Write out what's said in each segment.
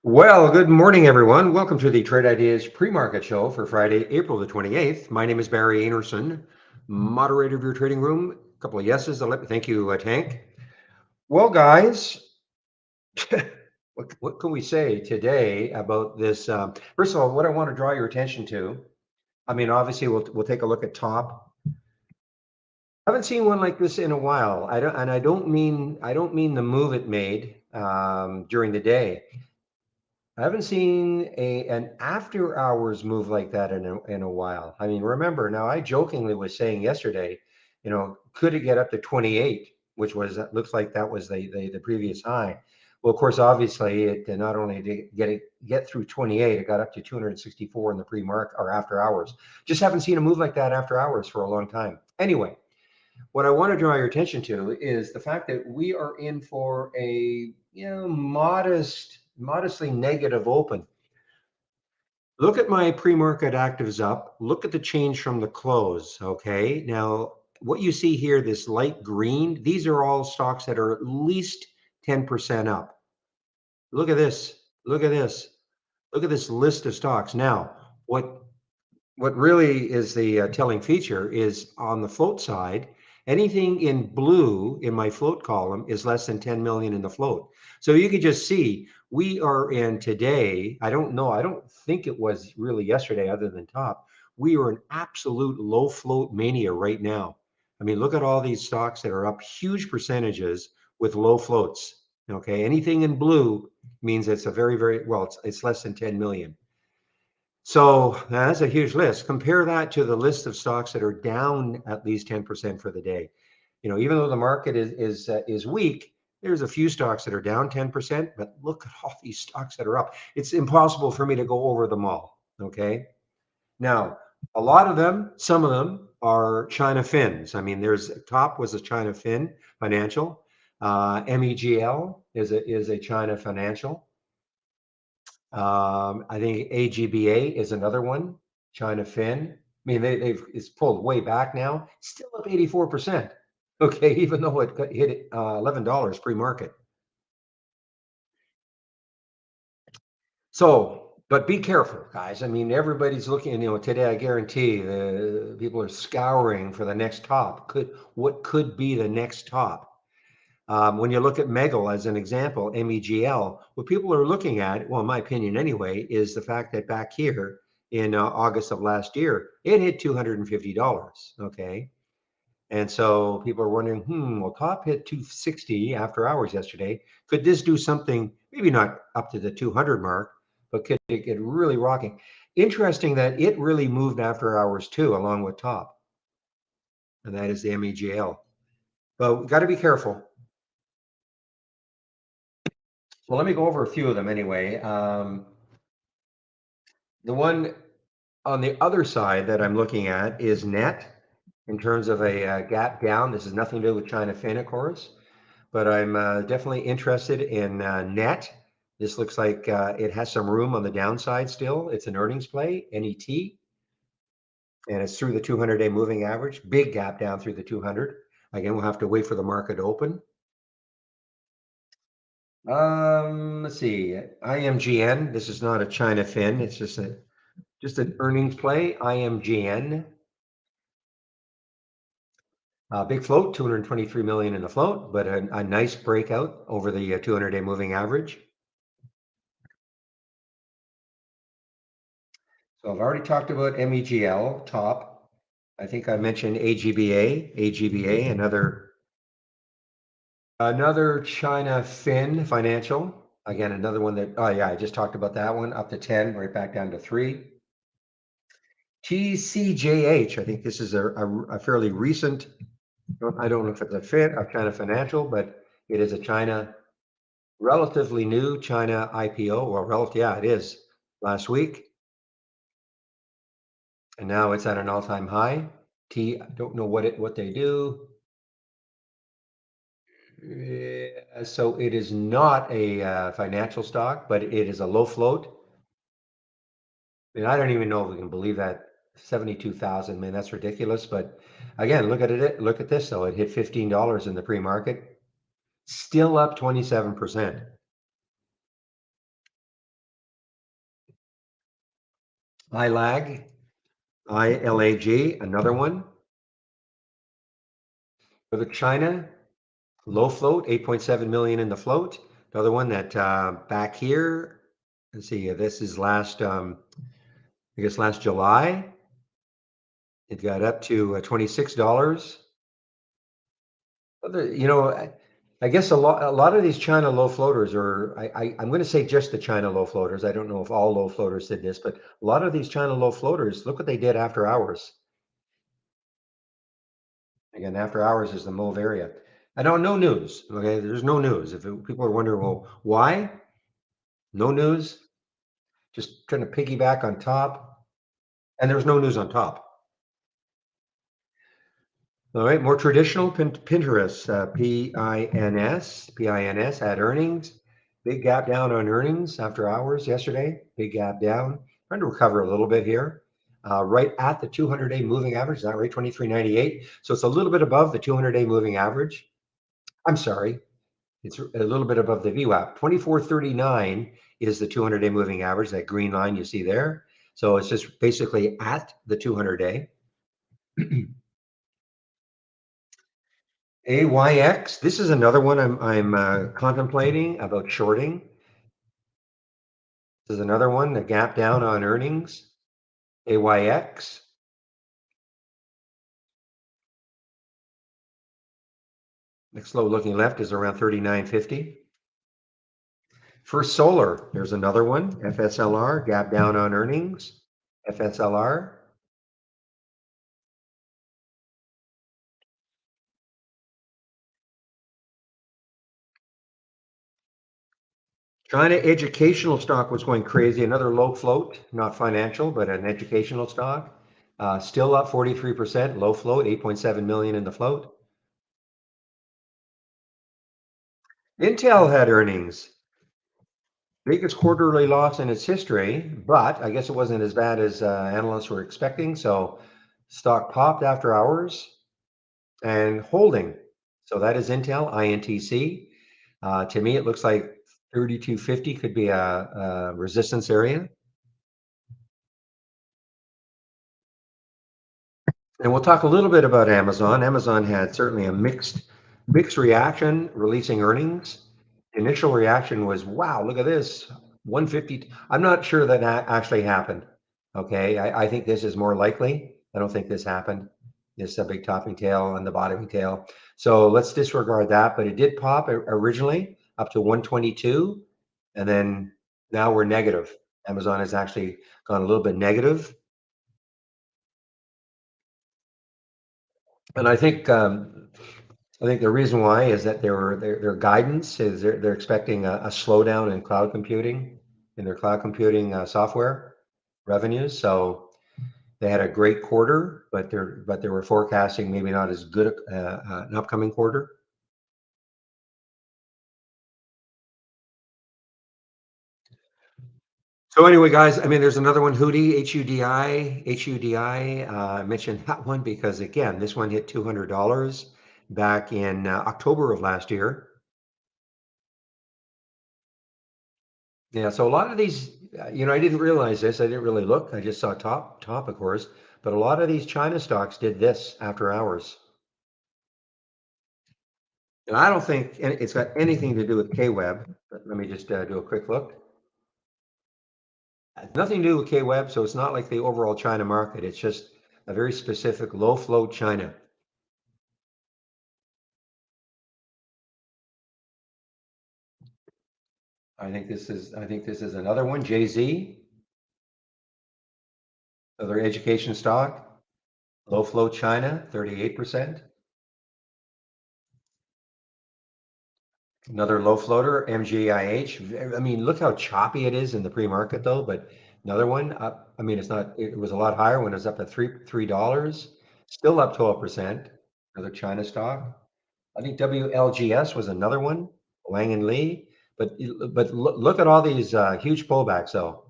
Well, good morning, everyone. Welcome to the Trade Ideas pre-market show for Friday, April the 28th. My name is Barry Anderson, moderator of your trading room. A couple of yeses. Thank you, Tank. Well, guys, what can we say today about this? First of all, what I want to draw your attention to, I mean, obviously, we'll take a look at top. I haven't seen one like this in a while. I don't mean the move it made during the day. I haven't seen an after hours move like that in a while. I mean, remember now, I jokingly was saying yesterday, could it get up to 28, which looks like that was the previous high. Well, of course, obviously, it not only did get through 28, it got up to 264 in the pre-mark or after hours. Just haven't seen a move like that after hours for a long time. Anyway, what I want to draw your attention to is the fact that we are in for a modestly negative open. Look at my pre-market actives up. Look at the change from the close. Okay. Now, what you see here, this light green, these are all stocks that are at least 10% up. Look at this. Look at this. Look at this list of stocks. Now, what really is the telling feature is on the float side, anything in blue in my float column is less than 10 million in the float. So you could just see we are in today. I don't know. I don't think it was really yesterday other than top. We are in absolute low float mania right now. I mean, look at all these stocks that are up huge percentages with low floats. Okay. Anything in blue means it's a very, well, it's less than 10 million. So that's a huge list. Compare that to the list of stocks that are down at least 10% for the day. Even though the market is weak, there's a few stocks that are down 10%, but look at all these stocks that are up. It's impossible for me to go over them all. Okay. Now, a lot of them, some of them are China Fins. I mean, there's top was a China Fin financial. MEGL is a China financial. I think AGBA is another one, China Fin. I mean, it's pulled way back now, still up 84%. Okay, even though it hit $11 pre-market. So, but be careful, guys. I mean, everybody's looking. Today I guarantee the people are scouring for the next top. What could be the next top? When you look at Megal as an example, MEGL, what people are looking at, well, in my opinion anyway, is the fact that back here in August of last year, it hit $250. Okay. And so people are wondering, well, top hit 260 after hours yesterday. Could this do something, maybe not up to the 200 mark, but could it get really rocking? Interesting that it really moved after hours too, along with top. And that is the MEGL. But we got to be careful. Well, let me go over a few of them anyway. The one on the other side that I'm looking at is net in terms of a gap down. This has nothing to do with China Fin, of course, but I'm definitely interested in net. This looks like it has some room on the downside still. It's an earnings play, NET, and it's through the 200-day moving average. Big gap down through the 200. Again, we'll have to wait for the market to open. Let's see. IMGN. This is not a China Fin. It's just an earnings play. IMGN. Big float, 223 million in the float, but a nice breakout over the 200-day moving average. So I've already talked about MEGL top. I think I mentioned AGBA, another China Fin financial. Again, another one that, oh yeah, I just talked about that one, up to 10, right back down to 3. TCJH, I think this is a fairly recent, I don't know if it's a China financial, but it is a relatively new China IPO. Well, yeah, it is last week. And now it's at an all-time high. I don't know what they do. So it is not a financial stock, but it is a low float. And I don't even know if we can believe that 72,000. Man, that's ridiculous. But again, look at it. Look at this though. It hit $15 in the pre-market, still up 27%. ILAG, ILAG, another one. For the China, low float, 8.7 million in the float. Another one that back here, let's see, this is last, I guess last July, it got up to $26. You know, I guess a lot of these China low floaters are, I'm going to say just the China low floaters. I don't know if all low floaters did this, but a lot of these China low floaters, look what they did after hours. Again, after hours is the move area. I know no news. Okay, there's no news. If people are wondering, well, why? No news. Just trying to piggyback on top, and there's no news on top. All right, more traditional Pinterest, Pins had earnings. Big gap down on earnings after hours yesterday. Big gap down. Trying to recover a little bit here. Right at the 200-day moving average, is that right? 23.98. So it's a little bit above the 200-day moving average. I'm sorry, it's a little bit above the VWAP. 24.39 is the 200-day moving average, that green line you see there. So it's just basically at the 200-day. AYX, this is another one I'm contemplating about shorting. This is another one, the gap down on earnings. AYX. Next low looking left is around 39.50. First Solar, there's another one. FSLR, gap down on earnings. FSLR. China educational stock was going crazy. Another low float, not financial, but an educational stock. Still up 43%, low float, 8.7 million in the float. Intel had earnings. Biggest quarterly loss in its history, but I guess it wasn't as bad as analysts were expecting. So stock popped after hours and holding. So that is Intel, INTC. To me, it looks like 3250 could be a resistance area. And we'll talk a little bit about Amazon. Amazon had certainly a mixed reaction releasing earnings. The initial reaction was, wow, look at this, 150. I'm not sure that actually happened. Okay, I think this is more likely. I don't think this happened. This a big topping tail on the bottoming tail. So let's disregard that. But it did pop originally up to 122, and then now we're negative. Amazon has actually gone a little bit negative. And I think the reason why is that their guidance is they're expecting a slowdown in cloud computing, in their cloud computing software revenues. So they had a great quarter, but they were forecasting maybe not as good an upcoming quarter. So anyway, guys, I mean, there's another one, Hudi, HUDI. I mentioned that one because again, this one hit $200 back in October of last year. Yeah, so a lot of these, I didn't realize this. I didn't really look. I just saw top, of course. But a lot of these China stocks did this after hours. And I don't think it's got anything to do with KWeb. But let me just do a quick look. Nothing to do with KWeb, so it's not like the overall China market. It's just a very specific low float China. I think this is another one, JZ, other education stock, low float China, 38%. Another low floater, MGIH. I mean, look how choppy it is in the pre-market though, but another one up, I mean, it was a lot higher when it was up at $3, still up 12%. Another China stock. I think WLGS was another one, Wang and Lee. But look at all these huge pullbacks though.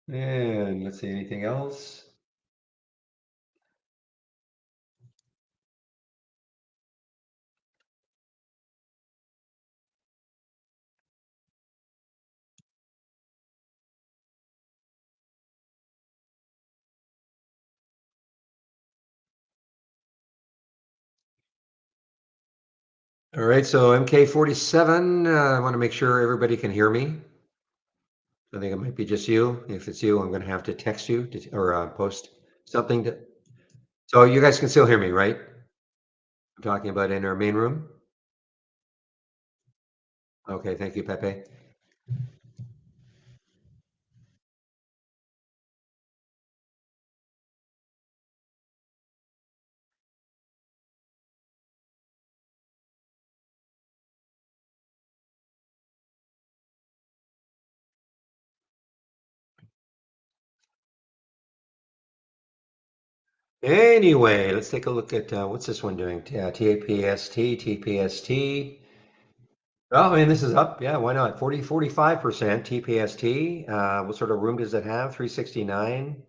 And let's see, anything else? All right, so MK47, I want to make sure everybody can hear me. I think it might be just you. If it's you, I'm going to have to text you or post something. So you guys can still hear me, right? I'm talking about in our main room. Okay, thank you, Pepe. Anyway, let's take a look at what's this one doing? TPST, TPST. Oh, I mean, this is up. Yeah, why not? 45% TPST. What sort of room does it have? 369.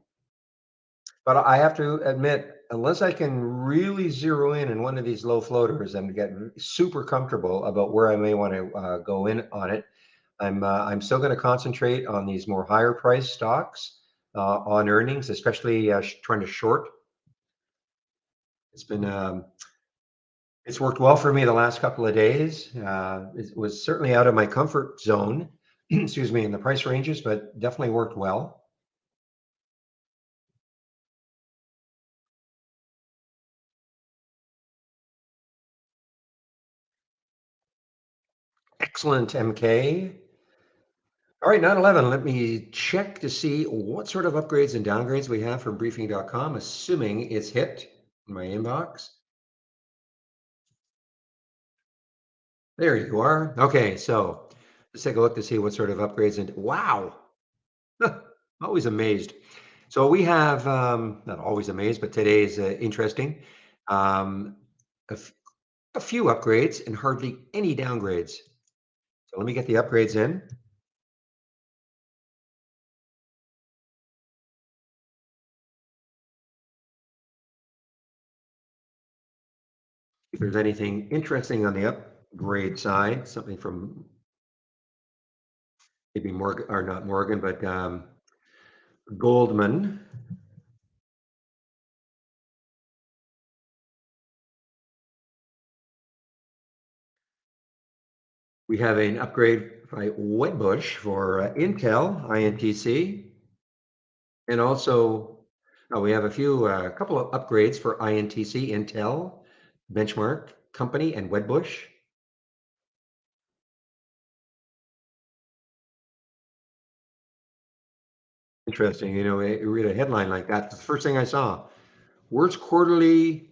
But I have to admit, unless I can really zero in one of these low floaters and get super comfortable about where I may want to go in on it, I'm still going to concentrate on these more higher price stocks on earnings, especially trying to short. It's been it's worked well for me the last couple of days. It was certainly out of my comfort zone, excuse me, in the price ranges, but definitely worked well. Excellent, MK. All right, 9/11. Let me check to see what sort of upgrades and downgrades we have from briefing.com, assuming it's hit in my inbox. There you are. Okay, so let's take a look to see what sort of upgrades and wow, always amazed. So we have not always amazed, but today is interesting. Um, a, f- a few upgrades and hardly any downgrades. So let me get the upgrades in. If there's anything interesting on the upgrade side, something from maybe Morgan or not Morgan, but Goldman. We have an upgrade by Wedbush for Intel, INTC, and also we have a couple of upgrades for INTC, Intel, Benchmark Company, and Wedbush. Interesting, you read a headline like that. The first thing I saw, worst quarterly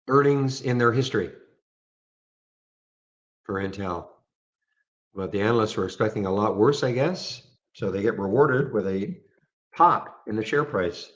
earnings in their history for Intel. But the analysts were expecting a lot worse, I guess. So they get rewarded with a pop in the share price.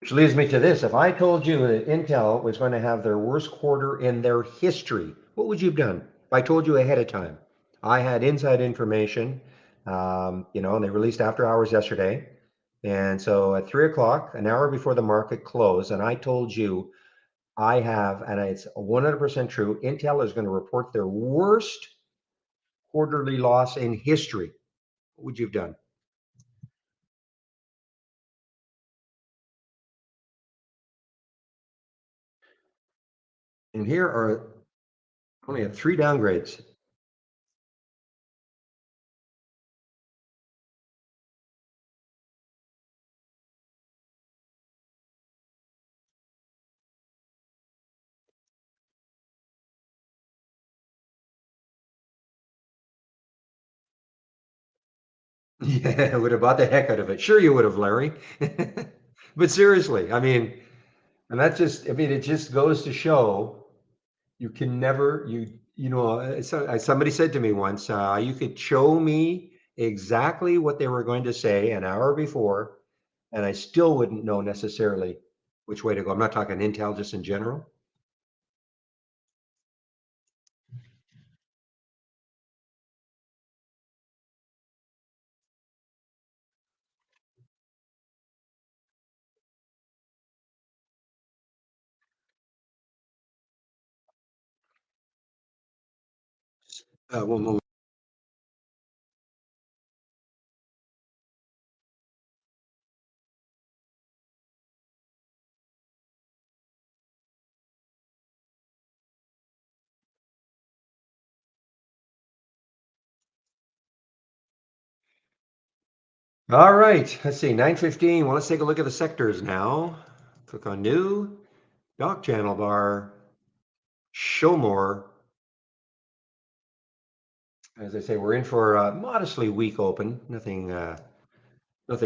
Which leads me to this. If I told you that Intel was going to have their worst quarter in their history, what would you have done? If I told you ahead of time, I had inside information, and they released after hours yesterday. And so at 3 o'clock, an hour before the market closed, and I told you I have, and it's 100% true, Intel is going to report their worst quarterly loss in history. What would you have done? And here are only have three downgrades. Yeah, I would have bought the heck out of it. Sure, you would have, Larry. But seriously, I mean, and it just goes to show you can never, somebody said to me once, you could show me exactly what they were going to say an hour before, and I still wouldn't know necessarily which way to go. I'm not talking Intel, just in general. One moment. All right, let's see, 9:15. Well, let's take a look at the sectors now. Click on new, dock channel bar, show more. As I say, we're in for a modestly weak open, nothing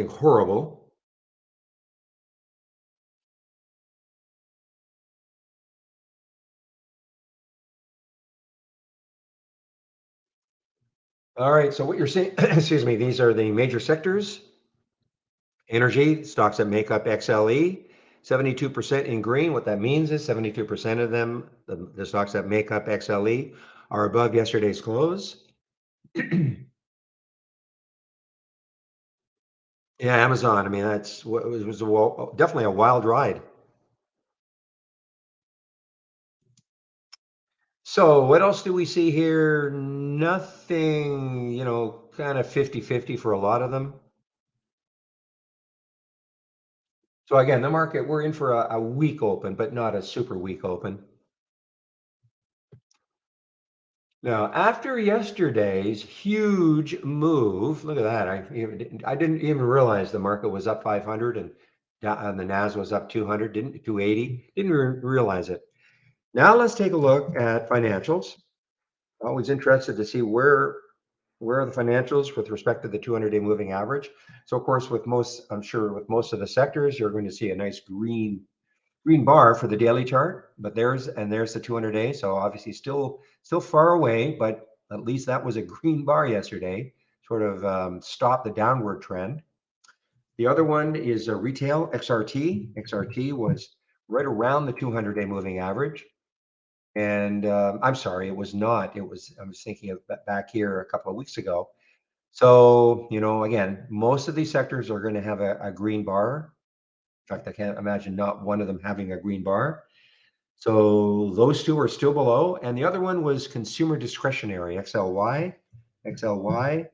horrible. All right, so what you're seeing, excuse me, these are the major sectors. Energy, stocks that make up XLE, 72% in green. What that means is 72% of them, the stocks that make up XLE, are above yesterday's close. Yeah, Amazon. I mean, that's what it was definitely a wild ride. So what else do we see here? Nothing, kind of 50-50 for a lot of them. So again, the market, we're in for a weak open, but not a super weak open. Now, after yesterday's huge move, look at that. I didn't even realize the market was up 500 and the Nas was up 200, didn't 280. Didn't realize it. Now let's take a look at financials. Always interested to see where are the financials with respect to the 200-day moving average. So of course, I'm sure with most of the sectors, you're going to see a nice green bar for the daily chart, but there's the 200-day. So obviously still far away, but at least that was a green bar yesterday, sort of stopped the downward trend. The other one is a retail XRT. XRT was right around the 200-day moving average. And I'm sorry, it was not. I was thinking of back here a couple of weeks ago. So, again, most of these sectors are going to have a green bar. In fact, I can't imagine not one of them having a green bar. So those two are still below. And the other one was consumer discretionary, XLY. XLY.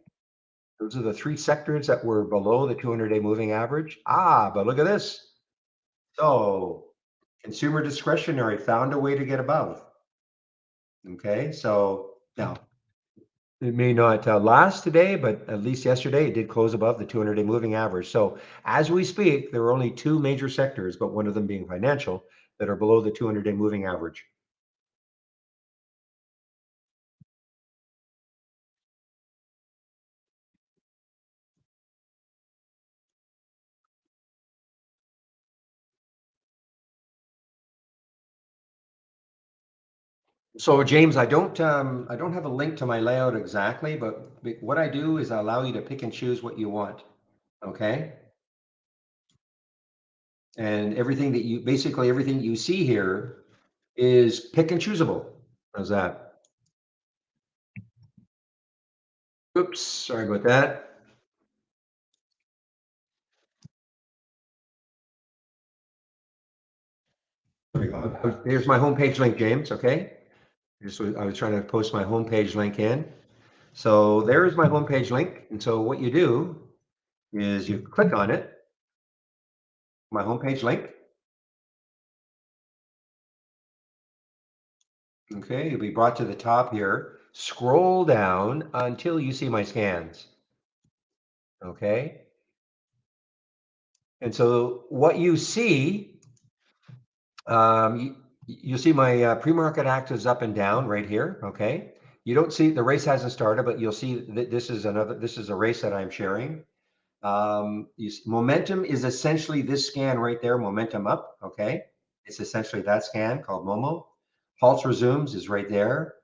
Those are the three sectors that were below the 200-day moving average. But look at this. So consumer discretionary found a way to get above. Okay, so now it may not last today, but at least yesterday it did close above the 200-day moving average. So as we speak, there are only two major sectors, but one of them being financial, that are below the 200-day moving average. So James, I don't have a link to my layout exactly, but what I do is I allow you to pick and choose what you want. Okay. And basically everything you see here is pick and choosable. How's that? Oops, sorry about that. There we go. Here's my homepage link, James. Okay. I was trying to post my homepage link in. So there's my homepage link. And so what you do is you click on it, my homepage link. Okay, you'll be brought to the top here. Scroll down until you see my scans. Okay. And so what you see, you see my pre-market actives up and down right here. Okay. You don't see the race hasn't started, but you'll see that this is a race that I'm sharing. Momentum is essentially this scan right there, momentum up. Okay. It's essentially that scan called Momo. Pulse resumes is right there.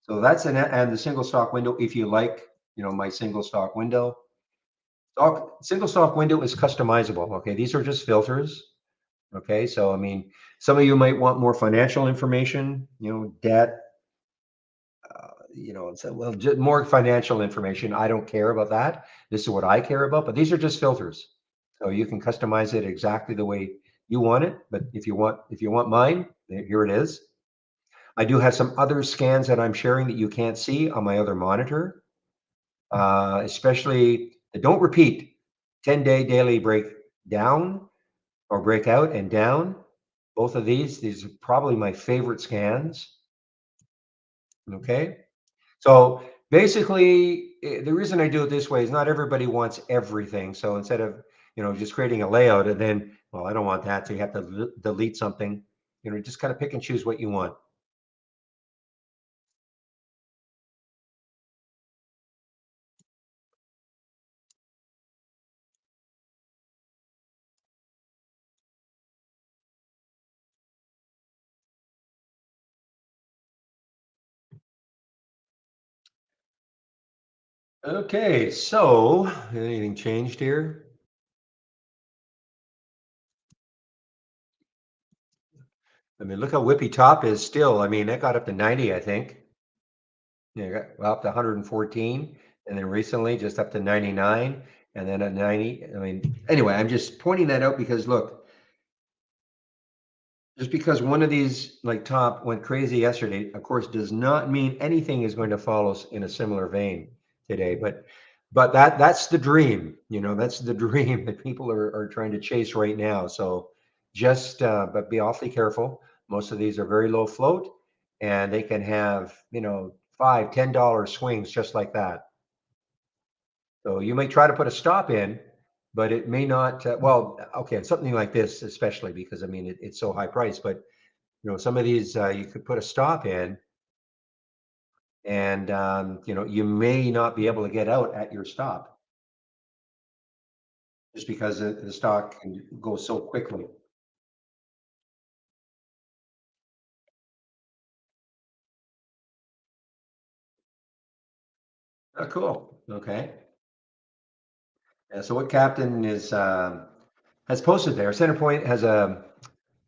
So that's and the single stock window, if you like, my single stock window. Single stock window is customizable. Okay. These are just filters. Okay. So, I mean, some of you might want more financial information, debt, so, well, just more financial information. I don't care about that. This is what I care about, but these are just filters. So you can customize it exactly the way you want it. But if you want mine, here it is. I do have some other scans that I'm sharing that you can't see on my other monitor, especially the don't repeat 10-day daily break down or breakout and down. Both of these are probably my favorite scans. Okay. So basically, the reason I do it this way is not everybody wants everything. So instead of, just creating a layout and then, well, I don't want that. So you have to delete something, just kind of pick and choose what you want. Okay. So anything changed here? I mean, look how whippy top is still. I mean, that got up to 90, I think. Yeah, got well, up to 114, and then recently just up to 99, and then at 90. I mean, anyway, I'm just pointing that out because look, just because one of these like top went crazy yesterday, of course, does not mean anything is going to follow in a similar vein today. But that's the dream, that's the dream that people are trying to chase right now. So just but be awfully careful. Most of these are very low float, and they can have $5, $10 swings just like that. So you may try to put a stop in, but it may not. Well, okay, something like this, especially because I mean it's so high priced, but some of these you could put a stop in, and you may not be able to get out at your stop just because the stock can go so quickly. Oh, cool. Okay. Yeah, so what Captain is has posted there? Centerpoint has a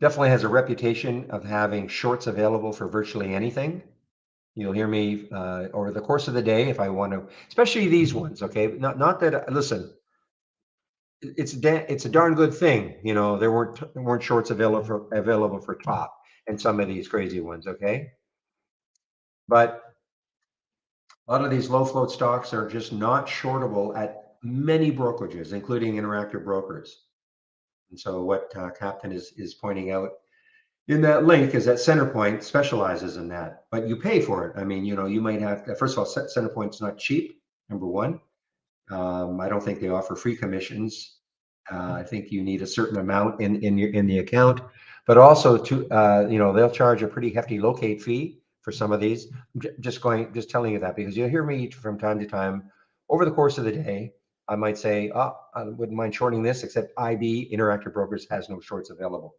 definitely has a reputation of having shorts available for virtually anything. You'll hear me over the course of the day if I want to, especially these ones. Okay, not that. Listen, it's a darn good thing. There weren't shorts available for top and some of these crazy ones. Okay, but a lot of these low float stocks are just not shortable at many brokerages, including Interactive Brokers. And so what Captain is pointing out in that link is that Centerpoint specializes in that, but you pay for it. I mean, you might have, first of all, Centerpoint's not cheap, number one. I don't think they offer free commissions. I think you need a certain amount in the account, but also they'll charge a pretty hefty locate fee for some of these. Just telling you that because you'll hear me from time to time over the course of the day. I might say, oh, I wouldn't mind shorting this, except IB Interactive Brokers has no shorts available.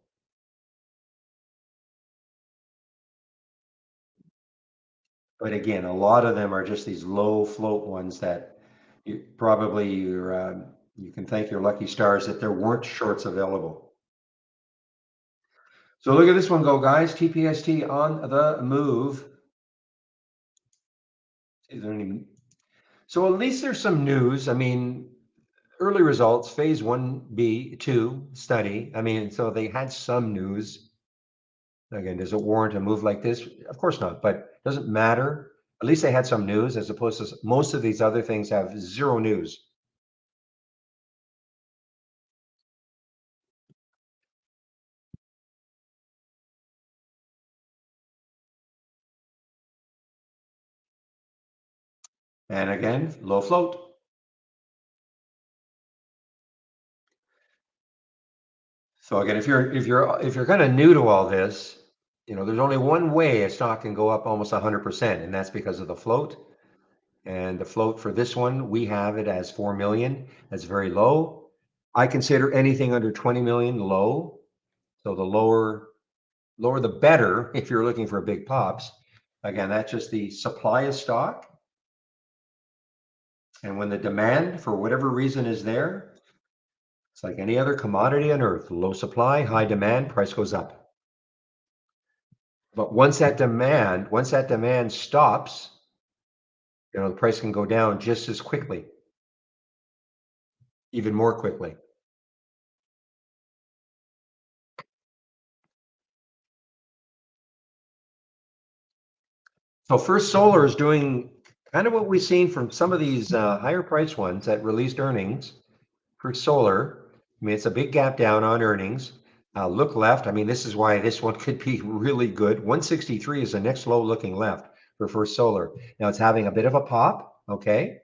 But again, a lot of them are just these low float ones that you can thank your lucky stars that there weren't shorts available. So look at this one go, guys. TPST on the move. Is there any? So at least there's some news. I mean, early results, phase 1B2 study. I mean, so they had some news. Again, does it warrant a move like this? Of course not, but it doesn't matter. At least they had some news as opposed to most of these other things have zero news. And again, low float. So again, if you're kind of new to all this, there's only one way a stock can go up almost 100%, and that's because of the float. And the float for this one, we have it as 4 million. That's very low. I consider anything under 20 million low. So the lower the better if you're looking for big pops. Again, that's just the supply of stock. And when the demand for whatever reason is there, it's like any other commodity on earth, low supply, high demand, price goes up. But once that demand stops, the price can go down just as quickly, even more quickly. So First Solar is doing kind of what we've seen from some of these higher price ones that released earnings. First Solar, I mean, it's a big gap down on earnings. Look left. I mean, this is why this one could be really good. 163 is the next low looking left for First Solar. Now it's having a bit of a pop. Okay.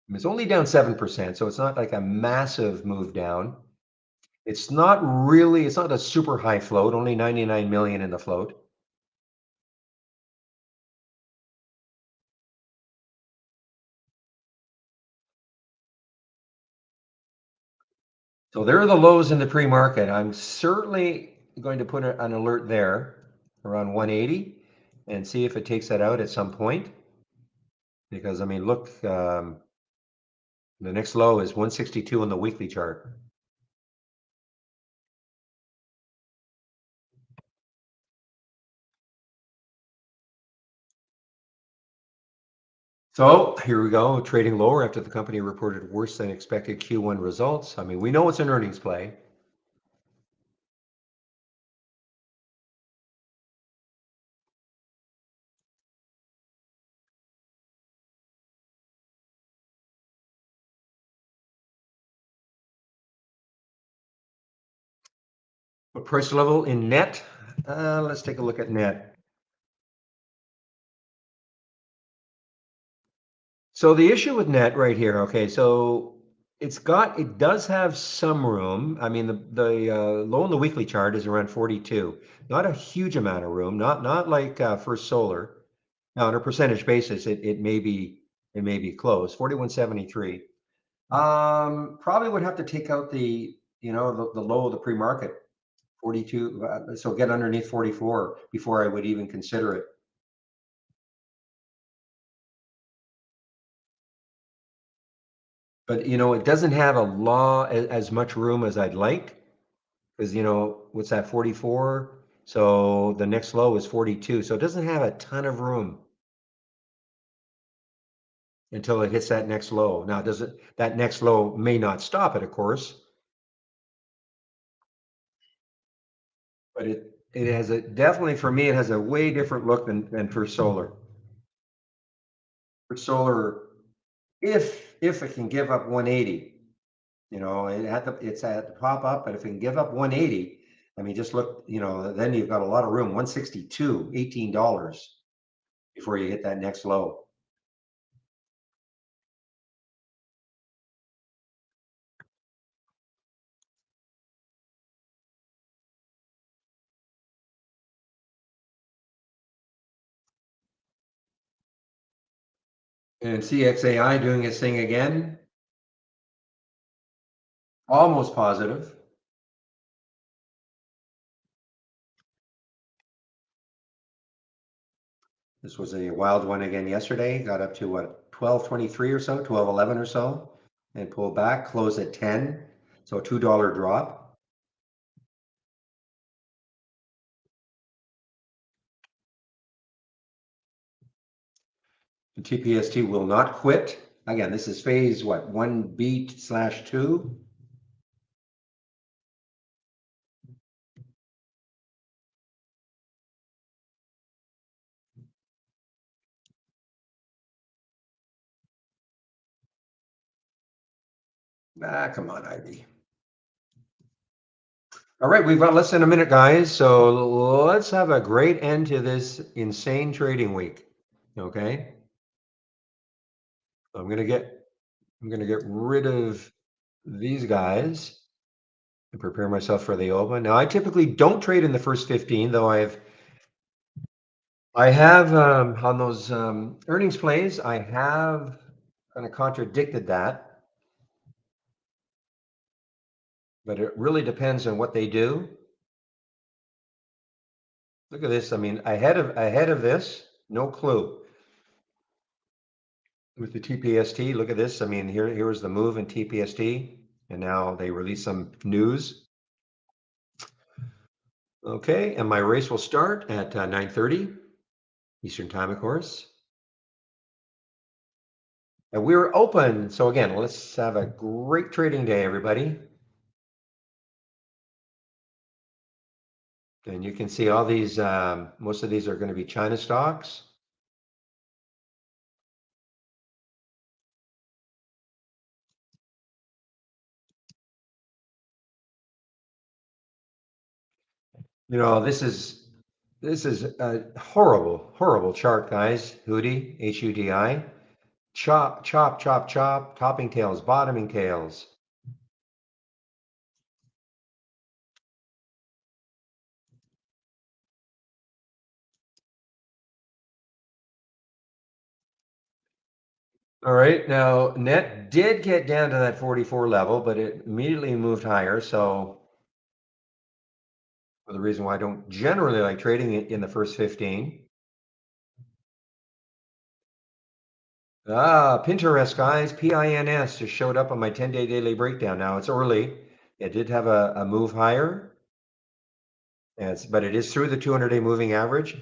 It's only down 7%, so it's not like a massive move down. It's not a super high float, only 99 million in the float. So there are the lows in the pre-market. I'm certainly going to put an alert there around 180 and see if it takes that out at some point. Because I mean, look, the next low is 162 on the weekly chart. So here we go, trading lower after the company reported worse than expected Q1 results. I mean, we know it's an earnings play. What price level in net? Let's take a look at net. So the issue with net right here, okay, so it does have some room. I mean, the low on the weekly chart is around 42. Not a huge amount of room, not like First Solar. Now, on a percentage basis, it may be close, 41.73. Probably would have to take out the low of the pre-market, 42. So get underneath 44 before I would even consider it. But it doesn't have a as much room as I'd like, because what's that, 44? So the next low is 42. So it doesn't have a ton of room until it hits that next low. Now, that next low may not stop it, of course, but it has definitely, for me, it has a way different look than First Solar. First Solar, if it can give up 180, it's had to pop up, but if it can give up 180, I mean, just look, then you've got a lot of room. 162, $18 before you hit that next low. And CXAI doing its thing again, almost positive. This was a wild one again yesterday. Got up to what, 12.23 or so, 12.11 or so, and pulled back, closed at 10. So a $2 drop. The TPST will not quit. Again, this is phase what, 1B/2. Come on, Ivy. All right, we've got less than a minute, guys. So let's have a great end to this insane trading week. Okay. I'm gonna get rid of these guys and prepare myself for the open. Now, I typically don't trade in the first 15, though I have on those earnings plays, I have kind of contradicted that, but it really depends on what they do. Look at this. I mean, ahead of this, no clue. With the TPST, look at this. I mean, here was the move in TPST, and now they release some news. Okay, and my race will start at 9:30 Eastern time, of course. And we're open. So again, let's have a great trading day, everybody. And you can see all these, most of these are going to be China stocks. You know, this is a horrible, horrible chart, guys. Hudi, HUDI. Chop, chop, chop, chop. Topping tails, bottoming tails. All right, now net did get down to that 44 level, but it immediately moved higher. So for the reason why I don't generally like trading it in the first 15. Pinterest, guys, PINS just showed up on my 10-day daily breakdown. Now it's early. It did have a move higher, but it is through the 200-day moving average.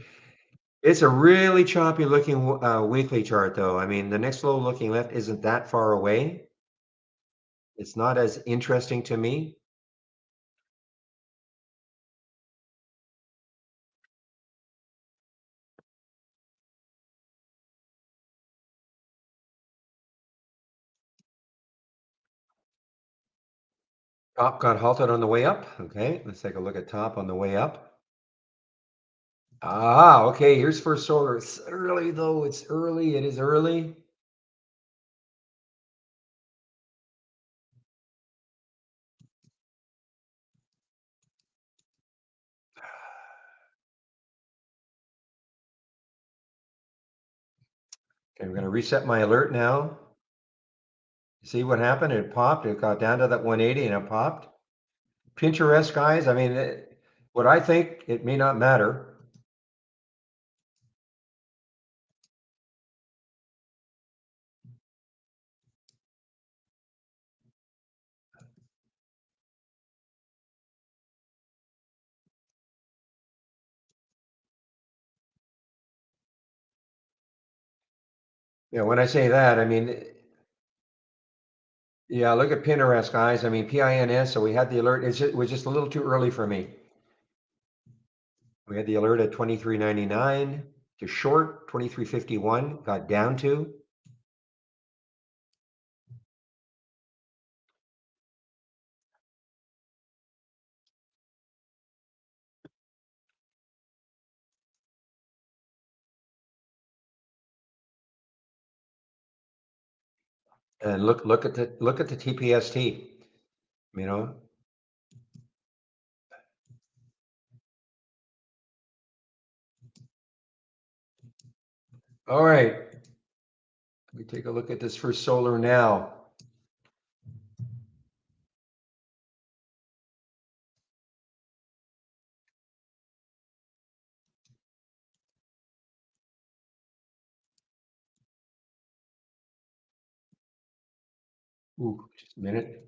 It's a really choppy looking weekly chart, though. I mean, the next low looking left isn't that far away. It's not as interesting to me. Top got halted on the way up. Okay, let's take a look at top on the way up. Okay, here's first solar. It's early, though. It's early. It is early. Okay, I'm going to reset my alert now. See what happened? It popped. It got down to that 180 and it popped. Pinterest, guys. I mean, what I think, it may not matter. When I say that, I mean, yeah, look at Pinterest, guys. I mean, PINS. So we had the alert. It was just a little too early for me. We had the alert at 23.99 to short 23.51. Got down to. And look at the TPST. You know. All right. Let me take a look at this first solar now. Ooh, just a minute.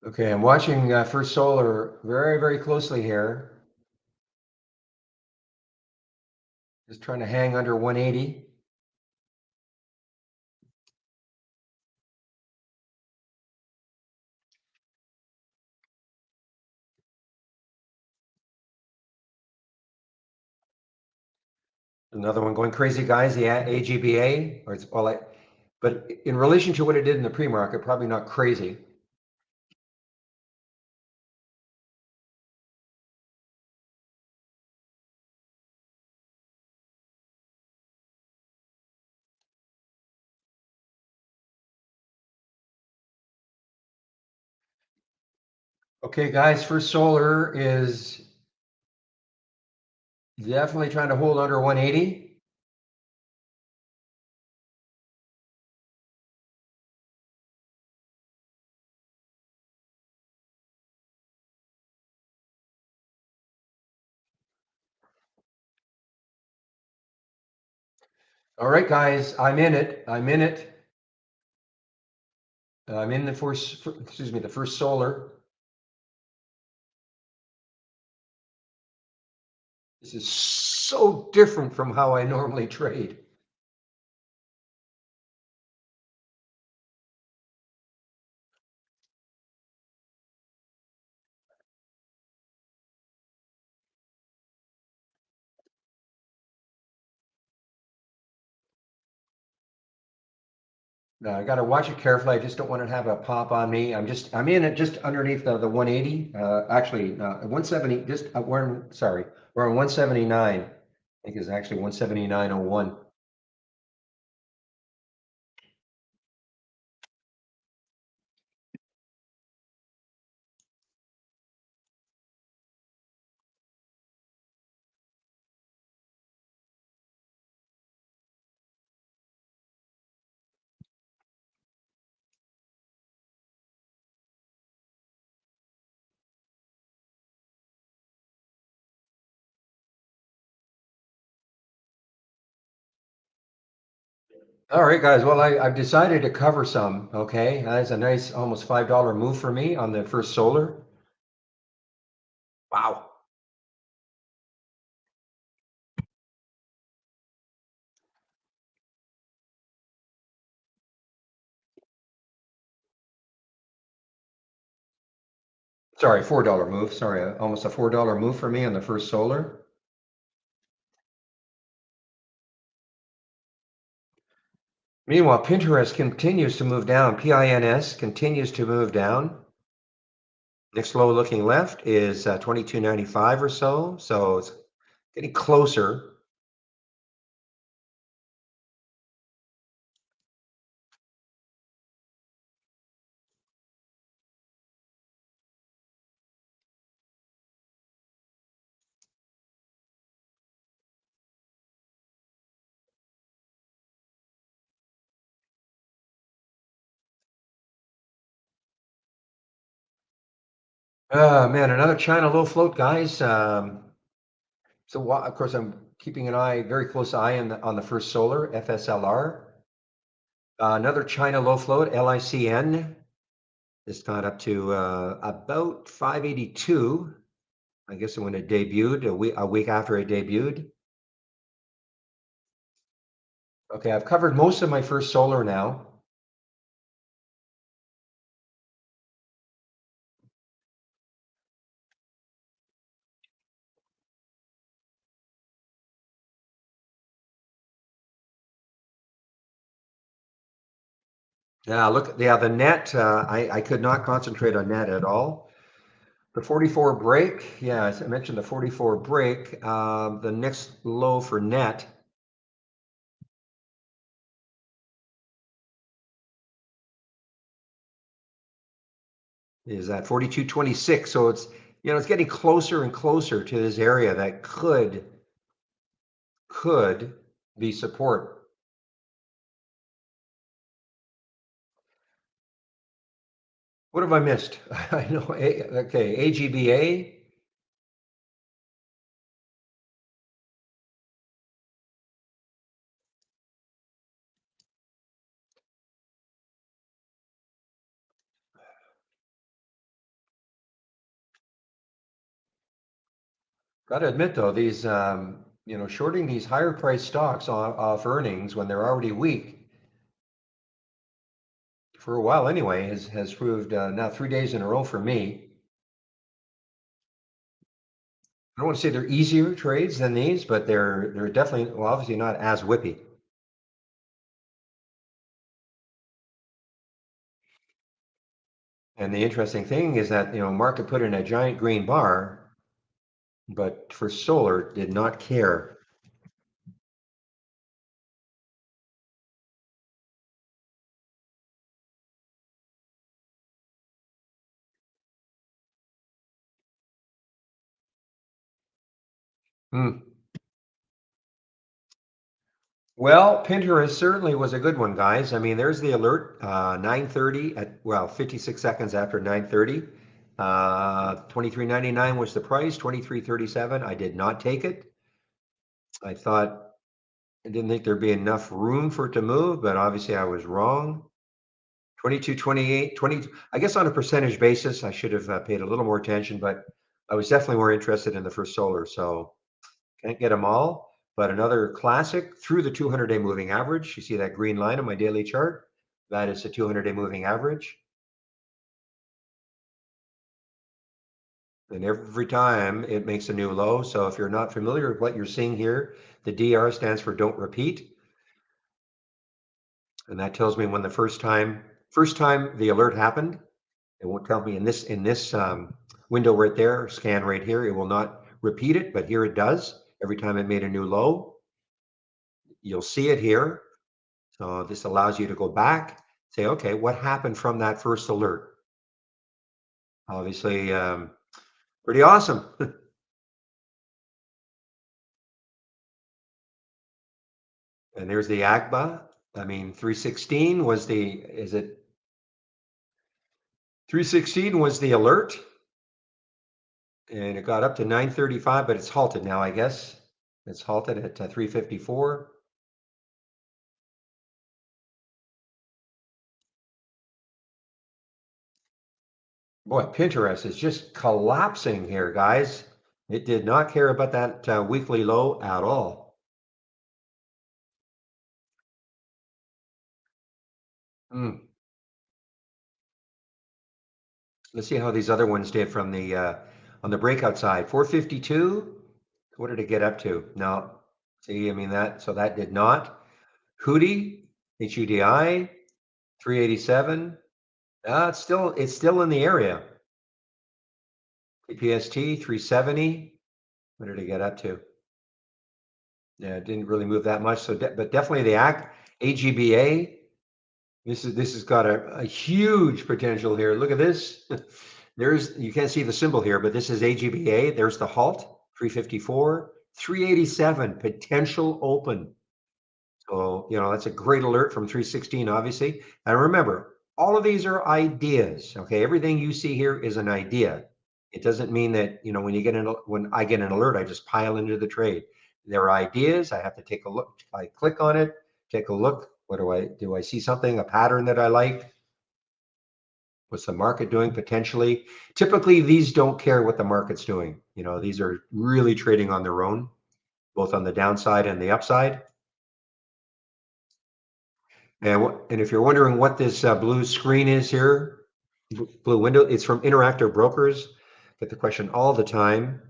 Okay, I'm watching First Solar very, very closely here. Just trying to hang under 180. Another one going crazy, guys. The AGBA, or it's all like, but in relation to what it did in the pre-market, probably not crazy. Okay, guys, First Solar is definitely trying to hold under 180. All right, guys, I'm in it. I'm in it. I'm in the first, excuse me, the first solar. This is so different from how I normally trade. Now I got to watch it carefully. I just don't want to have a pop on me. I'm in it just underneath the 180. Actually, 170. Just we're on 179. I think it's actually 179.01. All right, guys. Well, I've decided to cover some. Okay, that's a nice, almost $5 move for me on the first solar. Wow. Sorry, $4 move. Sorry, almost a $4 move for me on the first solar. Meanwhile, Pinterest continues to move down. PINS continues to move down. Next low looking left is 22.95 or so. So it's getting closer. Man, another China low float, guys. Of course, I'm keeping an eye, very close eye on the first solar, FSLR. Another China low float, LICN. This got up to about 582. I guess when it debuted, a week after it debuted. Okay, I've covered most of my first solar now. Yeah, look, yeah, the net, I could not concentrate on net at all. The 44 break, yeah, as I mentioned, the 44 break, the next low for net is at 42.26. So it's getting closer and closer to this area that could be support. What have I missed? I know, okay, AGBA. Got to admit though, these, shorting these higher priced stocks off earnings when they're already weak for a while anyway has proved now 3 days in a row for me. I don't want to say they're easier trades than these, but they're definitely, well, obviously not as whippy. And the interesting thing is that market put in a giant green bar, but for solar did not care. Hmm. Well, Pinterest certainly was a good one, guys. I mean, there's the alert, 9:30 at, well, 56 seconds after 9:30. 23.99 was the price, 23.37. I did not take it. I didn't think there'd be enough room for it to move, but obviously I was wrong. 22, 28, 20. I guess on a percentage basis, I should have paid a little more attention, but I was definitely more interested in the First Solar. So can't get them all, but another classic through the 200-day moving average. You see that green line on my daily chart? That is the 200-day moving average. And every time it makes a new low. So if you're not familiar with what you're seeing here, the DR stands for don't repeat. And that tells me when the first time the alert happened. It won't tell me in this window right there, scan right here. It will not repeat it, but here it does. Every time it made a new low, you'll see it here. So this allows you to go back, say, okay, what happened from that first alert? Obviously, pretty awesome. And there's the AGBA. I mean, 316 was the, is it 316 was the alert, and it got up to 935, but it's halted now, I guess. It's halted at 354. Boy, Pinterest is just collapsing here, guys. It did not care about that weekly low at all. Mm. Let's see how these other ones did from the on the breakout side. 452. What did it get up to? No. See, I mean that. So that did not. Hudi, HUDI, 387. It's still in the area. PST 370. What did it get up to? Yeah, it didn't really move that much. So, but definitely the AGBA. This has got a huge potential here. Look at this. You can't see the symbol here, but this is AGBA. There's the halt, 354, 387 potential open. So, that's a great alert from 316, obviously. And remember, all of these are ideas. Okay, everything you see here is an idea. It doesn't mean that, when I get an alert, I just pile into the trade. There are ideas. I have to take a look. I click on it, take a look. What do I see something, a pattern that I like? What's the market doing potentially? Typically, these don't care what the market's doing. These are really trading on their own, both on the downside and the upside. And if you're wondering what this blue screen is here, blue window, it's from Interactive Brokers. Get the question all the time.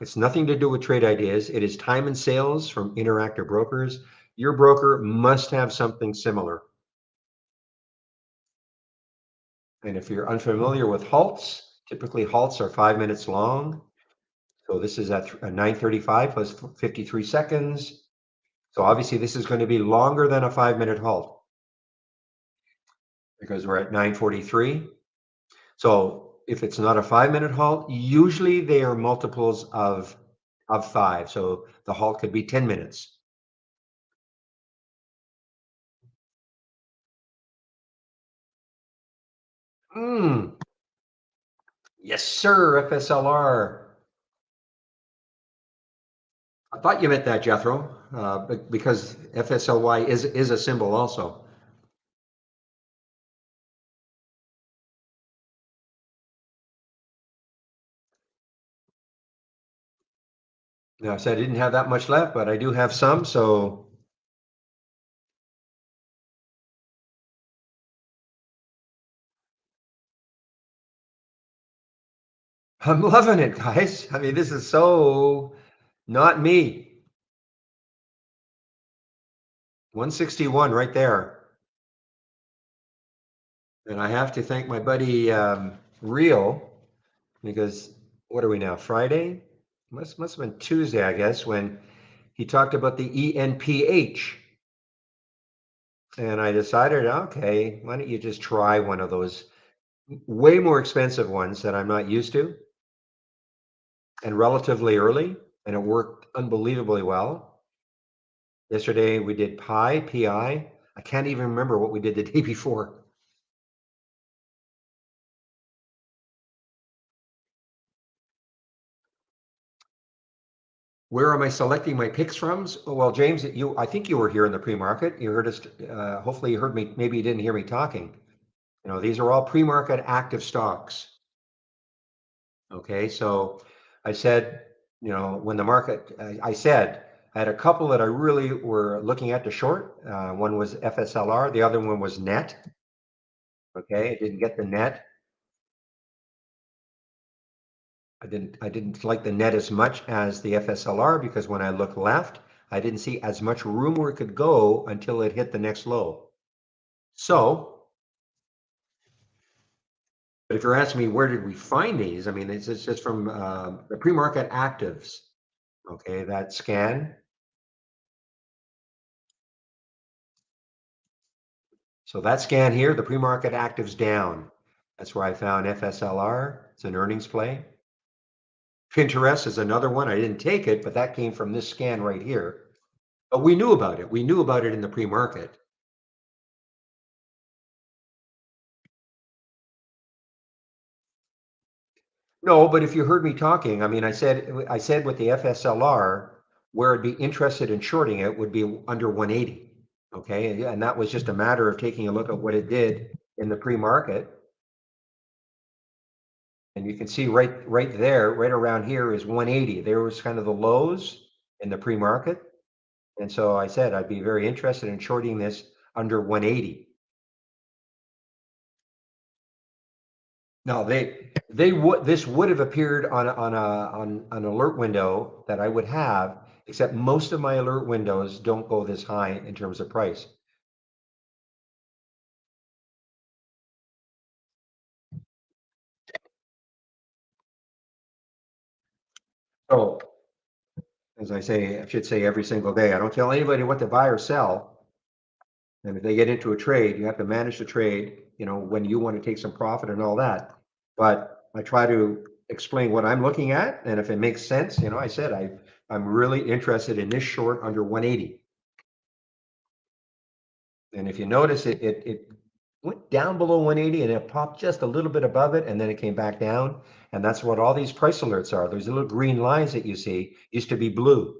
It's nothing to do with trade ideas. It is time and sales from Interactive Brokers. Your broker must have something similar. And if you're unfamiliar with halts, typically halts are 5 minutes long. So this is at 9:35 plus 53 seconds. So obviously this is going to be longer than a 5-minute halt because we're at 9:43. So if it's not a 5-minute halt, usually they are multiples of 5. So the halt could be 10 minutes. Mm, yes, sir, FSLR. I thought you meant that, Jethro, because FSLY is a symbol also. Now, I said I didn't have that much left, but I do have some, so I'm loving it, guys. I mean, this is so not me. 161 right there. And I have to thank my buddy Real, because what are we now? Friday? Must have been Tuesday, I guess, when he talked about the ENPH. And I decided, okay, why don't you just try one of those way more expensive ones that I'm not used to and relatively early, and it worked unbelievably well. Yesterday we did PI. I can't even remember what we did the day before. Where am I selecting my picks from? Well, James, I think you were here in the pre-market. You heard us. Hopefully, you heard me. Maybe you didn't hear me talking. These are all pre-market active stocks. Okay, so I said, when the market, I said I had a couple that I really were looking at to short. One was FSLR, the other one was net. Okay, I didn't get the net. I didn't like the net as much as the FSLR because when I looked left, I didn't see as much room where it could go until it hit the next low. So, but if you're asking me where did we find these, I mean, it's just from the pre-market actives. Okay, that scan. So that scan here, the pre-market actives down. That's where I found FSLR. It's an earnings play. Pinterest is another one. I didn't take it, but that came from this scan right here. But we knew about it. We knew about it in the pre-market. No, but if you heard me talking, I mean, I said with the FSLR, where I'd be interested in shorting it would be under 180. Okay, and that was just a matter of taking a look at what it did in the pre-market. And you can see right there, right around here is 180. There was kind of the lows in the pre-market. And so I said I'd be very interested in shorting this under 180. No, this would have appeared on an alert window that I would have, except most of my alert windows don't go this high in terms of price. So as I should say every single day, I don't tell anybody what to buy or sell. And if they get into a trade, you have to manage the trade, when you want to take some profit and all that. But I try to explain what I'm looking at. And if it makes sense, I said I'm really interested in this short under 180. And if you notice it went down below 180 and it popped just a little bit above it and then it came back down. And that's what all these price alerts are. Those little green lines that you see used to be blue.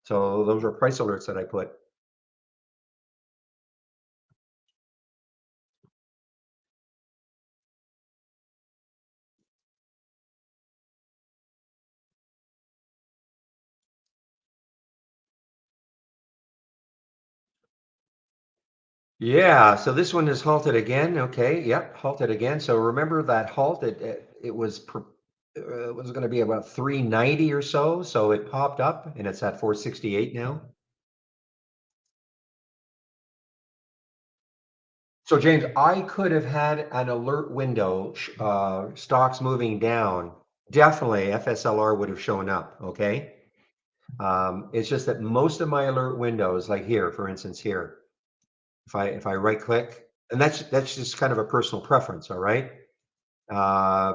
So those are price alerts that I put. Yeah, so this one is halted again. Okay, yep, halted again. So remember that halt, it was going to be about 390 or so. So it popped up and it's at 468 now. So James, I could have had an alert window, stocks moving down. Definitely FSLR would have shown up, okay? It's just that most of my alert windows, like here, for instance, here, if I right click, and that's just kind of a personal preference, all right?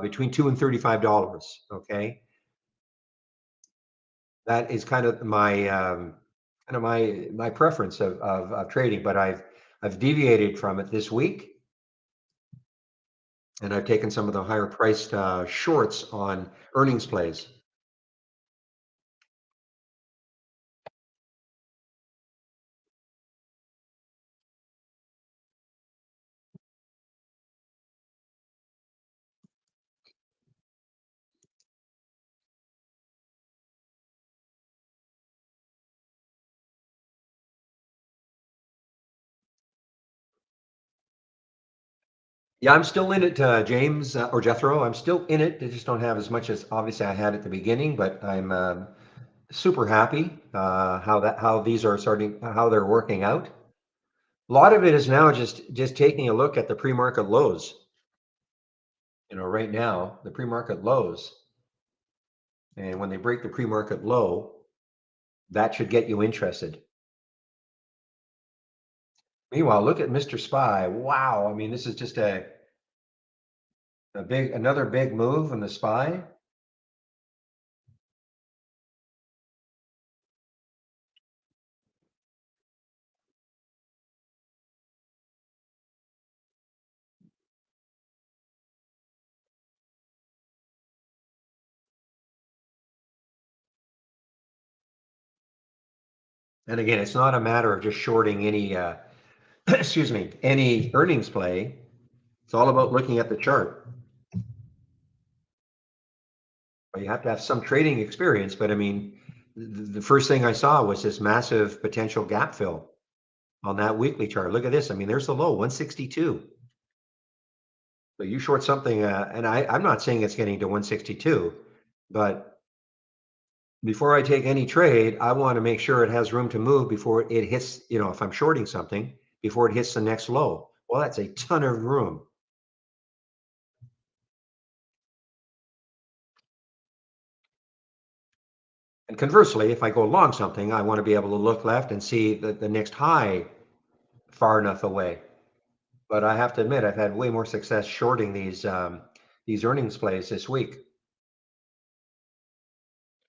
Between $2 and $35, okay? That is kind of my preference of trading, but I've deviated from it this week. And I've taken some of the higher priced shorts on earnings plays. Yeah, I'm still in it, James or Jethro. I'm still in it. I just don't have as much as obviously I had at the beginning, but I'm super happy how these are starting, how they're working out. A lot of it is now just taking a look at the pre-market lows. Right now the pre-market lows, and when they break the pre-market low, that should get you interested. Meanwhile, look at Mr. Spy. Wow, I mean, this is just another big move in the Spy. And again, it's not a matter of just shorting any excuse me, any earnings play. It's all about looking at the chart. Well, you have to have some trading experience, but I mean, the first thing I saw was this massive potential gap fill on that weekly chart. Look at this. I mean, there's the low, 162. So you short something, and I'm not saying it's getting to 162, but before I take any trade, I want to make sure it has room to move before it hits, if I'm shorting something, before it hits the next low. Well, that's a ton of room. And conversely, if I go long something, I want to be able to look left and see the next high far enough away. But I have to admit, I've had way more success shorting these earnings plays this week.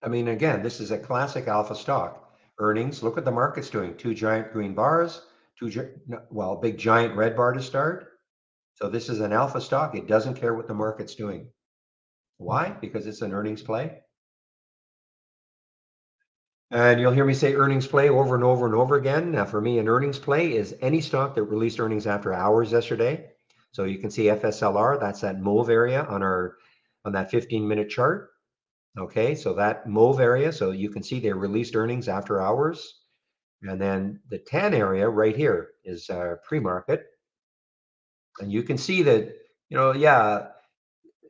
I mean, again, this is a classic alpha stock. Earnings, look what the market's doing. Two giant green bars, well, big giant red bar to start. So this is an alpha stock. It doesn't care what the market's doing. Why? Because it's an earnings play. And you'll hear me say earnings play over and over and over again. Now, for me, an earnings play is any stock that released earnings after hours yesterday. So you can see FSLR, that's that mauve area on that 15-minute chart. Okay, so that mauve area, so you can see they released earnings after hours. And then the tan area right here is pre-market. And you can see that, yeah,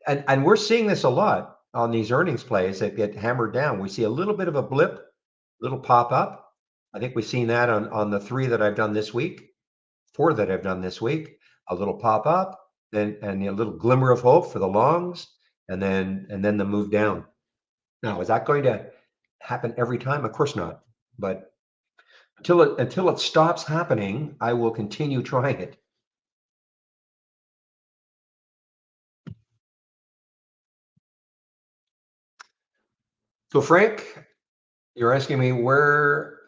and we're seeing this a lot on these earnings plays that get hammered down. We see a little bit of a blip, little pop up. I think we've seen that on the three that I've done this week, four that I've done this week, a little pop up, then and a little glimmer of hope for the longs, and then the move down. Now, is that going to happen every time? Of course not. But until it stops happening, I will continue trying it. So Frank, you're asking me where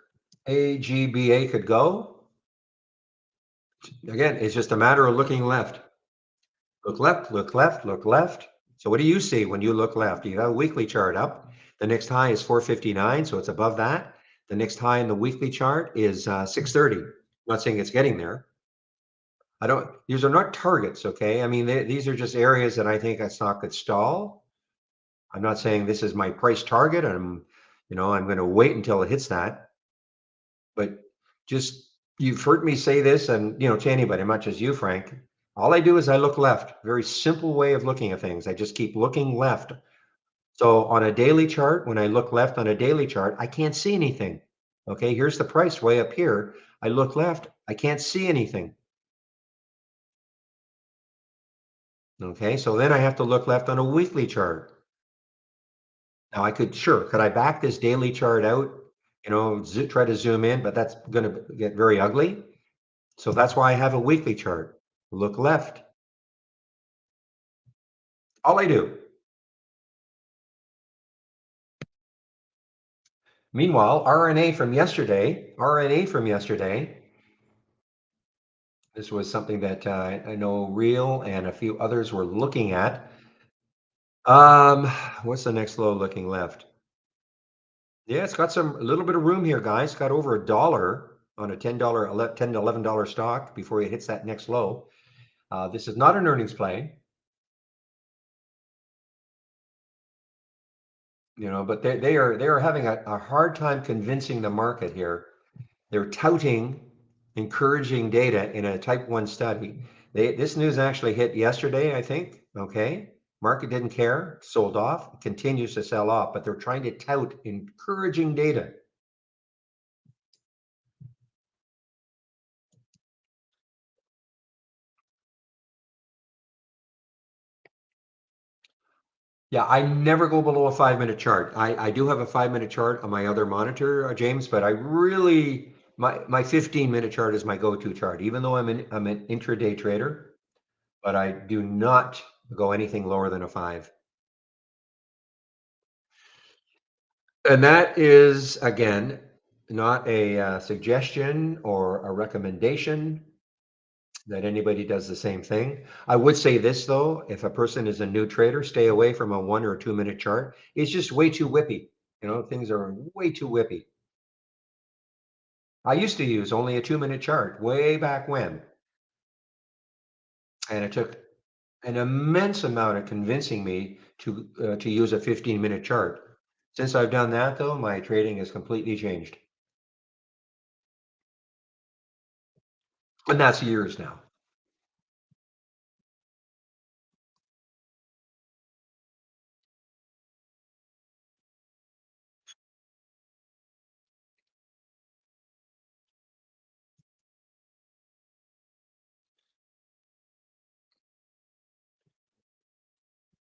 AGBA could go? Again, it's just a matter of looking left. Look left, look left, look left. So what do you see when you look left? You have a weekly chart up. The next high is 459, so it's above that. The next high in the weekly chart is 630. I'm not saying it's getting there. These are not targets, okay? I mean, these are just areas that I think a stock could stall. I'm not saying this is my price target. I'm going to wait until it hits that. But just you've heard me say this, and to anybody, much as you, Frank. All I do is I look left. Very simple way of looking at things. I just keep looking left. So on a daily chart, when I look left on a daily chart, I can't see anything. Okay, here's the price way up here. I look left, I can't see anything. Okay, so then I have to look left on a weekly chart. Now could I back this daily chart out, try to zoom in, but that's going to get very ugly. So that's why I have a weekly chart. Look left. All I do. Meanwhile, RNA from yesterday, this was something that I know Real and a few others were looking at. What's the next low looking left? Yeah, it's got a little bit of room here, guys. Got over $1 on a $10, $10 to $11 stock before it hits that next low. This is not an earnings play, but they are having a hard time convincing the market here. They're touting encouraging data in a type 1 study. This news actually hit yesterday, I think. Okay. Market didn't care, sold off, continues to sell off, but they're trying to tout encouraging data. Yeah, I never go below a 5-minute chart. I do have a 5-minute chart on my other monitor, James, but I really my 15-minute chart is my go-to chart, even though I'm an intraday trader, but I do not go anything lower than a 5. And that is, again, not a suggestion or a recommendation that anybody does the same thing. I would say this, though, if a person is a new trader, stay away from a 1 or a 2-minute chart. It's just way too whippy. Things are way too whippy. I used to use only a 2-minute chart way back when. And it took an immense amount of convincing me to use a 15-minute chart. Since I've done that, though, my trading has completely changed, and that's years now.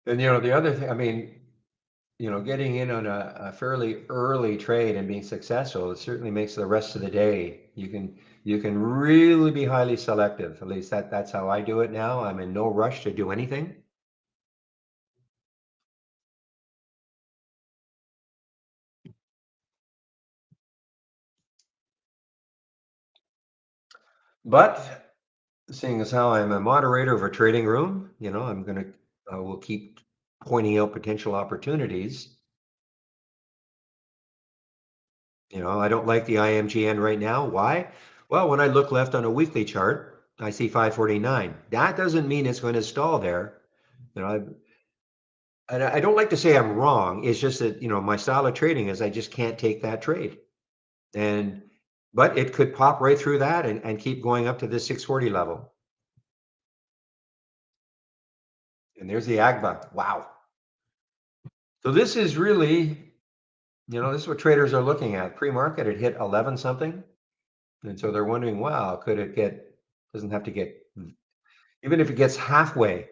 And the other thing, I mean, getting in on a fairly early trade and being successful, it certainly makes the rest of the day. You can really be highly selective. At least that's how I do it now. I'm in no rush to do anything. But seeing as how I'm a moderator of a trading room, I will keep pointing out potential opportunities. I don't like the IMGN right now. Why? Well, when I look left on a weekly chart, I see 549. That doesn't mean it's going to stall there. You know, I don't like to say I'm wrong. It's just that, my style of trading is I just can't take that trade. And but it could pop right through that and keep going up to the 640 level. And there's the AGBA. Wow. So this is really, this is what traders are looking at. Pre-market, it hit 11 something. And so they're wondering, wow, could it doesn't have to get, even if it gets halfway.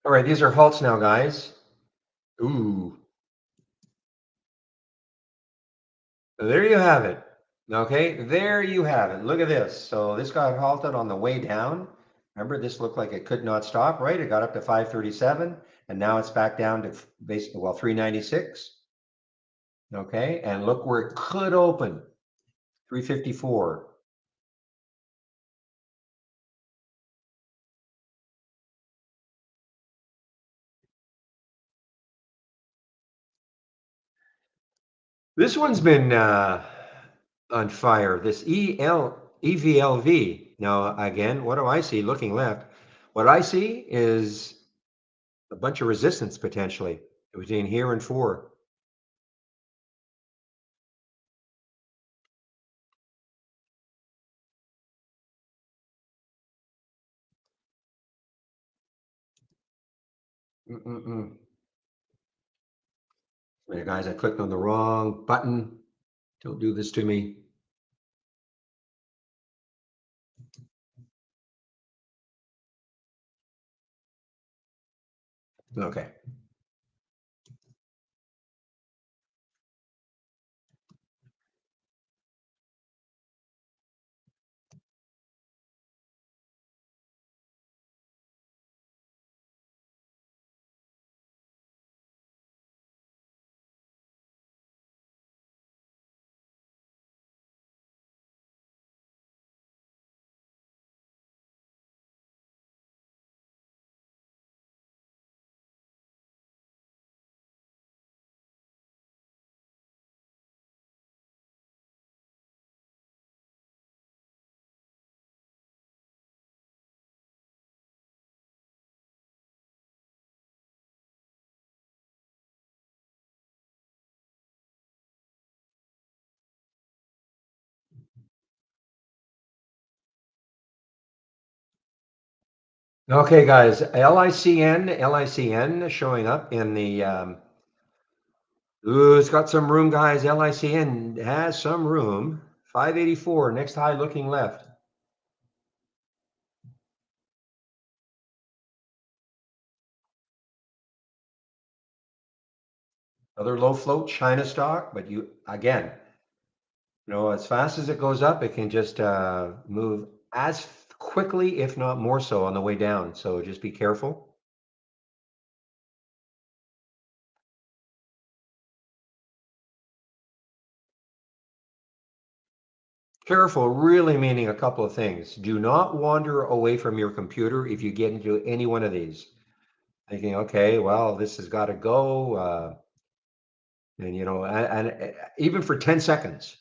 All right, these are halts now, guys. Ooh, there you have it. Okay, there you have it. Look at this. So this got halted on the way down. Remember, this looked like it could not stop, right? It got up to 537, and now it's back down to basically, well, 396. Okay, and look where it could open, 354. This one's been on fire. This EVLV. Now, again, what do I see looking left? What I see is a bunch of resistance potentially between here and 4. Mm-mm-mm. Wait, guys, I clicked on the wrong button. Don't do this to me. Okay. Okay, guys, LICN showing up in the, ooh, it's got some room, guys. LICN has some room. 584, next high looking left. Another low float China stock, but you, again, as fast as it goes up, it can just move as quickly, if not more so, on the way down. So just be careful. Careful, really meaning a couple of things. Do not wander away from your computer if you get into any one of these. Thinking, okay, well, this has got to go, and even for 10 seconds.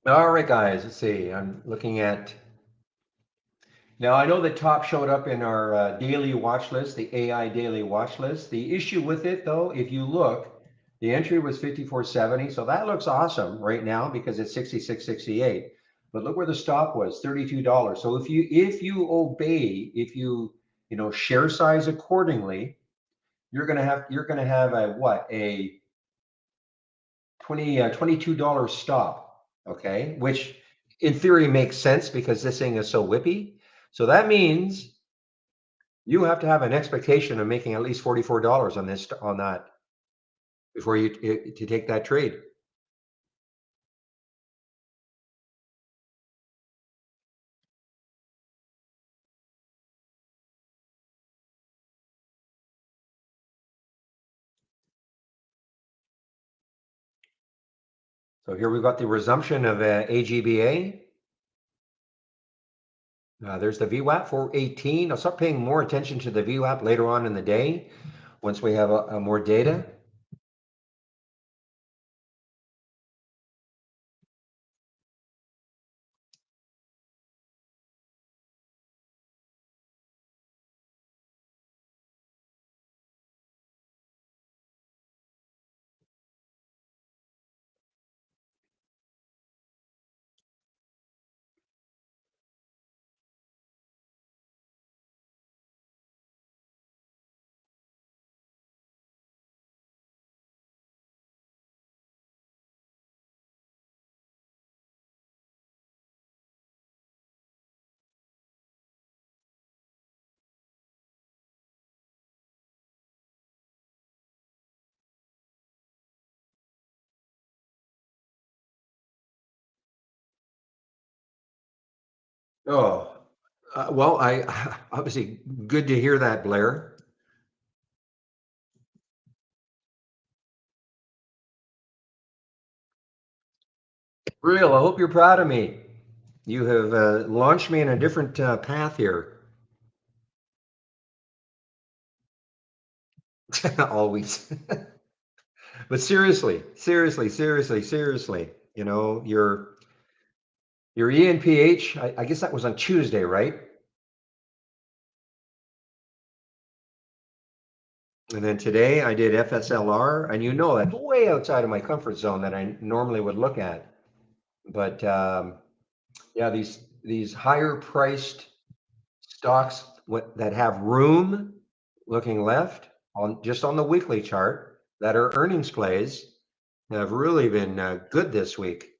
All right, guys, let's see. I'm looking at, now I know the top showed up in our daily watch list, the AI daily watch list. The issue with it, though, if you look, the entry was 54.70, so that looks awesome right now because it's 66.68. But look where the stop was, $32. So if you obey, if you share size accordingly, you're gonna have a what, a 22 stop, okay, which in theory makes sense because this thing is so whippy. So that means you have to have an expectation of making at least $44 on that before you to take that trade. So here we've got the resumption of AGBA. There's the VWAP 418. I'll start paying more attention to the VWAP later on in the day once we have a more data. Oh, well, I obviously good to hear that, Blair. Real, I hope you're proud of me. You have launched me in a different path here. Always. But seriously, seriously, seriously, seriously, your ENPH, I guess that was on Tuesday, right? And then today I did FSLR, and that's way outside of my comfort zone that I normally would look at. But yeah, these higher priced stocks that have room looking left on just on the weekly chart that are earnings plays have really been good this week.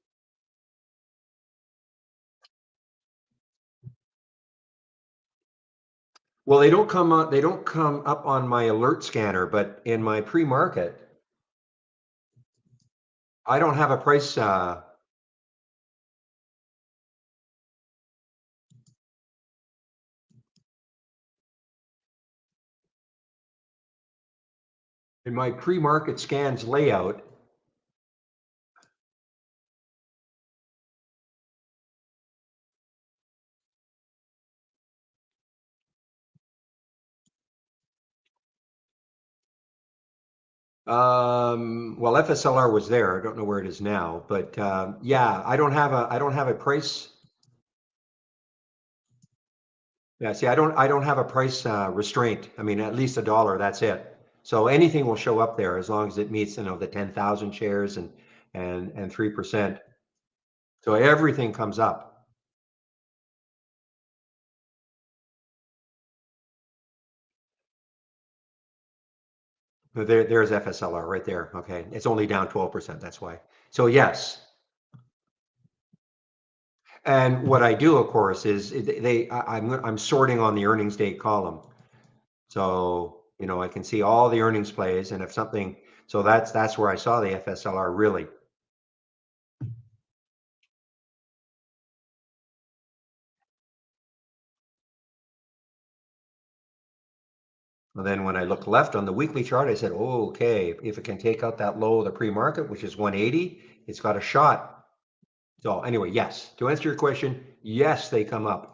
Well, they don't come up on my alert scanner, but in my pre-market, I don't have a price. In my pre-market scans layout. Well, FSLR was there. I don't know where it is now, but yeah, I don't have a price. Yeah, see, I don't have a price restraint. I mean, at least $1. That's it. So anything will show up there as long as it meets, the 10,000 shares and 3%. So everything comes up. There's FSLR right there. Okay, it's only down 12%. That's why. So yes, and what I do, of course, is I'm sorting on the earnings date column. So, I can see all the earnings plays, and if something, so that's where I saw the FSLR really. And then when I looked left on the weekly chart, I said, oh, okay, if it can take out that low of the pre-market, which is 180, it's got a shot. So anyway, yes, to answer your question, yes, they come up.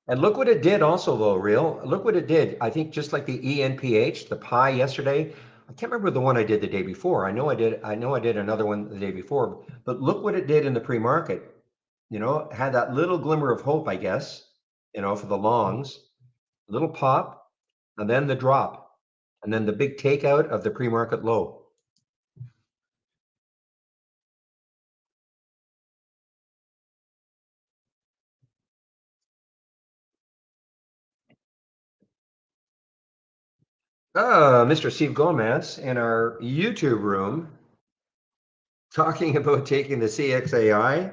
And look what it did also though, real. Look what it did. I think just like the ENPH, the pie yesterday. I can't remember the one I did the day before. I know I did another one the day before, but look what it did in the pre-market. Had that little glimmer of hope, I guess, for the longs, little pop, and then the drop, and then the big takeout of the pre-market low. Mr. Steve Gomez in our YouTube room talking about taking the CXAI.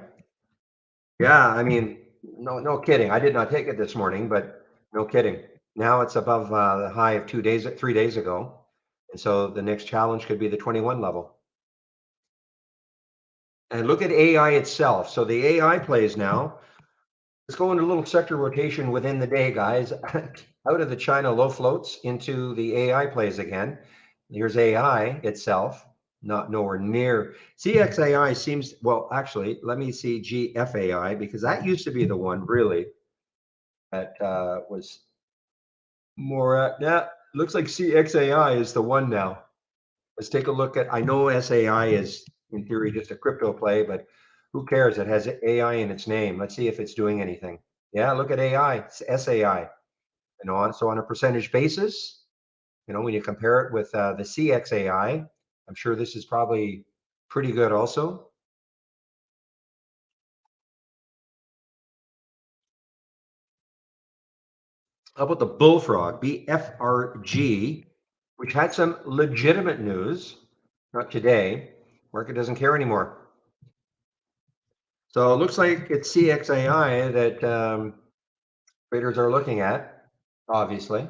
Yeah, I mean, no, no kidding. I did not take it this morning, but no kidding. Now it's above the high of 2 days, 3 days ago, and so the next challenge could be the 21 level. And look at AI itself. So the AI plays now. Let's go into a little sector rotation within the day, guys. Out of the China low floats into the AI plays again. Here's AI itself, not nowhere near. CXAI seems, well, actually, let me see GFAI, because that used to be the one really that was more, yeah, looks like CXAI is the one now. Let's take a look at, I know SAI is in theory just a crypto play, but who cares? It has AI in its name. Let's see if it's doing anything. Yeah, look at AI, it's SAI. So on a percentage basis, when you compare it with the CXAI, I'm sure this is probably pretty good also. How about the bullfrog, BFRG, which had some legitimate news, not today. Market doesn't care anymore. So it looks like it's CXAI that traders are looking at, obviously.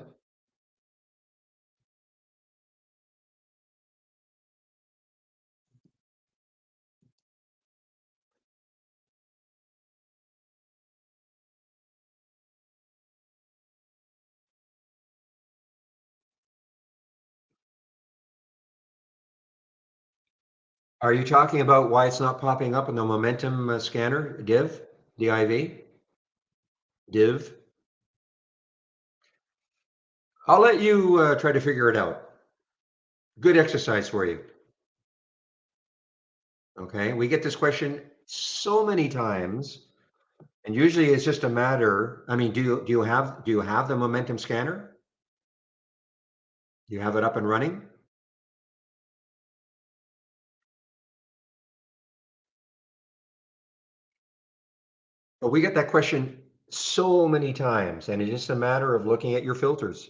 Are you talking about why it's not popping up in the momentum scanner, DIV, div? I'll let you try to figure it out. Good exercise for you. Okay, we get this question so many times, and usually it's just a matter. I mean, do you have the momentum scanner? Do you have it up and running? But we get that question so many times, and it's just a matter of looking at your filters.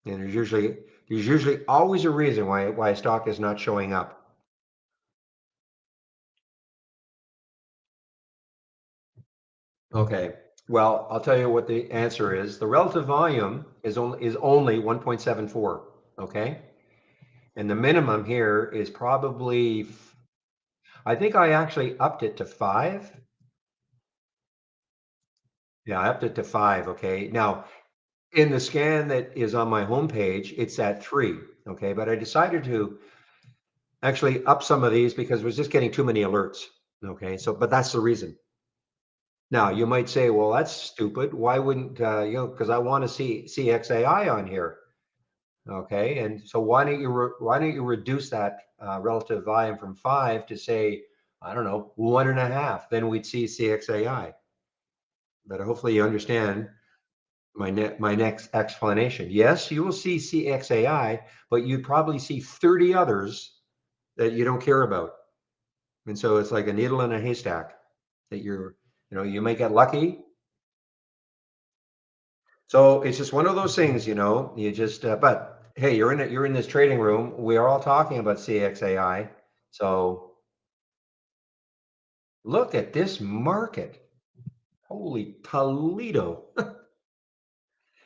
And there's usually always a reason why a stock is not showing up. Okay. Well, I'll tell you what the answer is. The relative volume is only 1.74. Okay. And the minimum here is probably, I think I actually upped it to 5. Yeah, I upped it to 5. Okay. Now, in the scan that is on my homepage, it's at 3. Okay. But I decided to actually up some of these because it was just getting too many alerts. Okay. So, but that's the reason. Now, you might say, well, that's stupid. Why wouldn't, because I want to see CXAI on here. Okay. And so why don't you reduce that relative volume from 5 to say, I don't know, 1.5, then we'd see CXAI. But hopefully you understand my next explanation. Yes, you will see CXAI, but you'd probably see 30 others that you don't care about. And so it's like a needle in a haystack that you may get lucky. So it's just one of those things, you just, but hey, you're in this trading room. We are all talking about CXAI. So look at this market. Holy Toledo.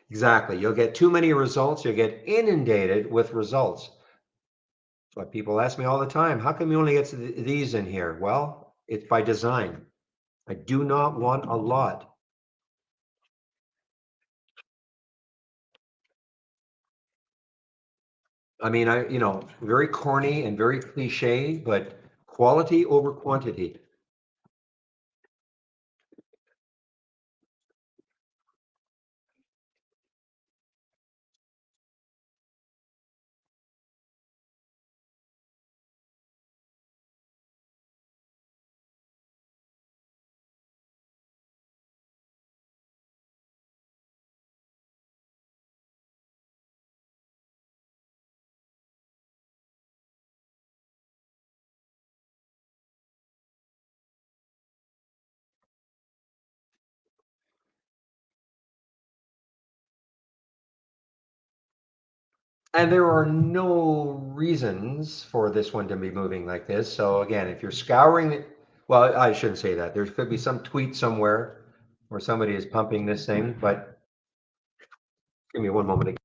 Exactly. You'll get too many results. You'll get inundated with results. That's what people ask me all the time. How come you only get these in here? Well, it's by design. I do not want a lot. I mean, very corny and very cliche, but quality over quantity. And there are no reasons for this one to be moving like this. So again, if you're scouring it, well, I shouldn't say that. There could be some tweet somewhere where somebody is pumping this thing, but give me one moment.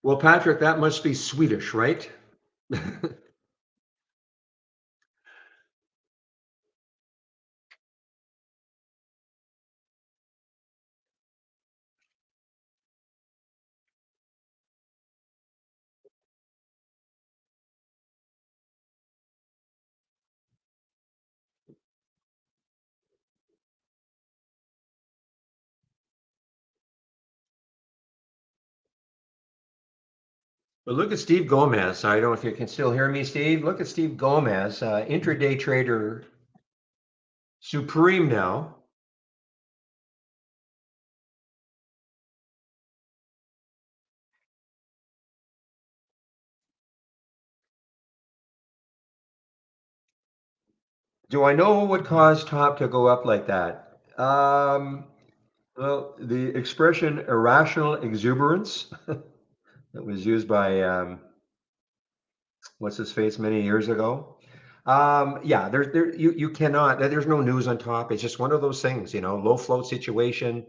Well, Patrick, that must be Swedish, right? But look at Steve Gomez. I don't know if you can still hear me, Steve. Look at Steve Gomez, intraday trader supreme now. Do I know what caused top to go up like that? Well, the expression irrational exuberance that was used by what's his face many years ago. Yeah, you cannot. There's no news on top. It's just one of those things, low float situation.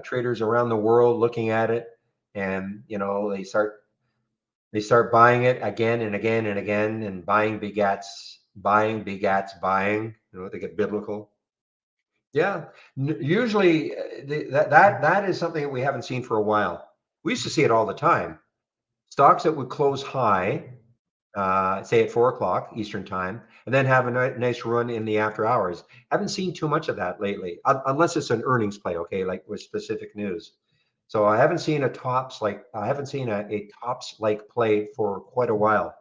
Traders around the world looking at it, and they start buying it again and again and again, and buying begats buying. They get biblical. Yeah, usually that is something that we haven't seen for a while. We used to see it all the time. Stocks that would close high, say at 4 o'clock Eastern time, and then have a nice run in the after hours. Haven't seen too much of that lately, unless it's an earnings play, okay, like with specific news. So I haven't seen a tops like play for quite a while,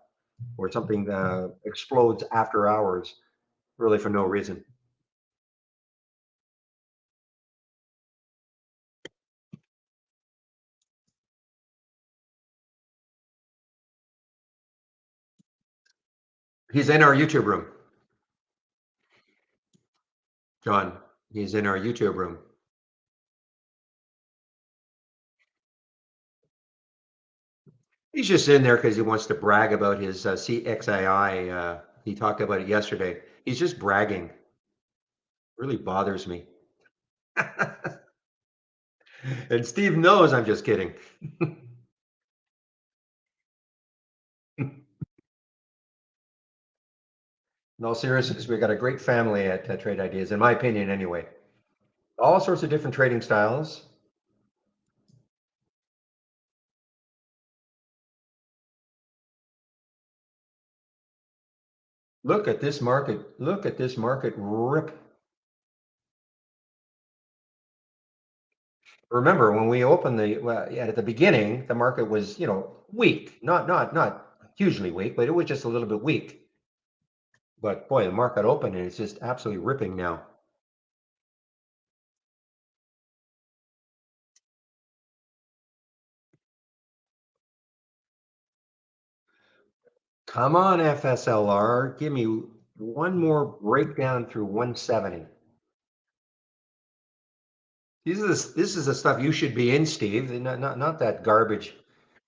where something explodes after hours, really for no reason. He's in our YouTube room, John. He's in our YouTube room. He's just in there because he wants to brag about his CXII. He talked about it yesterday. He's just bragging. Really bothers me. And Steve knows I'm just kidding. In all seriousness, we've got a great family at Trade Ideas, in my opinion, anyway. All sorts of different trading styles. Look at this market. Look at this market rip. Remember when we opened well, yeah, at the beginning, the market was, weak. Not hugely weak, but it was just a little bit weak. But boy, the market opened and it's just absolutely ripping now. Come on, FSLR, give me one more breakdown through 170. This is the stuff you should be in, Steve. Not that garbage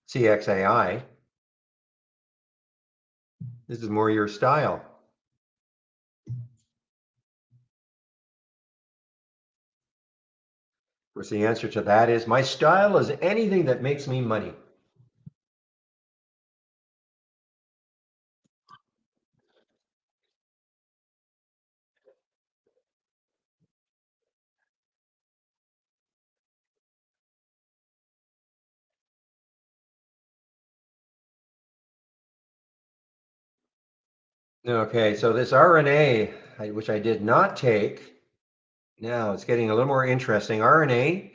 CXAI. This is more your style. Of course, the answer to that is my style is anything that makes me money. Okay, so this RNA, which I did not take, now it's getting a little more interesting. RNA,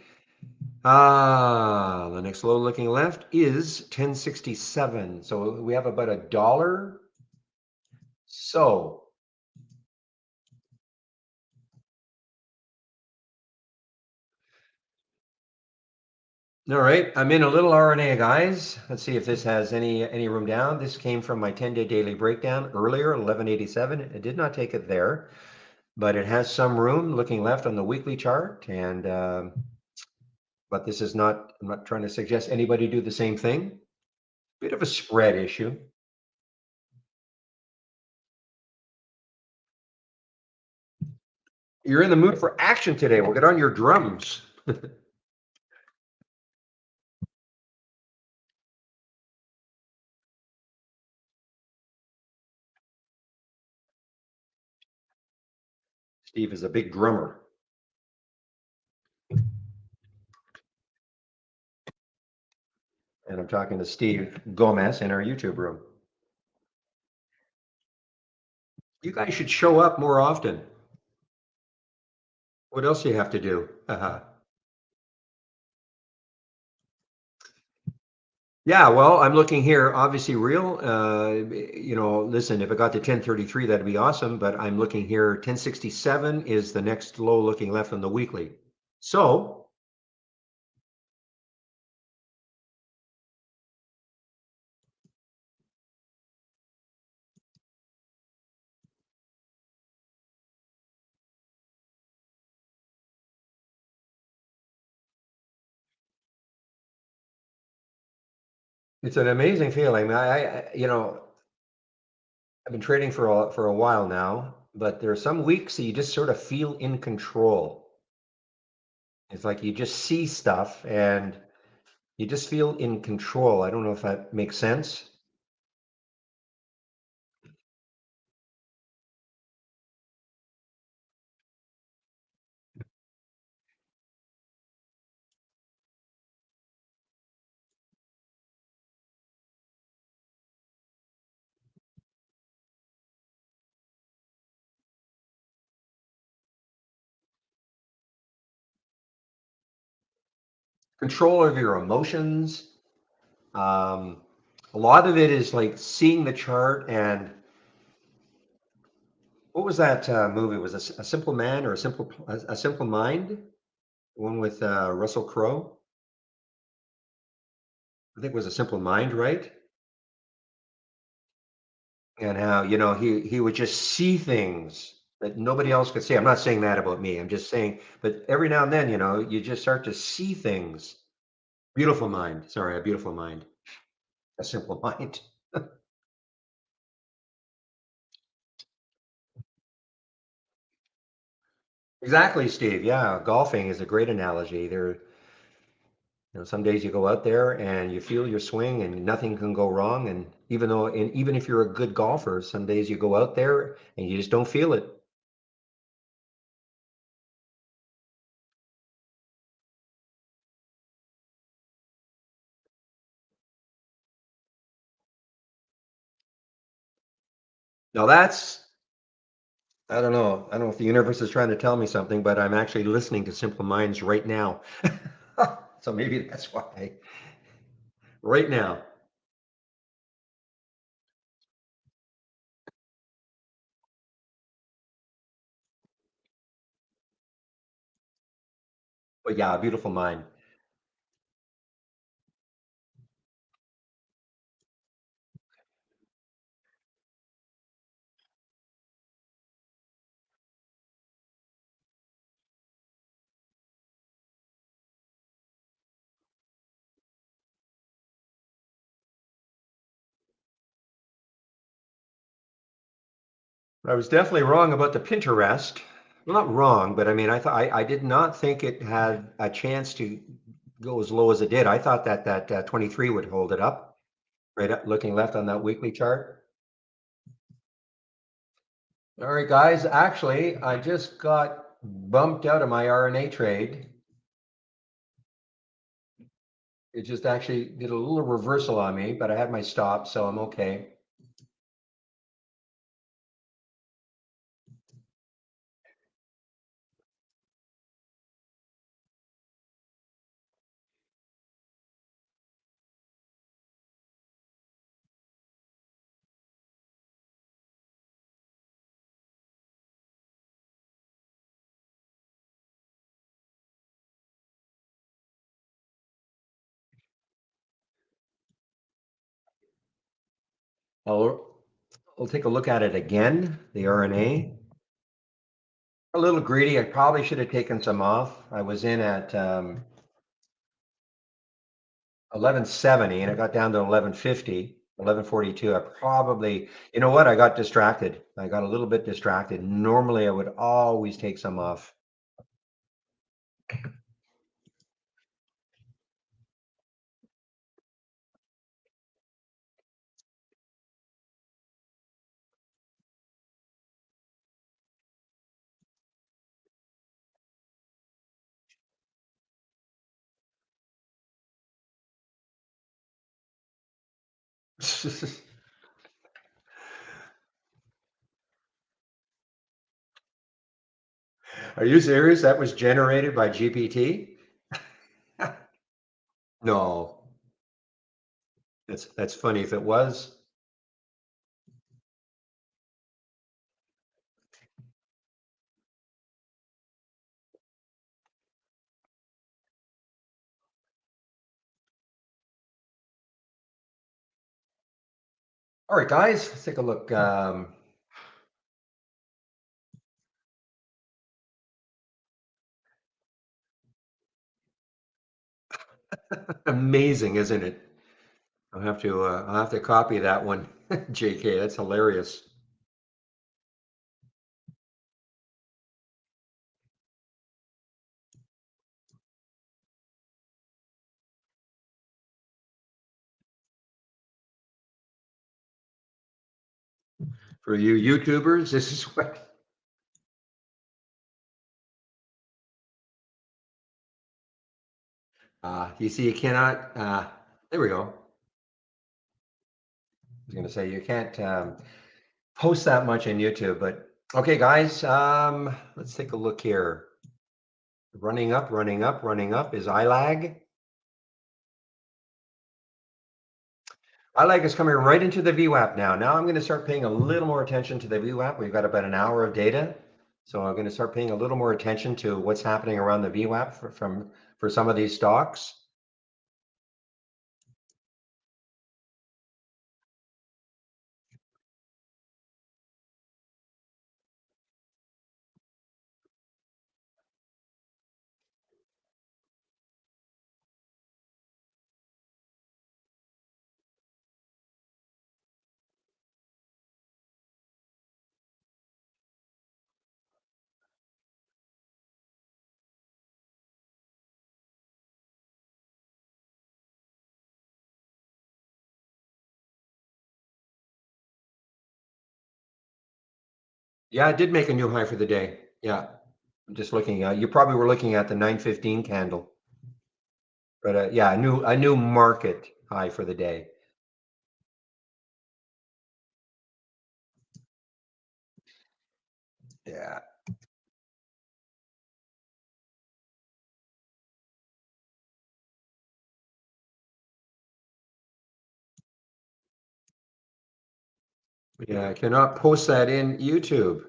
the next low looking left is 1067. So we have about $1. So, all right, I'm in a little RNA, guys. Let's see if this has any room down. This came from my 10-day daily breakdown earlier, 1187. I did not take it there, but it has some room looking left on the weekly chart. And but this is not. I'm not trying to suggest anybody do the same thing. Bit of a spread issue. You're in the mood for action today. We'll get on your drums. Steve is a big drummer, and I'm talking to Steve Gomez in our YouTube room. You guys should show up more often. What else do you have to do? Yeah, well, I'm looking here, obviously real. Listen, if it got to 1033, that'd be awesome. But I'm looking here, 1067 is the next low looking left on the weekly. So it's an amazing feeling. I've been trading for a while now, but there are some weeks that you just sort of feel in control. It's like you just see stuff and you just feel in control. I don't know if that makes sense. control of your emotions. Um, a lot of it is like seeing the chart and what was that movie? Was it a Simple Man or a Simple Mind? The one with Russell Crowe. I think it was A Simple Mind, right? And how he would just see things that nobody else could see. I'm not saying that about me. I'm just saying, but every now and then, you just start to see things. Beautiful mind. Sorry, a beautiful mind. A simple mind. Exactly, Steve. Yeah, golfing is a great analogy. Some days you go out there and you feel your swing and nothing can go wrong. And even if you're a good golfer, some days you go out there and you just don't feel it. Now I don't know. I don't know if the universe is trying to tell me something, but I'm actually listening to Simple Minds right now. So maybe that's why. Right now. But yeah, a beautiful mind. I was definitely wrong about the Pinterest. Well, not wrong, but I mean, I did not think it had a chance to go as low as it did. I thought that 23 would hold it up. Right up, looking left on that weekly chart. All right, guys. Actually, I just got bumped out of my RNA trade. It just actually did a little reversal on me, but I had my stop, so I'm okay. I'll, I'll take a look at it again, the RNA. A little greedy. I probably should have taken some off. I was in at 1170 and it got down to 1150, 1142. I probably, you know what? I got distracted. I got a little bit distracted. Normally, I would always take some off. Are you serious? That was generated by GPT? No, that's funny if it was. All right, guys, let's take a look. Amazing, isn't it? I'll have to copy that one. JK, that's hilarious. For you YouTubers, this is what you see. You cannot. There we go. I was going to say you can't post that much on YouTube, but okay, guys. Let's take a look here. Running up, running up, running up is iLag. I like us coming right into the VWAP now. Now I'm going to start paying a little more attention to the VWAP. We've got about an hour of data. So I'm going to start paying a little more attention to what's happening around the VWAP for some of these stocks. Yeah, it did make a new high for the day. Yeah, I'm just looking. You probably were looking at the 915 candle, but yeah, a new market high for the day. Yeah, yeah. I cannot post that in YouTube.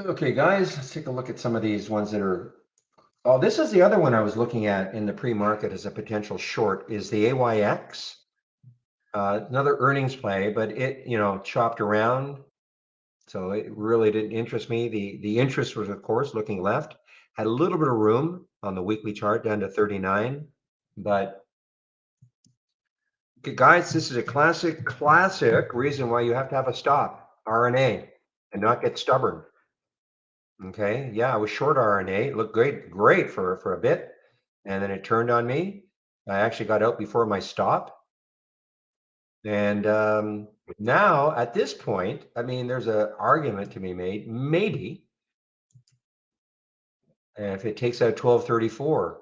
Okay, guys, let's take a look at some of these ones that are. Oh, this is the other one I was looking at in the pre-market as a potential short is the AYX. Another earnings play, but it, chopped around. So it really didn't interest me. The interest was, of course, looking left, had a little bit of room on the weekly chart down to 39. But okay, guys, this is a classic reason why you have to have a stop, RNA, and not get stubborn. Okay. Yeah, I was short RNA. It looked great for a bit. And then it turned on me. I actually got out before my stop. And now at this point, I mean, there's an argument to be made. Maybe if it takes out 1234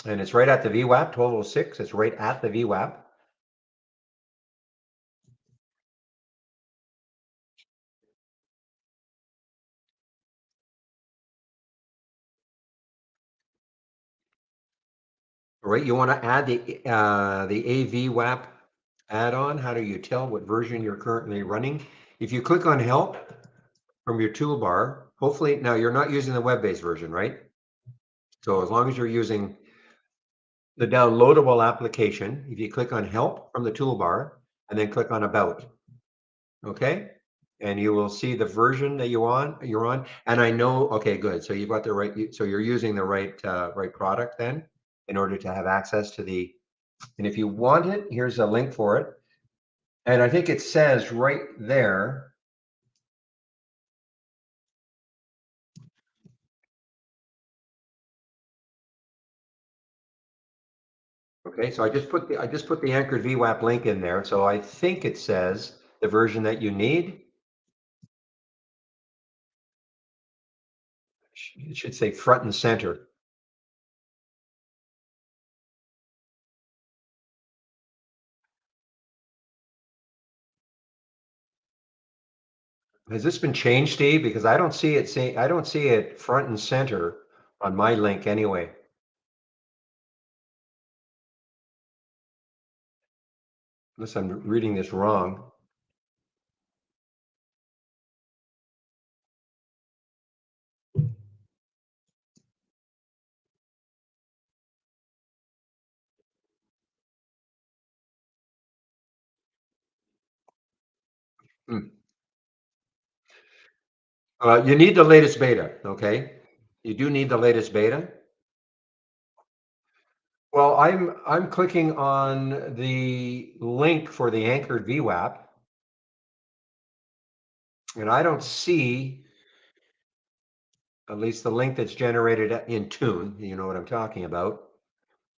and it's right at the VWAP, 1206, it's right at the VWAP. Right, you want to add the AVWAP add-on. How do you tell what version you're currently running? If you click on help from your toolbar, hopefully now you're not using the web-based version, right? So as long as you're using the downloadable application, if you click on help from the toolbar and then click on about, okay? And you will see the version that you're on. And I know, okay, good. So you've got the right, so you're using the right product then in order to have access to the, and if you want it, here's a link for it. And I think it says right there, okay, so I just put the anchored VWAP link in there. So I think it says the version that you need. It should say front and center. Has this been changed, Steve? Because I don't see it front and center on my link anyway. Unless I'm reading this wrong. Hmm. You need the latest beta, okay? You do need the latest beta. Well, I'm clicking on the link for the anchored VWAP, and I don't see at least the link that's generated in Tune. You know what I'm talking about.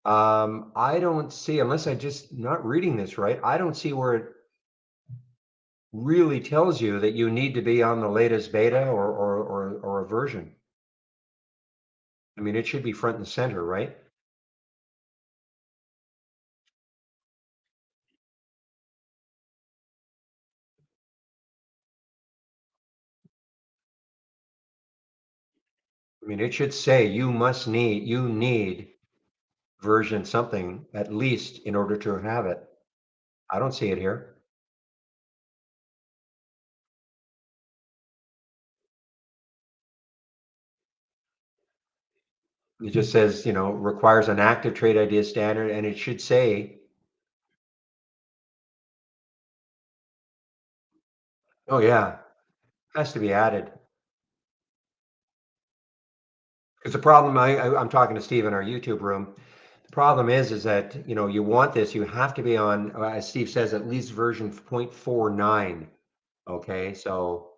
I don't see, unless I just not reading this right. I don't see where it really tells you that you need to be on the latest beta or a version. I mean, it should be front and center, right? I mean, it should say you need version something at least in order to have it. I don't see it here. It just says, requires an active trade idea standard, and it should say, oh yeah, has to be added. Because the problem, I'm talking to Steve in our YouTube room. The problem is that you want this. You have to be on, as Steve says, at least version 0.49. Okay, so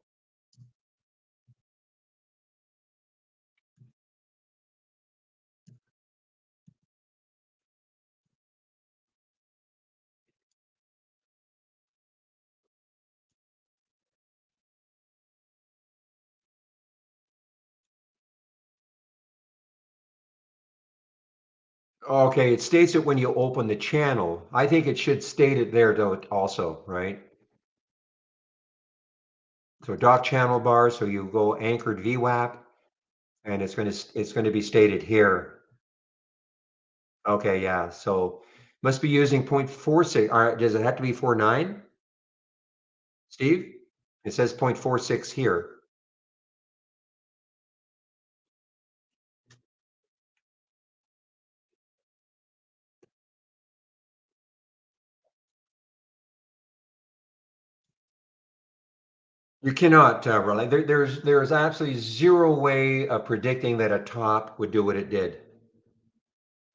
okay, it states it when you open the channel. I think it should state it there though also, right? So dock channel bar. So you go anchored VWAP, and it's going to be stated here. Okay, yeah. So must be using 0.46. All right, does it have to be 49, Steve? It says 0.46 here. You cannot rely. There's absolutely zero way of predicting that a top would do what it did.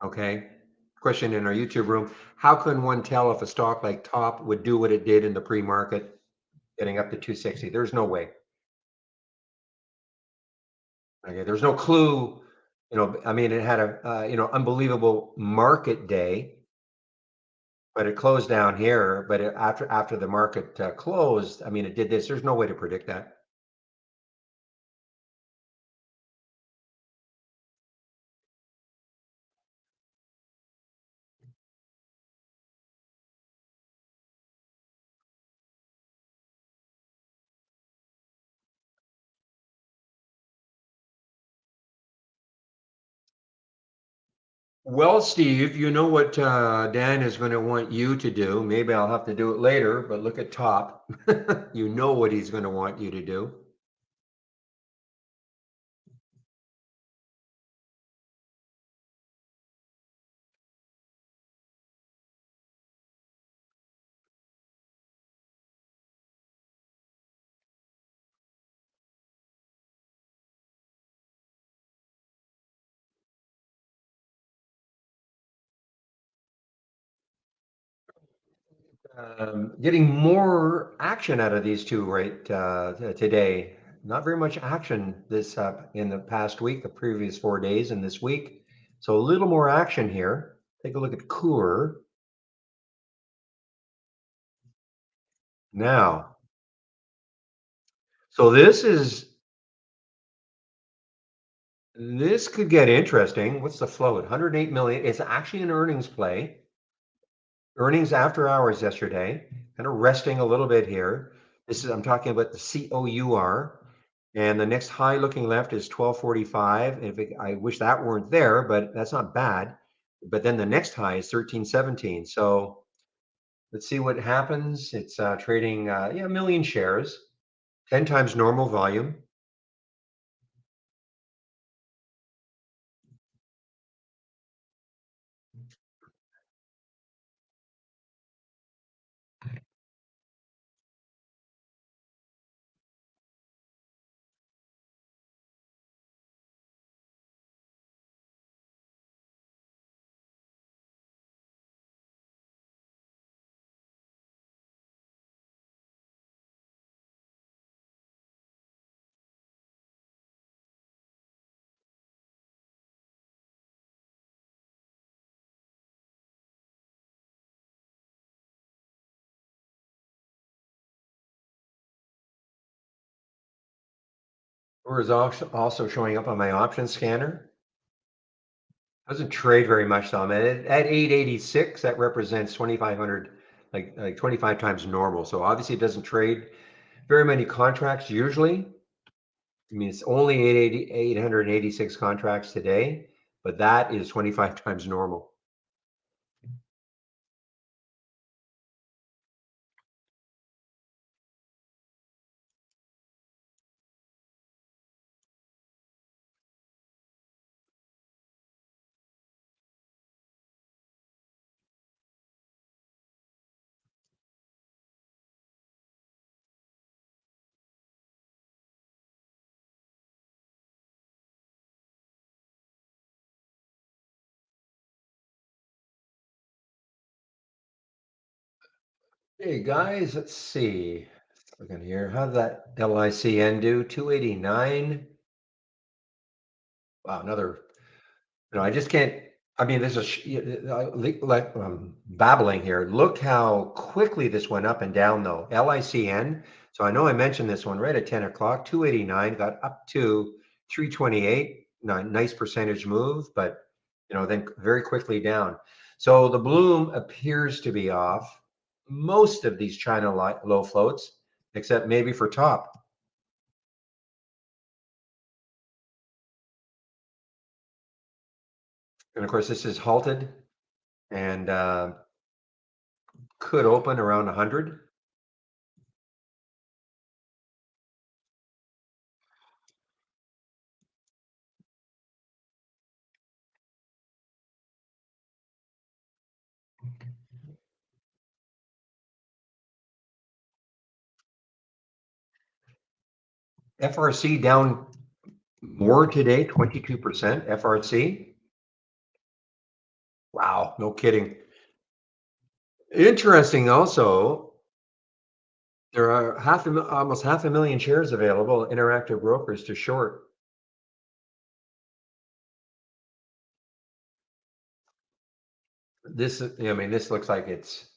Okay. Question in our YouTube room: how can one tell if a stock like Top would do what it did in the pre-market, getting up to 260? There's no way. Okay, there's no clue. I mean, it had a unbelievable market day, but it closed down here. But after the market closed, I mean, it did this. There's no way to predict that. Well, Steve, you know what Dan is going to want you to do. Maybe I'll have to do it later, but look at Top. You know what he's going to want you to do. Getting more action out of these two right today. Not very much action this in the past week, the previous 4 days, and this week. So a little more action here. Take a look at Coor now. So this could get interesting. What's the float? 108 million. It's actually an earnings play. Earnings after hours yesterday, kind of resting a little bit here. I'm talking about the COUR. And the next high looking left is 1245. I wish that weren't there, but that's not bad. But then the next high is 1317. So let's see what happens. It's trading, yeah, a million shares, 10 times normal volume. Or is also showing up on my option scanner. Doesn't trade very much though. I mean, at 886, that represents 2,500, like 25 times normal. So obviously it doesn't trade very many contracts usually. I mean, it's only 886 contracts today, but that is 25 times normal. Hey guys, let's see. Looking here, how did that LICN do? 289. Wow, another. I just can't. I mean, this is like babbling here. Look how quickly this went up and down, though. LICN. So I know I mentioned this one right at 10 o'clock. 289 got up to 328. Nice percentage move, but then very quickly down. So the bloom appears to be off most of these China low floats, except maybe for top. And of course, this is halted and could open around 100. FRC down more today, 22% FRC. Wow, no kidding. Interesting also, there are almost half a million shares available, Interactive Brokers to short. I mean, this looks like it's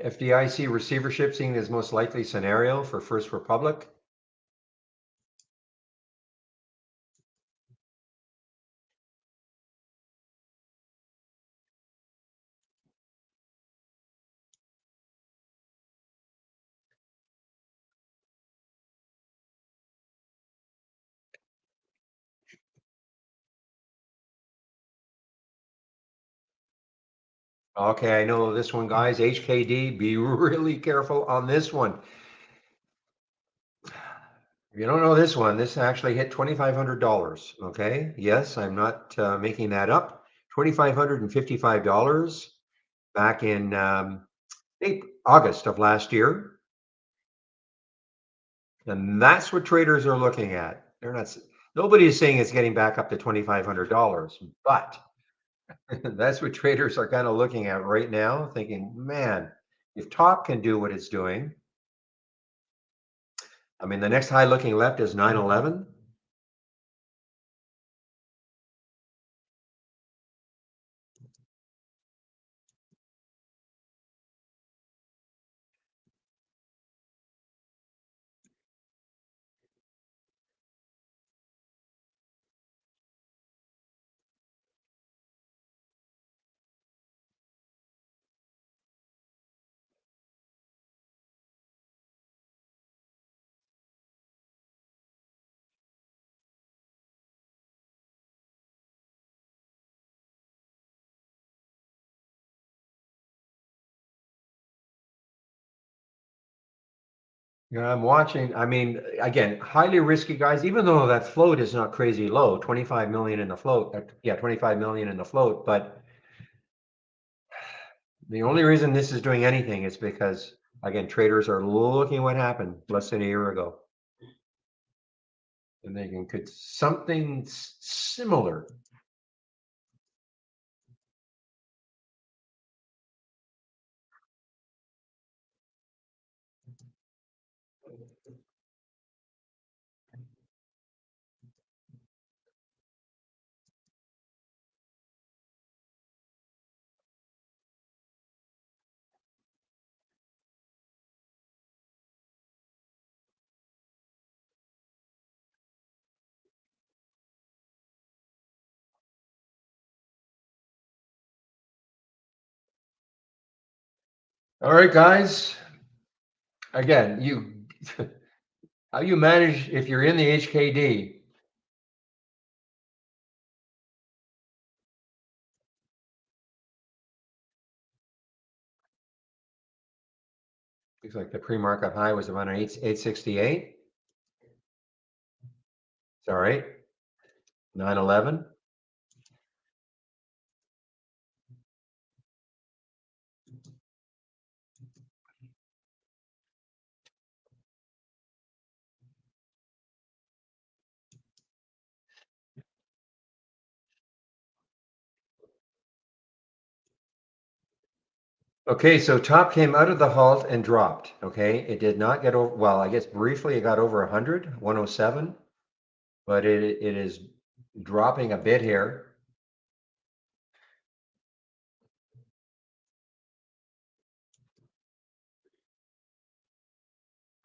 FDIC receivership seen as most likely scenario for First Republic. Okay, I know this one, guys. HKD, be really careful on this one. If you don't know this one, this actually hit $2,500. Okay, yes, I'm not making that up. $2,555 back in August of last year, and that's what traders are looking at. They're not. Nobody is saying it's getting back up to $2,500, but that's what traders are kind of looking at right now, thinking, man, if top can do what it's doing, I mean, the next high looking left is 911. Yeah, I'm watching. I mean, again, highly risky guys, even though that float is not crazy low, 25 million in the float. Yeah, 25 million in the float. But the only reason this is doing anything is because, again, traders are looking what happened less than a year ago. And they can could something similar. All right, guys. Again, how you manage if you're in the HKD. Looks like the pre-market high was around 868. It's all right. 911. Okay, so top came out of the halt and dropped. Okay, it did not get over. Well, I guess briefly it got over 100, 107, but it is dropping a bit here.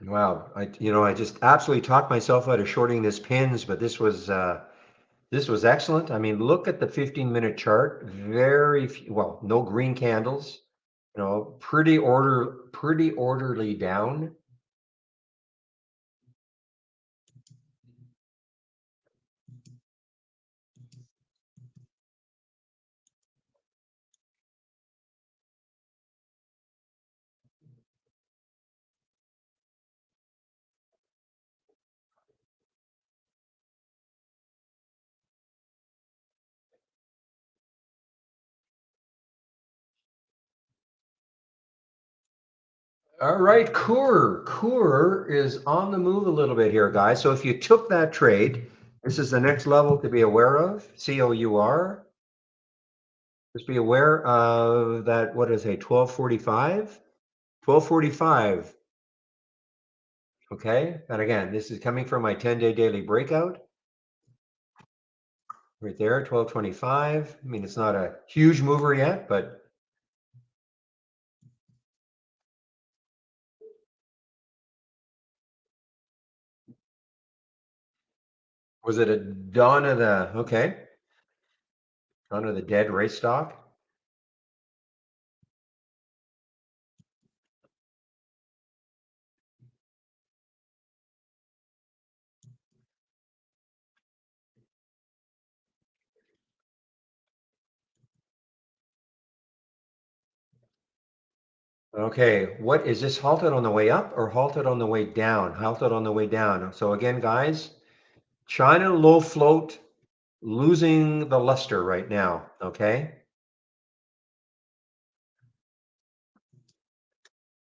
Wow, I just absolutely talked myself out of shorting this pins, but this was excellent. I mean, look at the 15-minute chart. Very few, well, no green candles. Pretty orderly down. All right, Coeur is on the move a little bit here, guys. So if you took that trade, this is the next level to be aware of. COUR. Just be aware of that. What is it? 1245. 1245. Okay. And again, this is coming from my 10-day daily breakout. Right there, 1225. I mean, it's not a huge mover yet, but was it a dawn of the okay? Dawn of the dead race stock? Okay, what is this halted on the way up or halted on the way down? Halted on the way down. So again, guys, China low float losing the luster right now. Okay.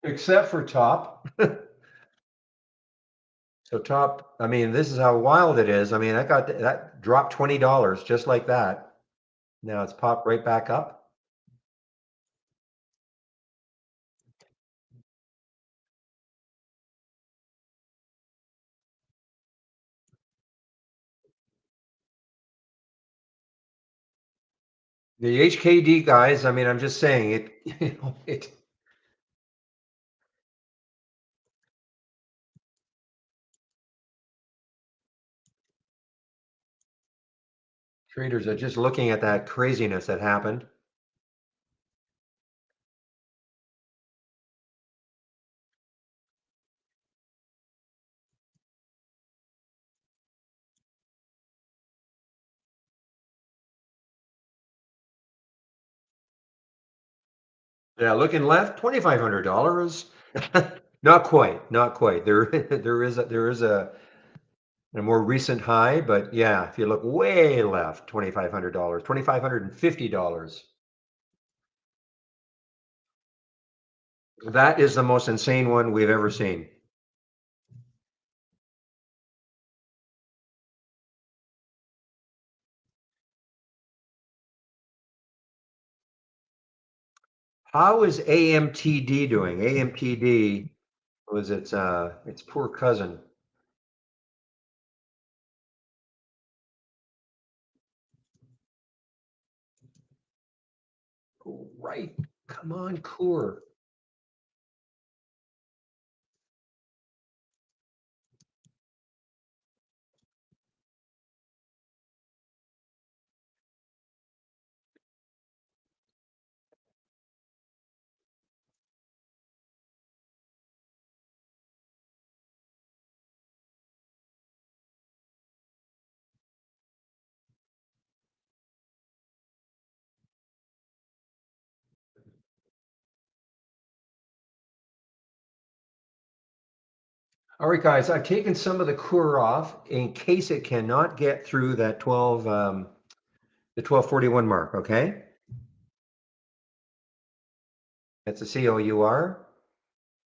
Except for top. So top, I mean, this is how wild it is. I mean, I got that dropped $20 just like that. Now it's popped right back up. The HKD guys, I mean, I'm just saying it, it traders are just looking at that craziness that happened. Yeah, looking left, $2,500. Not quite, not quite. There is a more recent high, but yeah, if you look way left, $2,500, $2,550. That is the most insane one we've ever seen. How is AMTD doing? AMTD was its poor cousin. Right. Come on, Coeur. All right, guys, I've taken some of the core off in case it cannot get through that 12, the 1241 mark, okay? That's a COUR.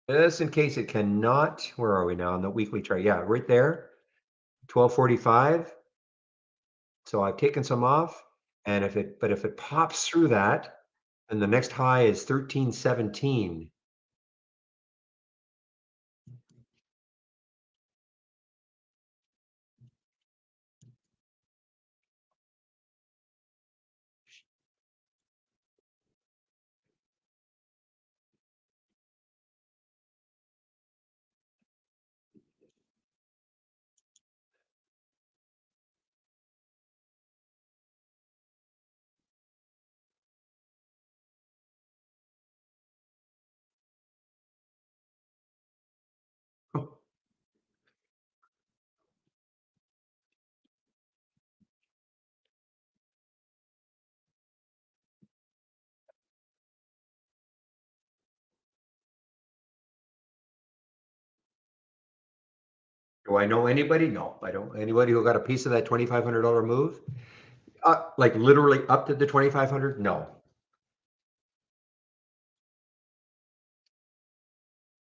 Just in case it cannot, where are we now on the weekly chart? Yeah, right there, 1245. So I've taken some off, and if it pops through that, then the next high is 1317. Do I know anybody? No, I don't. Anybody who got a piece of that $2,500 move? Like literally up to the 2,500? No.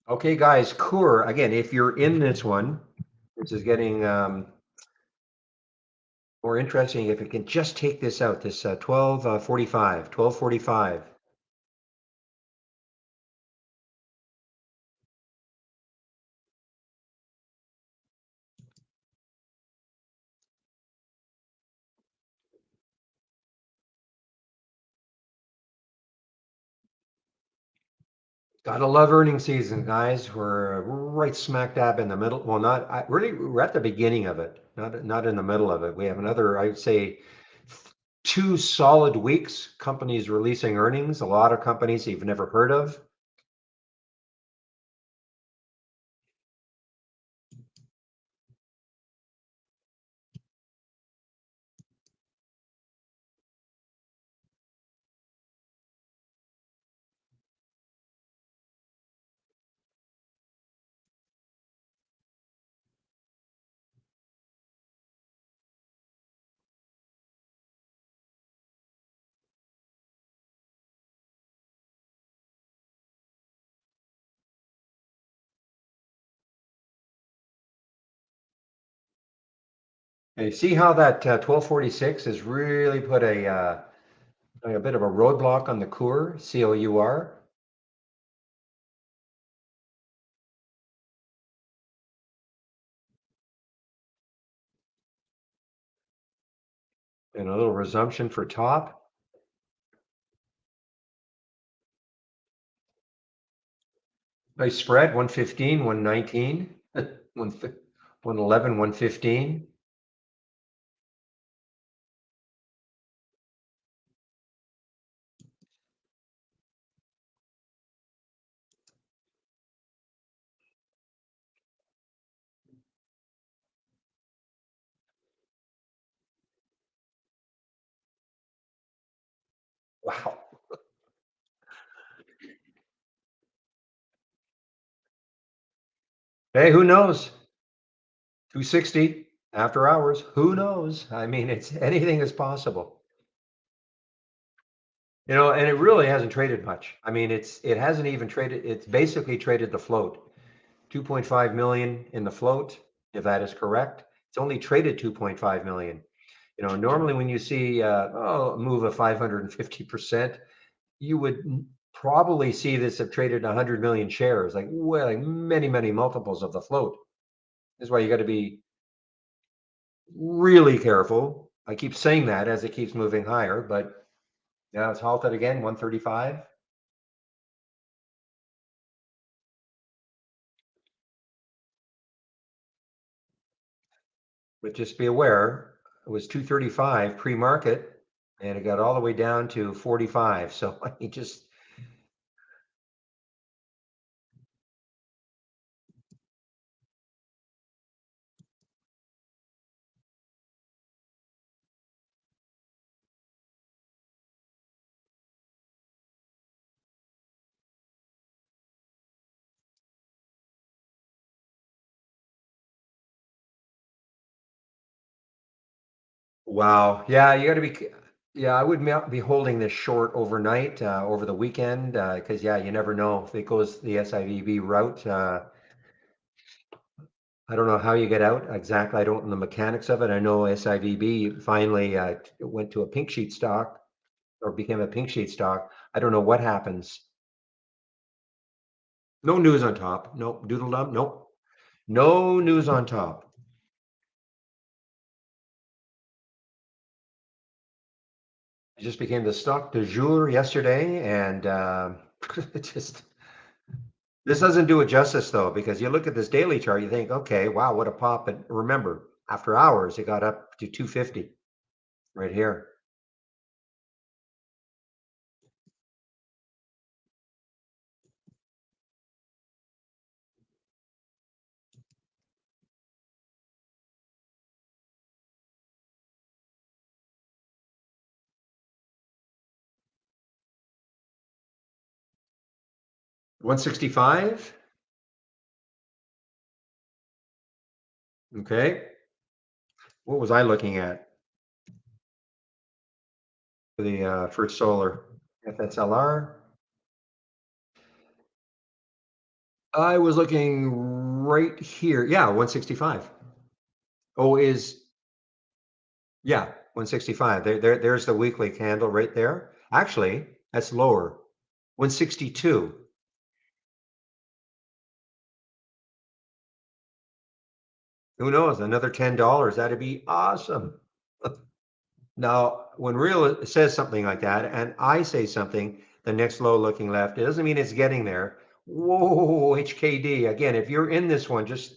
Okay, guys, Coeur, again, if you're in this one, this is getting more interesting if it can just take this out, this 1245, 1245. Gotta love earning season, guys. We're right smack dab in the middle. Well, not really. We're at the beginning of it, not in the middle of it. We have another, I'd say, 2 solid weeks. Companies releasing earnings. A lot of companies you've never heard of. And you see how that 1246 has really put a bit of a roadblock on the Coeur, COUR. And a little resumption for top. Nice spread, 115, 119, 111, 115. Wow. Hey, who knows? 260 after hours. Who knows? I mean, it's anything is possible. And it really hasn't traded much. I mean, it hasn't even traded. It's basically traded the float. 2.5 million in the float, if that is correct. It's only traded 2.5 million. Normally when you see a move of 550%, you would probably see this have traded 100 million shares, like many, many multiples of the float. That's why you got to be really careful. I keep saying that as it keeps moving higher, but now it's halted again, 135. But just be aware, it was 235 pre-market, and it got all the way down to 45. So I just Wow. Yeah, you got to be. Yeah, I would not be holding this short overnight, over the weekend, because yeah, you never know if it goes the SIVB route. I don't know how you get out exactly. I don't know the mechanics of it. I know SIVB finally went to a pink sheet stock or became a pink sheet stock. I don't know what happens. No news on top. Nope. Doodle dum. Nope. No news on top. It just became the stock du jour yesterday, and it just this doesn't do it justice though, because you look at this daily chart, you think, okay, wow, what a pop. But remember, after hours, it got up to 250 right here. 165. Okay. What was I looking at for the First Solar FSLR? I was looking right here. Yeah, 165. Oh, yeah, 165. There's the weekly candle right there. Actually, that's lower. 162. Who knows? Another $10. That'd be awesome. Now, when real says something like that, and I say something, the next low looking left, it doesn't mean it's getting there. Whoa, HKD. Again, if you're in this one, just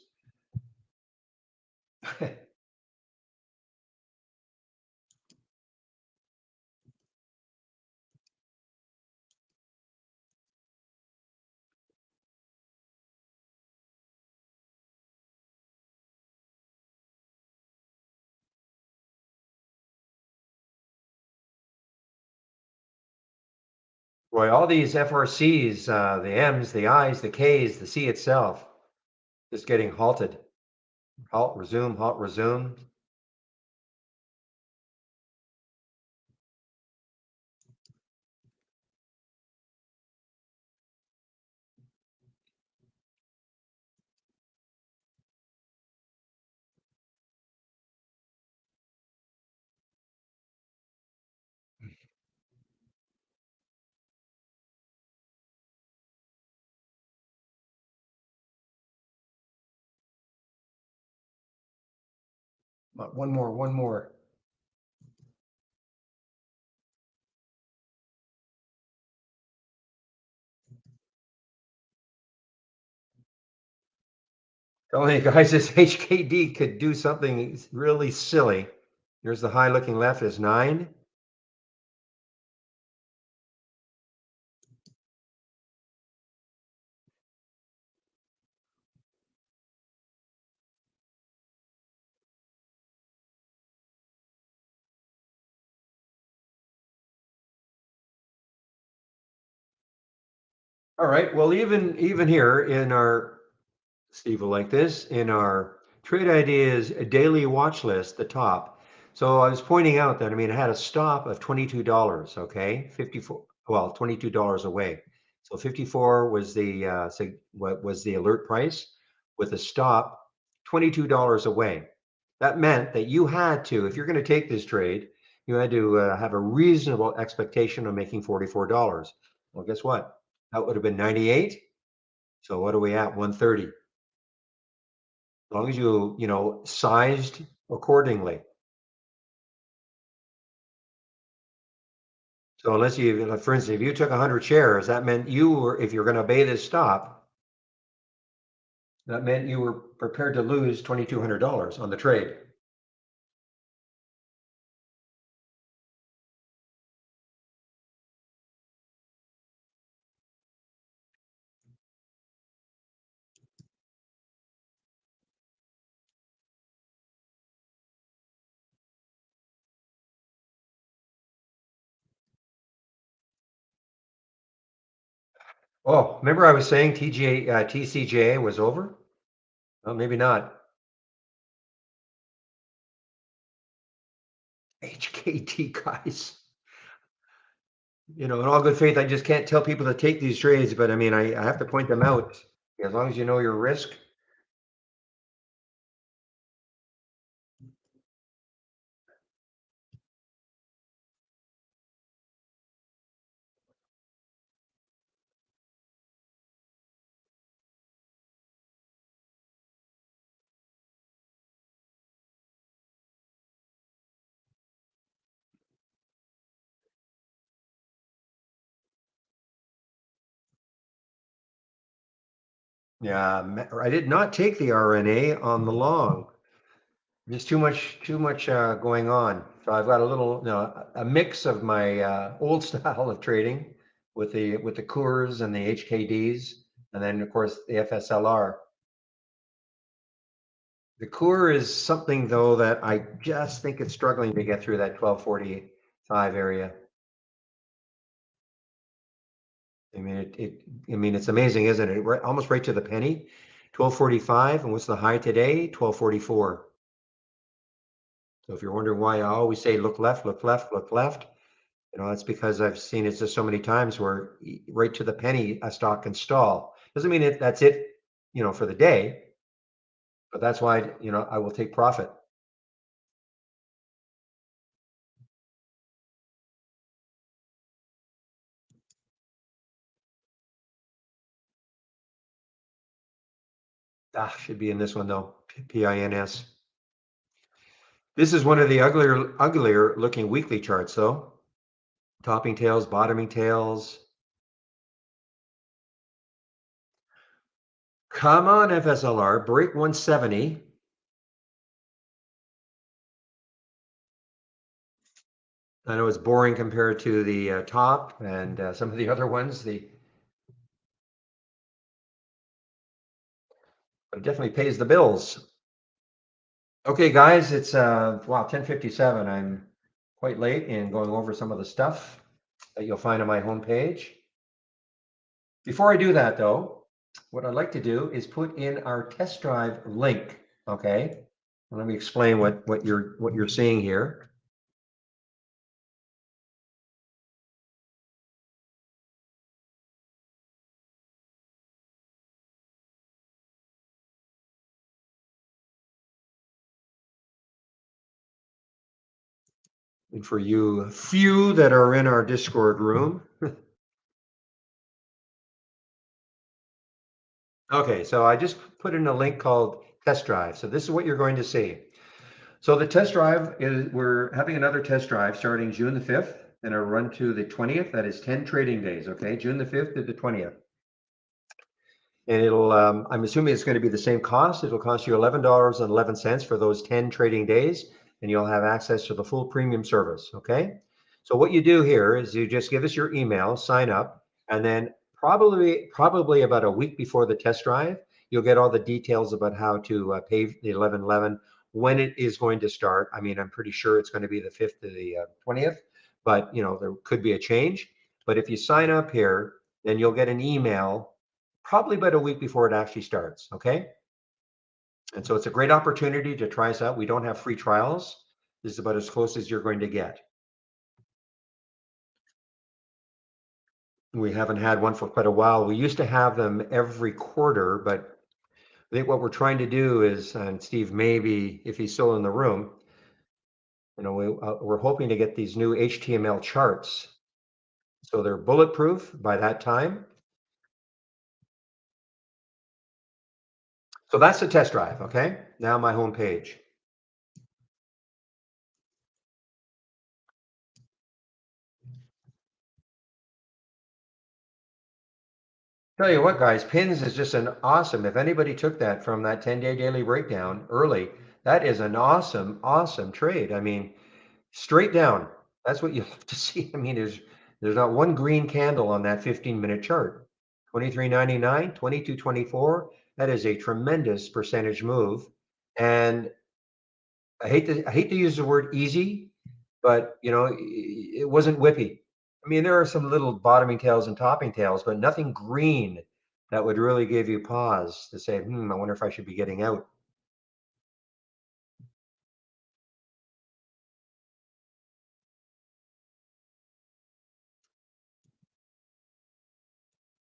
boy, all these FRCs, the M's, the I's, the K's, the C itself, just getting halted. Halt, resume, halt, resume. One more, one more. Telling you guys, this HKD could do something really silly. Here's the high looking left is 9. All right. Well, even here in our Steve will like this in our trade ideas daily watch list, the top. So I was pointing out that I mean I had a stop of $22. Okay, 54. Well, $22 away. So 54 was the what was the alert price with a stop $22 away. That meant that you had to, if you're going to take this trade, you had to have a reasonable expectation of making $44. Well, guess what? That would have been 98. So what are we at? 130. As long as sized accordingly. So unless you, like, for instance, if you took 100 shares, that meant you were, if you're going to obey this stop, that meant you were prepared to lose $2,200 on the trade. Oh, remember I was saying TCJA was over? Well, maybe not. HKT guys. In all good faith, I just can't tell people to take these trades, but I mean, I have to point them out. As long as you know your risk. Yeah, I did not take the RNA on the long. There's too much going on. So I've got a little, a mix of my old style of trading with the Coors and the HKDs, and then of course the FSLR. The Coor is something though that I just think it's struggling to get through that 1245 area. I mean, it's amazing, isn't it? Right, almost right to the penny. 1245, and what's the high today? 1244. So if you're wondering why I always say look left, look left, look left, that's because I've seen it just so many times where right to the penny a stock can stall. Doesn't mean that's it, for the day, but that's why, I will take profit. Should be in this one though. PINS. This is one of the uglier looking weekly charts though. Topping tails, bottoming tails. Come on, FSLR, break 170. I know it's boring compared to the top and some of the other ones. But it definitely pays the bills. Okay, guys, it's wow, 10:57. I'm quite late in going over some of the stuff that you'll find on my homepage. Before I do that, though, what I'd like to do is put in our test drive link. Okay, let me explain what you're seeing here. And for you few that are in our Discord room. Okay, so I just put in a link called test drive. So this is what you're going to see. So the test drive is, we're having another test drive starting June the 5th and a run to the 20th. That is 10 trading days, okay? June the 5th to the 20th. And I'm assuming it's going to be the same cost. It'll cost you $11.11 for those 10 trading days, and you'll have access to the full premium service, okay? So what you do here is you just give us your email, sign up, and then probably about a week before the test drive, you'll get all the details about how to pay the 1111, when it is going to start. I mean, I'm pretty sure it's going to be the 5th to the 20th, but there could be a change. But if you sign up here, then you'll get an email probably about a week before it actually starts. Okay. And so it's a great opportunity to try us out. We don't have free trials. This is about as close as you're going to get. We haven't had one for quite a while. We used to have them every quarter, but I think what we're trying to do is, and Steve, maybe if he's still in the room, we're hoping to get these new HTML charts. So they're bulletproof by that time. So that's the test drive. Okay. Now my home page. Tell you what, guys, pins is just an awesome. If anybody took that from that 10-day daily breakdown early, that is an awesome, awesome trade. I mean, straight down. That's what you love to see. I mean, there's not one green candle on that 15-minute chart. 23.99, 22.24. That is a tremendous percentage move. And I hate to use the word easy, but it wasn't whippy. I mean, there are some little bottoming tails and topping tails, but nothing green that would really give you pause to say, I wonder if I should be getting out.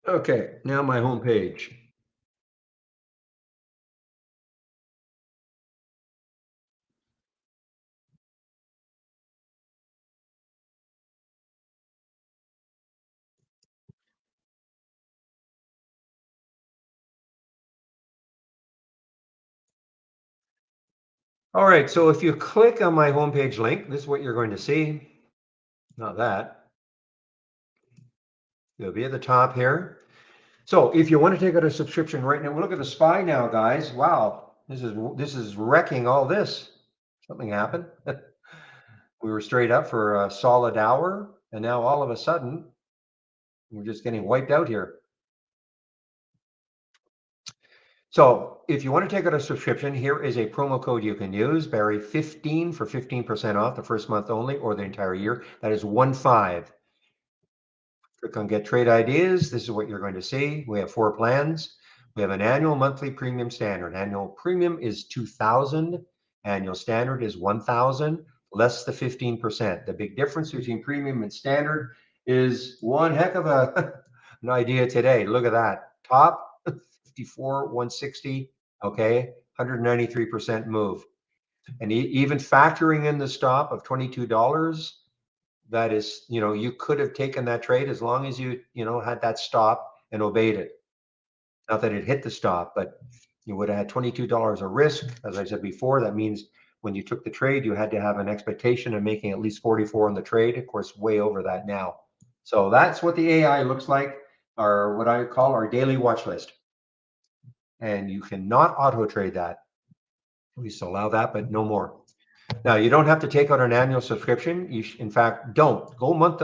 Okay, now my home page. All right, so if you click on my homepage link, this is what you're going to see. Not that. It'll be at the top here. So if you want to take out a subscription right now, look at the SPY now, guys. Wow, this is wrecking all this. Something happened. We were straight up for a solid hour, and now all of a sudden we're just getting wiped out here. So if you want to take out a subscription, here is a promo code you can use, Barry 15 for 15% off the first month only or the entire year. That is 15. Click on Get Trade Ideas. This is what you're going to see. We have 4 plans. We have an annual monthly premium standard. Annual premium is 2,000. Annual standard is 1,000, less the 15%. The big difference between premium and standard is one heck of an idea today. Look at that. Top 54, 160. Okay, 193% move. And even factoring in the stop of $22, that is, you could have taken that trade as long as you had that stop and obeyed it. Not that it hit the stop, but you would have had $22 of risk. As I said before, that means when you took the trade, you had to have an expectation of making at least 44 on the trade. Of course, way over that now. So that's what the AI looks like, or what I call our daily watch list. And you cannot auto trade that. We used to allow that, but no more. Now, you don't have to take out an annual subscription. In fact, don't go month,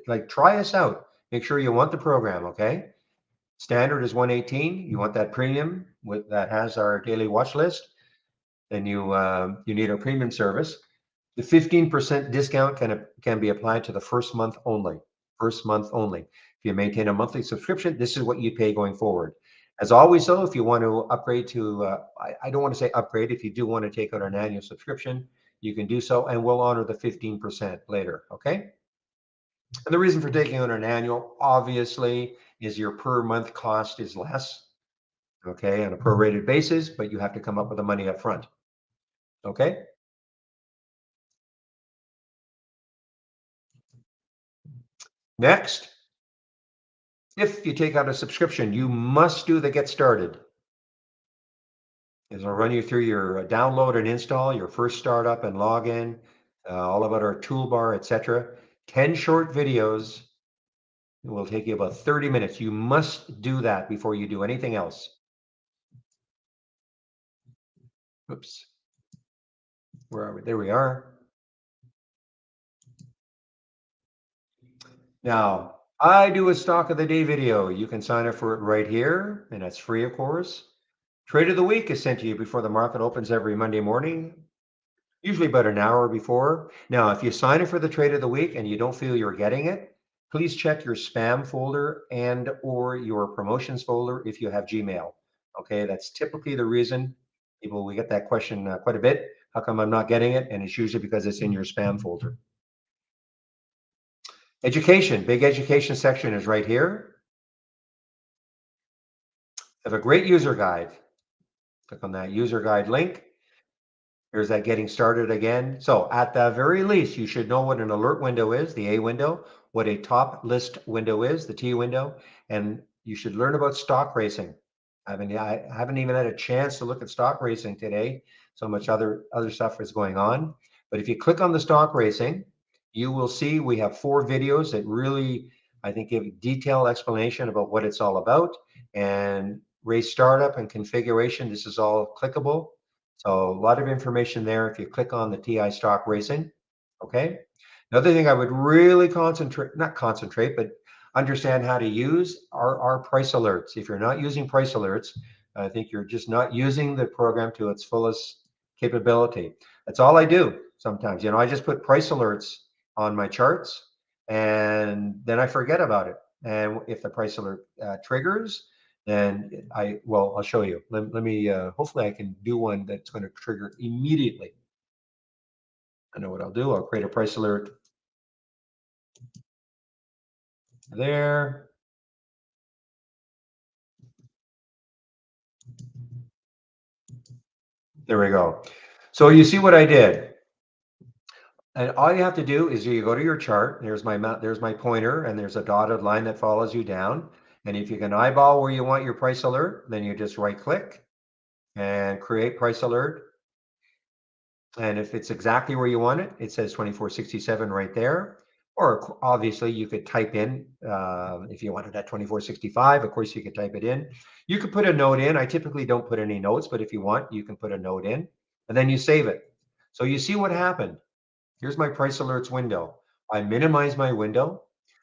like try us out. Make sure you want the program, okay? Standard is 118. You want that premium that has our daily watch list, then you need our premium service. The 15% discount can be applied to the first month only. First month only. If you maintain a monthly subscription, this is what you pay going forward. As always, though, if you want to upgrade to, I don't want to say upgrade. If you do want to take out an annual subscription, you can do so, and we'll honor the 15% later. Okay. And the reason for taking out an annual, obviously, is your per month cost is less. Okay, on a prorated basis, but you have to come up with the money up front. Okay. Next, if you take out a subscription, you must do the get started. It'll run you through your download and install, your first startup and login, all about our toolbar, etc. 10 short videos. It will take you about 30 minutes. You must do that before you do anything else. Oops. Where are we? There we are. Now, I do a stock of the day video. You can sign up for it right here, and that's free, of course. Trade of the week is sent to you before the market opens every Monday morning, usually about an hour before. Now, if you sign up for the trade of the week and you don't feel you're getting it, please check your spam folder and or your promotions folder if you have Gmail. Okay, that's typically the reason we get that question quite a bit. How come I'm not getting it? And it's usually because it's in your spam folder. Education, big education section is right here. I have a great user guide. Click on that user guide link. Here's that getting started again. So at the very least, you should know what an alert window is, the A window, what a top list window is, the T window, and you should learn about stock racing. I haven't even had a chance to look at stock racing today. So much other stuff is going on. But if you click on the stock racing, you will see we have 4 videos that really, I think, give detailed explanation about what it's all about. And race startup and configuration, this is all clickable. So a lot of information there if you click on the TI stock racing. Okay. Another thing I would really not concentrate, but understand how to use are price alerts. If you're not using price alerts, I think you're just not using the program to its fullest capability. That's all I do sometimes. I just put price alerts on my charts and then I forget about it. And if the price alert triggers, then I'll show you. Let me, hopefully I can do one that's going to trigger immediately. I know what I'll do. I'll create a price alert there. There we go. So you see what I did? And all you have to do is you go to your chart. There's my pointer, and there's a dotted line that follows you down. And if you can eyeball where you want your price alert, then you just right click and create price alert. And if it's exactly where you want it, it says 2467 right there. Or obviously you could type in, if you wanted at 2465, of course you could type it in. You could put a note in. I typically don't put any notes, but if you want, you can put a note in and then you save it. So you see what happened. Here's my price alerts window. I minimize my window.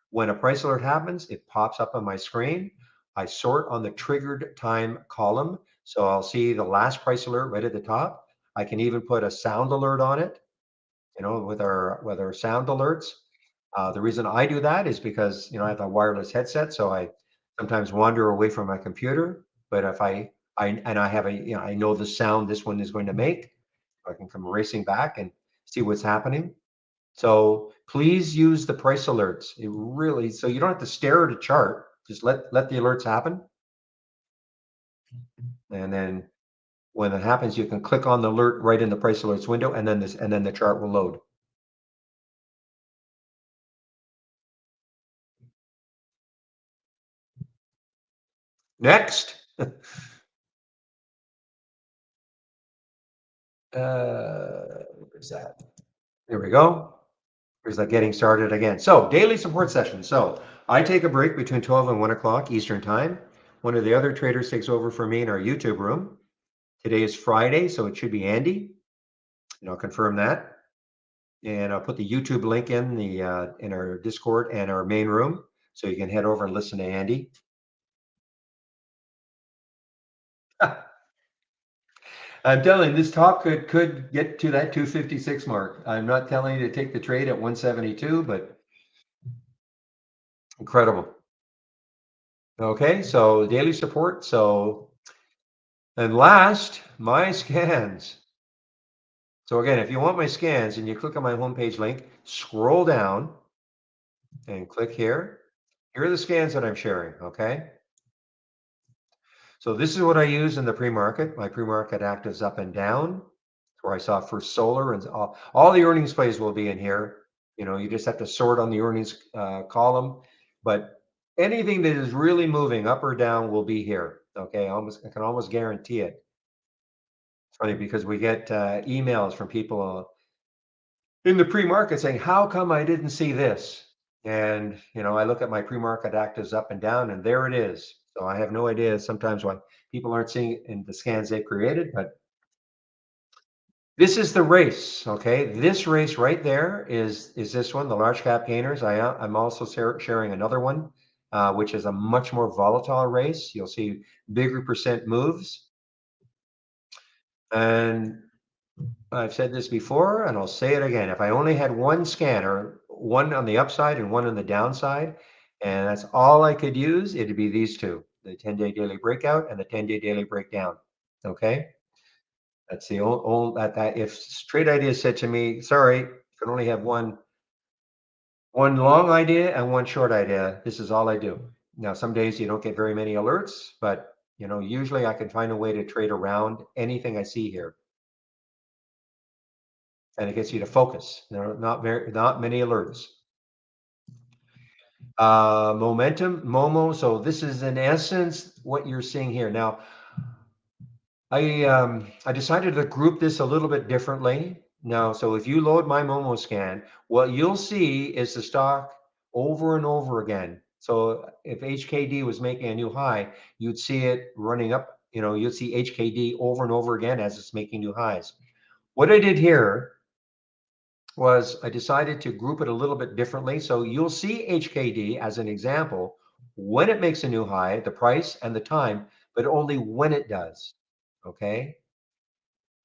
When a price alert happens, it pops up on my screen. I sort on the triggered time column. So I'll see the last price alert right at the top. I can even put a sound alert on it, with our sound alerts. The reason I do that is because I have a wireless headset, so I sometimes wander away from my computer. But if I have I know the sound this one is going to make, I can come racing back and see what's happening. So please use the price alerts. So you don't have to stare at a chart. Just let the alerts happen, and then when it happens, you can click on the alert right in the price alerts window, and then the chart will load. Next. Where's that? There we go. There's that getting started again. So daily support session. So I take a break between 12 and 1 o'clock Eastern time. One of the other traders takes over for me in our YouTube room. Today is Friday, so it should be Andy, and I'll confirm that. And I'll put the YouTube link in our Discord and our main room, so you can head over and listen to Andy. I'm telling you, this talk could get to that 256 mark. I'm not telling you to take the trade at 172, but incredible. Okay, so daily support. And last, my scans. So again, if you want my scans and you click on my homepage link, scroll down and click here. Here are the scans that I'm sharing. Okay. So this is what I use in the pre-market. My pre-market actives up and down, where I saw First Solar, and all the earnings plays will be in here. You just have to sort on the earnings column, but anything that is really moving up or down will be here. Okay, I can almost guarantee it. It's funny because we get emails from people in the pre-market saying, "How come I didn't see this?" And I look at my pre-market actives up and down, and there it is. So I have no idea sometimes why people aren't seeing it in the scans they've created, but this is the race. Okay, this race right there is this one, the large cap gainers. I'm also sharing another one, which is a much more volatile race. You'll see bigger percent moves, and I've said this before and I'll say it again. If I only had one scanner, one on the upside and one on the downside, and that's all I could use, it'd be these two, the 10-day daily breakout and the 10-day daily breakdown. Okay. That's the old that if Trade Ideas said to me, sorry, you can only have one long idea and one short idea. This is all I do. Now, some days you don't get very many alerts, but usually I can find a way to trade around anything I see here. And it gets you to focus. There are not many alerts. Momentum, Momo. So this is in essence what you're seeing here. Now, I decided to group this a little bit differently. Now, so if you load my Momo scan, what you'll see is the stock over and over again. So if HKD was making a new high, you'd see it running up. You'd see HKD over and over again as it's making new highs. What I did here was I decided to group it a little bit differently. So you'll see HKD as an example when it makes a new high, the price and the time, but only when it does. Okay.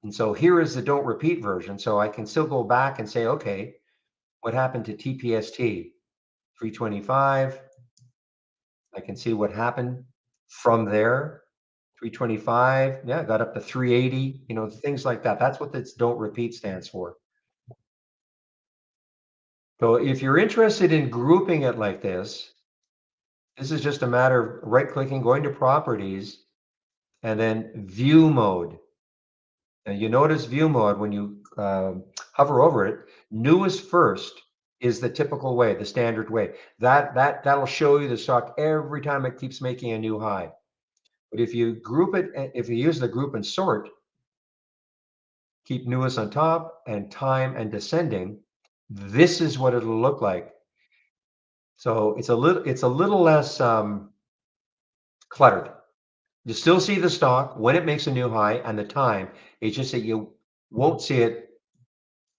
And so here is the don't repeat version. So I can still go back and say, okay, what happened to TPST? 325. I can see what happened from there. 325. Yeah, got up to 380, things like that. That's what this don't repeat stands for. So if you're interested in grouping it like this is just a matter of right clicking, going to properties, and then view mode. And you notice view mode when you hover over it, newest first is the typical way, the standard way. That'll show you the stock every time it keeps making a new high. But if you group it, if you use the group and sort, keep newest on top and time and descending, this is what it'll look like. So it's a little less cluttered. You still see the stock when it makes a new high and the time. It's just that you won't see it,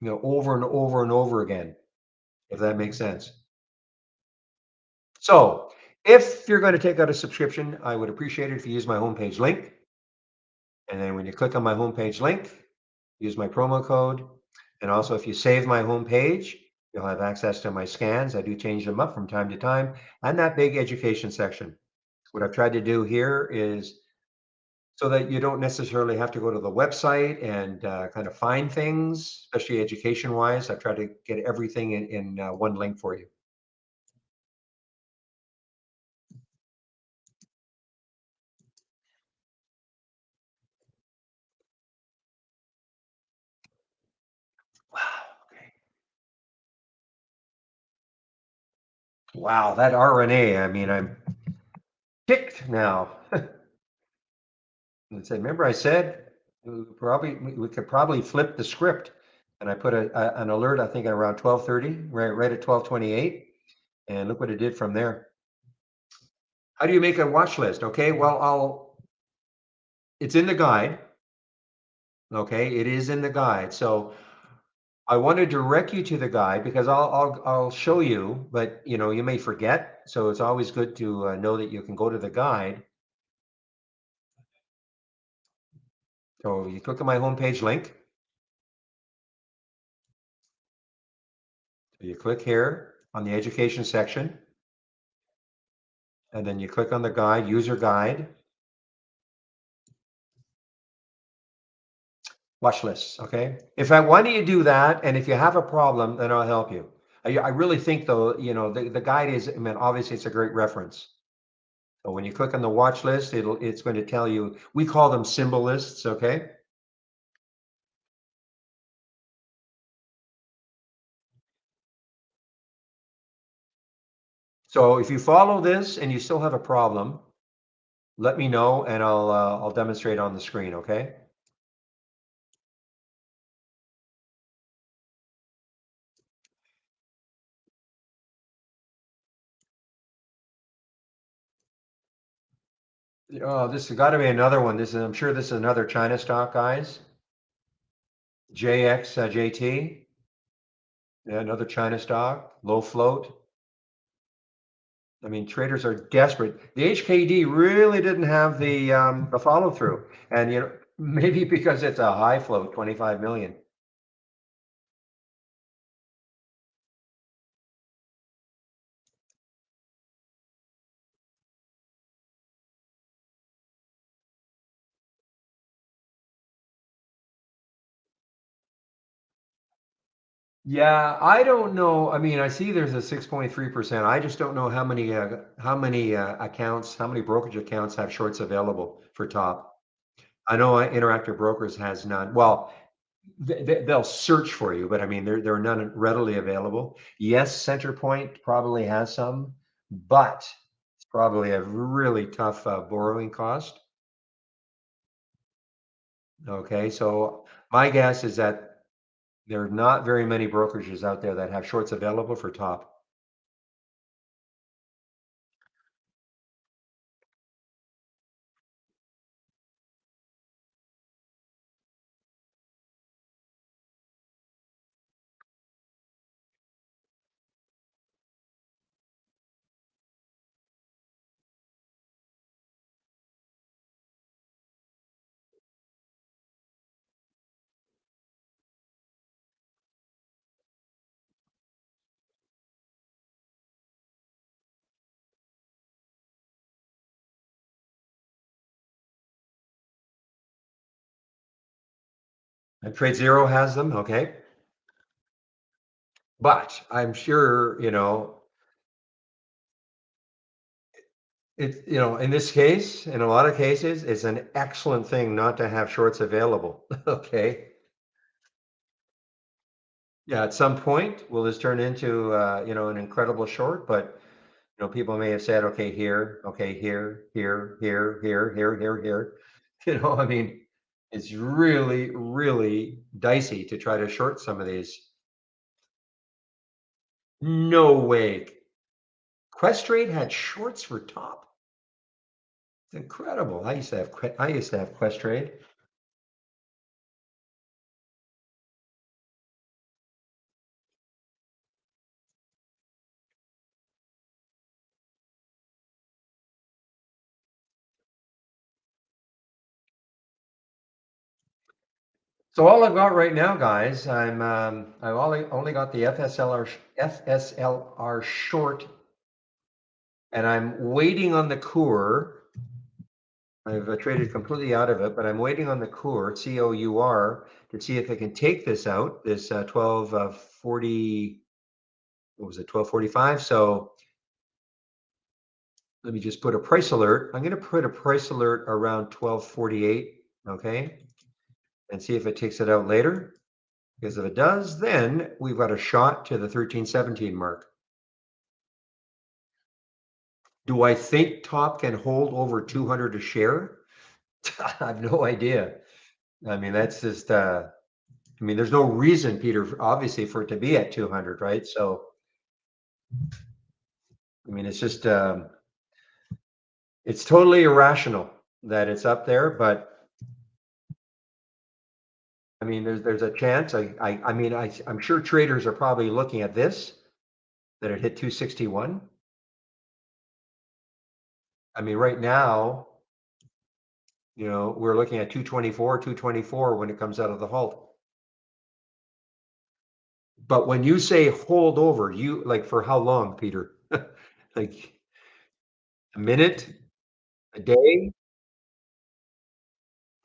over and over and over again, if that makes sense. So if you're going to take out a subscription, I would appreciate it if you use my homepage link. And then when you click on my homepage link, use my promo code. And also, if you save my homepage, you'll have access to my scans. I do change them up from time to time, and that big education section. What I've tried to do here is so that you don't necessarily have to go to the website and kind of find things, especially education wise. I've tried to get everything in one link for you. Wow, that RNA, I mean, I'm ticked now. And said, remember I said we could probably flip the script. And I put an alert, I think at around 12:30, right at 12:28. And look what it did from there. How do you make a watch list? Okay, well, it's in the guide. Okay, it is in the guide. So I want to direct you to the guide because I'll show you, but you may forget. So it's always good to know that you can go to the guide. So you click on my homepage link. So you click here on the education section, and then you click on the guide, user guide, watch lists. Okay. If I want you to do that, and if you have a problem, then I'll help you. I really think though, the guide is, I mean, obviously it's a great reference. So when you click on the watch list, it's going to tell you, we call them symbol lists. Okay. So if you follow this and you still have a problem, let me know and I'll demonstrate on the screen. Okay. Oh, this has got to be another one. I'm sure this is another China stock, guys. JT. Yeah, another China stock, low float. I mean, traders are desperate. The HKD really didn't have the follow through, and maybe because it's a high float, 25 million. Yeah, I don't know. I mean, I see there's a 6.3%. I just don't know how many accounts, how many brokerage accounts have shorts available for top. I know Interactive Brokers has none. Well, they'll search for you, but I mean, there are none readily available. Yes, Centerpoint probably has some, but it's probably a really tough borrowing cost. Okay, so my guess is that there are not very many brokerages out there that have shorts available for top. And Trade Zero has them, okay, but I'm sure It's, in this case, in a lot of cases, it's an excellent thing not to have shorts available. Okay. Yeah, at some point, will this turn into, an incredible short? But, people may have said, okay, here, here, here, here, here, here, here. I mean, it's really, really dicey to try to short some of these. No way. Questrade had shorts for top. It's incredible. I used to have Questrade. So all I've got right now, guys, I've only got the FSLR short, and I'm waiting on the core. I've traded completely out of it, but I'm waiting on the core, COUR, to see if I can take this out, this 1240, what was it, 1245? So let me just put a price alert. I'm going to put a price alert around 1248, okay, and see if it takes it out later. Because if it does, then we've got a shot to the 1317 mark. Do I think top can hold over 200 a share? I have no idea. I mean, that's just, there's no reason, Peter, obviously, for it to be at 200, right? So, it's just, it's totally irrational that it's up there, but there's a chance. I'm sure traders are probably looking at this, that it hit 261. Right now, we're looking at 224 when it comes out of the halt. But when you say hold over, you like for how long, Peter? Like a minute, a day,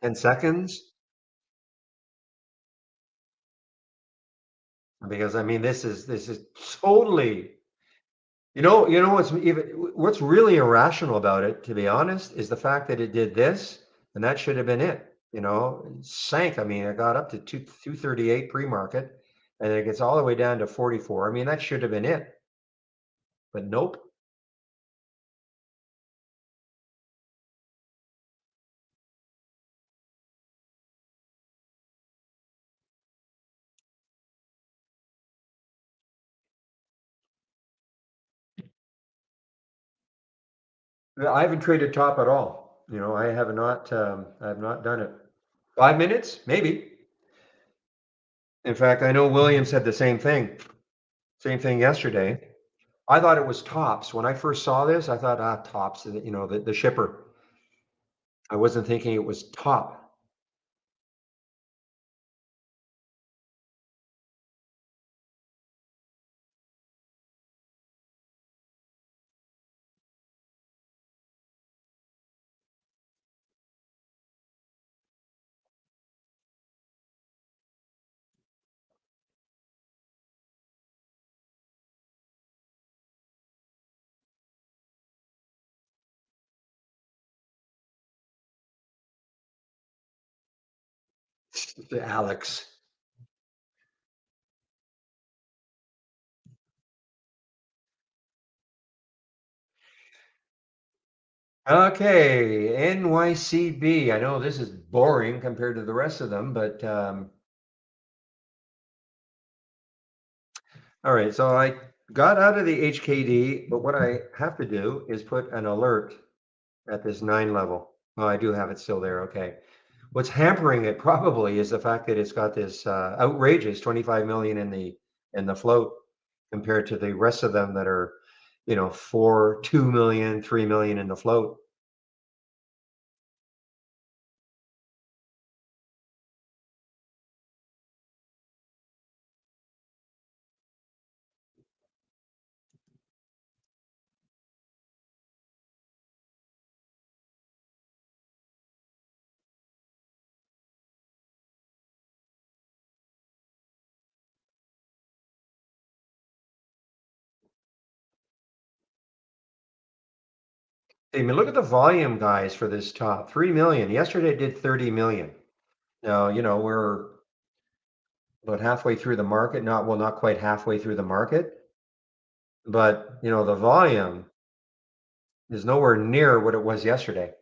10 seconds? Because this is totally, what's really irrational about it, to be honest, is the fact that it did this, and that should have been it. It sank. It got up to 238 pre-market, and it gets all the way down to 44. That should have been it. But nope. I haven't traded top at all. I have not done it. 5 minutes, maybe. In fact, I know William said the same thing. Same thing yesterday. I thought it was tops. When I first saw this, I thought, tops, the shipper. I wasn't thinking it was top. Alex. Okay, NYCB. I know this is boring compared to the rest of them, but all right. So I got out of the HKD, but what I have to do is put an alert at this 9 level. Oh, I do have it still there. Okay. What's hampering it probably is the fact that it's got this outrageous 25 million in the float compared to the rest of them that are, 4, 2 million, 3 million in the float. I mean, look at the volume, guys, for this top 3 million. Yesterday it did 30 million. Now, we're about halfway through the market, not quite halfway through the market, but the volume is nowhere near what it was yesterday.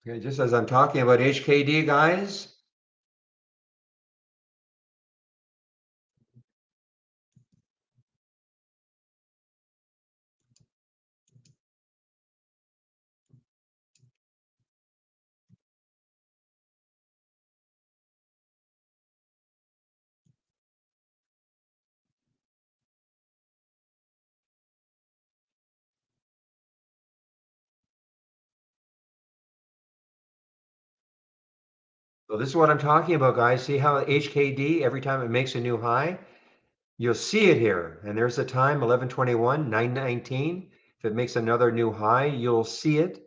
Okay, just as I'm talking about HKD, guys, so this is what I'm talking about, guys. See how HKD, every time it makes a new high, you'll see it here. And there's the time, 11:21, 9:19. If it makes another new high, you'll see it.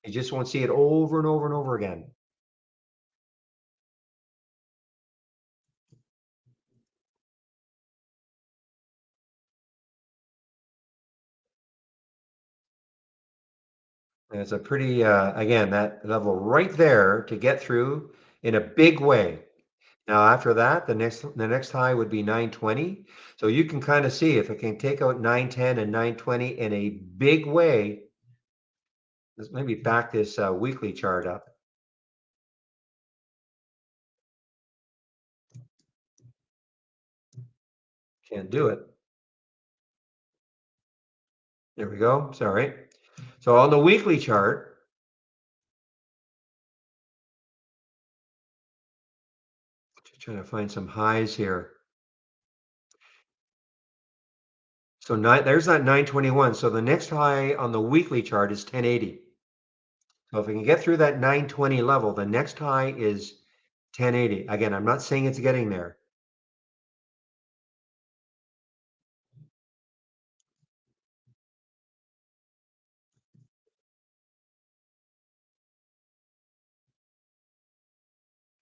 You just won't see it over and over and over again. And it's a pretty, again, that level right there to get through in a big way. Now, after that, the next high would be 920. So you can kind of see if it can take out 910 and 920 in a big way. Let's maybe back this weekly chart up. Can't do it. There we go. Sorry. So on the weekly chart, just trying to find some highs here. So there's that 921. So the next high on the weekly chart is 1080. So if we can get through that 920 level, the next high is 1080. Again, I'm not saying it's getting there.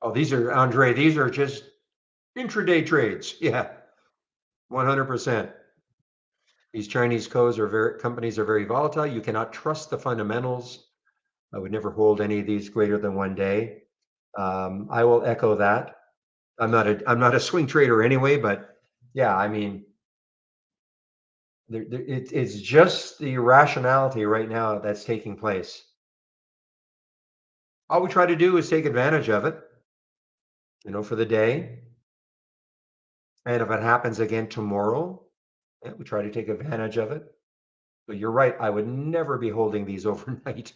Oh, these are Andre, these are just intraday trades. Yeah, 100%. These Chinese companies are very volatile. You cannot trust the fundamentals. I would never hold any of these greater than one day. I will echo that. I'm not a swing trader anyway, but yeah, I mean, it's just the irrationality right now that's taking place. All we try to do is take advantage of it, for the day. And if it happens again tomorrow, yeah, we try to take advantage of it. But you're right, I would never be holding these overnight.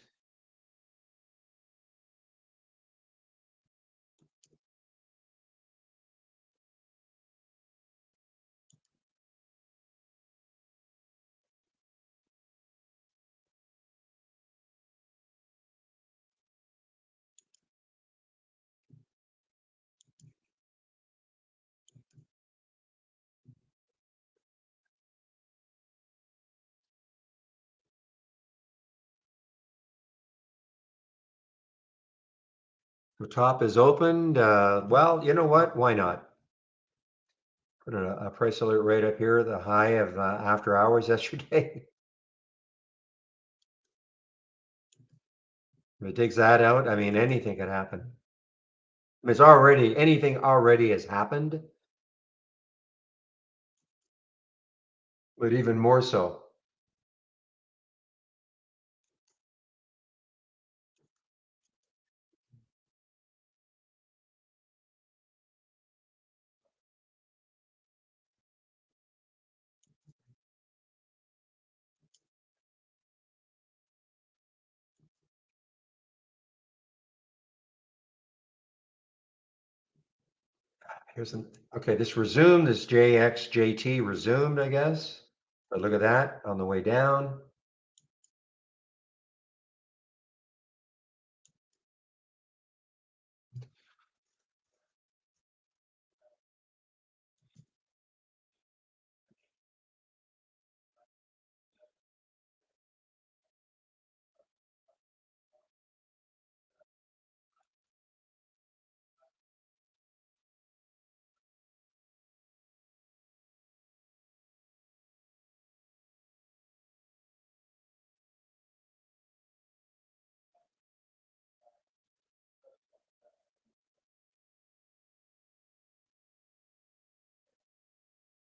The top is opened. Well, you know what? Why not? Put a price alert right up here, the high of after hours yesterday. If it takes that out, I mean, anything could happen. I mean, anything already has happened, but even more so. Okay, this resumed, this JXJT resumed, I guess. But look at that on the way down.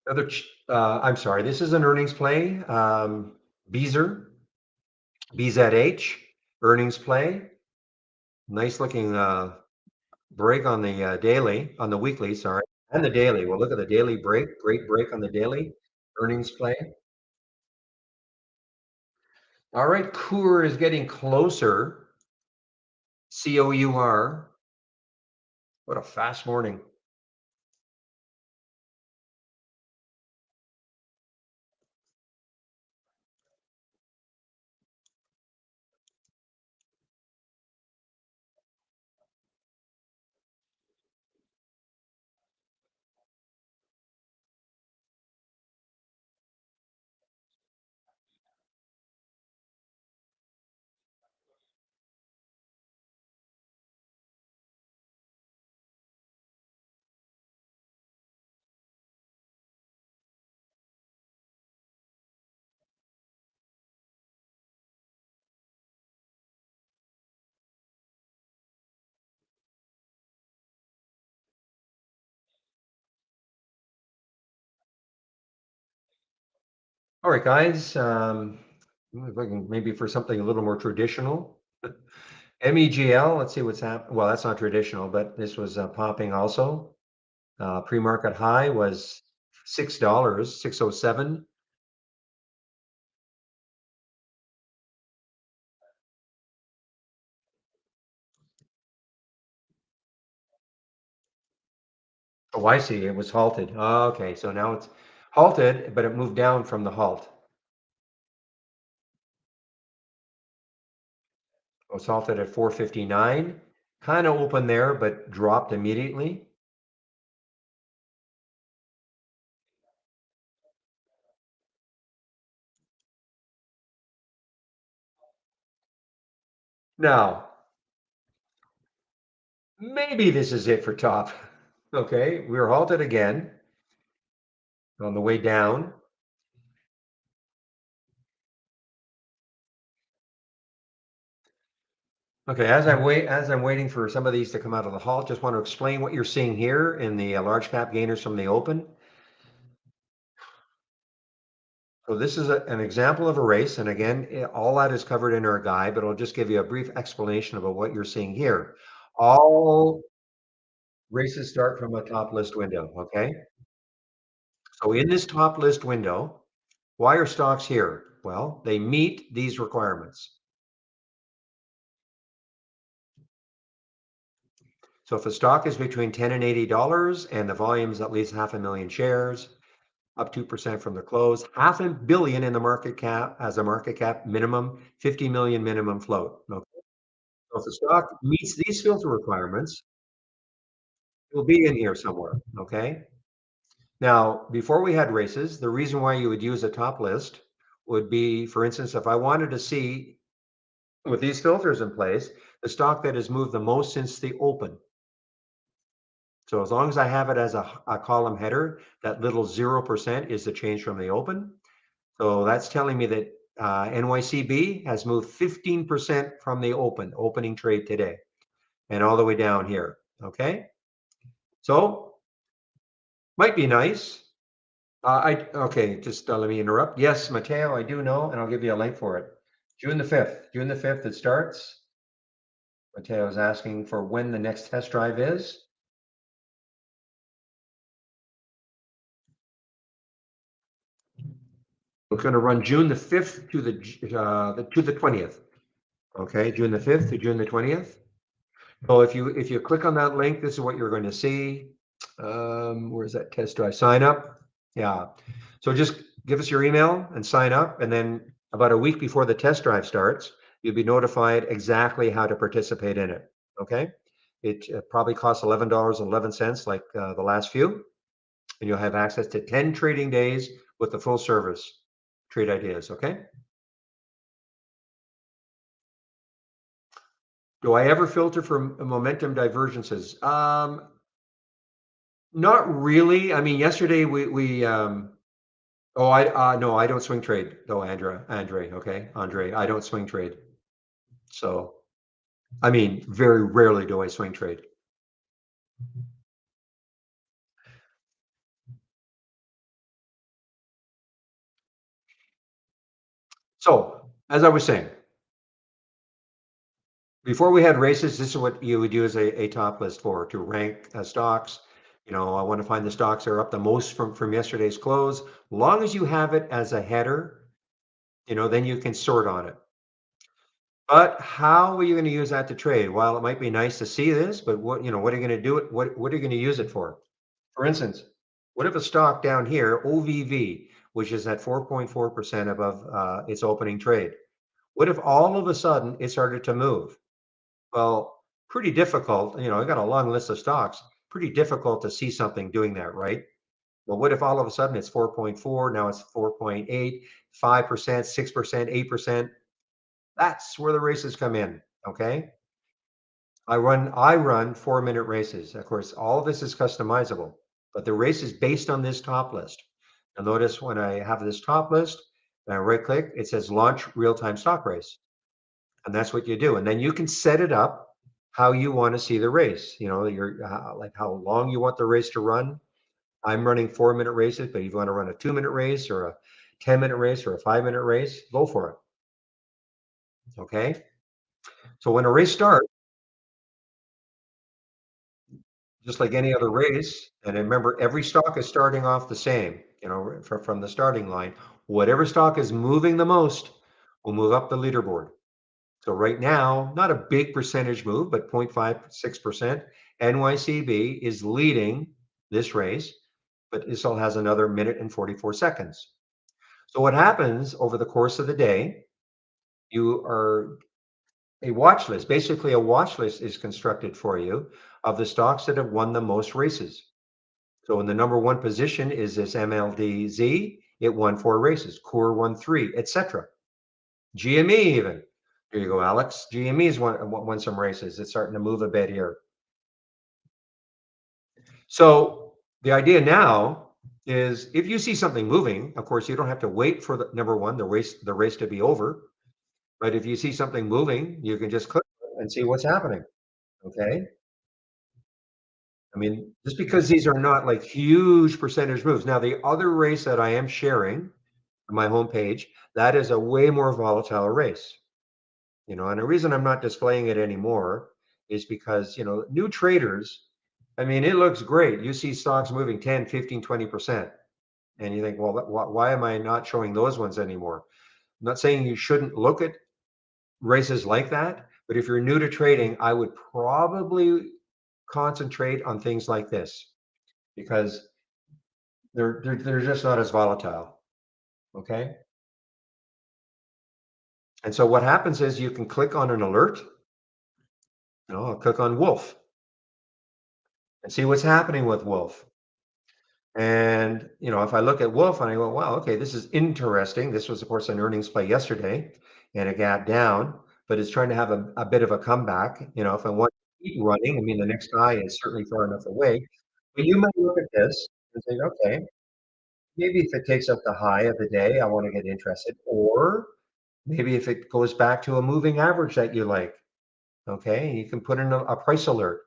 I'm sorry, this is an earnings play. Beezer, BZH, earnings play. Nice looking break on the daily, on the weekly, sorry, and the daily. Well, look at the daily break, great break on the daily earnings play. All right, Coeur is getting closer. COUR. What a fast morning. All right, guys. If I can maybe for something a little more traditional. MEGL, let's see what's happening. Well, that's not traditional, but this was popping also. Pre-market high was $6, 607. Oh, I see. It was halted. Oh, okay, so now it's halted, but it moved down from the halt. It was halted at 459. Kind of open there, but dropped immediately. Now, maybe this is it for top. Okay, we were halted again on the way down. Okay, as I'm waiting for some of these to come out of the halt, just want to explain what you're seeing here in the large cap gainers from the open. So this is an example of a race, and again, all that is covered in our guide, but I'll just give you a brief explanation about what you're seeing here. All races start from a top list window, okay? So in this top list window, why are stocks here? Well, they meet these requirements. So if a stock is between 10 and $80 and the volume is at least 500,000 shares, up 2% from the close, 500,000,000 in the market cap as a market cap minimum, 50 million minimum float. Okay. So if the stock meets these filter requirements, it will be in here somewhere. Okay. Now, before we had races, the reason why you would use a top list would be, for instance, if I wanted to see with these filters in place, the stock that has moved the most since the open. So as long as I have it as a column header, that little 0% is the change from the open. So that's telling me that NYCB has moved 15% from the opening trade today, and all the way down here. Okay, so might be nice. Okay, just let me interrupt. Yes, Mateo, I do know, and I'll give you a link for it. June the 5th. June the 5th it starts. Mateo is asking for when the next test drive is. It's going to run June the 5th to the 20th. Okay, June the 5th to June the 20th. So if you click on that link, this is what you're going to see. Where's that test drive? Sign up. Yeah. So just give us your email and sign up, and then about a week before the test drive starts, you'll be notified exactly how to participate in it. Okay. It probably costs $11.11, like the last few, and you'll have access to 10 trading days with the full service trade ideas. Okay. Do I ever filter for momentum divergences? Not really. I mean, yesterday we oh, I no, I don't swing trade though, Andre, okay? Andre, I don't swing trade. So, I mean, very rarely do I swing trade. So, as I was saying, before we had races, this is what you would use a top list for to rank stocks. I want to find the stocks that are up the most from yesterday's close. Long as you have it as a header, then you can sort on it. But how are you going to use that to trade? Well, it might be nice to see this, but what are you going to do it? What are you going to use it for? For instance, what if a stock down here, OVV, which is at 4.4% above its opening trade? What if all of a sudden it started to move? Well, pretty difficult. I got a long list of stocks. Pretty difficult to see something doing that, right? Well, what if all of a sudden it's 4.4, now it's 4.8, 5%, 6%, 8%? That's where the races come in. Okay. I run 4-minute races. Of course, all of this is customizable, but the race is based on this top list. Now notice when I have this top list, and I right click, it says launch real-time stock race. And that's what you do. And then you can set it up how you want to see the race. Like how long you want the race to run. I'm running 4-minute races, but if you want to run a 2-minute race or a 10-minute race or a 5-minute race, go for it. Okay. So when a race starts, just like any other race, and remember, every stock is starting off the same, from the starting line. Whatever stock is moving the most will move up the leaderboard. So right now, not a big percentage move, but 0.56%. NYCB is leading this race, but it still has another minute and 44 seconds. So what happens over the course of the day, you are a watch list. Basically, a watch list is constructed for you of the stocks that have won the most races. So in the number one position is this MLDZ. It won 4 races. Core won 3, etc. GME even. Here you go, Alex. GME's won some races. It's starting to move a bit here. So the idea now is if you see something moving, of course, you don't have to wait for the number one, the race to be over. But if you see something moving, you can just click and see what's happening. Okay. I mean, just because these are not like huge percentage moves. Now, the other race that I am sharing on my homepage, that is a way more volatile race. And the reason I'm not displaying it anymore is because, new traders, I mean, it looks great. You see stocks moving 10, 15, 20%. And you think, well, why am I not showing those ones anymore? I'm not saying you shouldn't look at races like that, but if you're new to trading, I would probably concentrate on things like this because they're just not as volatile. Okay. And so what happens is you can click on an alert, I'll click on Wolf and see what's happening with Wolf. And if I look at Wolf and I go, wow, okay, this is interesting. This was, of course, an earnings play yesterday, and it got down, but it's trying to have a bit of a comeback. If I want to keep running, I mean, the next high is certainly far enough away. But you might look at this and think, okay, maybe if it takes up the high of the day, I want to get interested, or maybe if it goes back to a moving average that you like, okay, you can put in a price alert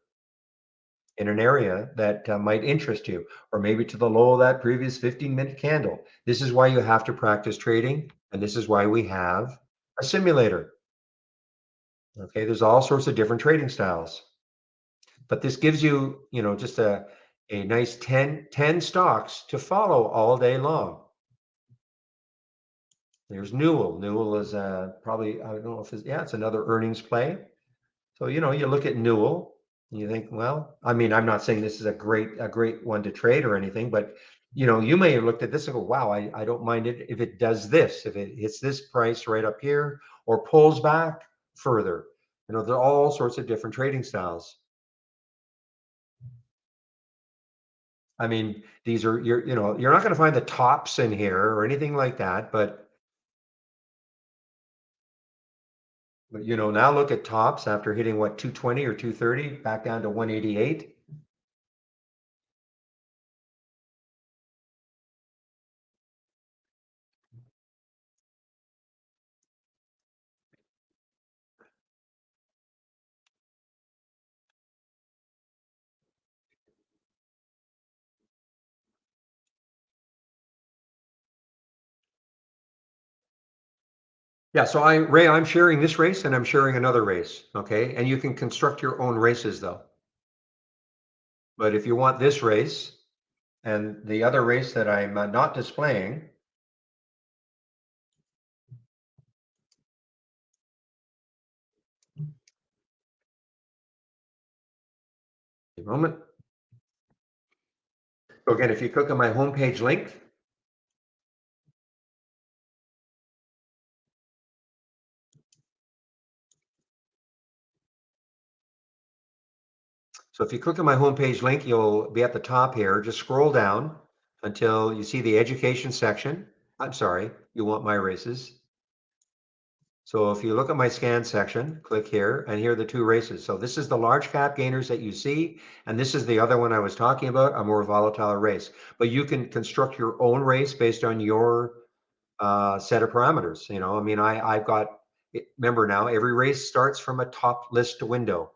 in an area that might interest you, or maybe to the low of that previous 15-minute candle. This is why you have to practice trading, and this is why we have a simulator. Okay, there's all sorts of different trading styles, but this gives you, just a nice 10 stocks to follow all day long. There's Newell. Newell is probably, I don't know if it's another earnings play. So, you look at Newell and you think, well, I mean, I'm not saying this is a great one to trade or anything, but you may have looked at this and go, wow, I don't mind it if it does this, if it hits this price right up here or pulls back further. There are all sorts of different trading styles. I mean, these are you're not going to find the tops in here or anything like that, but now look at tops after hitting what 220 or 230 back down to 188. Yeah, so Ray, I'm sharing this race and I'm sharing another race, okay? And you can construct your own races though. But if you want this race and the other race that I'm not displaying, a moment. So again, if you click on my homepage link, so if you click on my homepage link, you'll be at the top here. Just scroll down until you see the education section. I'm sorry, you want my races. So if you look at my scan section, click here, and here are the two races. So this is the large cap gainers that you see, and this is the other one I was talking about, a more volatile race. But you can construct your own race based on your set of parameters. You know, I mean, I've got, remember now, every race starts from a top list window.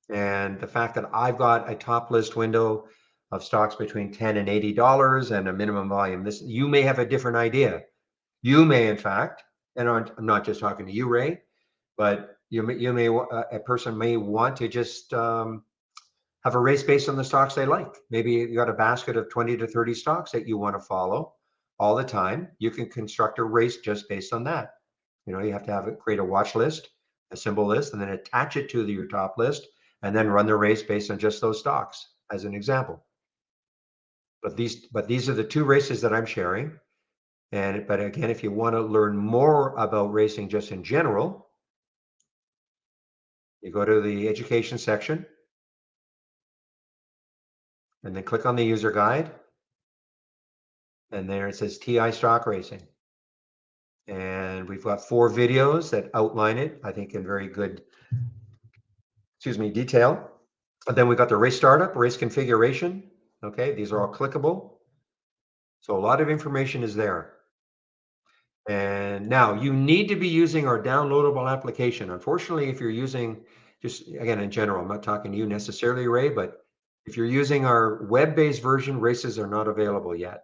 And the fact that I've got a top list window of stocks between 10 and $80 and a minimum volume, this you may have a different idea. You may, in fact, and I'm not just talking to you, Ray, but you may a person may want to just have a race based on the stocks they like. Maybe you got a basket of 20 to 30 stocks that you want to follow all the time. You can construct a race just based on that. You know, you have to have it create a watch list, a symbol list, and then attach it to your top list, and then run the race based on just those stocks, as an example. But these are the two races that I'm sharing. And but again, if you want to learn more about racing just in general, you go to the education section and then click on the user guide. And there it says TI stock racing. And we've got 4 videos that outline it, I think in very good, excuse me, detail. And then we've got the race startup, race configuration. Okay, these are all clickable. So a lot of information is there. And now you need to be using our downloadable application. Unfortunately, if you're using, just again, in general, I'm not talking to you necessarily, Ray, but if you're using our web-based version, races are not available yet.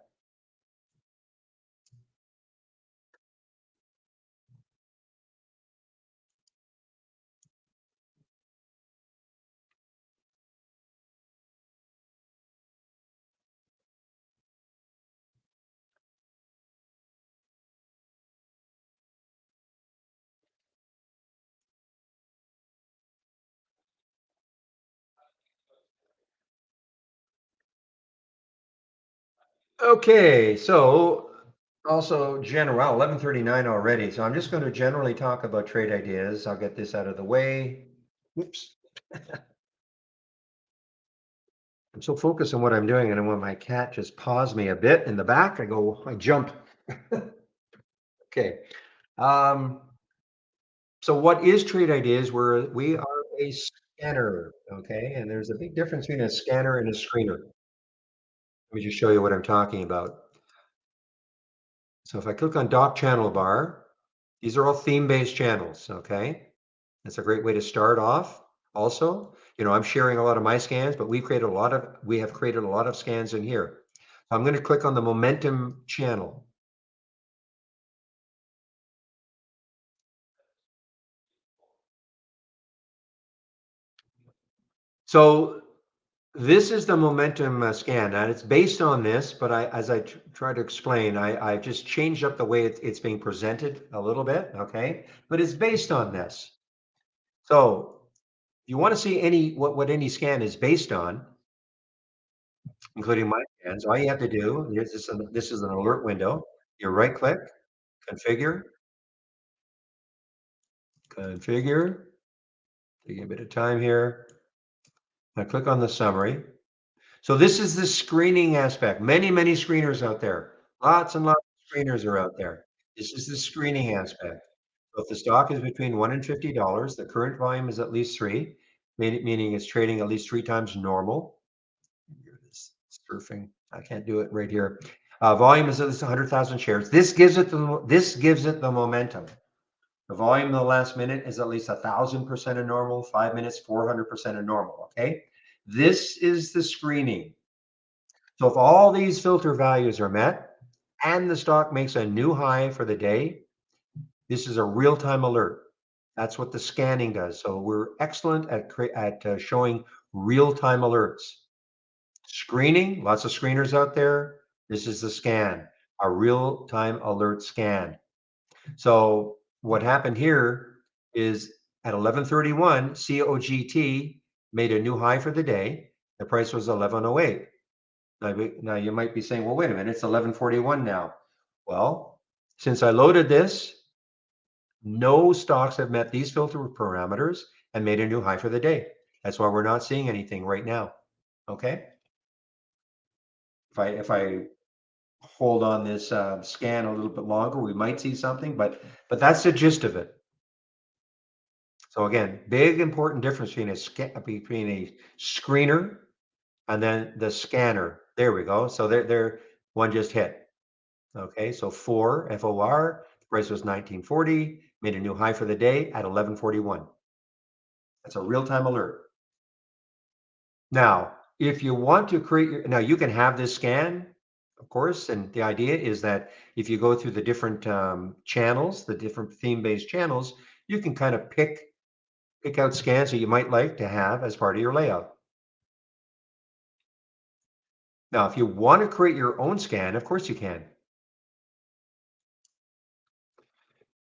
Okay, so also general, 11:39 already. So I'm just going to generally talk about trade ideas. I'll get this out of the way. Oops. I'm so focused on what I'm doing, and when my cat just paws me a bit in the back, I jump. Okay. Um, so what is trade ideas? We are a scanner, okay? And there's a big difference between a scanner and a screener. Let me just show you what I'm talking about. So if I click on dock channel bar, these are all theme-based channels, okay? That's a great way to start off. Also, you know, I'm sharing a lot of my scans, but we have created a lot of scans in here. I'm going to click on the momentum channel. So this is the momentum scan, and it's based on this, but as I try to explain, I just changed up the way it's being presented a little bit, okay? But it's based on this. So if you want to see what any scan is based on, including my scans, all you have to do, this is an alert window. You right click, configure, configure, taking a bit of time here. I click on the summary. So this is the screening aspect. Many, many screeners out there. Lots and lots of screeners are out there. This is the screening aspect. So if the stock is between $1 and $50, the current volume is at least 3, meaning it's trading at least 3 times normal. Here it is, surfing. I can't do it right here. Volume is at least 100,000 shares. This gives it the momentum. The volume in the last minute is at least 1,000% of normal, 5 minutes, 400% of normal. Okay. This is the screening. So if all these filter values are met and the stock makes a new high for the day, This is a real-time alert. That's what the scanning does. So we're excellent at showing real-time alerts. Screening, lots of screeners out there. This is the scan, a real-time alert scan. So what happened here is at 11:31, COGT made a new high for the day. The price was 11:08. Now you might be saying, well, wait a minute, it's 11:41 now. Well, since I loaded this, no stocks have met these filter parameters and made a new high for the day. That's why we're not seeing anything right now. Okay. If I hold on this scan a little bit longer, we might see something, but that's the gist of it. So again, big important difference between a screener and then the scanner. There we go. So there one just hit. Okay, so FOR, the price was 1940, made a new high for the day at 11:41. That's a real-time alert. Now, if you want to create now you can have this scan, of course, and the idea is that if you go through the different channels, the different theme-based channels, you can kind of pick out scans that you might like to have as part of your layout. Now, if you want to create your own scan, of course you can.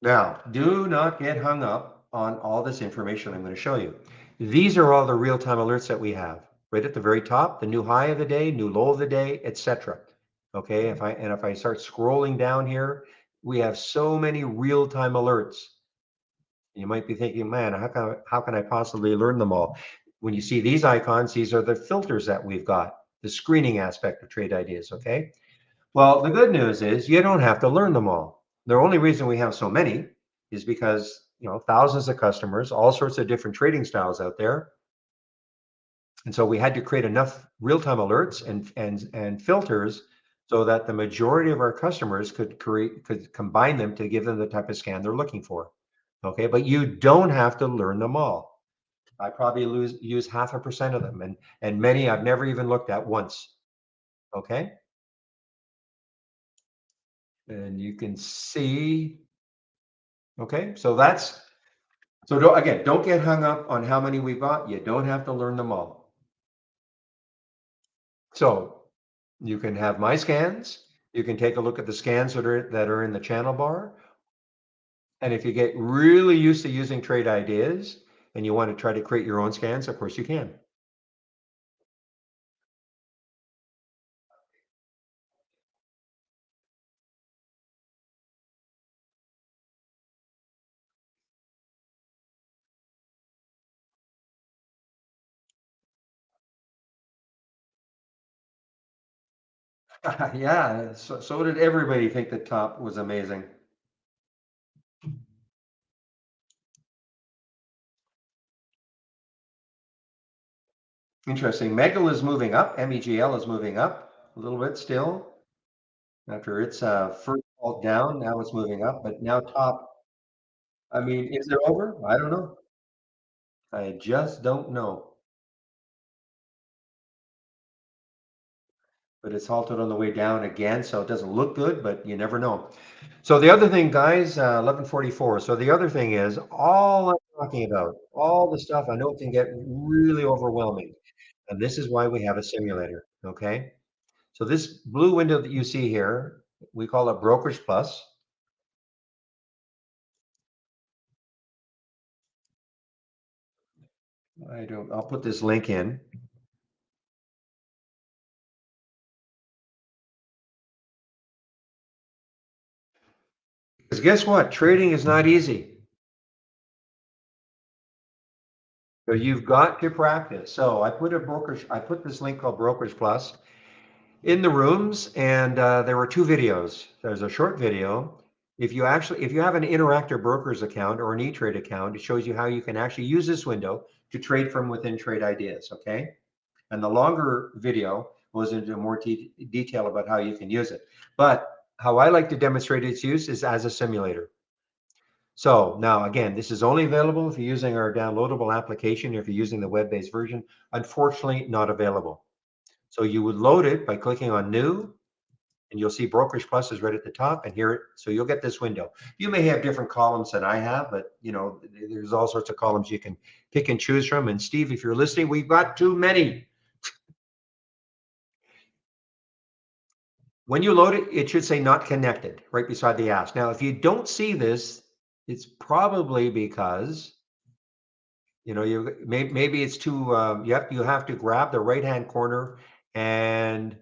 Now, do not get hung up on all this information I'm going to show you. These are all the real-time alerts that we have. Right at the very top, the new high of the day, new low of the day, etc. Okay, if I start scrolling down here, we have so many real-time alerts. You might be thinking, man, how can I possibly learn them all? When you see these icons, these are the filters that we've got, the screening aspect of trade ideas, okay? Well, the good news is you don't have to learn them all. The only reason we have so many is because, thousands of customers, all sorts of different trading styles out there. And so we had to create enough real-time alerts and filters so that the majority of our customers could combine them to give them the type of scan they're looking for. Okay, but you don't have to learn them all. I probably use 0.5% of them, and many I've never even looked at once. Okay, and you can see. Okay, so don't get hung up on how many we've got. You don't have to learn them all. So you can have my scans. You can take a look at the scans that are in the channel bar. And if you get really used to using trade ideas and you want to try to create your own scans, of course you can. Yeah, so did everybody think the top was amazing. Interesting. Megal is moving up. MEGL is moving up a little bit still after its first fall down. Now it's moving up, but now top. I mean, is it over? I don't know. I just don't know. But it's halted on the way down again, so it doesn't look good, but you never know. So the other thing, guys, 11:44. So the other thing is all I'm talking about, all the stuff. I know it can get really overwhelming, and this is why we have a simulator. Okay. So this blue window that you see here, we call it Brokerage Plus. I'll put this link in. Because guess what? Trading is not easy. So you've got to practice. So I put this link called Brokerage Plus in the rooms, and there were two videos. There's a short video. If you have an Interactive Brokers account or an E-Trade account, it shows you how you can actually use this window to trade from within Trade Ideas, okay? And the longer video goes into more detail about how you can use it. But how I like to demonstrate its use is as a simulator. So now, again, this is only available if you're using our downloadable application. If you're using the web-based version, unfortunately, not available. So you would load it by clicking on New, and you'll see Brokerage Plus is right at the top, and here, so you'll get this window. You may have different columns than I have, but there's all sorts of columns you can pick and choose from. And Steve, if you're listening, we've got too many. When you load it, it should say not connected right beside the ask. Now, if you don't see this, it's probably because maybe it's too you have to grab the right hand corner and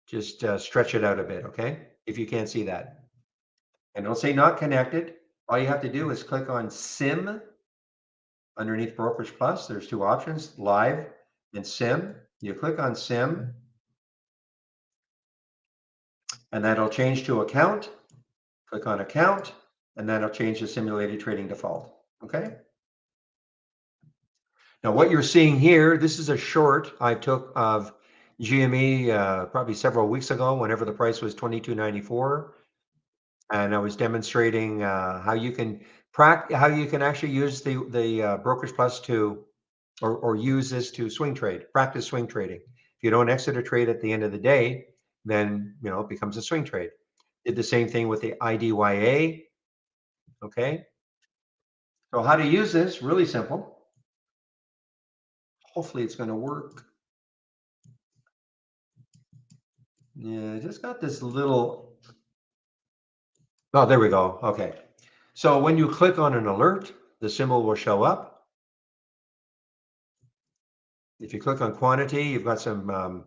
just stretch it out a bit, okay? If you can't see that. And it'll say not connected. All you have to do is click on Sim underneath Brokerage Plus. There's two options, Live and Sim. You click on Sim, and that'll change to Account. Click on Account, and that'll change to Simulated Trading Default, okay? Now, what you're seeing here, this is a short I took of GME probably several weeks ago, whenever the price was $22.94. And I was demonstrating how you can actually use the Brokerage Plus to, or use this to swing trade, practice swing trading. If you don't exit a trade at the end of the day, then it becomes a swing trade. Did the same thing with the IDYA. Okay. So how to use this? Really simple. Hopefully it's going to work. Yeah, I just got this little. Oh, there we go. Okay. So when you click on an alert, the symbol will show up. If you click on quantity, you've got some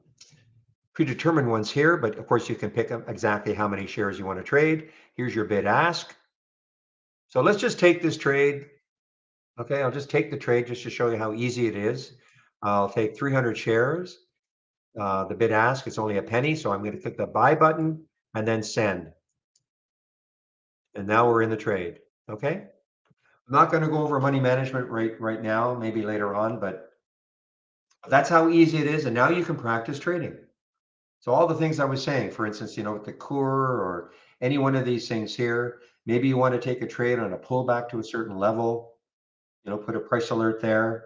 predetermined ones here, but of course you can pick up exactly how many shares you want to trade. Here's your bid ask. So let's just take this trade. Okay, I'll just take the trade just to show you how easy it is. I'll take 300 shares. The bid ask, it's only a penny, so I'm going to click the buy button and then send. And now we're in the trade. Okay. I'm not going to go over money management right now, maybe later on, but that's how easy it is. And now you can practice trading. So all the things I was saying, for instance, with the core or any one of these things here, maybe you want to take a trade on a pullback to a certain level, put a price alert there.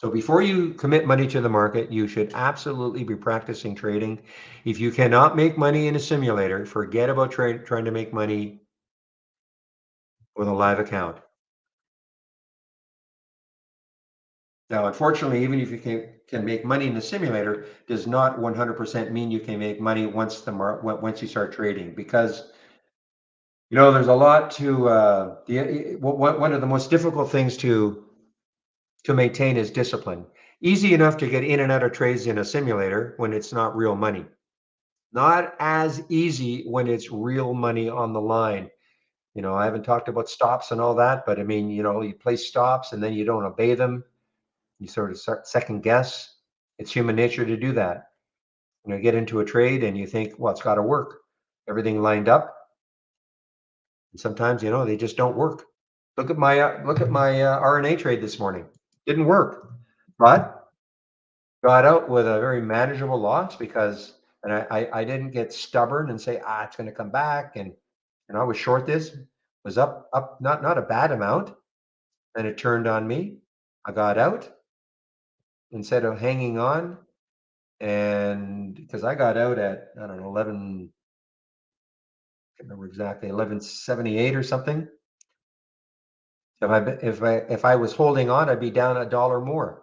So before you commit money to the market, you should absolutely be practicing trading. If you cannot make money in a simulator, forget about trying to make money with a live account. Now, unfortunately, even if you can make money in the simulator, does not 100% mean you can make money once you start trading, because there's a lot to one of the most difficult things to maintain is discipline. Easy enough to get in and out of trades in a simulator when it's not real money. Not as easy when it's real money on the line. I haven't talked about stops and all that, but I mean, you place stops and then you don't obey them. You sort of start second guess. It's human nature to do that. Get into a trade and you think, well, it's got to work. Everything lined up. And sometimes, they just don't work. Look at my RNA trade this morning. Didn't work, but got out with a very manageable loss because, and I didn't get stubborn and say, it's going to come back. And I was short this, was up, not a bad amount. And it turned on me. I got out instead of hanging on. And because I got out at, I don't know, 11, I can't remember exactly, 1178 or something. So if I was holding on, I'd be down $1 more.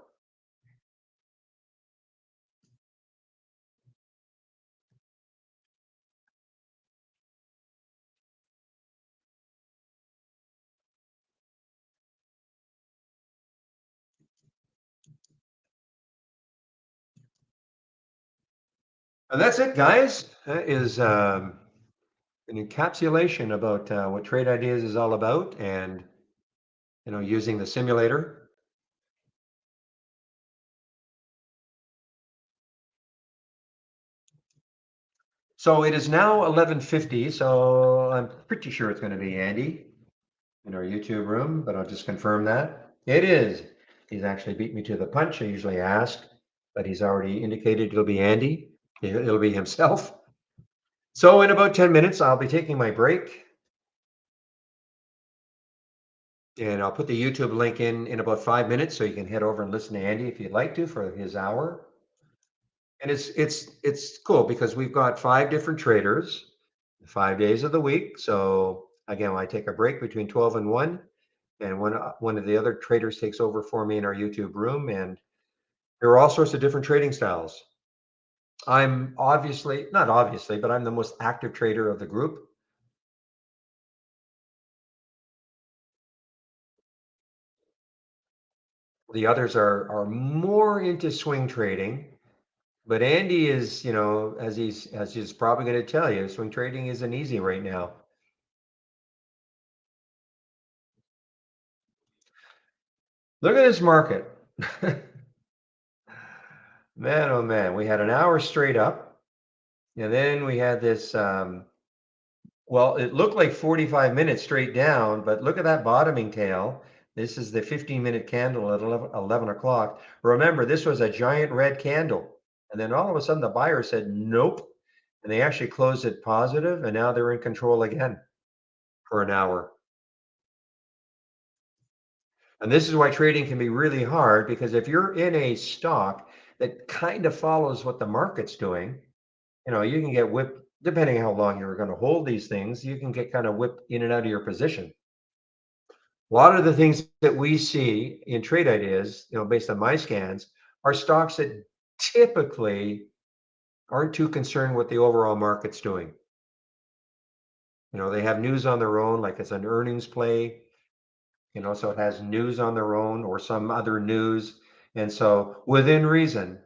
And that's it, guys. That is an encapsulation about what Trade Ideas is all about, and using the simulator. So it is now 11:50. So I'm pretty sure it's going to be Andy in our YouTube room, but I'll just confirm that it is. He's actually beat me to the punch. I usually ask, but he's already indicated it'll be Andy. It'll be himself. So in about 10 minutes, I'll be taking my break. And I'll put the YouTube link in about 5 minutes, so you can head over and listen to Andy if you'd like to for his hour. And it's cool because we've got 5 different traders, 5 days of the week. So again, I take a break between 12 and 1, and one of the other traders takes over for me in our YouTube room. And there are all sorts of different trading styles. I'm obviously, not obviously, but I'm the most active trader of the group. The others are more into swing trading, but Andy is, as he's probably going to tell you, swing trading isn't easy right now. Look at this market. Man, oh man, we had an hour straight up, and then we had this. Well, it looked like 45 minutes straight down, but look at that bottoming tail. This is the 15-minute candle at 11 o'clock. Remember, this was a giant red candle. And then all of a sudden, the buyer said, nope. And they actually closed it positive, and now they're in control again for an hour. And this is why trading can be really hard, because if you're in a stock that kind of follows what the market's doing, you can get whipped, depending on how long you're going to hold these things, you can get kind of whipped in and out of your position. A lot of the things that we see in trade ideas, based on my scans, are stocks that typically aren't too concerned what the overall market's doing. They have news on their own, like it's an earnings play, so it has news on their own or some other news. And so within reason,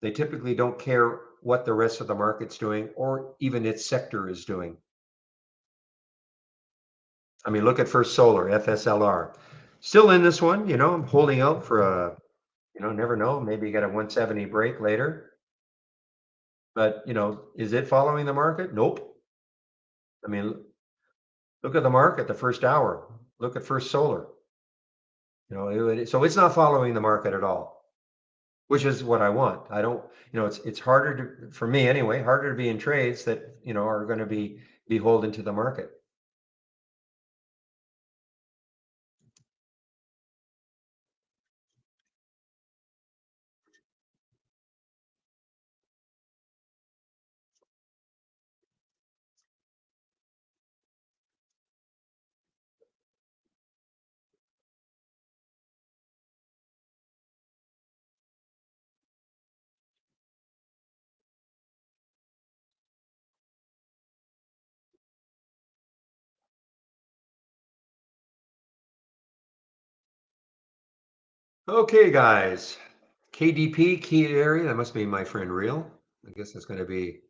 they typically don't care what the rest of the market's doing or even its sector is doing. I mean, look at First Solar, FSLR. Still in this one, I'm holding out for a, never know, maybe you get a 170 break later. But, is it following the market? Nope. I mean, look at the market the first hour. Look at First Solar. So it's not following the market at all, which is what I want. I don't, it's harder for me anyway, harder to be in trades that, are going to be beholden to the market. Okay, guys. KDP, key area. That must be my friend Real. I guess that's going to be.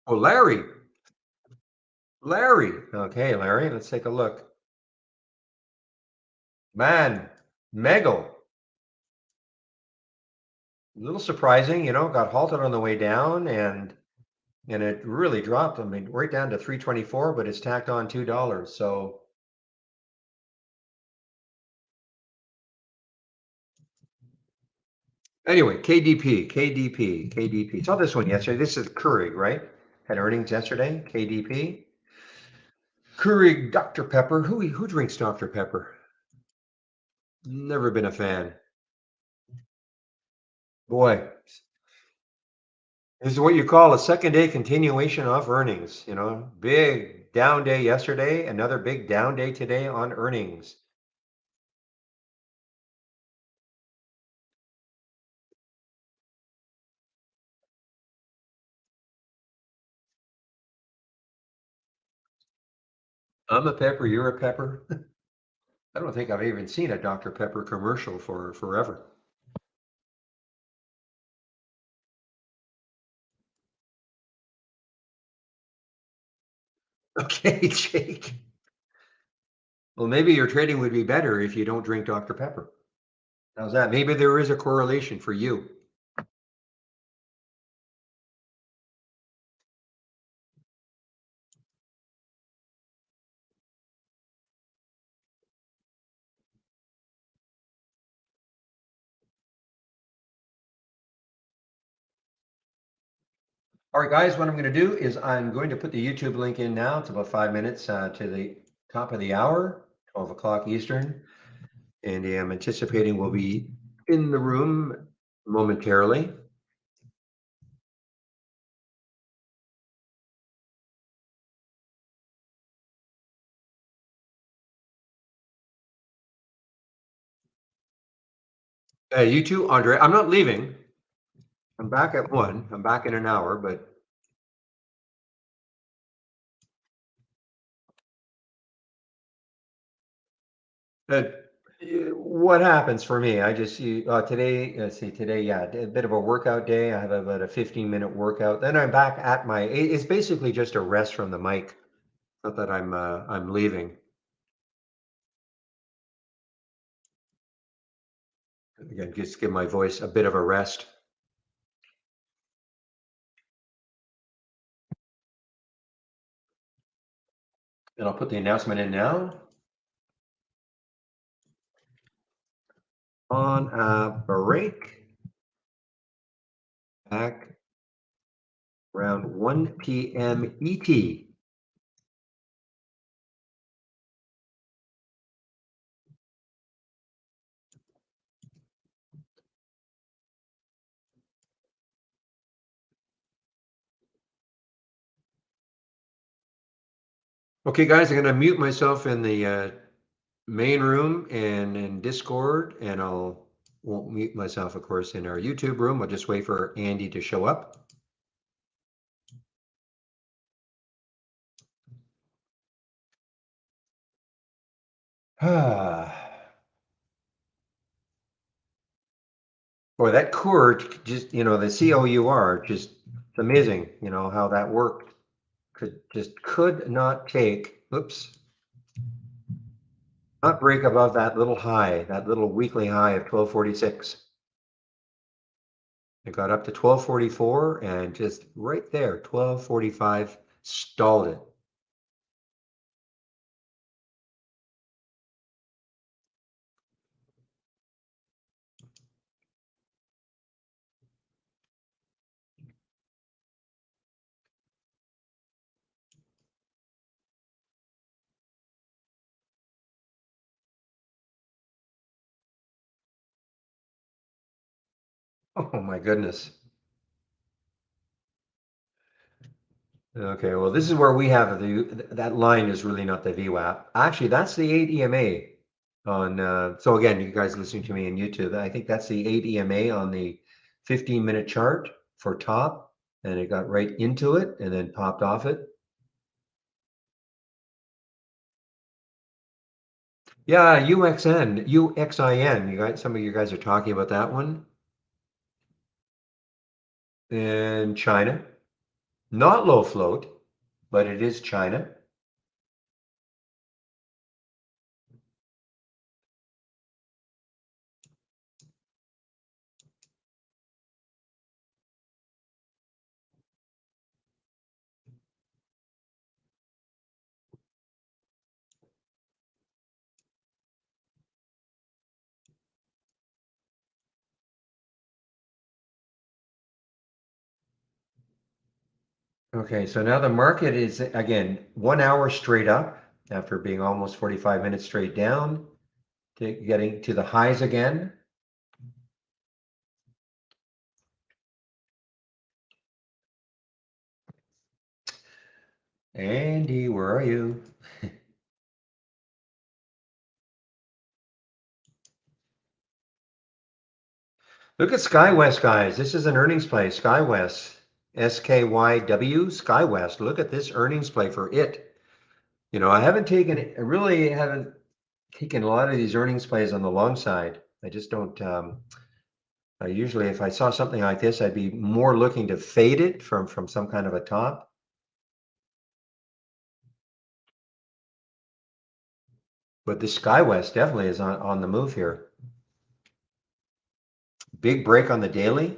Oh, Larry. Larry. Okay, Larry. Let's take a look. Man, Megal. A little surprising, got halted on the way down, and it really dropped. I mean, right down to 324, but it's tacked on $2. So anyway, KDP. Saw this one yesterday. This is Keurig, right? Had earnings yesterday. KDP. Keurig Dr. Pepper. Who drinks Dr. Pepper? Never been a fan. Boy, this is what you call a second day continuation of earnings. Big down day yesterday, another big down day today on earnings. I'm a pepper, you're a pepper. I don't think I've even seen a Dr. Pepper commercial for forever. Okay, Jake. Well, maybe your trading would be better if you don't drink Dr. Pepper. How's that? Maybe there is a correlation for you. All right, guys, what I'm going to do is I'm going to put the YouTube link in now. It's about 5 minutes to the top of the hour, 12 o'clock Eastern. And I'm anticipating we'll be in the room momentarily. You too, Andre. I'm not leaving. I'm back at 1. I'm back in an hour, but uh, what happens for me? I just today. Let's see. Today, yeah, a bit of a workout day. I have about a 15-minute workout. Then I'm back at my. It's basically just a rest from the mic. Not that I'm leaving. Again, just give my voice a bit of a rest. And I'll put the announcement in now. On a break. Back around 1 p.m. ET. Okay, guys, I'm going to mute myself in the main room and in Discord, and won't mute myself, of course, in our YouTube room. I'll just wait for Andy to show up. Boy, that court just, the COUR, just it's amazing, how that worked. Could not take, oops, not break above that little high, that little weekly high of 1246. It got up to 1244 and just right there, 1245, stalled it. Oh my goodness. Okay, well, this is where we have that line is really not the VWAP. Actually, that's the 8 EMA on, so again, you guys listening to me on YouTube, I think that's the 8 EMA on the 15-minute chart for top, and it got right into it and then popped off it. Yeah, UXIN, some of you guys are talking about that one. In China, not low float, but it is China. Okay, so now the market is again 1 hour straight up after being almost 45 minutes straight down, getting to the highs again. Andy, where are you? Look at SkyWest, guys. This is an earnings play. SkyWest, SKYW, SkyWest. Look at this earnings play for it. I really haven't taken a lot of these earnings plays on the long side. I just don't. Usually, if I saw something like this, I'd be more looking to fade it from some kind of a top. But the SkyWest definitely is on the move here. Big break on the daily.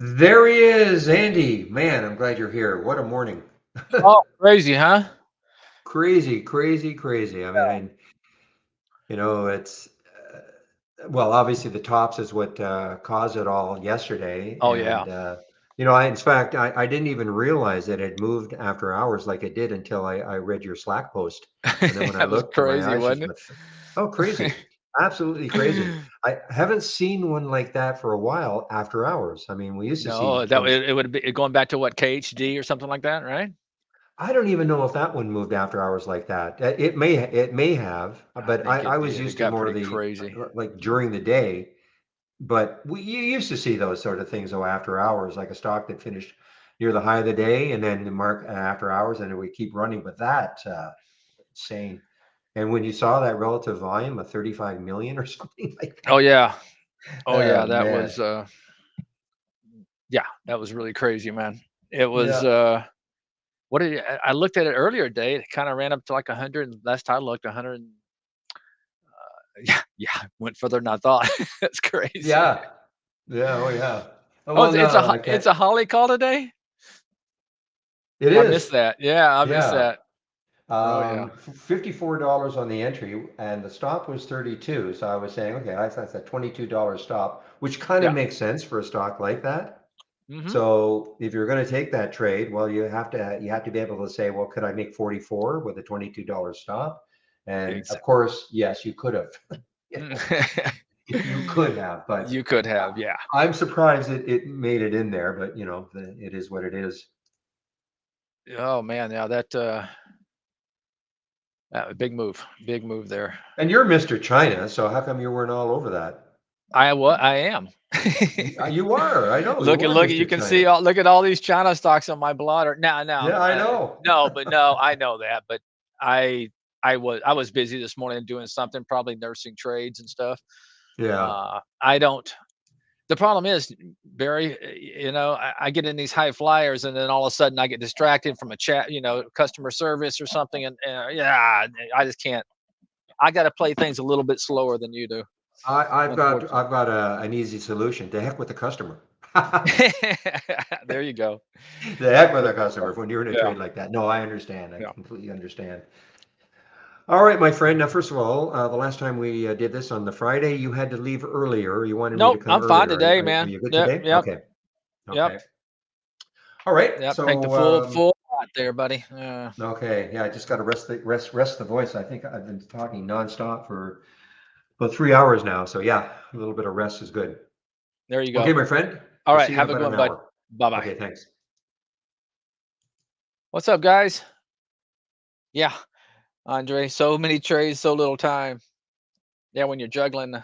There he is, Andy. Man, I'm glad you're here. What a morning. Oh, crazy, huh? Crazy, crazy, crazy. I mean, it's well, obviously the tops is what caused it all yesterday. Oh, And yeah. in fact, I didn't even realize that it moved after hours like it did until I read your Slack post. And then when I That was looked, my crazy, eyes just wasn't went, oh, it? crazy. Absolutely crazy. I haven't seen one like that for a while after hours. I mean, we used to No, see that those. it would be going back to what, KHD or something like that, right? I don't even know if that one moved after hours like that. It may have, I but think I it was did. It used to got more pretty of the crazy. like during the day. But you used to see those sort of things though after hours, like a stock that finished near the high of the day, and then the mark after hours, and it would keep running. But that insane. And when you saw that relative volume of 35 million or something like Oh that, yeah. Oh yeah, oh that man, was yeah, that was really crazy, man. It was yeah, what did I looked at it earlier today. It kind of ran up to like 100. Last I looked, 100. Yeah, yeah, went further than I thought. That's crazy. yeah, yeah, oh yeah. Oh, Well, no, I can't. it's a holly call today. It I missed is, that. Yeah, I missed yeah. that. Oh yeah, $54 on the entry, and the stop was 32. So I was saying, okay, that's a $22 stop, which kind of yeah. makes sense for a stock like that. Hmm. So if you're going to take that trade, well, you have to be able to say, well, could I make 44 with a $22 stop? And of Exactly. course, yes, you could have. You know, you could have, but You could have, yeah. I'm surprised it made it in there. But it is what it is. Oh man, yeah, big move there. And you're Mr. China, so how come you weren't all over that? I am. You are. I know you Look at are you Mr. can see China. all look at all these China stocks on my blotter. No, Yeah, I know. no, but no, I know that, but I I was busy this morning doing something, probably nursing trades and stuff. Yeah. I don't. The problem is, Barry, I get in these high flyers, and then all of a sudden I get distracted from a chat, customer service or something, and yeah, I just can't. I got to play things a little bit slower than you do, I've got unfortunately. I've got an easy solution. To heck with the customer. There you go. The heck with There the you customer go. when you're in a Yeah, trade like that. No, I understand. I yeah. completely understand. All right, my friend. Now, first of all, the last time we did this on the Friday, you had to leave earlier. You wanted me to Nope, come I'm fine earlier. today, Are man. you good Yep, today? yep, Okay. yep, Okay. All right. yep. Take the So, full shot there, buddy. okay. Yeah, I just got to rest the voice. I think I've been talking nonstop for about 3 hours now. So, yeah, a little bit of rest is good. There you Okay, go. my friend. All We'll right, see you in have a about good an one, bud. hour. Bye bye. Okay, thanks. What's up, guys? Yeah, Andre. So many trades, so little time. Yeah, when you're juggling uh,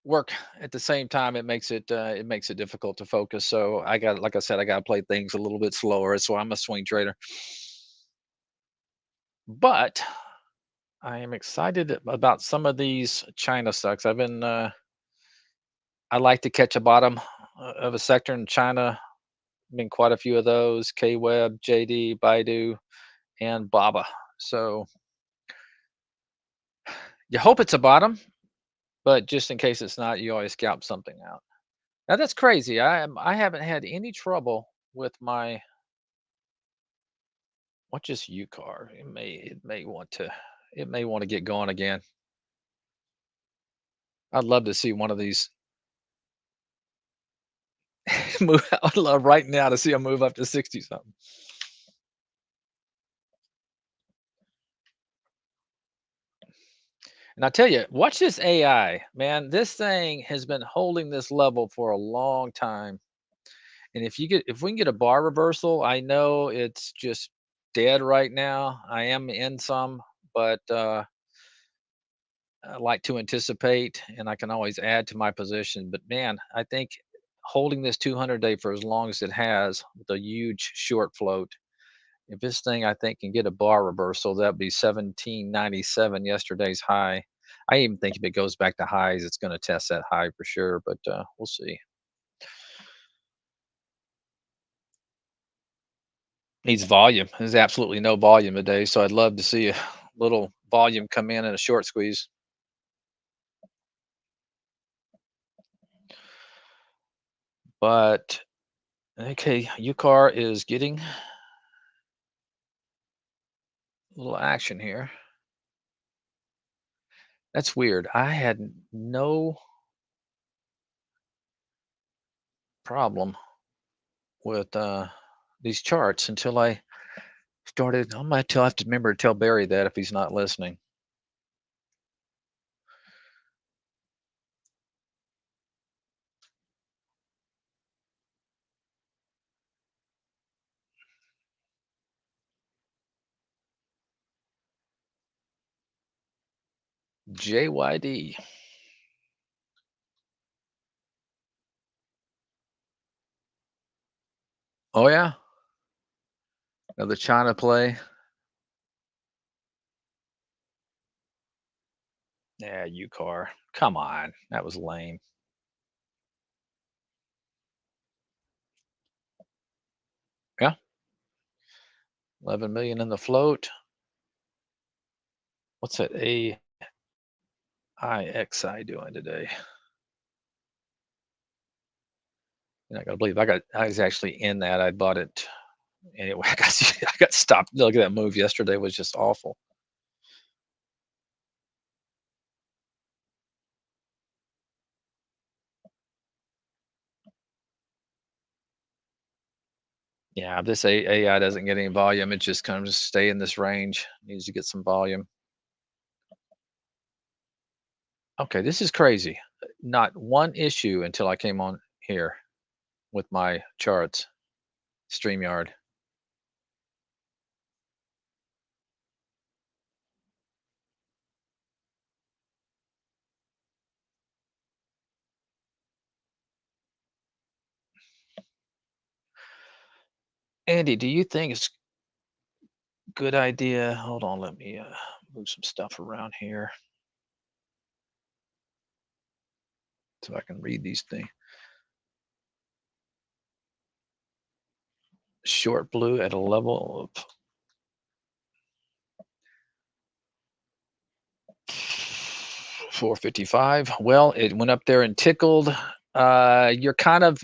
work at the same time, it makes it difficult to focus. So like I said, I got to play things a little bit slower. So I'm a swing trader, but I am excited about some of these China stocks. I like to catch a bottom of a sector in China. Been quite a few of those: KWeb, JD, Baidu, and Baba. So you hope it's a bottom, but just in case it's not, you always scalp something out. Now that's crazy. I haven't had any trouble with my what's this UCAR. It may want to get going again. I'd love to see one of these move. I'd love right now to see them move up to 60 something. And I tell you, watch this AI, man. This thing has been holding this level for a long time. And if we can get a bar reversal, I know it's just dead right now. I am in some, but I like to anticipate and I can always add to my position. But man, I think holding this 200-day for as long as it has with a huge short float, if this thing I think can get a bar reversal, that'd be 1797 yesterday's high. I even think if it goes back to highs, it's going to test that high for sure, but we'll see. Needs volume. There's absolutely no volume today, so I'd love to see a little volume come in a short squeeze. But okay, UCAR is getting a little action here. That's weird. I had no problem with these charts until I started. I might tell, I have to remember to tell Barry that if he's not listening. JYD. Oh yeah, another China play. Yeah, car. Come on, that was lame. Yeah, 11 million in the float. What's that AIXI doing today? You're not gonna believe I was actually in that. I bought it anyway. I got stopped. Look at that move yesterday was just awful. Yeah, if this AI doesn't get any volume, it just kind of just stay in this range. Needs to get some volume. Okay, this is crazy. Not one issue until I came on here with my charts, StreamYard. Andy, do you think it's a good idea? Hold on, let me move some stuff around here so I can read these things. Short blue at a level of 455. Well, it went up there and tickled. You're kind of,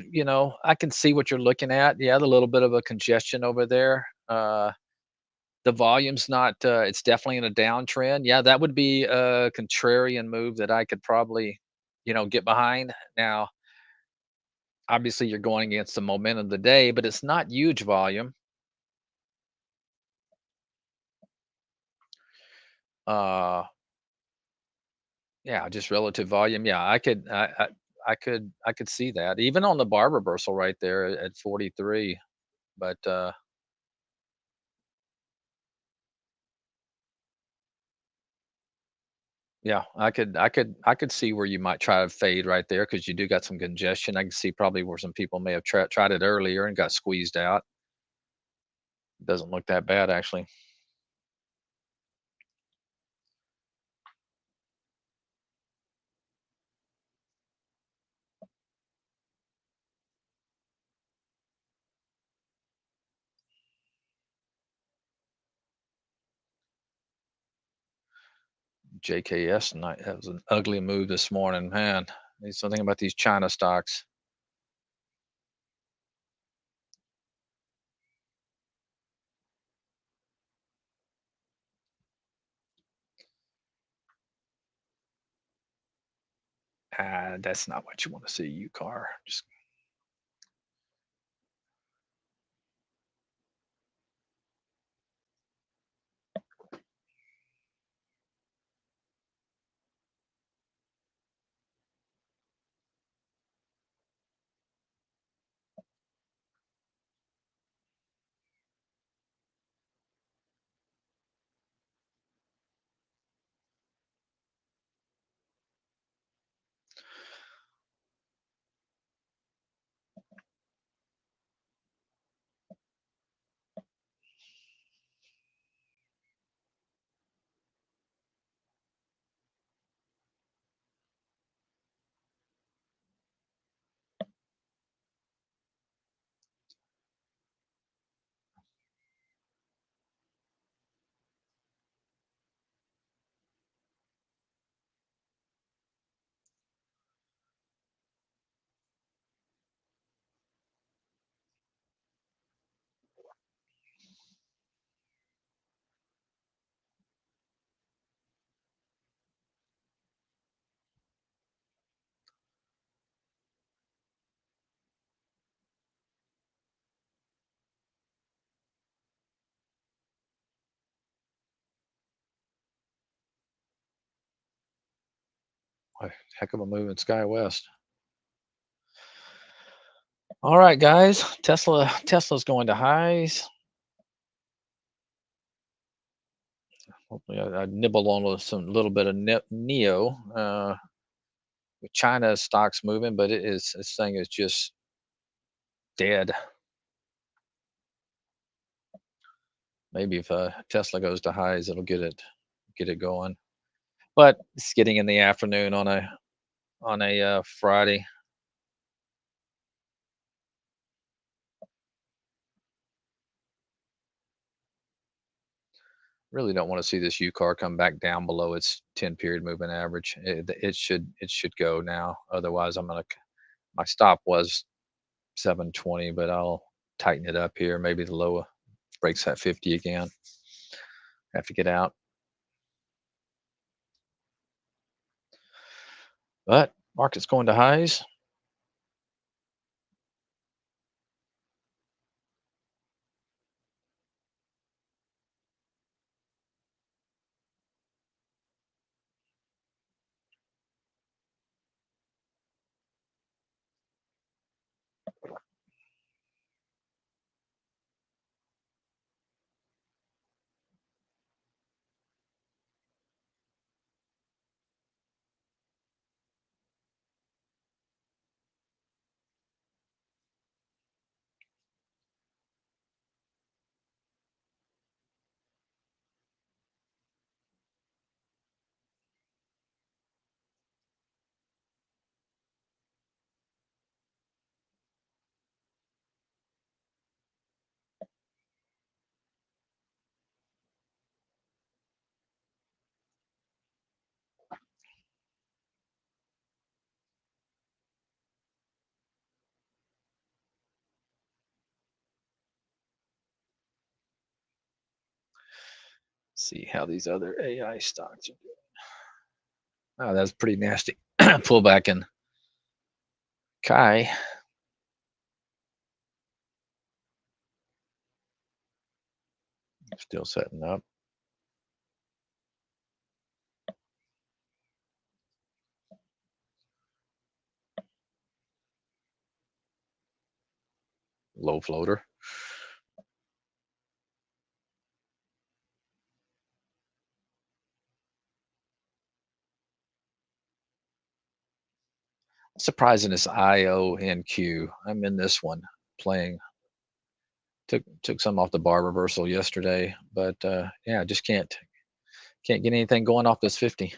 I can see what you're looking at. Yeah, the little bit of a congestion over there. The volume's not, it's definitely in a downtrend. Yeah, that would be a contrarian move that I could probably, get behind. Now, obviously, you're going against the momentum of the day, but it's not huge volume. Uh, Yeah, just relative volume. Yeah, I could see that. Even on the bar reversal right there at 43. But yeah, I could see where you might try to fade right there because you do got some congestion. I can see probably where some people may have tried it earlier and got squeezed out. Doesn't look that bad actually. JKS night, that was an ugly move this morning, man. Need something about these China stocks. That's not what you want to see, you car. Just A heck of a move in Sky West. All right, guys. Tesla's going to highs. Hopefully, I nibble on some little bit of Neo. With China stocks moving, but this thing is just dead. Maybe if Tesla goes to highs, it'll get it going. But it's getting in the afternoon on a Friday. Really don't want to see this UCAR come back down below its 10 period moving average. It should go now. Otherwise, my stop was 720, but I'll tighten it up here. Maybe the low breaks that 50 again. Have to get out. But market's going to highs. See how these other AI stocks are doing. Oh, that's pretty nasty. Pullback in Kai. Still setting up. Low floater. Surprising this IONQ. I'm in this one playing. Took some off the bar reversal yesterday, but yeah, just can't get anything going off this 50.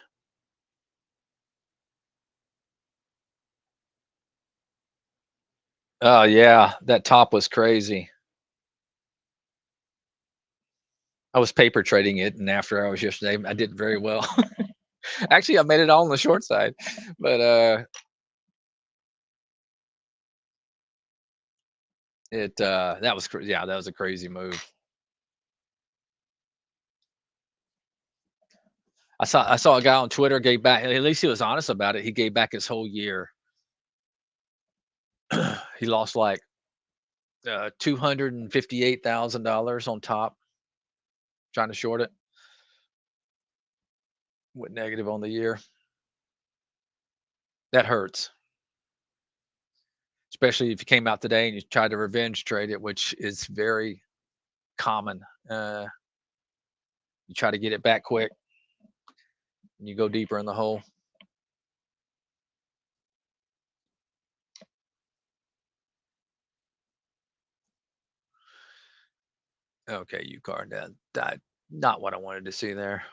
Oh yeah, that top was crazy. I was paper trading it, and after hours yesterday, I did very well. Actually, I made it all on the short side, but that was yeah, that was a crazy move. I saw a guy on Twitter gave back. At least he was honest about it. He gave back his whole year. He lost like $258,000 on top trying to short it. Went negative on the year. That hurts, especially if you came out today and you tried to revenge trade it, which is very common. You try to get it back quick, and you go deeper in the hole. Okay, you card that not what I wanted to see there.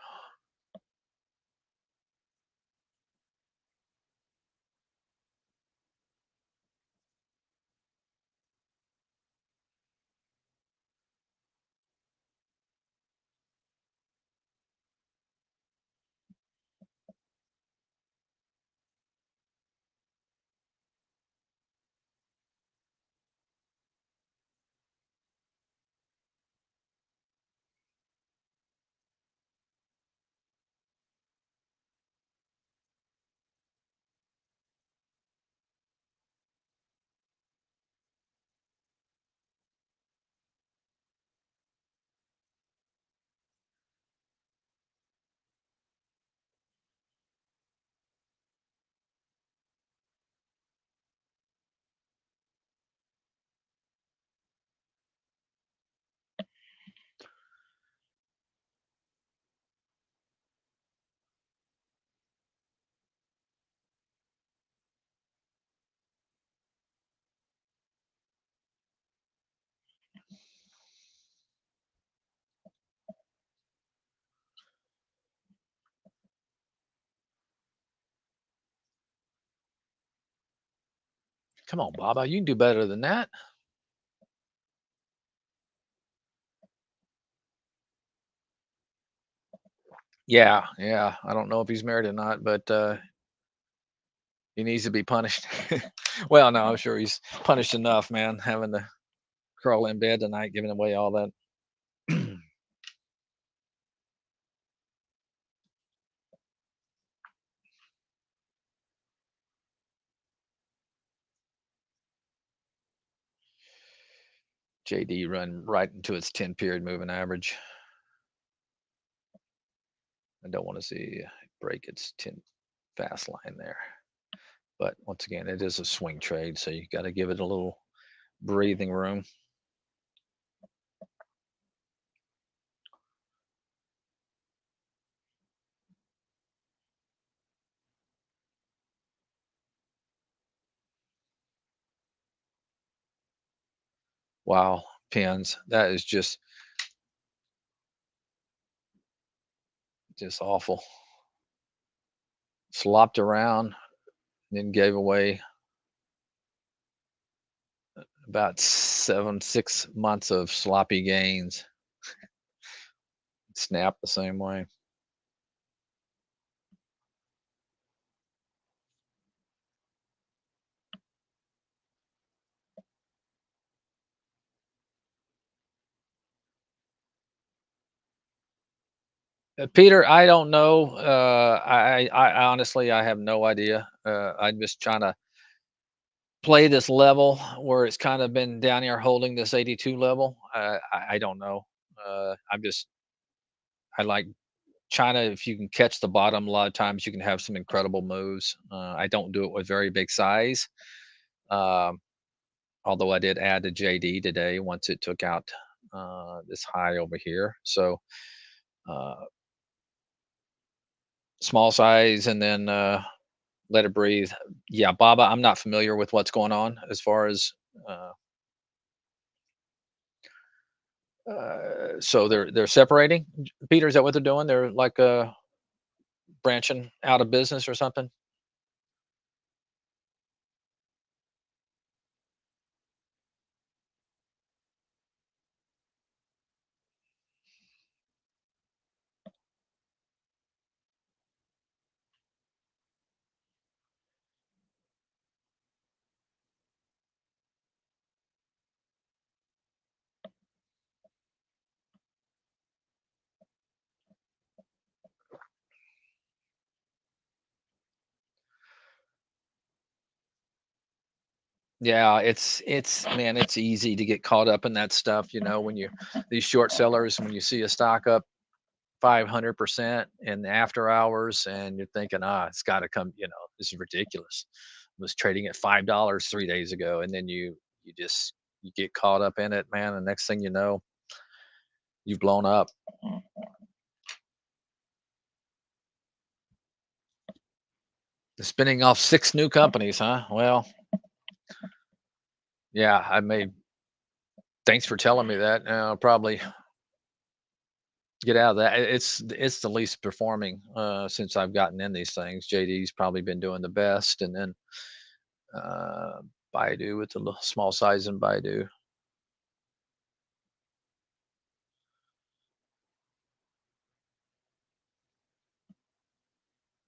Come on, Baba, you can do better than that. Yeah, yeah. I don't know if he's married or not, but he needs to be punished. Well, no, I'm sure he's punished enough, man, having to crawl in bed tonight, giving away all that. JD run right into its 10 period moving average. I don't want to see it break its 10 fast line there. But once again, it is a swing trade, so you got to give it a little breathing room. Wow, pins. That is just awful. Slopped around, then gave away about 6 months of sloppy gains. Snapped the same way. Peter, I don't know. I honestly, I have no idea. I'm just trying to play this level where it's kind of been down here holding this 82 level. I don't know. I like China. If you can catch the bottom, a lot of times you can have some incredible moves. I don't do it with very big size. Um, Although I did add to JD today once it took out this high over here. So uh, small size and then let it breathe. Yeah, Baba, I'm not familiar with what's going on as far as. Uh, so they're separating. Peter, is that what they're doing? They're like branching out of business or something. Yeah, it's man, it's easy to get caught up in that stuff. When you these short sellers, when you see a stock up 500% in the after hours, and you're thinking, it's got to come. This is ridiculous. It was trading at $5 3 days ago, and then you get caught up in it, man. And next thing you know, you've blown up. Spinning off 6 new companies, huh? Well, yeah, I may. Thanks for telling me that. I'll probably get out of that. It's the least performing since I've gotten in these things. JD's probably been doing the best, and then uh, Baidu with the little small size in Baidu.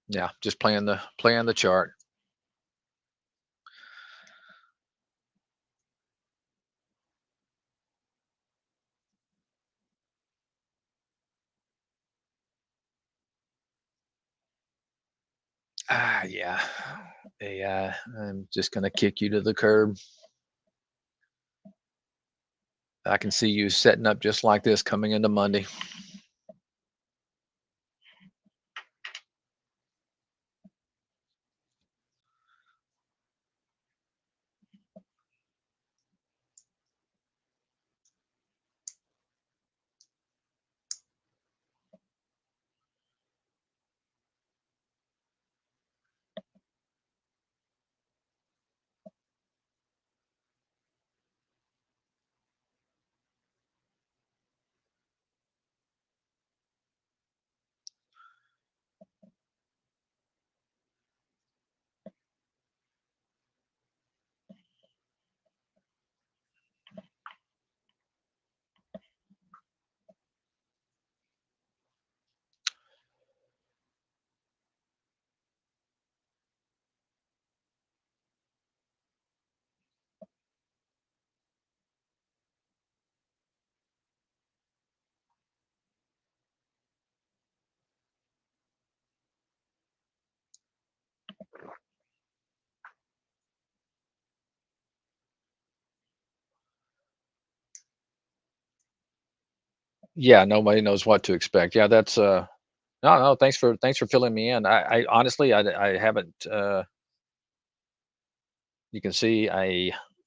Yeah, just playing the chart. Yeah, yeah. I'm just gonna kick you to the curb. I can see you setting up just like this coming into Monday. Yeah, nobody knows what to expect. Yeah, that's no, no, thanks for filling me in. I honestly I haven't you can see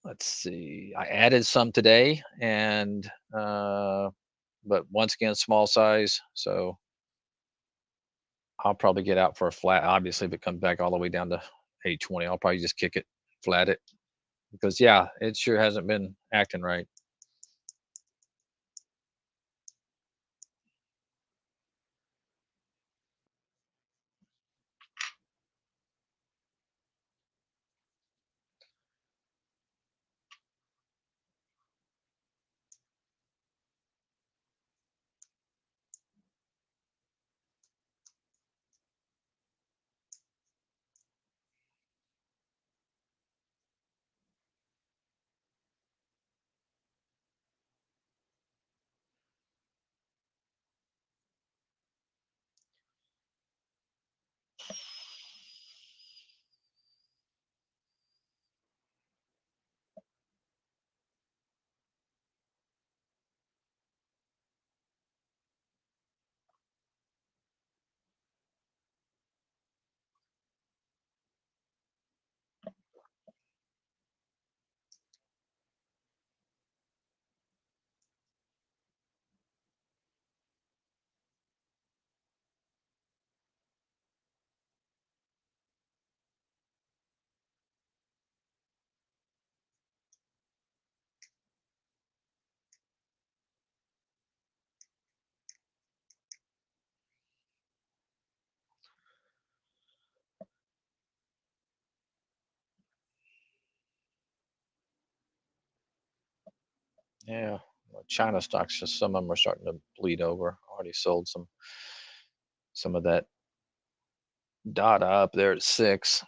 let's see, I added some today and but once again small size, so I'll probably get out for a flat. Obviously, if it comes back all the way down to 820, I'll probably just kick it, flat it because yeah, it sure hasn't been acting right. Yeah, well, China stocks, just some of them are starting to bleed over. Already sold some of that data up there at 6.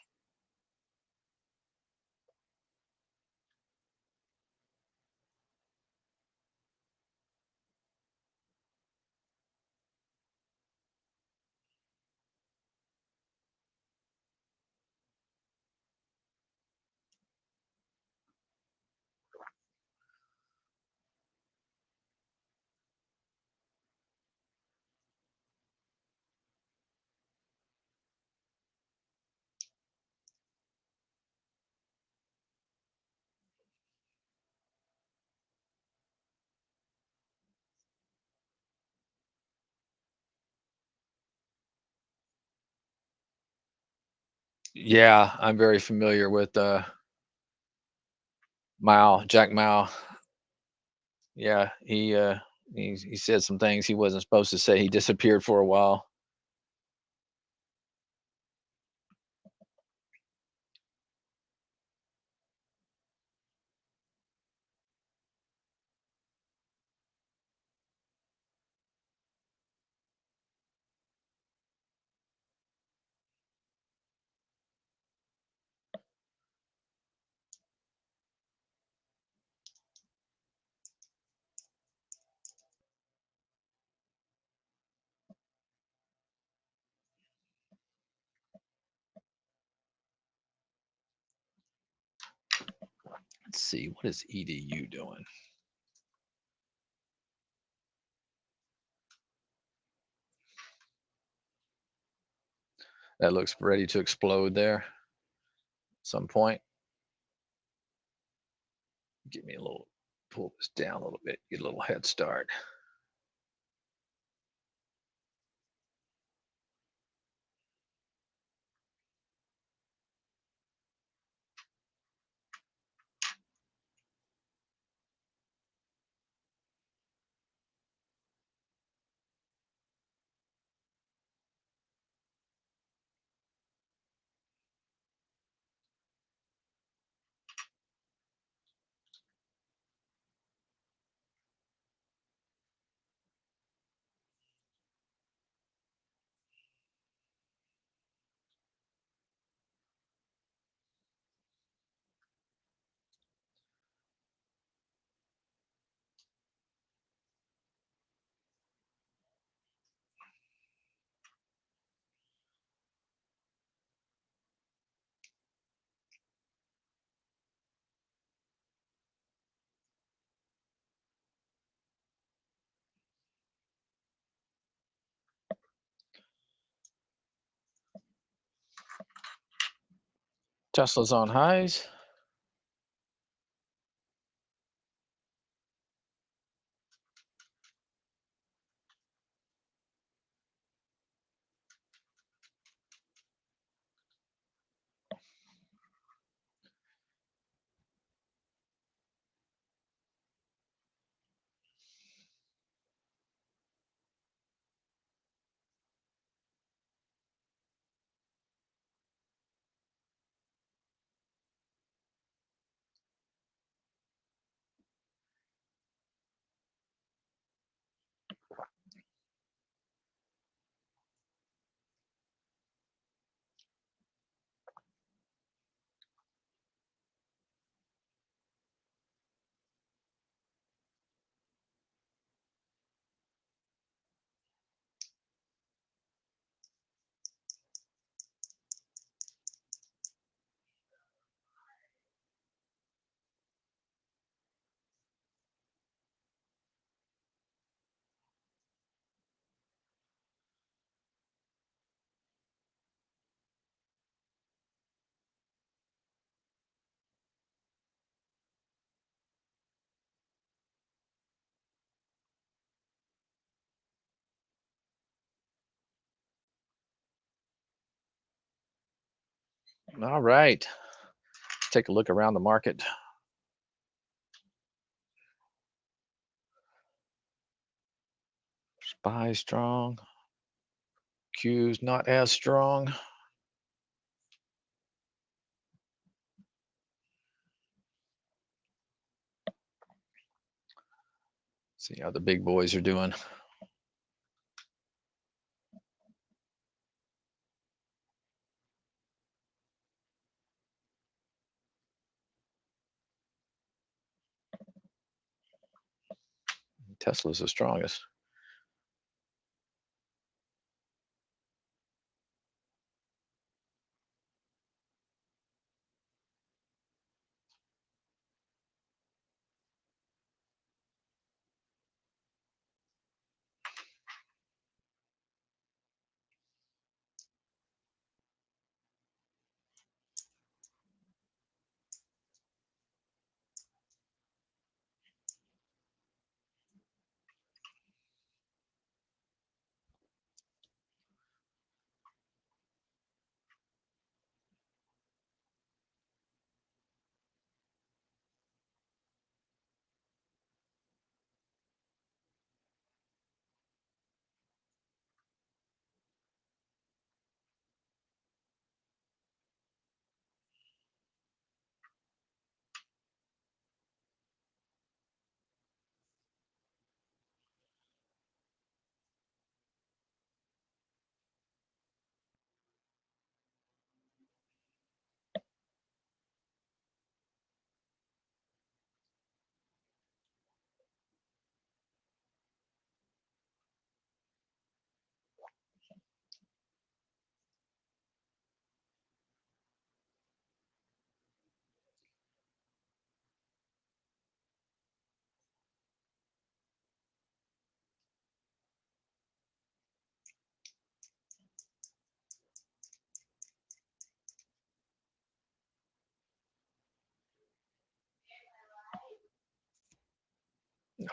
Yeah, I'm very familiar with Mao, Jack Mao. Yeah, he said some things he wasn't supposed to say. He disappeared for a while. Let's see, what is EDU doing? That looks ready to explode there at some point. Give me a little, pull this down a little bit, get a little head start. Tesla's on highs. All right. Take a look around the market. SPY strong. Q's not as strong. See how the big boys are doing. Tesla's the strongest.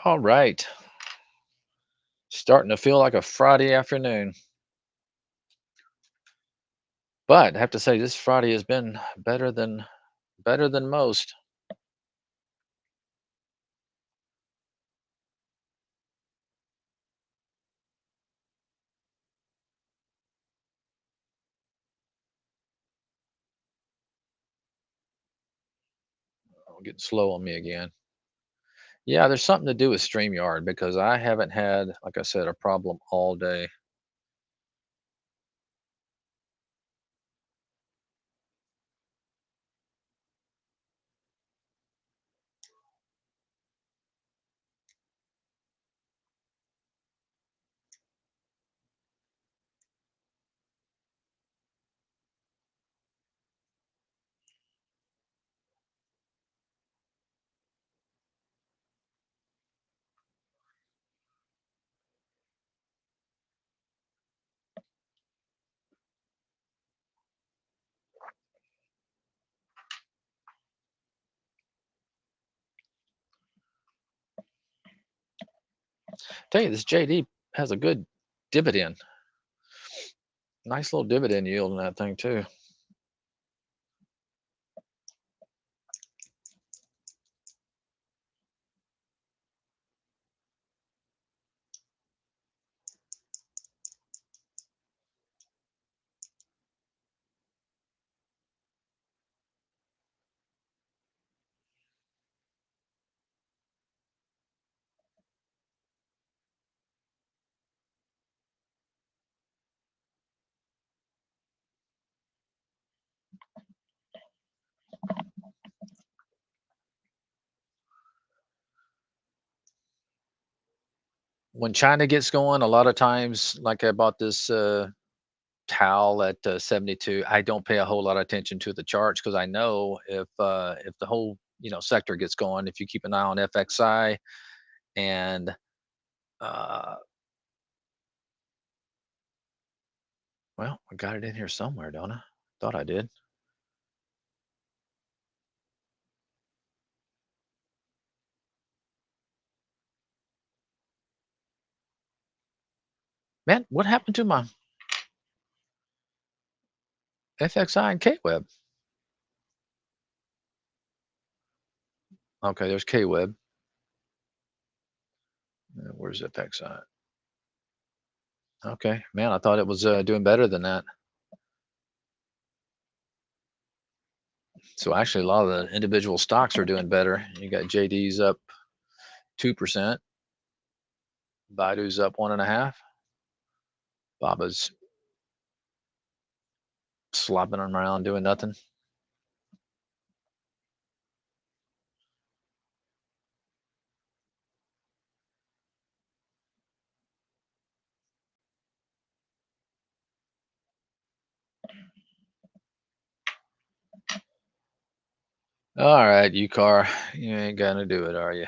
All right. Starting to feel like a Friday afternoon. But I have to say this Friday has been better than most. Oh, getting slow on me again. Yeah, there's something to do with StreamYard because I haven't had, like I said, a problem all day. Tell you, this JD has a good dividend. Nice little dividend yield in that thing too. When China gets going, a lot of times, like I bought this towel at 72. I don't pay a whole lot of attention to the charts because I know if the whole sector gets going, if you keep an eye on FXI and uh, well, I got it in here somewhere, don't I? Thought I did. Man, what happened to my FXI and KWeb? Okay, there's KWeb. Where's FXI? Okay, man, I thought it was doing better than that. So actually, a lot of the individual stocks are doing better. You got JD's up 2%, Baidu's up 1.5, Baba's slopping around doing nothing. All right, you car, you ain't gonna do it, are you?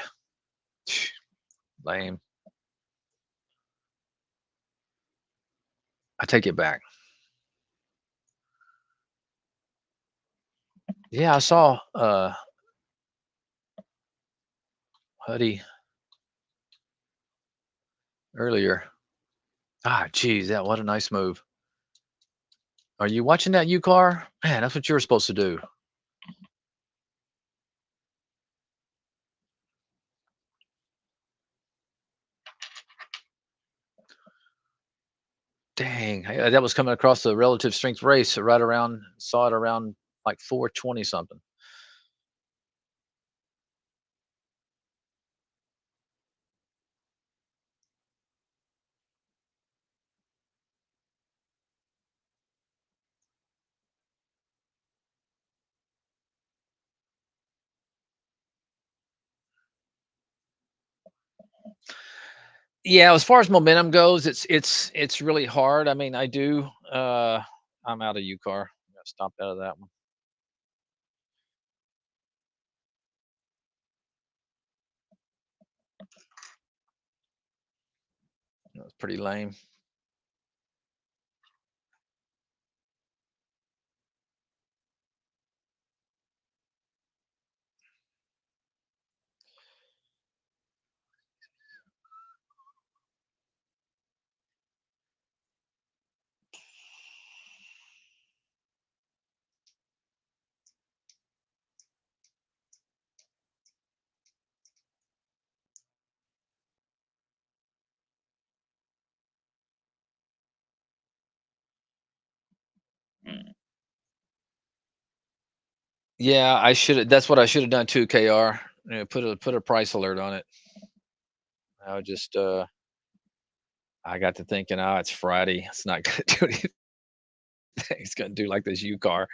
Lame. I take it back. Yeah, I saw Huddy earlier. Ah, geez, that what a nice move. Are you watching that, you car? Man, that's what you were supposed to do. Dang, that was coming across the relative strength race right around. Saw it around like 420 something. Yeah, as far as momentum goes, it's really hard. I mean, I do. I'm out of U car. Got stopped out of that one. That was pretty lame. Yeah, I should. That's what I should have done too. Kr. Yeah, put a price alert on it. I would just. I got to thinking, oh, it's Friday. It's not gonna do anything. It's gonna do like this U car.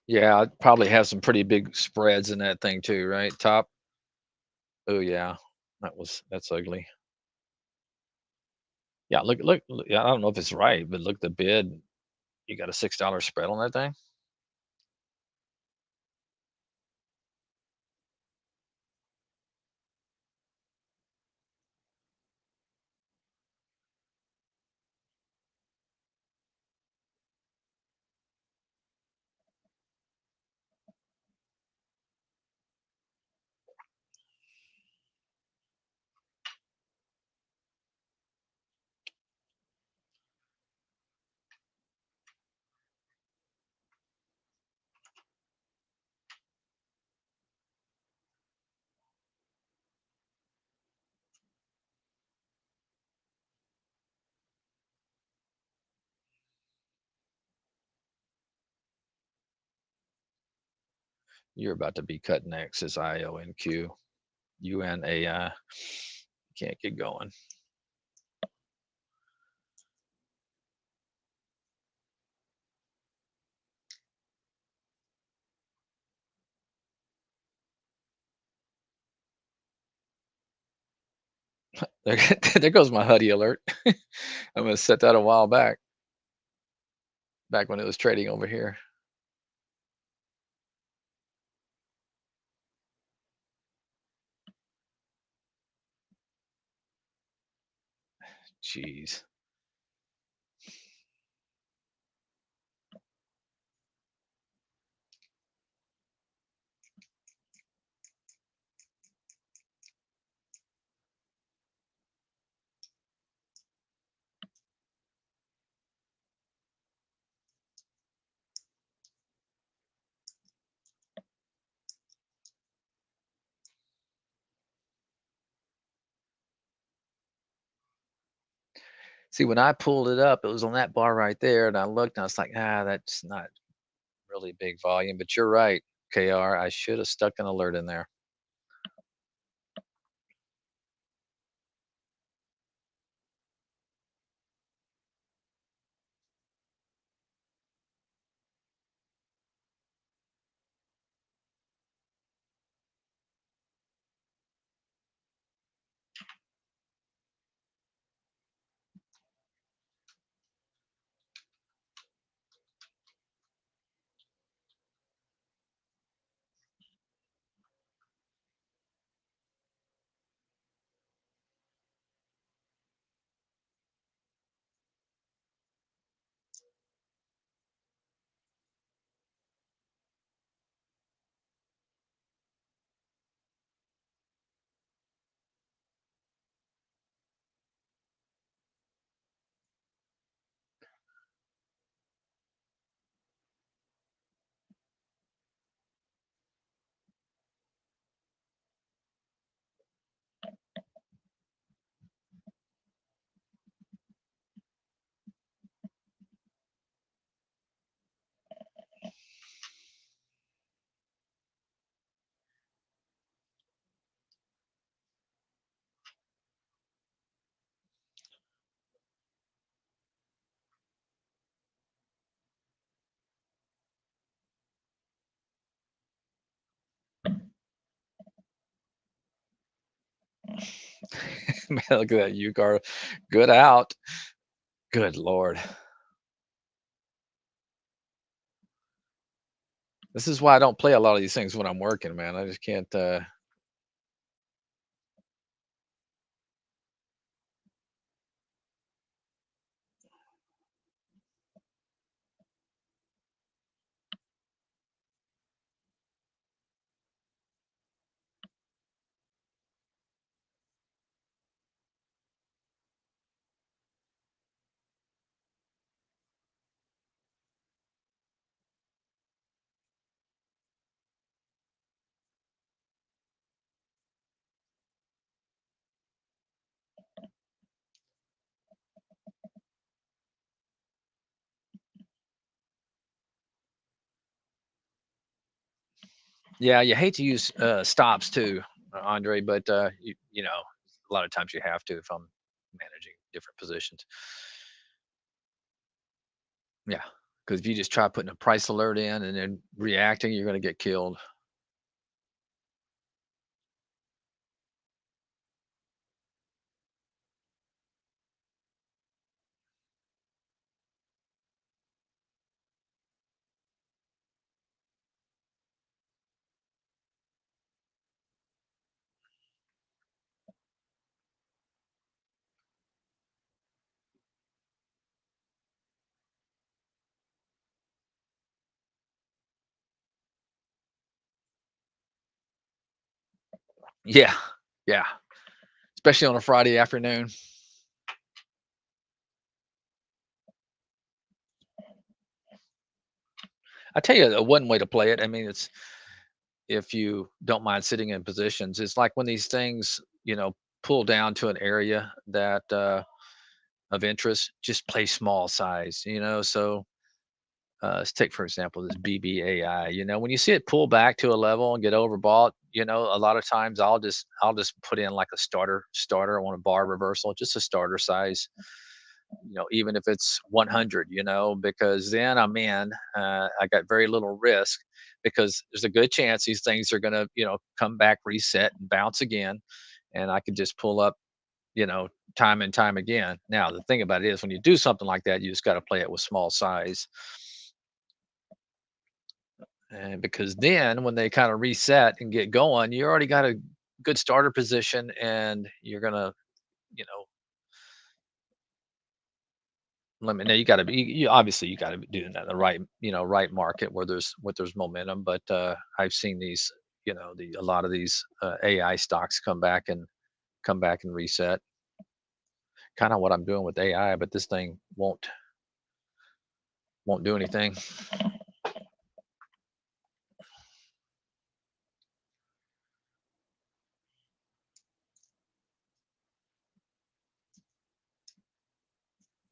Yeah, I'd probably have some pretty big spreads in that thing too, right? Top. Oh yeah, that's ugly. Yeah, look. Yeah, I don't know if it's right, but look the bid. You got a $6 spread on that thing. You're about to be cutting X's, IONQ, UNAI. Can't get going. There, there goes my hoodie alert. I'm gonna set that a while back when it was trading over here. Jeez. See, when I pulled it up, it was on that bar right there, and I looked, and I was like, ah, that's not really big volume. But you're right, KR. I should have stuck an alert in there. Man, look at that UCAR. Good out. Good Lord. This is why I don't play a lot of these things when I'm working, man. I just can't. Yeah, you hate to use stops too, Andre, but you know, a lot of times you have to if I'm managing different positions. Yeah, because if you just try putting a price alert in and then reacting, you're going to get killed. Yeah, yeah, especially on a Friday afternoon. I tell you, one way to play it. I mean, it's if you don't mind sitting in positions. It's like when these things, pull down to an area that of interest, just play small size. So Let's take for example this BBAI. When you see it pull back to a level and get overbought, a lot of times I'll just put in like a starter. I want a bar reversal, just a starter size. Even if it's 100. Because then I'm in. I got very little risk because there's a good chance these things are gonna come back, reset, and bounce again, and I could just pull up you know, time and time again. Now, the thing about it is when you do something like that, you just got to play it with small size. And because then when they kind of reset and get going, you already got a good starter position and you're going to, you know, let me know you got to be obviously you got to be doing that in the right, right market where there's momentum. But I've seen these, a lot of these AI stocks come back and reset. Kind of what I'm doing with AI, but this thing won't do anything.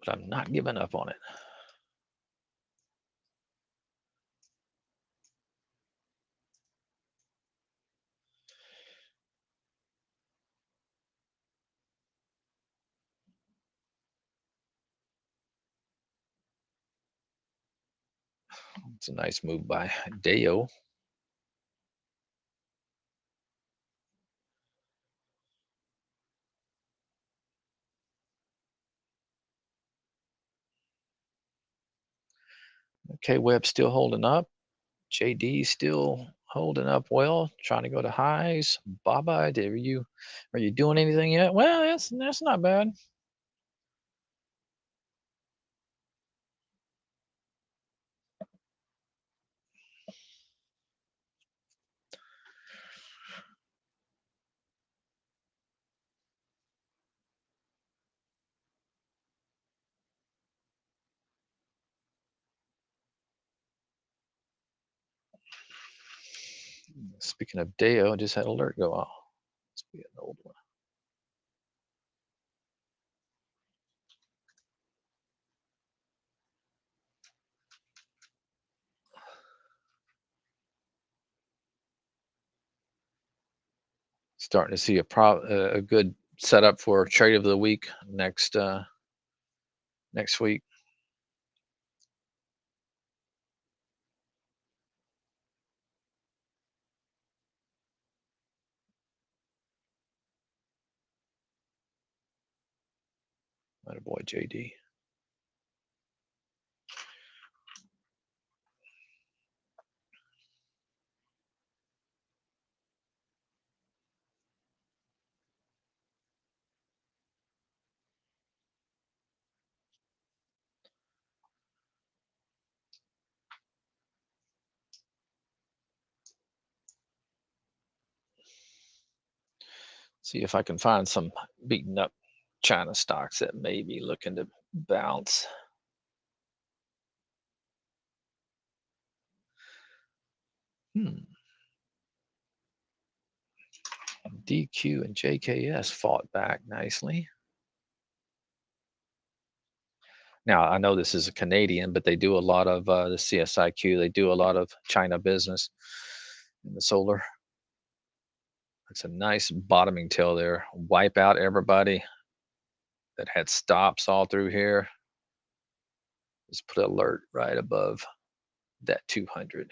But I'm not giving up on it. It's a nice move by Deo. Okay, Web still holding up. JD still holding up well, trying to go to highs. Baba, are you doing anything yet? Well, that's not bad. Speaking of Deo, I just had alert go off. Must be an old one. Starting to see a good setup for trade of the week next week. My boy JD. See if I can find some beaten up China stocks that may be looking to bounce. Hmm. DQ and JKS fought back nicely. Now, I know this is a Canadian, but they do a lot of the CSIQ. They do a lot of China business in the solar. It's a nice bottoming tail there. Wipe out everybody that had stops all through here. Just put alert right above that 200.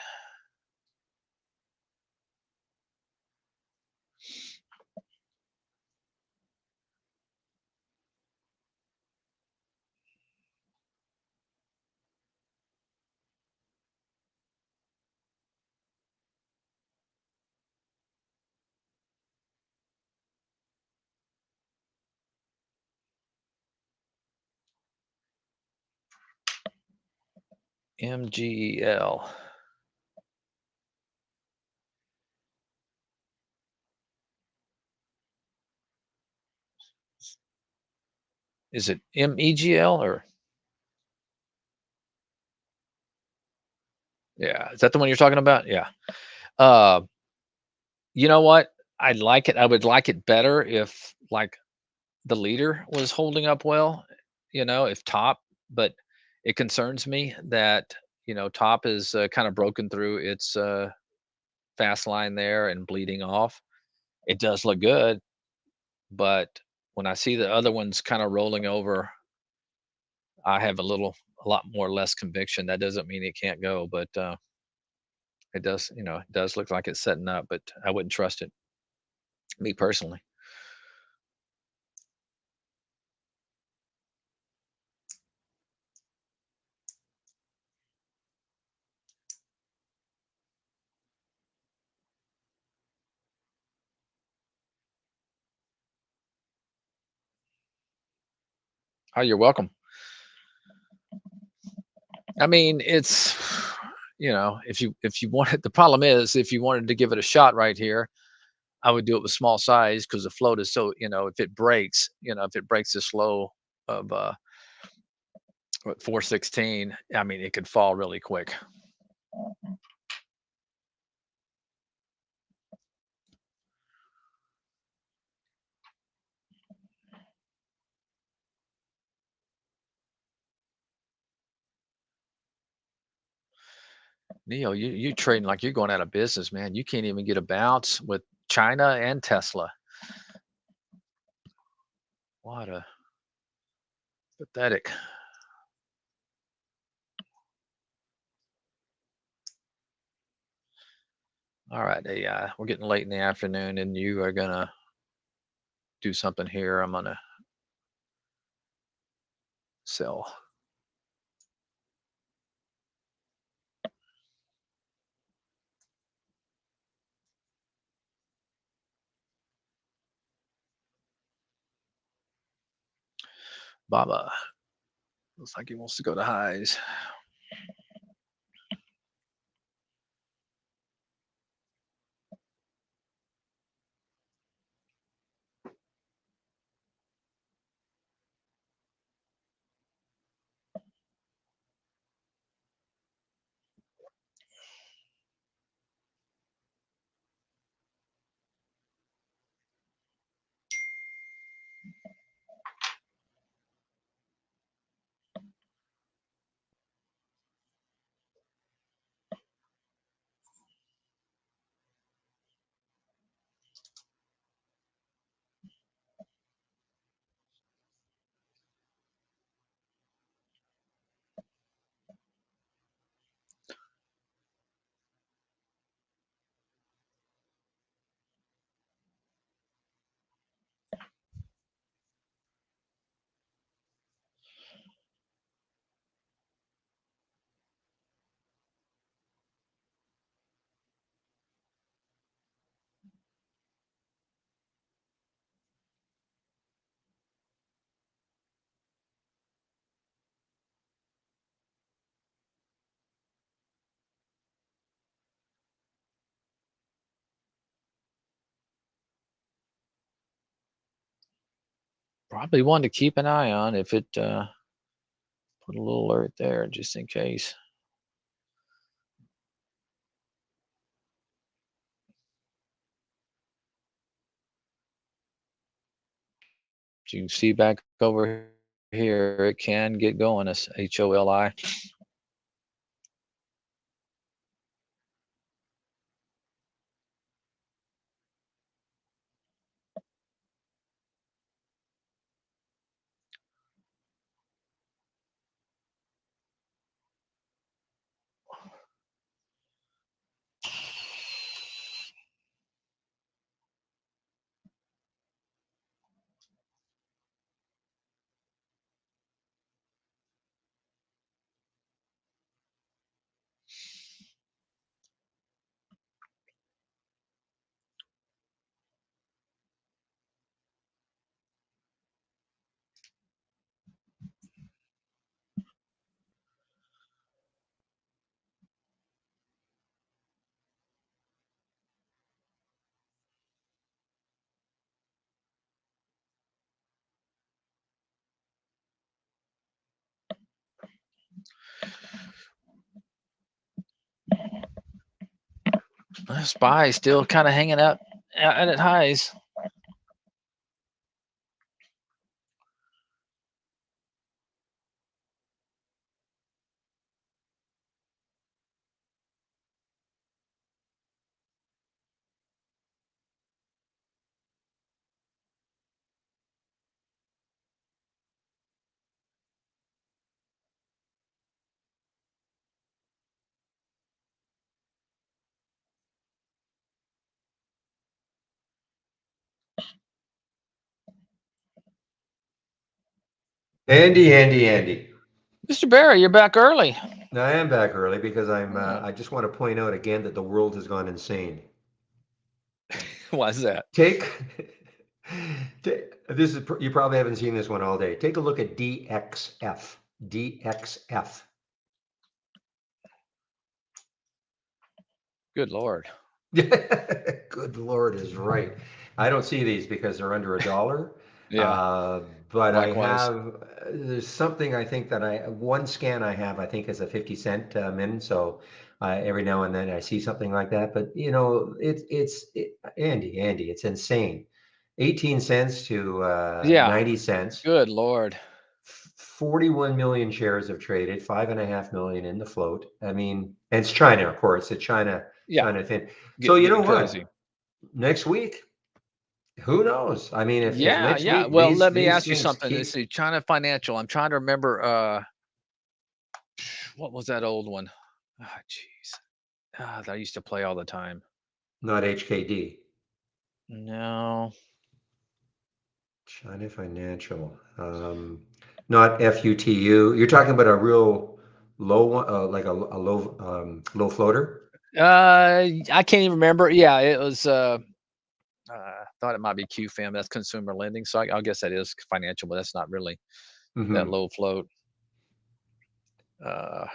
MGEL. Is it MEGL or yeah? Is that the one you're talking about? Yeah. Uh, you know what? I'd like it. I would like it better if like the leader was holding up well, if top, but it concerns me that top is kind of broken through its fast line there and bleeding off. It does look good, but when I see the other ones kind of rolling over, I have a lot more less conviction. That doesn't mean it can't go, but it does look like it's setting up, but I wouldn't trust it, me personally. Oh, you're welcome. I mean, it's if you wanted the problem is if you wanted to give it a shot right here, I would do it with small size because the float is so, if it breaks this low of 416, I mean, it could fall really quick. Neil, you trading like you're going out of business, man. You can't even get a bounce with China and Tesla. What a pathetic. All right, hey, we're getting late in the afternoon, and you are gonna do something here. I'm gonna sell. Baba looks like he wants to go to highs. Probably one to keep an eye on if it put a little alert there just in case. You can see back over here, it can get going as HOLI. SPY still kind of hanging up at highs. Andy. Mr. Barry, you're back early. Now, I am back early because Yeah. I just want to point out again that the world has gone insane. Why is that? Take, this is you probably haven't seen this one all day. Take a look at DXF. DXF. Good Lord. Good Lord is right. I don't see these because they're under $1. Yeah. Uh, but I Likewise. have, there's something I think that one scan I have, I think is a 50 cent min. So every now and then I see something like that. But Andy, it's insane. 18 cents to Yeah. 90 cents. Good Lord. 41 million shares have traded, 5.5 million in the float. I mean, and it's China, of course. It's Yeah. China thing. So you know Getting what? crazy. Next week, who knows? I mean, if Yeah. next Yeah. week Well, let me these ask you things something. Let's keep see. China Financial. I'm trying to remember. What was that old one? Ah, jeez. That I used to play all the time. not HKD, No. China Financial, not FUTU. You're talking about a real low one, like a low floater. I can't even remember. Yeah, it was. Thought it might be QFAM. That's consumer lending. So I guess that is financial, but that's not really that Mm-hmm. low float. Uh,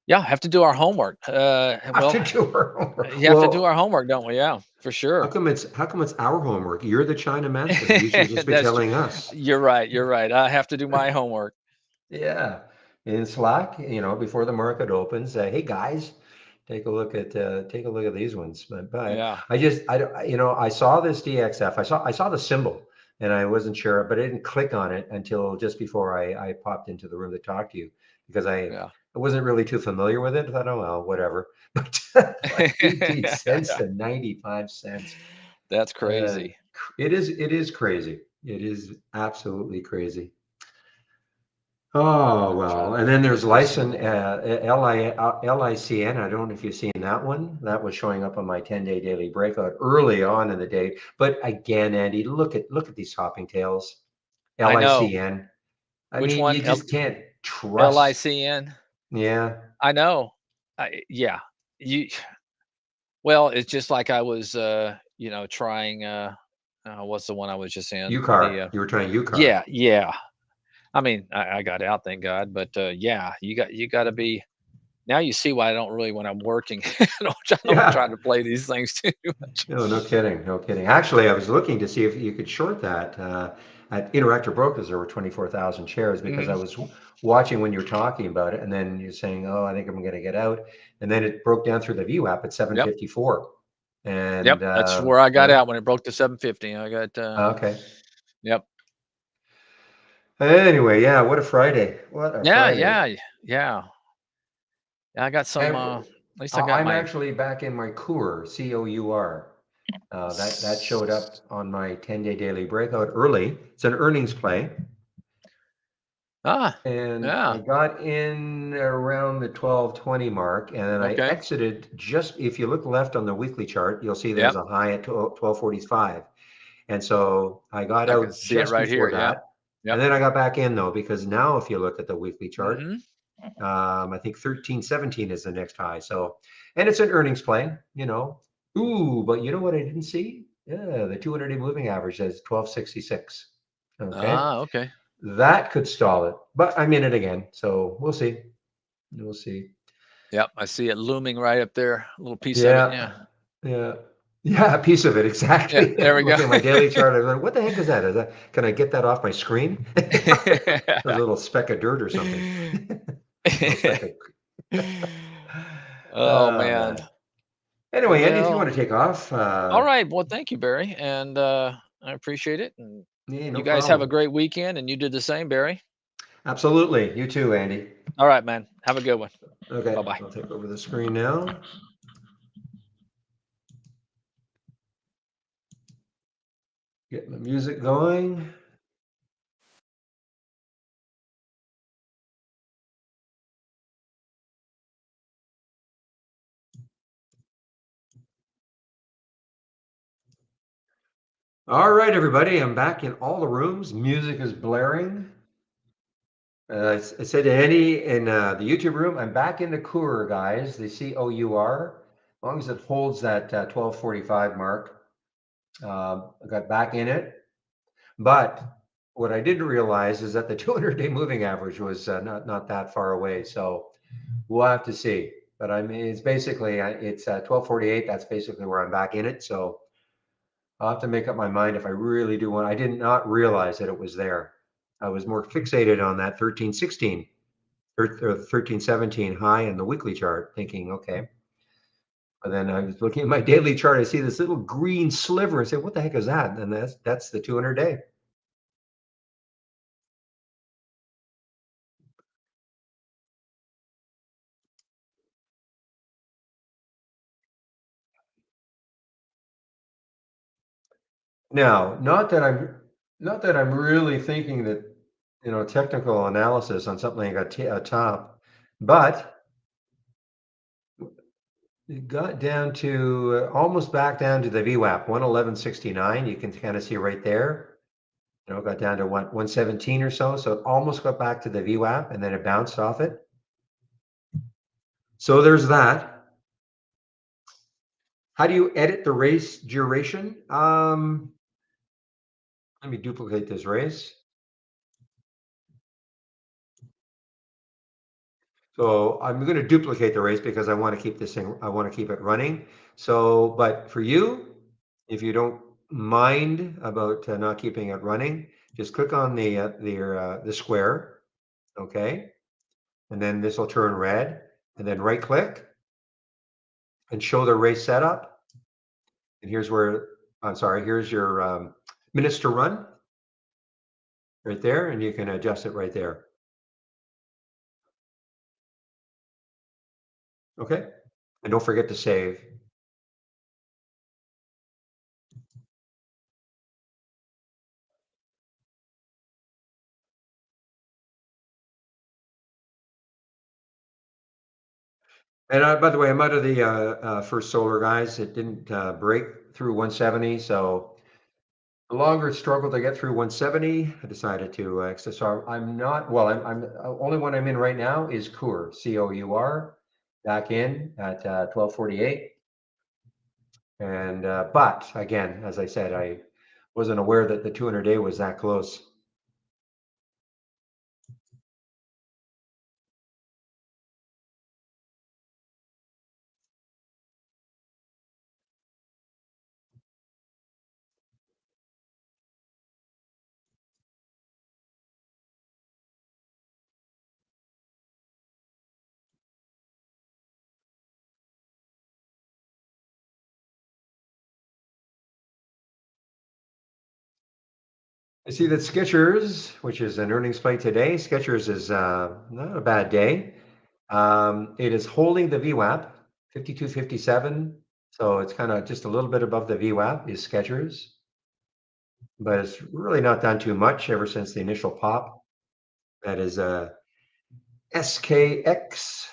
yeah, have to do our homework. Have Well, to do our homework. you have to do Well, our homework, don't we? Yeah, for sure. how come it's our homework? You're the China master. You should just be That's true. telling us. You're right. You're right. I have to do my homework. Yeah, in Slack, before the market opens, hey guys, take a look at these ones. But Yeah, I don't- I saw this DXF. I saw the symbol, and I wasn't sure, but I didn't click on it until just before I popped into the room to talk to you because yeah. I wasn't really too familiar with it. I thought, oh well, whatever. But 18 cents to 95 cents. That's Uh, crazy. it is crazy. It is absolutely crazy. Oh, well, Trying and to then there's get their Lycin, symbol. LICN. I don't know if you've seen that one. That was showing up on my 10-day daily breakout early on in the day. But again, Andy, look at these hopping tails. I know. LICN. I Which mean, one? you just can't trust. LICN. Yeah, I know. Yeah. You Well, it's just like I was, trying, what's the one I was just in? UCAR. You were trying UCAR. Yeah, yeah. I mean, I got out, thank God, but, yeah, you gotta be now you see why I don't really when I'm working, I don't try Yeah. to play these things too much. No, no kidding, no kidding. Actually, I was looking to see if you could short that at Interactive Brokers. There were 24,000 shares because I Mhm. was watching when you were talking about it, and then you're saying, "Oh, I think I'm going to get out," and then it broke down through the View app at Yep, 754, yep, and that's where I got yeah, out when it broke to 750. I got, okay. yep. Anyway, yeah, what a Friday! What a Yeah, Friday! yeah, yeah. I got some, And at least I got I'm my actually back in my COUR. That showed up on my 10-day daily breakout early. It's an earnings play. ah, And I yeah, got in around the 1220 mark, and then I okay. exited just if you look left on the weekly chart, you'll see there's Yep, a high at 1245. And so I got I can out see it just right before here, yeah. that. And Yep. then I got back in though, because now if you look at the weekly chart, Mhm. I think 1317 is the next high. So, and it's an earnings play, you know. Ooh, but you know what I didn't see? Yeah, the 200-day moving average says 1266. Okay. Ah, okay. That could stall it, but I'm in it again, so we'll see. We'll see. Yep, I see it looming right up there, a little piece of it, Yeah, yeah. yeah, yeah. A piece of it, Yeah, exactly. there I'm we go. looking at my daily chart. I'm like, what the heck is that? Is that? Can I get that off my screen? A little speck of dirt or something. little speck of. Oh, Oh man. man. Anyway, Andy, if you Well, want to take off, alright, well, thank you, Barry, and, I appreciate it, and yeah, you no guys have a problem. great weekend, and you did the same, Barry. Absolutely. You too, Andy. Alright, man. Have a good one. Okay, Bye-bye. I'll take over the screen now. Get the music going. All right, everybody, I'm back in all the rooms. Music is blaring. I said to Eddie in the YouTube room, I'm back in the Cour, guys. The COUR. As long as it holds that 1245 mark, I got back in it. But what I didn't realize is that the 200-day moving average was not that far away. So we'll have to see. But I mean, it's basically it's 1248. That's basically where I'm back in it. So I'll have to make up my mind if I really do want. I did not realize that it was there. I was more fixated on that 1316 or 1317 high in the weekly chart, thinking, okay. But then I was looking at my daily chart. I see this little green sliver and say, what the heck is that? And that's the 200-day. Now, not that I'm really thinking that technical analysis on something like a top, but it got down to almost back down to the VWAP 111.69. You can kind of see right there. Got down to 117 or so. So it almost got back to the VWAP and then it bounced off it. So there's that. How do you edit the race duration? Let me duplicate this race. So I'm going to duplicate the race because I want to keep this thing, I want to keep it running. So, but for you, if you don't mind about not keeping it running, just click on the square, okay? And then this will turn red, and then right click and show the race setup. And here's where, I'm sorry, here's your minutes to run right there, and you can adjust it right there. Okay? And don't forget to save. And by the way, I'm out of the first solar, guys. It didn't break through 170, so the longer it struggled to get through 170, I decided to exit. So I'm not, well, I'm only one I'm in right now is COUR, COUR, back in at 1248. And but again, as I said, I wasn't aware that the 200-day was that close. I see that Skechers, which is an earnings play today, Skechers is not a bad day. It is holding the VWAP, 52.57. So it's kind of just a little bit above the VWAP is Skechers, but it's really not done too much ever since the initial pop. That is SKX.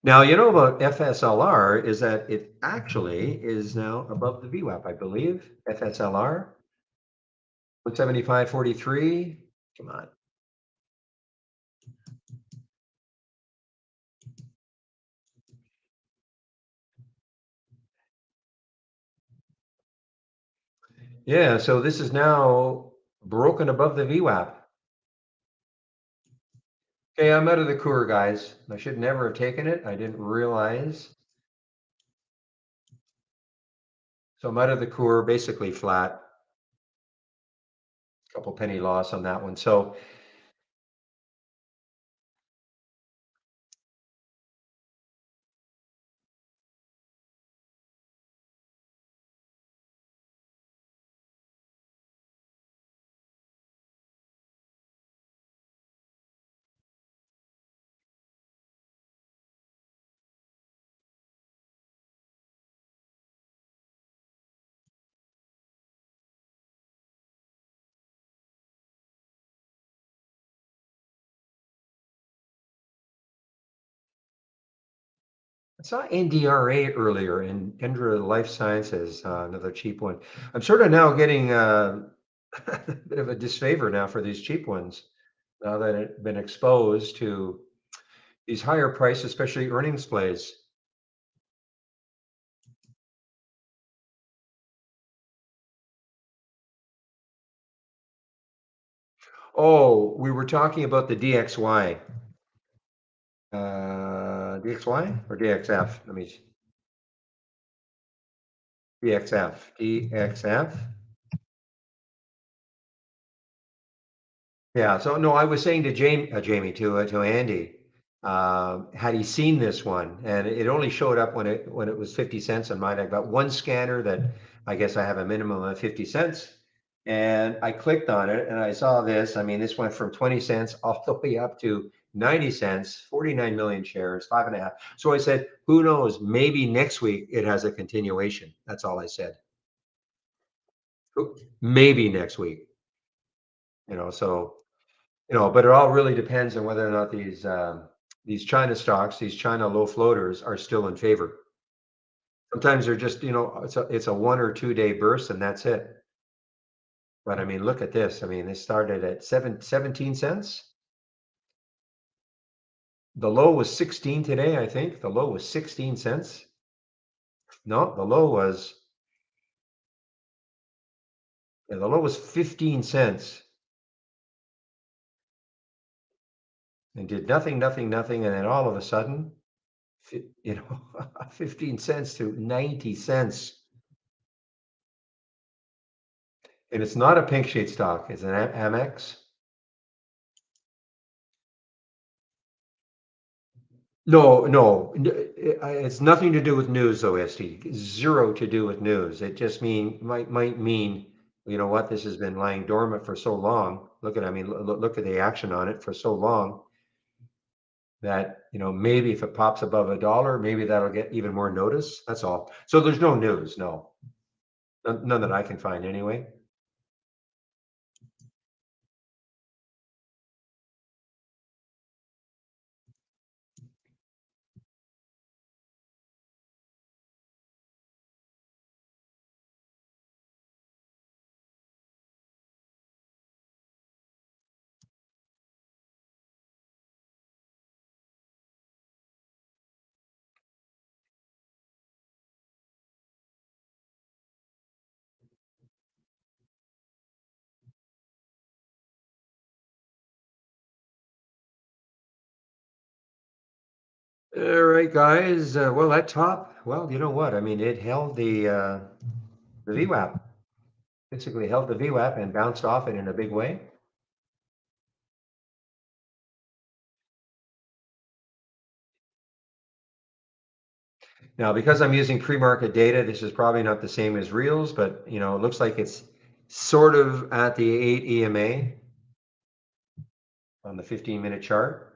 Now, you know about FSLR is that it actually is now above the VWAP, I believe. FSLR, 175.43. Come on. Yeah, so this is now broken above the VWAP. Okay, I'm out of the Cour, guys. I should never have taken it. I didn't realize. So I'm out of the Cour, basically flat. Couple penny loss on that one. So saw NDRA earlier and Kendra Life Sciences, another cheap one. I'm sort of now getting a bit of a disfavor now for these cheap ones now that it's been exposed to these higher price, especially earnings plays. Oh, we were talking about the DXY. DXY or DXF? Let me DXF. DXF. Yeah, so no, I was saying to Jamie, to Andy, had he seen this one? And it only showed up when it was 50 cents on mine. I got one scanner that I guess I have a minimum of 50 cents. And I clicked on it and I saw this. I mean, this went from 20 cents all the way up to 90 cents, 49 million shares, five and a half. So I said, who knows? Maybe next week it has a continuation. That's all I said. Maybe next week, so but it all really depends on whether or not these China stocks, these China low floaters, are still in favor. Sometimes they're just, it's a 1 or 2 day burst and that's it. But I mean, look at this. I mean, this started at 17 cents. The low was 16 today, I think. The low was 16 cents. No, the low was 15 cents and did nothing, nothing, nothing. And then all of a sudden, 15 cents to 90 cents. And it's not a pink sheet stock. It's an Amex. No, no, it's nothing to do with news, though, ST. Zero to do with news. It just might mean, you know what, this has been lying dormant for so long. I mean, look at the action on it for so long that, maybe if it pops above $1, maybe that'll get even more notice. That's all. So there's no news, no. None that I can find anyway. All right, guys. Well, that top, well, you know what? I mean, it held the VWAP, basically held the VWAP and bounced off it in a big way. Now, because I'm using pre-market data, this is probably not the same as reals, but it looks like it's sort of at the 8 EMA on the 15-minute chart.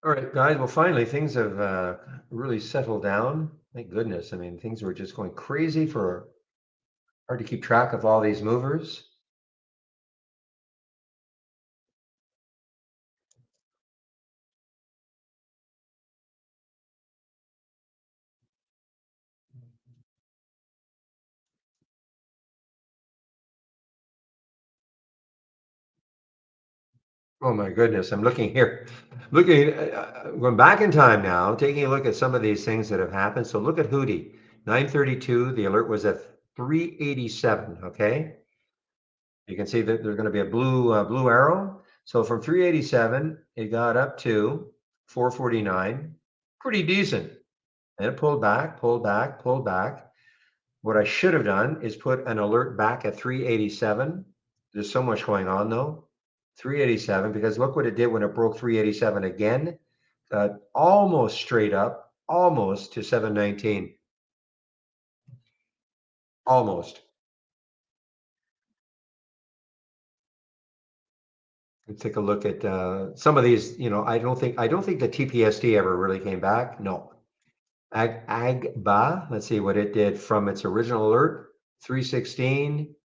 All right, guys. Well, finally, things have really settled down. Thank goodness. I mean, things were just going crazy for hard to keep track of all these movers. Oh my goodness, I'm looking here, going back in time now, taking a look at some of these things that have happened. So look at Hootie, 932. The alert was at 387. Okay, you can see that there's going to be a blue arrow. So from 387, it got up to 449, pretty decent. And it pulled back, pulled back, pulled back. What I should have done is put an alert back at 387. There's so much going on though. 387, because look what it did when it broke 387 again. Almost straight up, almost to 719. Almost. Let's take a look at some of these. I don't think the TPSD ever really came back. No. Agba, let's see what it did from its original alert, 316.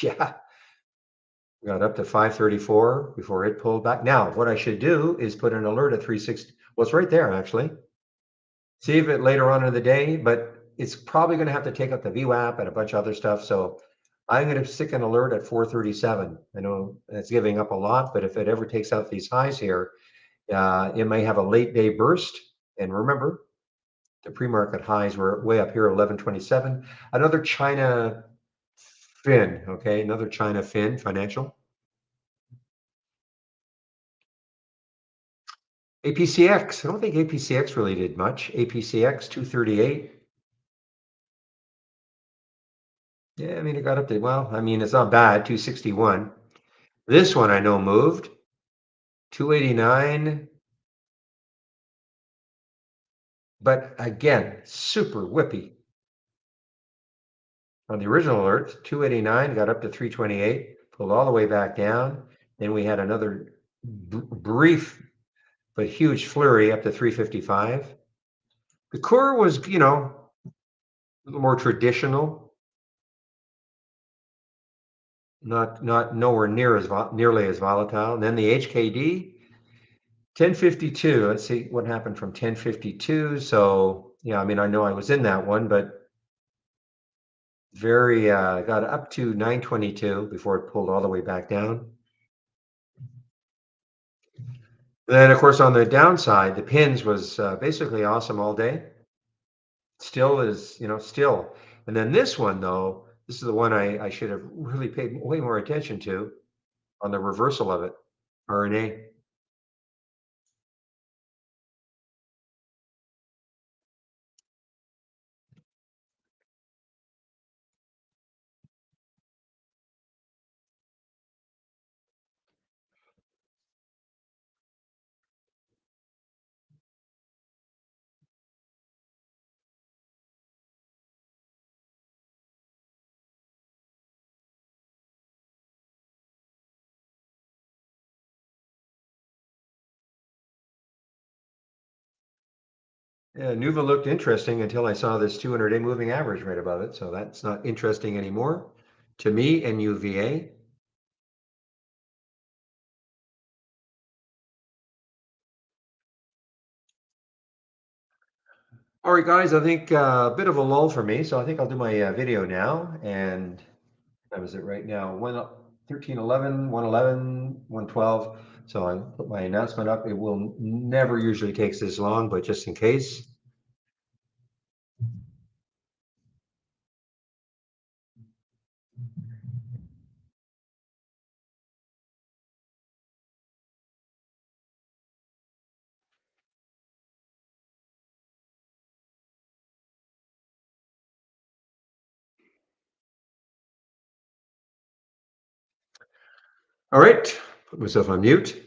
Yeah, got up to 534 before it pulled back. Now, what I should do is put an alert at 360. Well, it's right there actually. See if it later on in the day, but it's probably going to have to take up the VWAP and a bunch of other stuff. So I'm going to stick an alert at 437. I know it's giving up a lot, but if it ever takes out these highs here, it may have a late day burst. And remember, the pre-market highs were way up here, 1127. Another China fin, okay, another China fin financial. APCX, I don't think APCX really did much. APCX 238. Yeah, I mean, it got up to, well, I mean, it's not bad, 261. This one I know moved, 289. But again, super whippy. On the original alert, 289 got up to 328, pulled all the way back down. Then we had another brief but huge flurry up to 355. The core was, a little more traditional, not nowhere nearly as volatile. And then the HKD 1052. Let's see what happened from 1052. So yeah, I mean, I know I was in that one, but very got up to 922 before it pulled all the way back down. Then of course on the downside, the pins was basically awesome all day. Still is, still. And then this one though, this is the one I should have really paid way more attention to on the reversal of it. RNA. Yeah, Nuva looked interesting until I saw this 200-day moving average right above it. So that's not interesting anymore to me and UVA. All right, guys, I think a bit of a lull for me. So I think I'll do my video now. And that was it right now. 1311, 111, 112. So I put my announcement up. It will never usually takes this long, but just in case. All right, put myself on mute.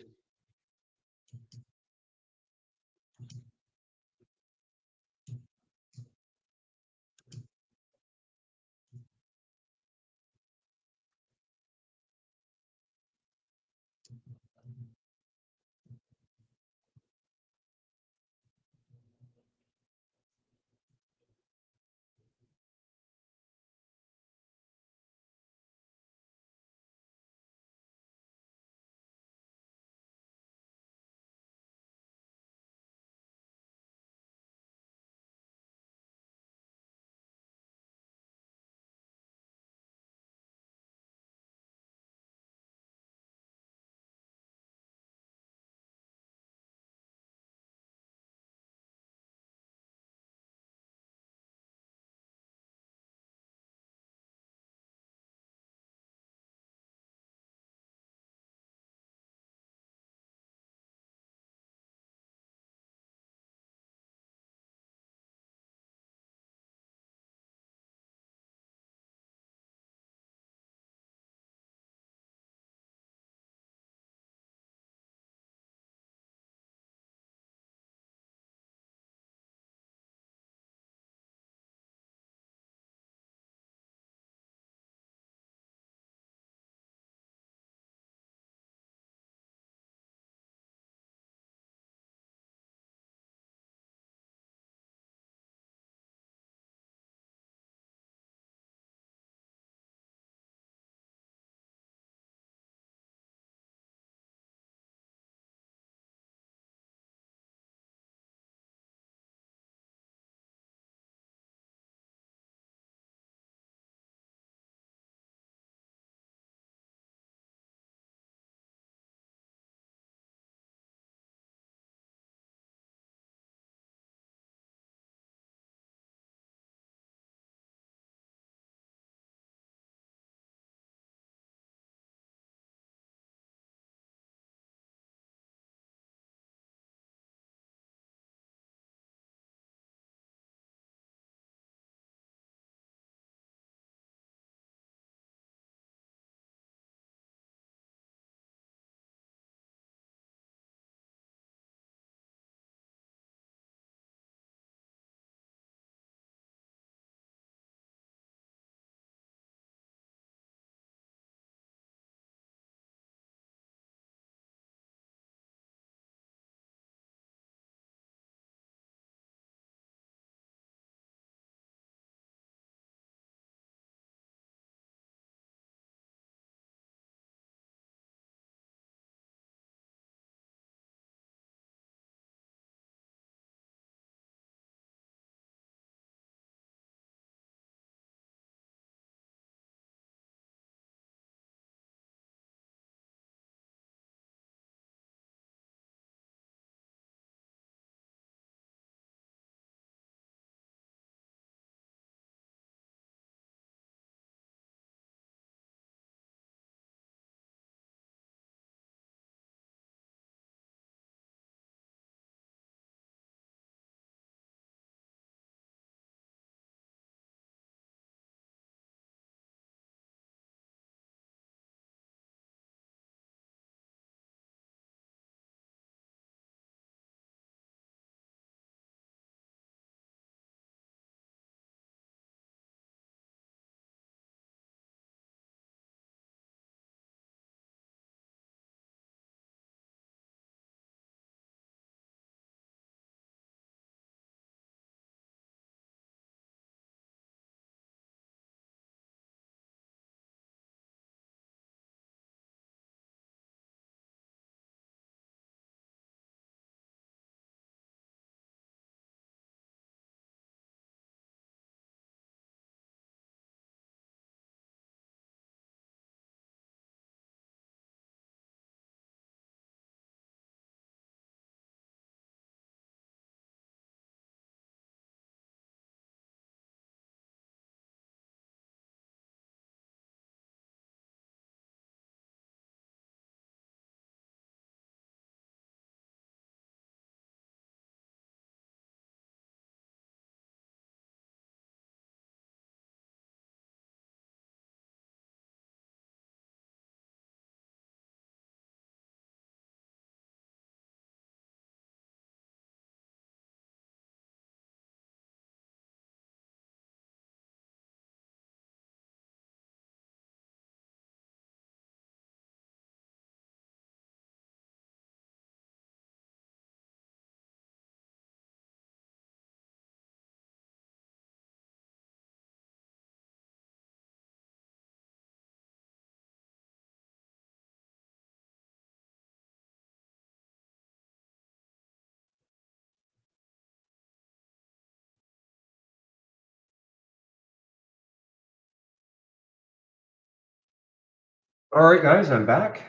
All right, guys, I'm back.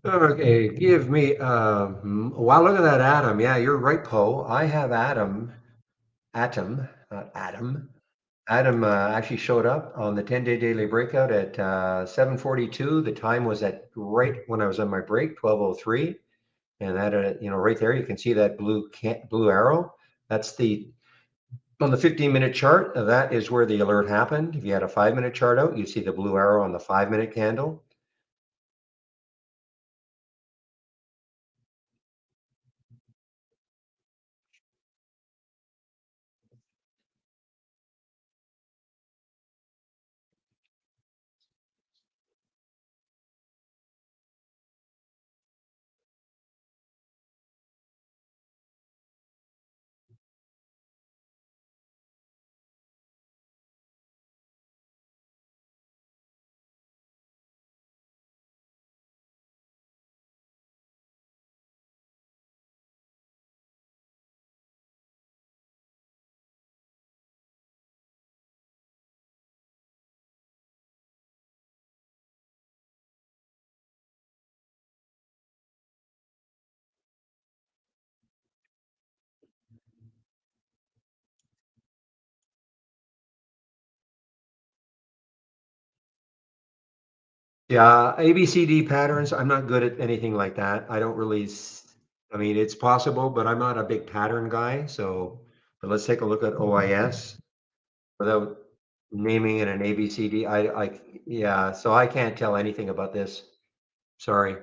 Okay, give me wow, look at that atom. Yeah, you're right, Poe. I have not Adam. Adam actually showed up on the 10-day daily breakout at 7:42. The time was at right when I was on my break, 12:03. And that, right there, you can see that blue arrow. That's the on the 15-minute chart. That is where the alert happened. If you had a 5-minute chart out, you see the blue arrow on the 5-minute candle. Yeah, ABCD patterns. I'm not good at anything like that. I don't really. I mean, it's possible, but I'm not a big pattern guy. So, but let's take a look at OIS without naming it an ABCD. Yeah. So I can't tell anything about this. Sorry,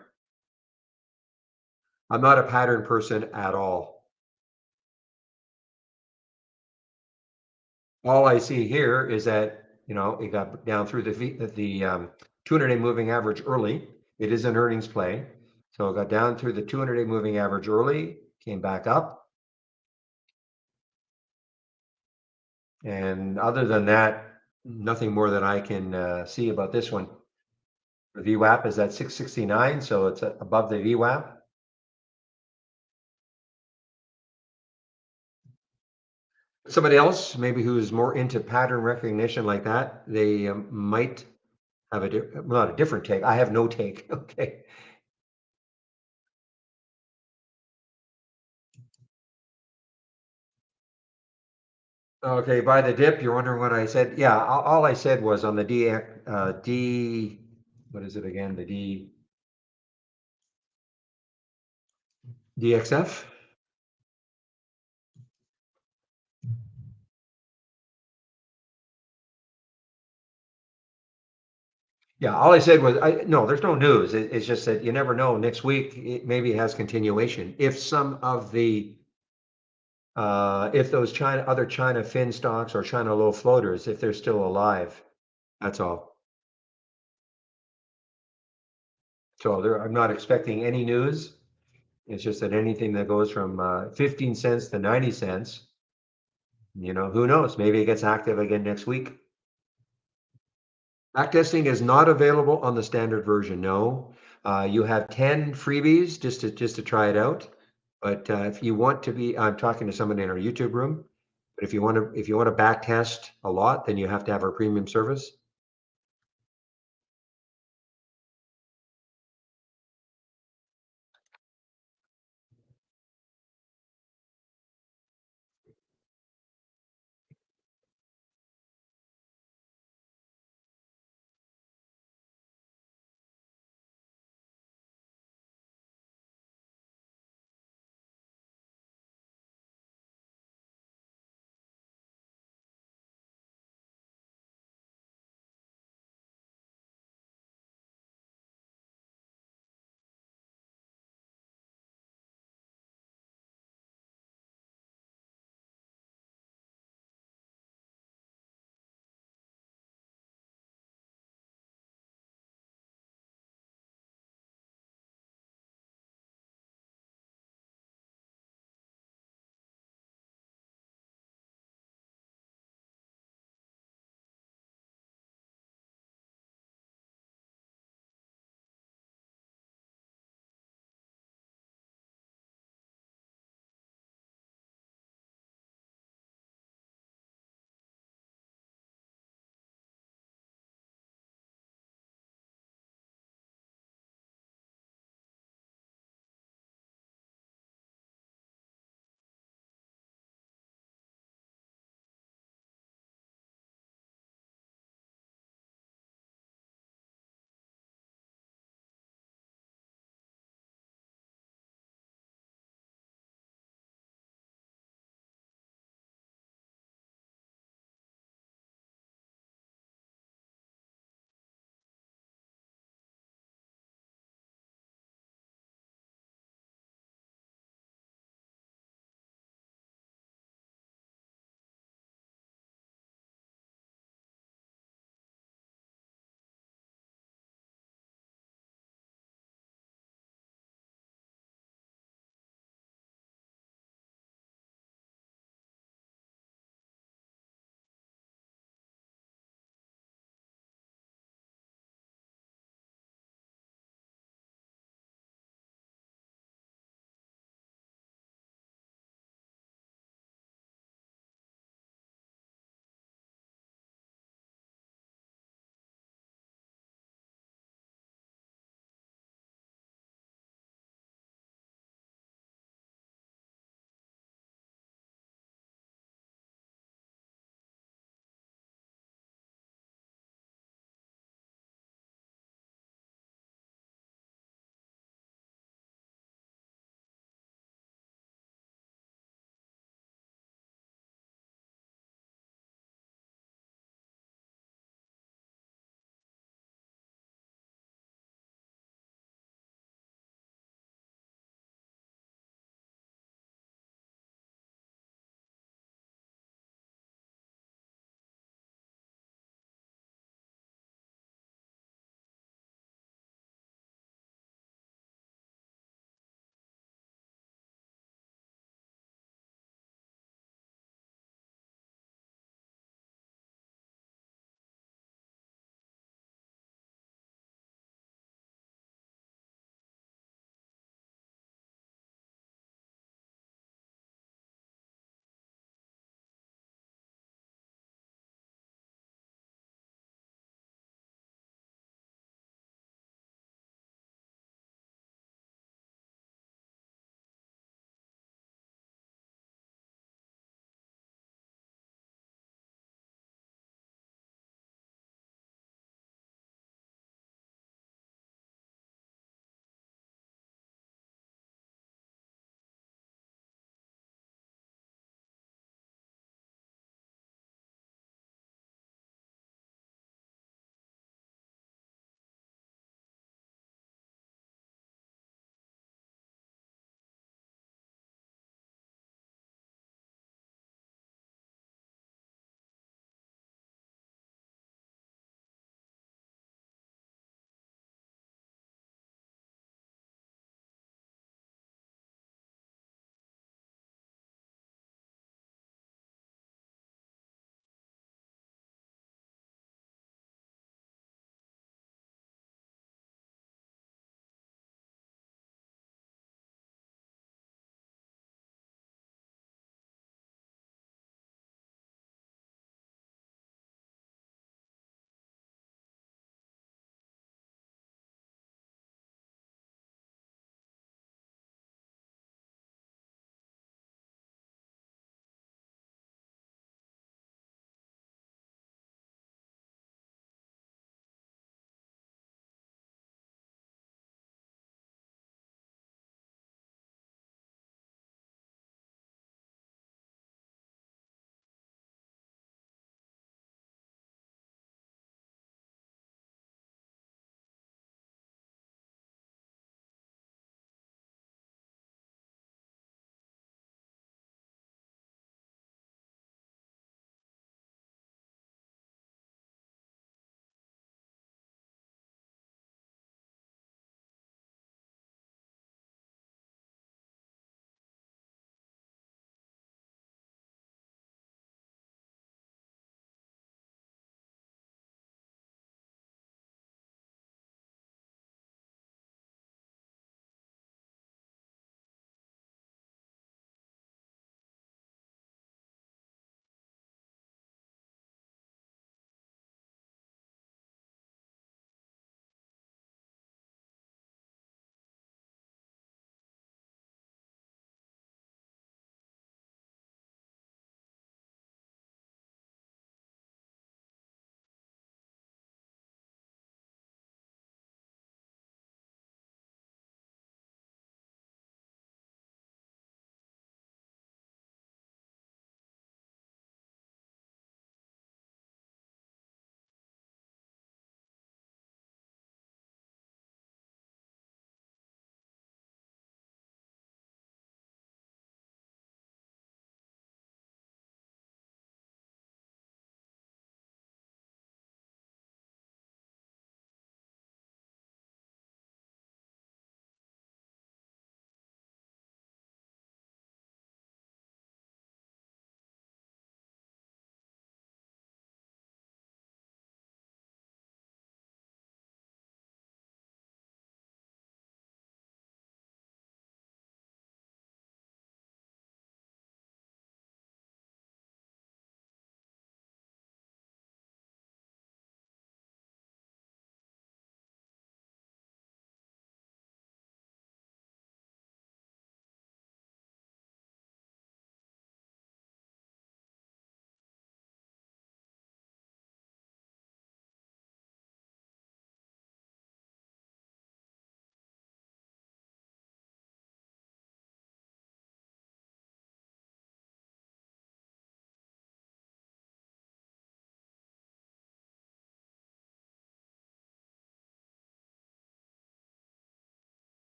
I'm not a pattern person at all. All I see here is that it got down through the 200-day moving average early. It is an earnings play, so it got down through the 200-day moving average early, came back up. And other than that, nothing more that I can see about this one. The VWAP is at 669, so it's above the VWAP. Somebody else, maybe who's more into pattern recognition like that, they might have not a different take. I have no take. Okay. Okay, by the dip, you're wondering what I said. Yeah, all I said was on the what is it again? The DXF. Yeah, all I said was, no, there's no news. It's just that you never know. Next week, it maybe has continuation. If some of the, if those other China fin stocks or China low floaters, if they're still alive, that's all. So I'm not expecting any news. It's just that anything that goes from 15 cents to 90 cents, who knows? Maybe it gets active again next week. Backtesting is not available on the standard version. No, you have 10 freebies just to try it out. But if you want to be, I'm talking to somebody in our YouTube room. But if you want to back test a lot, then you have to have our premium service.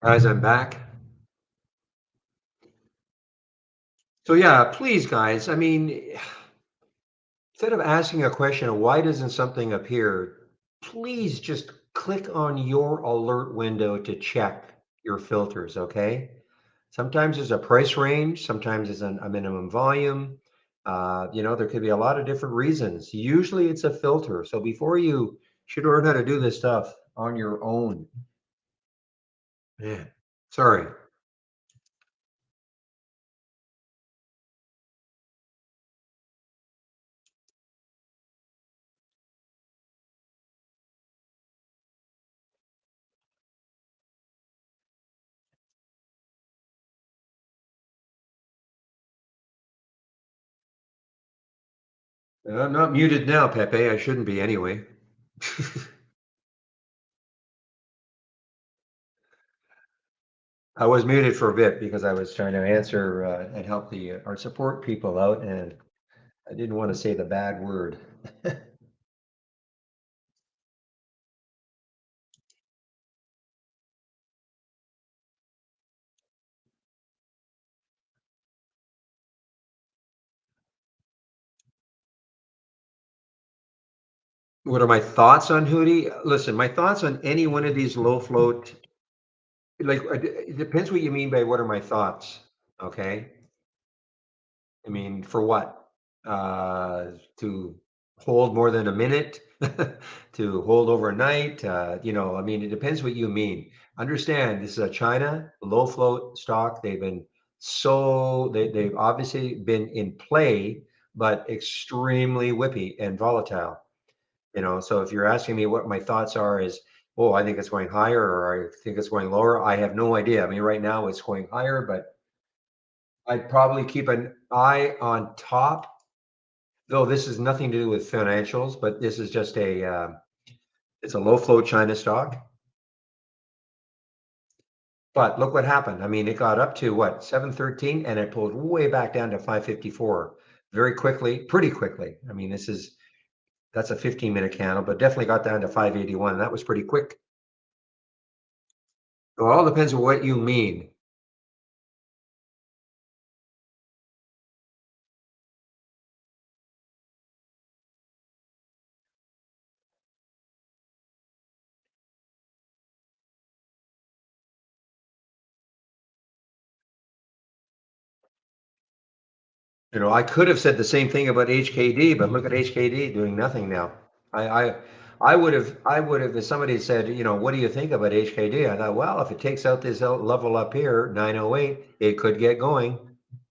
Guys, I'm back. So yeah, please, guys. I mean, instead of asking a question of why doesn't something appear, please just click on your alert window to check your filters. Okay. Sometimes there's a price range. Sometimes it's a minimum volume. There could be a lot of different reasons. Usually, it's a filter. So before you should learn how to do this stuff on your own. Man, sorry. I'm not muted now, Pepe. I shouldn't be anyway. I was muted for a bit because I was trying to answer and help our support people out, and I didn't want to say the bad word. What are my thoughts on Hootie? Listen, my thoughts on any one of these low float, like it depends what you mean by what are my thoughts. Okay, I mean for what? To hold more than a minute, to hold overnight. I mean it depends what you mean. Understand this is a China low float stock. They've obviously been in play, but extremely whippy and volatile. So if you're asking me what my thoughts are, is oh, I think it's going higher or I think it's going lower. I have no idea. I mean, right now it's going higher, but I'd probably keep an eye on top. Though this is nothing to do with financials, but this is just it's a low flow China stock. But look what happened. I mean, it got up to what 713, and it pulled way back down to 554 very quickly, pretty quickly. I mean, that's a 15-minute candle, but definitely got down to 581. That was pretty quick. It all depends on what you mean. I could have said the same thing about HKD, but look at HKD doing nothing now. I I I would have if somebody said, what do you think about HKD? I thought, well, if it takes out this level up here, 908, it could get going,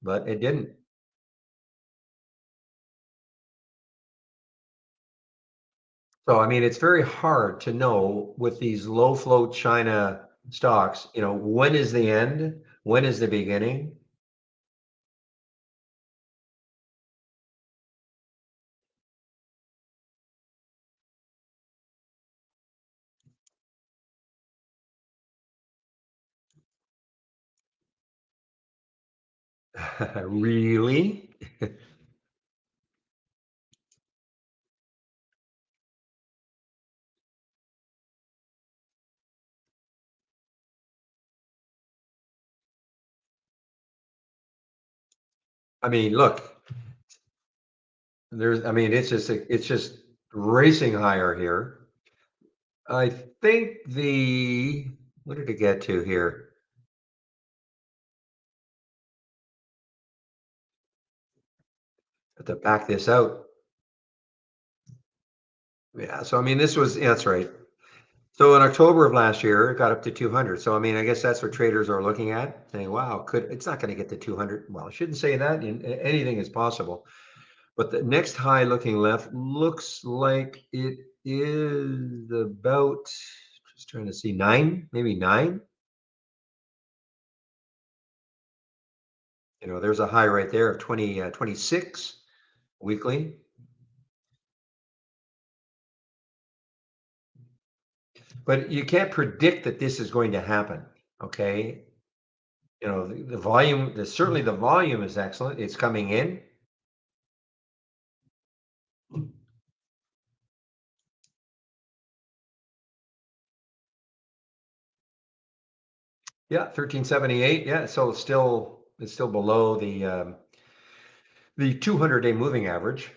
but it didn't. So I mean, it's very hard to know with these low float China stocks, when is the end? When is the beginning? Really? I mean, look, I mean, it's just racing higher here. I think what did it get to here? Have to back this out. Yeah, so I mean, yeah, that's right. So in October of last year, it got up to 200. So I mean, I guess that's what traders are looking at, saying, "Wow, it's not going to get to 200." Well, I shouldn't say that. Anything is possible. But the next high looking left looks like it is about, just trying to see, nine, maybe nine. There's a high right there of 26 weekly. But you can't predict that this is going to happen. Okay. The volume, certainly the volume is excellent. It's coming in. Yeah, 1378. Yeah, so it's still below the 200-day moving average.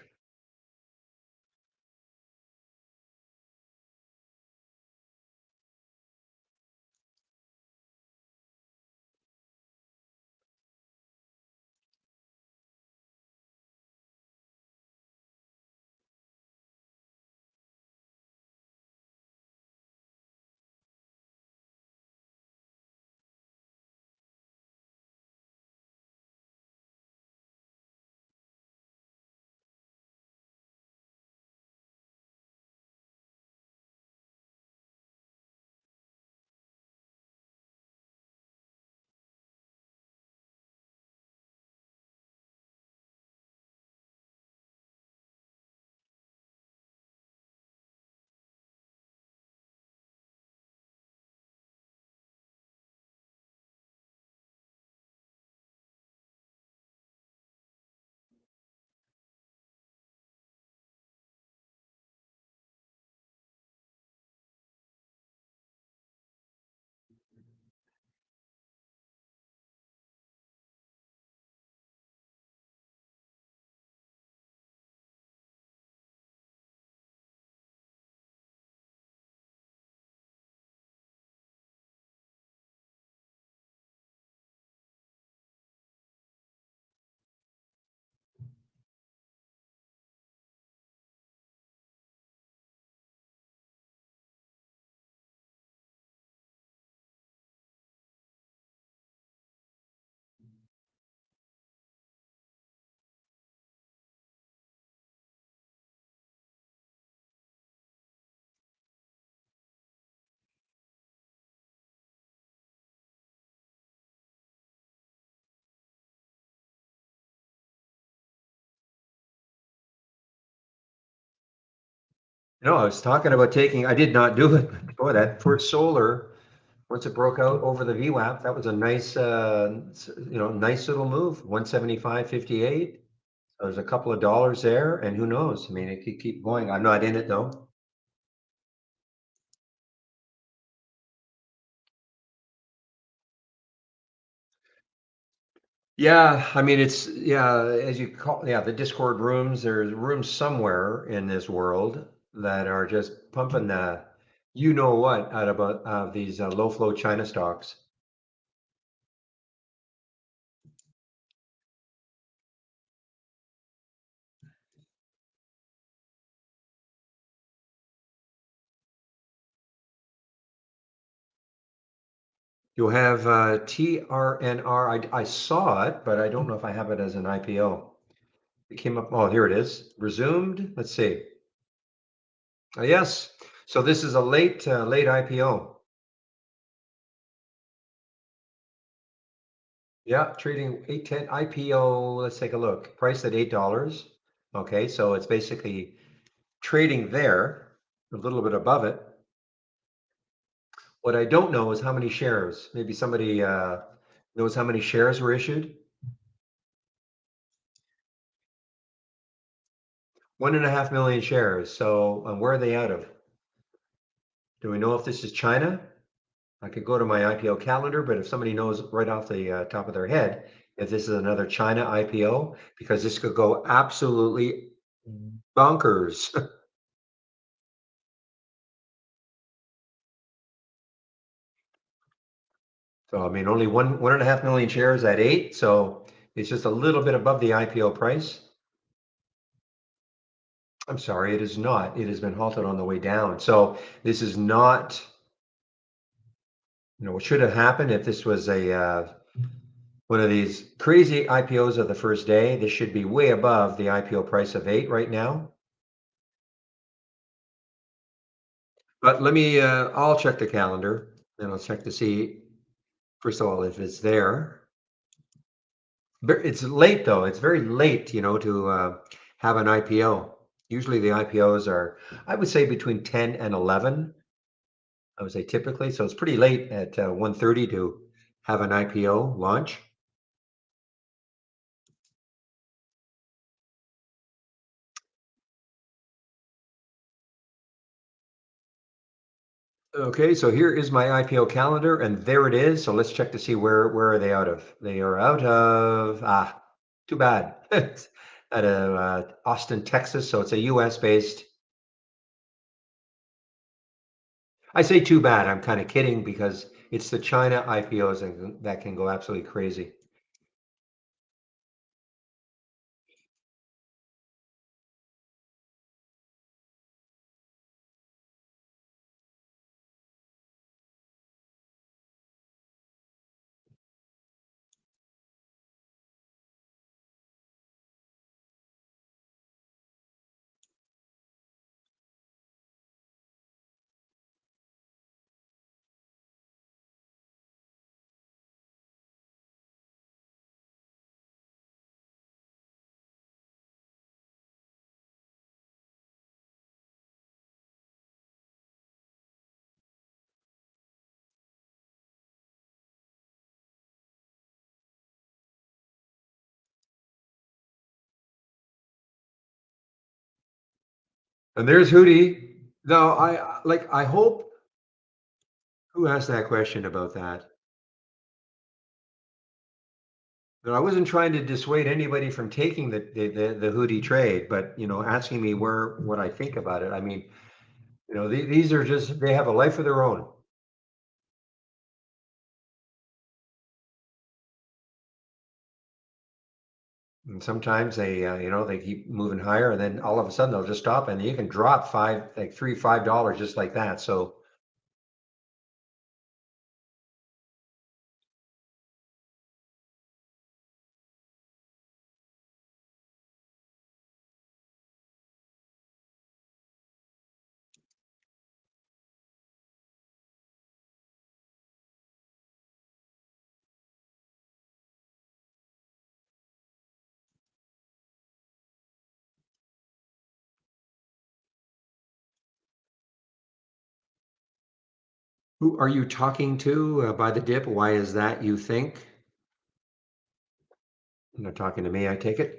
No, I was talking about taking, I did not do it. Boy, that first solar, once it broke out over the VWAP, that was a nice, nice little move, 175.58. There's a couple of dollars there, and who knows? I mean, it could keep going. I'm not in it though. Yeah, I mean, as you call, yeah, the Discord rooms, there's rooms somewhere in this world that are just pumping the, you know what, out of these low flow China stocks. You'll have TRNR. I saw it, but I don't know if I have it as an IPO. It came up. Oh, here it is. Resumed. Let's see. Yes. So this is a late IPO. Yeah, trading 810 IPO. Let's take a look. Priced at $8. Okay, so it's basically trading there, a little bit above it. What I don't know is how many shares. Maybe somebody knows how many shares were issued. 1.5 million shares. So where are they out of? Do we know if this is China? I could go to my IPO calendar, but if somebody knows right off the top of their head if this is another China IPO, because this could go absolutely bonkers. So I mean, only 1.5 million shares at eight, so it's just a little bit above the IPO price. I'm sorry, it is not. It has been halted on the way down. So this is not, what should have happened if this was a one of these crazy IPOs of the first day. This should be way above the IPO price of eight right now. But I'll check the calendar and I'll check to see, first of all, if it's there. It's late though. It's very late, to have an IPO. Usually the IPOs are, I would say, between 10 and 11. I would say typically. So it's pretty late at 1:30 to have an IPO launch. Okay, so here is my IPO calendar, and there it is. So let's check to see where are they out of. They are out of too bad. It's out of Austin, Texas. So it's a U.S. based. I say too bad. I'm kind of kidding because it's the China IPOs that can go absolutely crazy. And there's Hootie. No, I hope. Who asked that question about that? No, I wasn't trying to dissuade anybody from taking the Hootie trade, but asking me what I think about it. I mean, these are just they have a life of their own. And sometimes they keep moving higher, and then all of a sudden they'll just stop, and you can drop $5 just like that. So who are you talking to by the dip? Why is that, you think? You're not talking to me, I take it.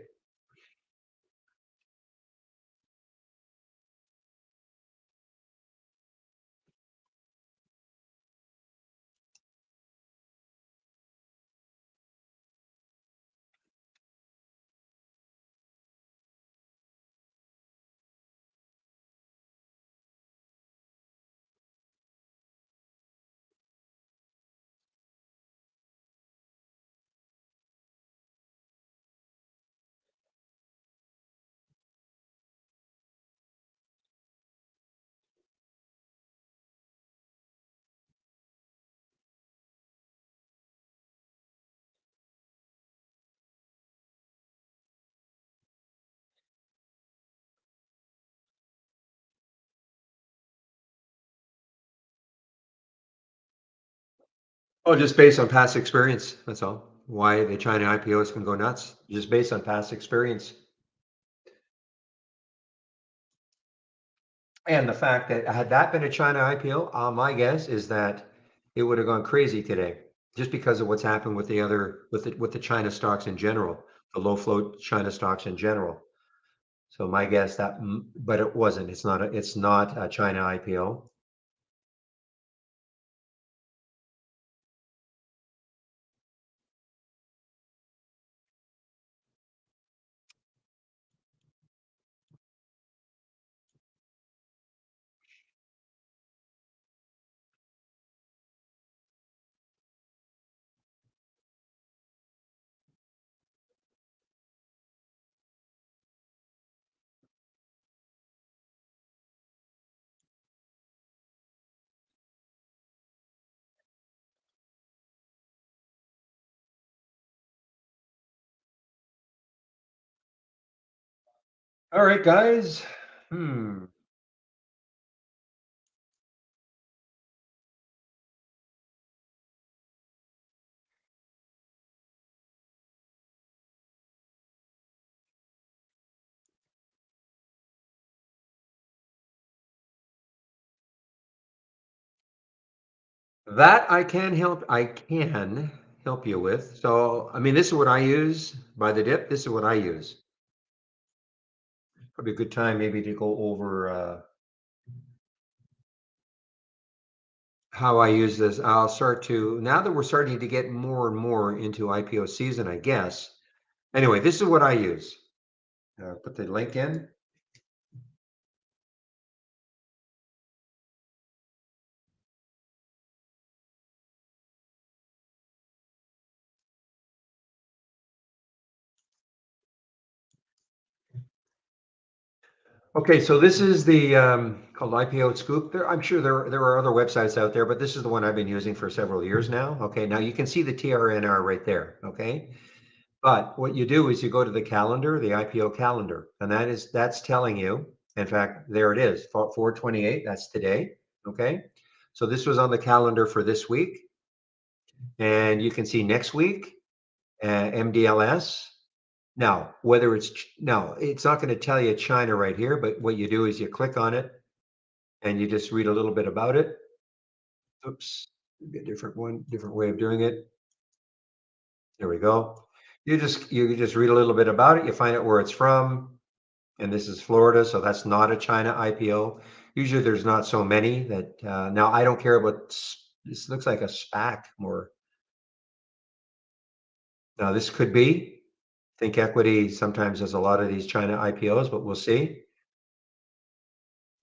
Oh, just based on past experience. That's all. Why the China IPOs can go nuts, just based on past experience. And the fact that had that been a China IPO, my guess is that it would have gone crazy today, just because of what's happened with the China stocks in general, the low float China stocks in general. So my guess but it wasn't. It's not a China IPO. All right, guys. Hmm. That I can help you with. So, I mean, this is what I use by the dip. This is what I use. Probably a good time maybe to go over how I use this, I'll start to, now that we're starting to get more and more into IPO season, I guess. Anyway, this is what I use. Put the link in. Okay, so this is the called IPO Scoop. I'm sure there are other websites out there, but this is the one I've been using for several years now. Okay, now you can see the TRNR right there. Okay, but what you do is you go to the calendar, the IPO calendar, and that's telling you. In fact, there it is, 4/28. That's today. Okay, so this was on the calendar for this week, and you can see next week, MDLS. Now, whether it's no, it's not going to tell you China right here, but what you do is you click on it and you just read a little bit about it. Oops, maybe a different way of doing it. There we go. You just read a little bit about it. You find out where it's from, and this is Florida, so that's not a China IPO. Usually, there's not so many that. Now, I don't care about. This looks like a SPAC more. Now, this could be. Think Equity sometimes has a lot of these China IPOs, but we'll see.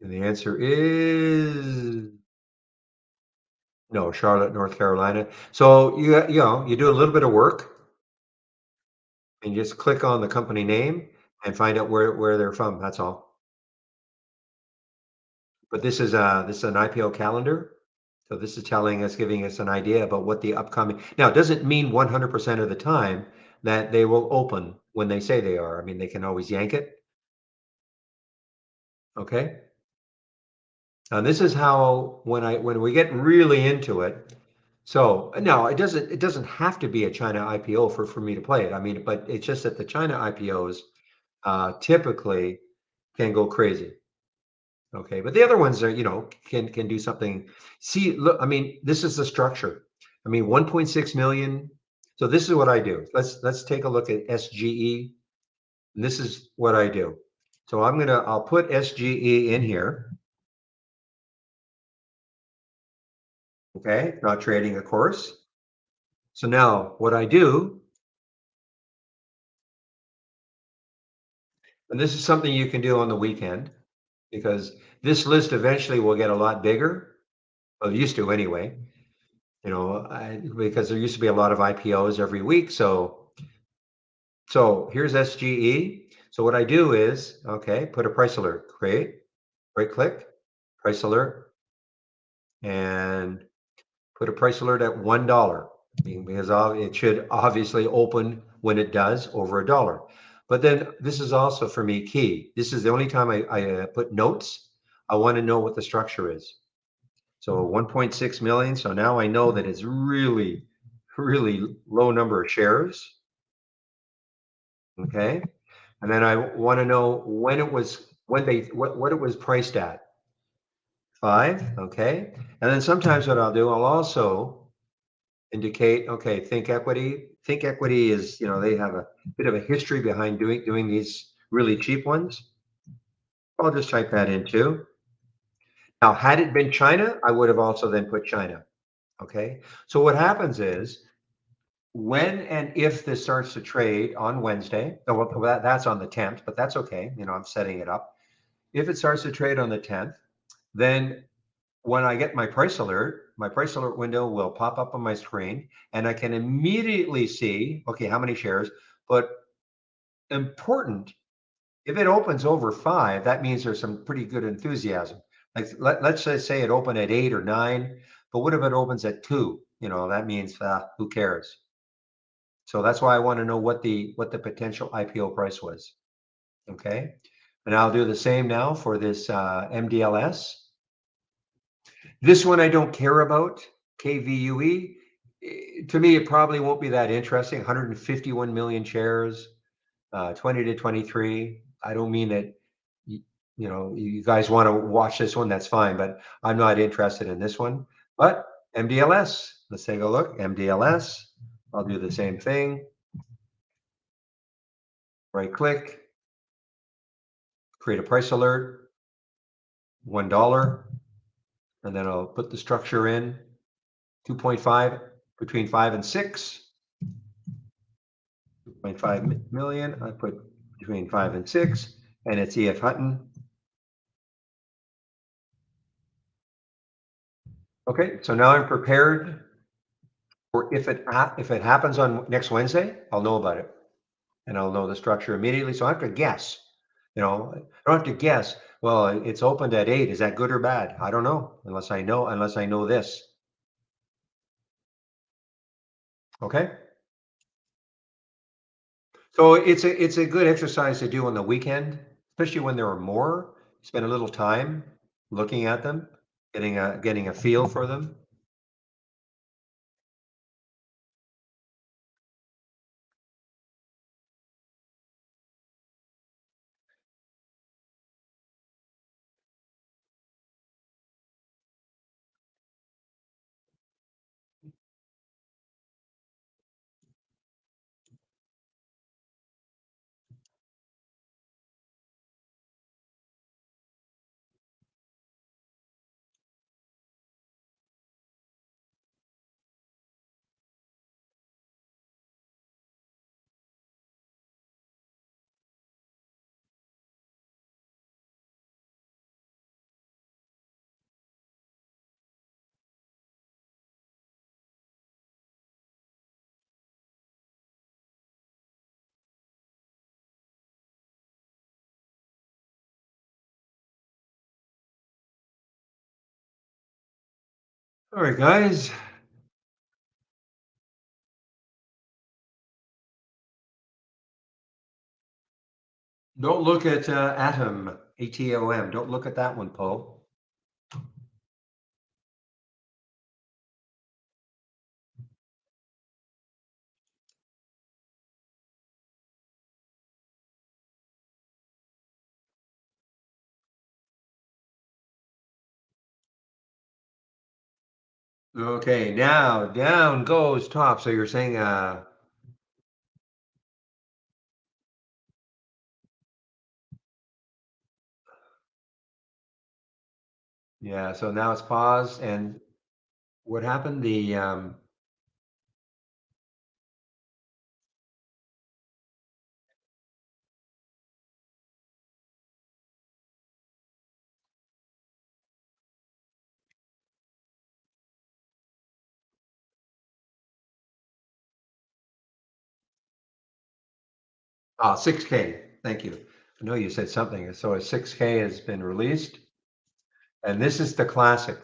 And the answer is no, Charlotte, North Carolina. So you do a little bit of work and you just click on the company name and find out where they're from. That's all. But this is an IPO calendar. So this is telling us, giving us an idea about what the upcoming. Now, it doesn't mean 100% of the time that they will open when they say they are. I mean, they can always yank it. Okay. And this is how when we get really into it. So no, it doesn't have to be a China IPO for me to play it. I mean, but it's just that the China IPOs typically can go crazy. Okay, but the other ones are, can do something. See, look, I mean, this is the structure. I mean, 1.6 million. So this is what I do. Let's take a look at SGE. And this is what I do. So I'll put SGE in here. Okay, not trading, of course. So now what I do, and this is something you can do on the weekend, because this list eventually will get a lot bigger. Well, it used to anyway. Because there used to be a lot of IPOs every week. So here's SGE. So what I do is, okay, put a price alert, create, right click, price alert, and put a price alert at $1 because it should obviously open when it does over $1. But then this is also for me key. This is the only time I put notes. I want to know what the structure is. So 1.6 million. So now I know that it's really, really low number of shares. Okay. And then I want to know when it was priced at. 5. Okay. And then sometimes what I'll do, I'll also indicate, okay, think equity. Think equity is, they have a bit of a history behind doing these really cheap ones. I'll just type that in too. Now, had it been China, I would have also then put China. Okay. So what happens is when and if this starts to trade on Wednesday, well, that's on the 10th, but that's okay. I'm setting it up. If it starts to trade on the 10th, then when I get my price alert window will pop up on my screen and I can immediately see, okay, how many shares. But important, if it opens over 5, that means there's some pretty good enthusiasm. Like let's just say it opened at 8 or 9, but what if it opens at 2? That means who cares? So that's why I want to know what the potential IPO price was. Okay. And I'll do the same now for this MDLS. This one I don't care about, KVUE. To me, it probably won't be that interesting. 151 million shares, 20 to 23. I don't mean that you guys want to watch this one, that's fine, but I'm not interested in this one. But MDLS, let's take a look. MDLS, I'll do the same thing. Right click, create a price alert, $1. and then I'll put the structure in, 2.5, between 5 and 6. 2.5 million, I put between 5 and 6, and it's E.F. Hutton. Okay, so now I'm prepared for if it happens on next Wednesday, I'll know about it, and I'll know the structure immediately, so I have to guess. I don't have to guess, well, it's opened at 8, is that good or bad? I don't know, unless I know this. Okay? So it's a good exercise to do on the weekend, especially when there are more. Spend a little time looking at them, getting a feel for them. All right, guys. Don't look at Atom, ATOM. Don't look at that one, Poe. Okay, now down goes top. So you're saying, yeah. So now it's paused, and what happened? Ah, 6K. Thank you. I know you said something. So a 6K has been released, and this is the classic.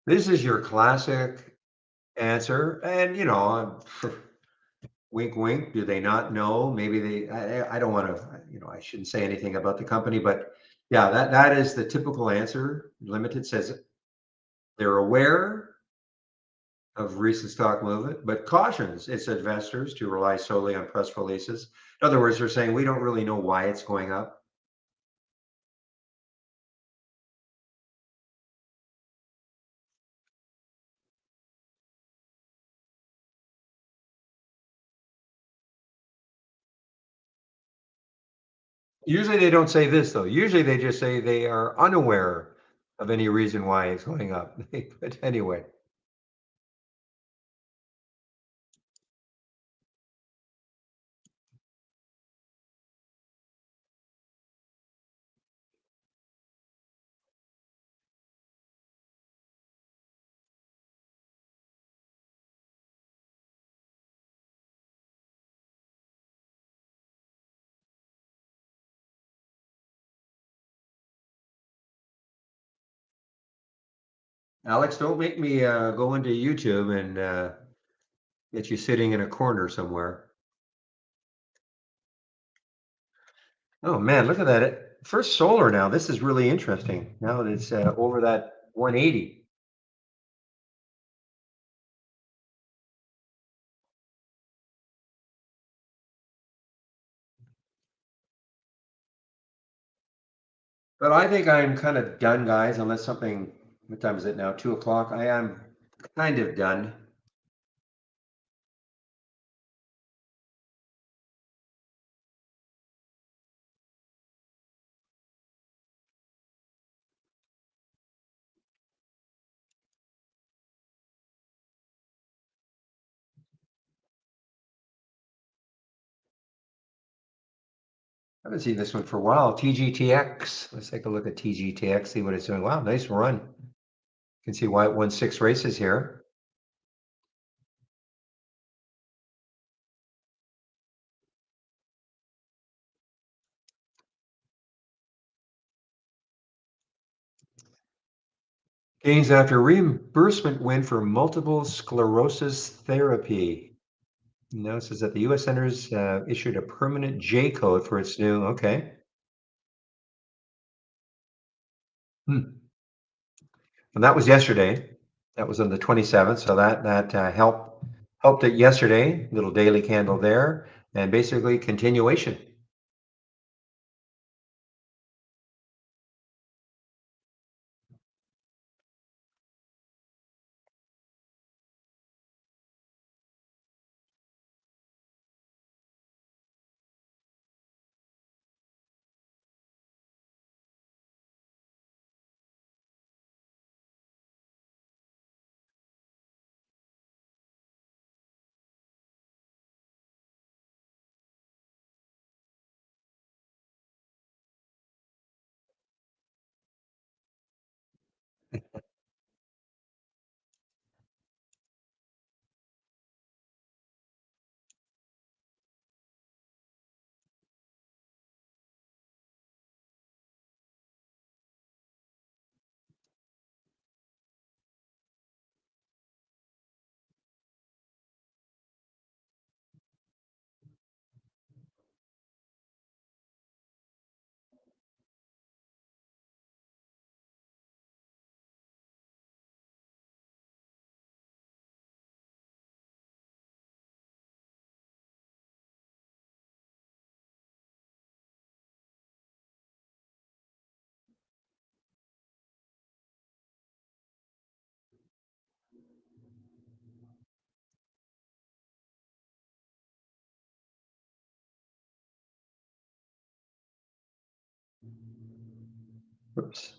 This is your classic answer, and wink, wink. Do they not know? Maybe they. I don't want to. I shouldn't say anything about the company, but yeah, that is the typical answer. Limited says they're aware of recent stock movement, but cautions its investors to rely solely on press releases. In other words, they're saying we don't really know why it's going up. Usually they don't say this though. Usually they just say they are unaware of any reason why it's going up. But anyway, Alex, don't make me go into YouTube and get you sitting in a corner somewhere. Oh man, look at that. First solar now. This is really interesting. Now that it's over that 180. But I think I'm kind of done, guys, unless something, what time is it now? 2 o'clock. I am kind of done. I haven't seen this one for a while. TGTX. Let's take a look at TGTX, see what it's doing. Wow, nice run. You can see why it won 6 races here. Gains after reimbursement win for multiple sclerosis therapy. Notices that the U.S. Centers issued a permanent J code for its new. Okay. Hmm. And that was yesterday. That was on the 27th. So that helped it yesterday. Little daily candle there, and basically continuation. Oops.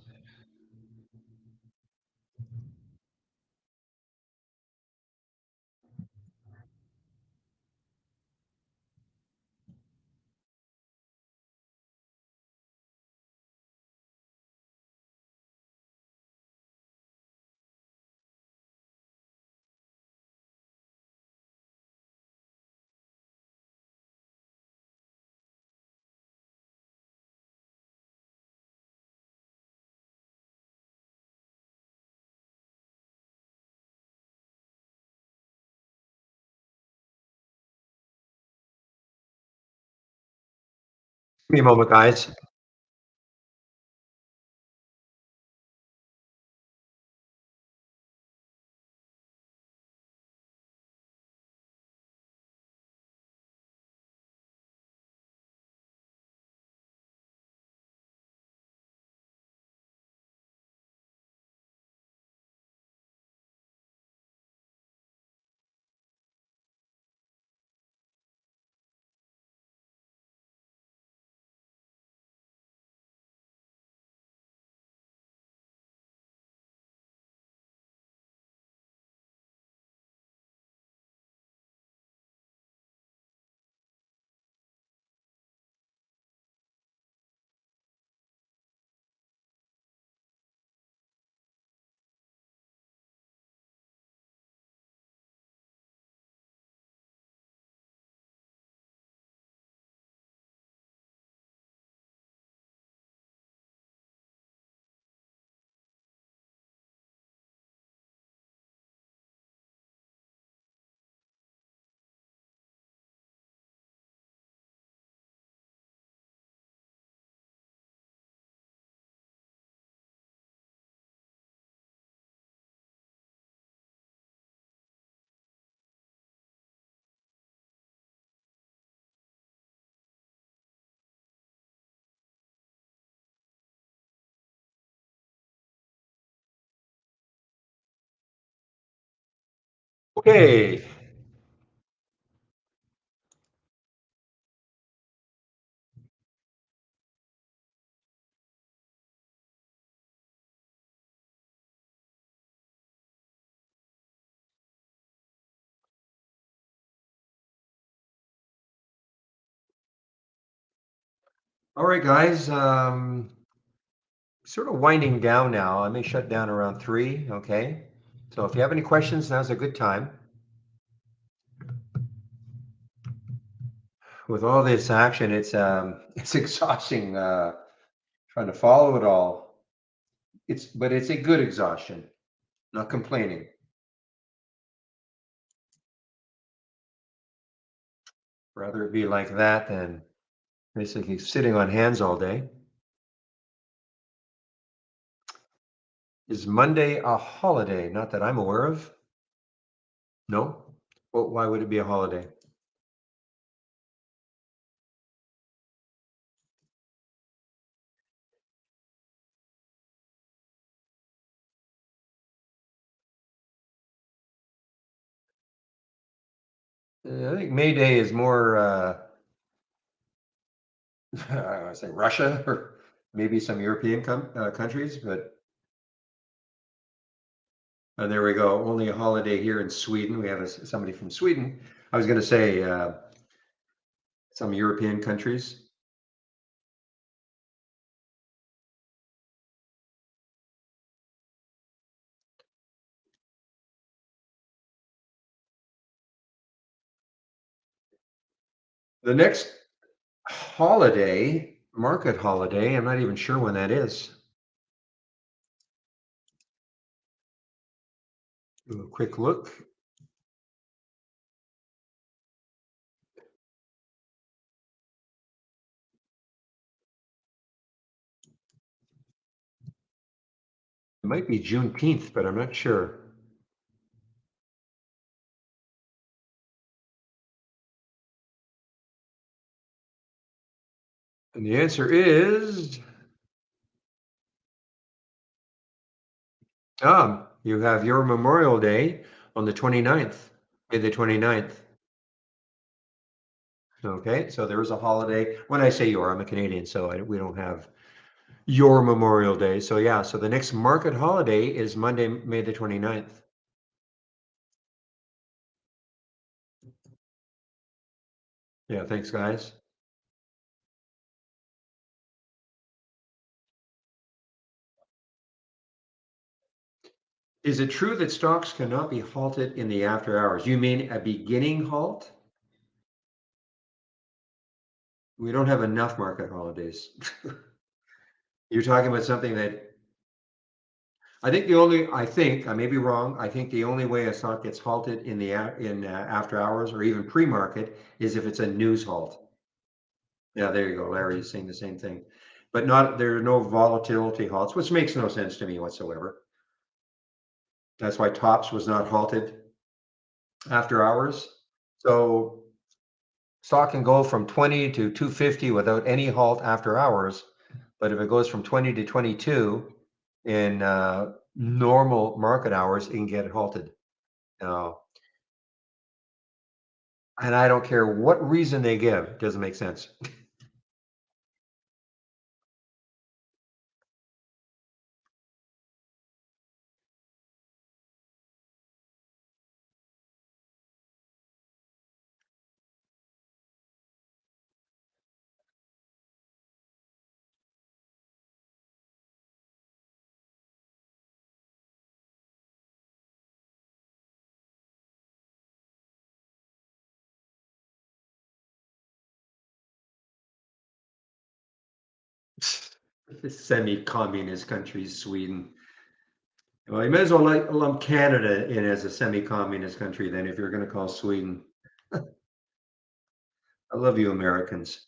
Give me a moment, guys. Okay. All right, guys. Sort of winding down now. I may shut down around 3. Okay. So if you have any questions, now's a good time. With all this action, it's it's exhausting trying to follow it all. But it's a good exhaustion. Not complaining. Rather it be like that than basically sitting on hands all day. Is Monday a holiday? Not that I'm aware of. No. Well, why would it be a holiday? I think May Day is more, I say Russia or maybe some European countries, but there we go. Only a holiday here in Sweden. We have somebody from Sweden. I was going to say some European countries. The next holiday, market holiday, I'm not even sure when that is. Do a quick look. It might be Juneteenth, but I'm not sure. And the answer is you have your Memorial Day on the 29th, May the 29th. Okay, so there is a holiday. When I say your, I'm a Canadian, so we don't have your Memorial Day. So yeah, so the next market holiday is Monday, May the 29th. Yeah, thanks, guys. Is it true that stocks cannot be halted in the after hours? You mean a beginning halt? We don't have enough market holidays. You're talking about something that I think I may be wrong. I think the only way a stock gets halted in after hours or even pre-market is if it's a news halt. Yeah, there you go. Larry is saying the same thing, but not there are no volatility halts, which makes no sense to me whatsoever. That's why Tops was not halted after hours. So stock can go from 20 to 250 without any halt after hours, but if it goes from 20 to 22 in normal market hours, it can get halted. Uh, and I don't care what reason they give, it doesn't make sense. Semi-communist countries, Sweden. Well, you may as well lump Canada in as a semi-communist country then if you're going to call Sweden. I love you, Americans.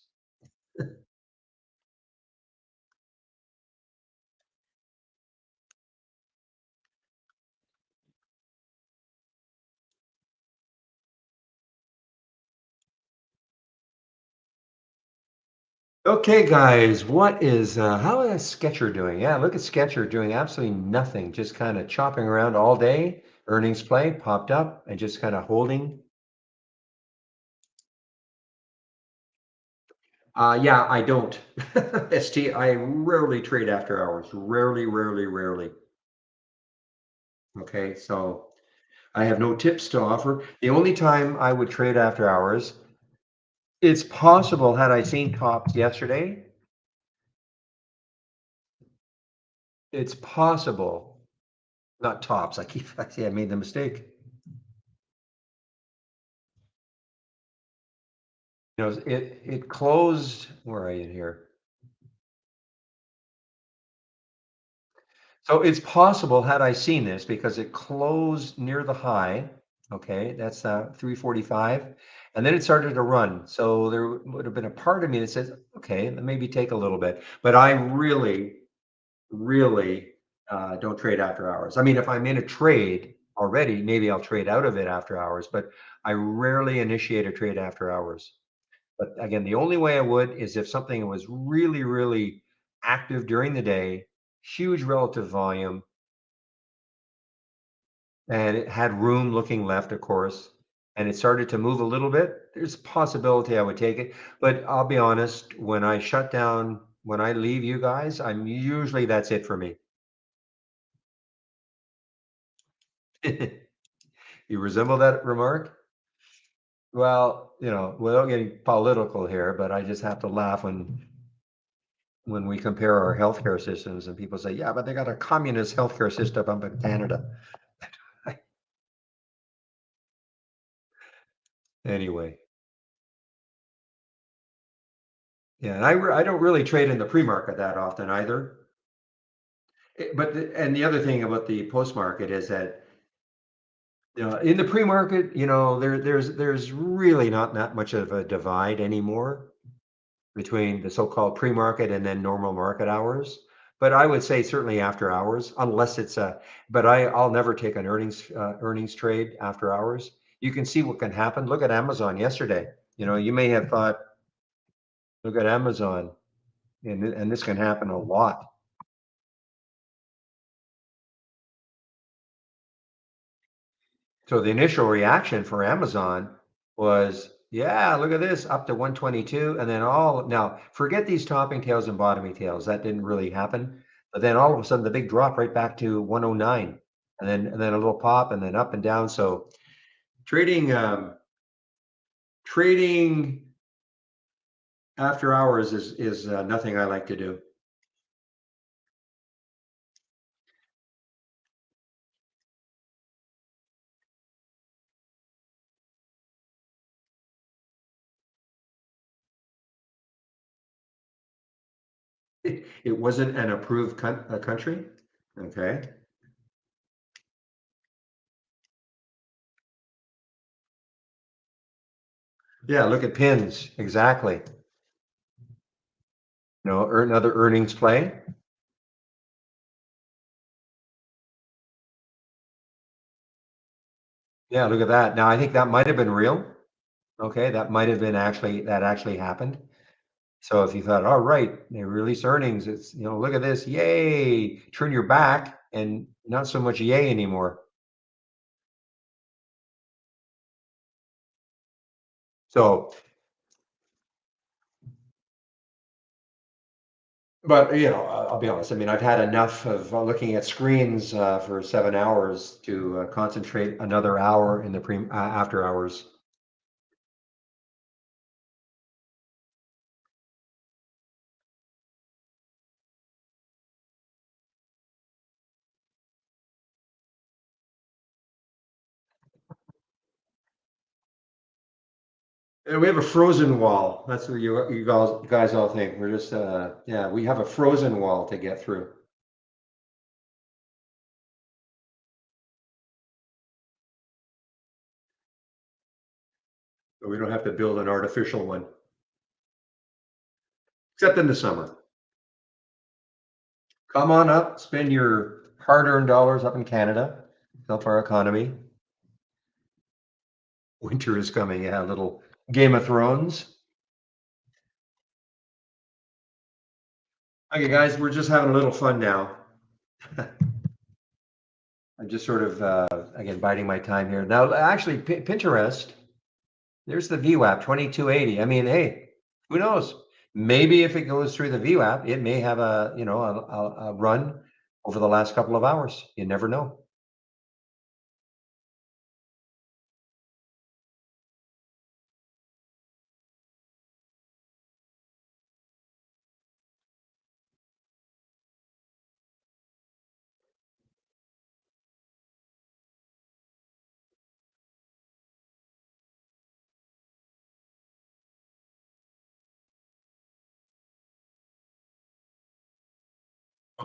Okay, guys, how is Sketcher doing? Yeah, look at Sketcher doing absolutely nothing, just kind of chopping around all day. Earnings play popped up and just kind of holding. Yeah, I don't. I rarely trade after hours. Rarely, rarely, rarely. Okay, so I have no tips to offer. The only time I would trade after hours, it's possible had I seen tops yesterday. It's possible, not tops. I keep, I see I made the mistake. You know, it closed, where are you here? So it's possible had I seen this because it closed near the high. Okay, that's 345. And then it started to run. So there would have been a part of me that says, okay, maybe take a little bit. But I really don't trade after hours. I mean, if I'm in a trade already, maybe I'll trade out of it after hours, but I rarely initiate a trade after hours. But again, the only way I would is if something was really, really active during the day, huge relative volume, and it had room looking left, of course, and it started to move a little bit, there's a possibility I would take it. But I'll be honest, when I shut down, when I leave you guys, I'm usually that's it for me. You resemble that remark? Well, you know, without getting political here, but I just have to laugh when we compare our healthcare systems and people say, yeah, but they got a communist healthcare system up in Canada. Anyway, yeah, and I don't really trade in the pre-market that often either. But and the other thing about the post-market is that in the pre-market, there's really not that much of a divide anymore between the so-called pre-market and then normal market hours. But I would say certainly after hours, unless it's a. But I'll never take an earnings trade after hours. You can see what can happen. Look at Amazon yesterday. You may have thought, look at Amazon, and this can happen a lot. So the initial reaction for Amazon was, yeah, look at this, up to 122, and then all now forget these topping tails and bottoming tails. That didn't really happen. But then all of a sudden the big drop right back to 109, and then a little pop and then up and down. So trading after hours is nothing I like to do. It wasn't an approved country. Okay. Yeah, look at pins. Exactly. Earn another earnings play. Yeah, look at that. Now I think that might have been real. Okay, that might have been that actually happened. So if you thought, all right, they released earnings, it's look at this, yay, turn your back and not so much yay anymore. So, but I'll be honest. I mean, I've had enough of looking at screens for 7 hours to concentrate another hour in the after hours. And we have a frozen wall. That's what you guys all think. We're just yeah, we have a frozen wall to get through. But we don't have to build an artificial one, except in the summer. Come on up, spend your hard-earned dollars up in Canada, help our economy. Winter is coming. Yeah, a little Game of Thrones. Okay, guys, we're just having a little fun now. I'm just sort of again biding my time here. Now, actually, Pinterest. There's the VWAP 2280. I mean, hey, who knows? Maybe if it goes through the VWAP, it may have a run over the last couple of hours. You never know.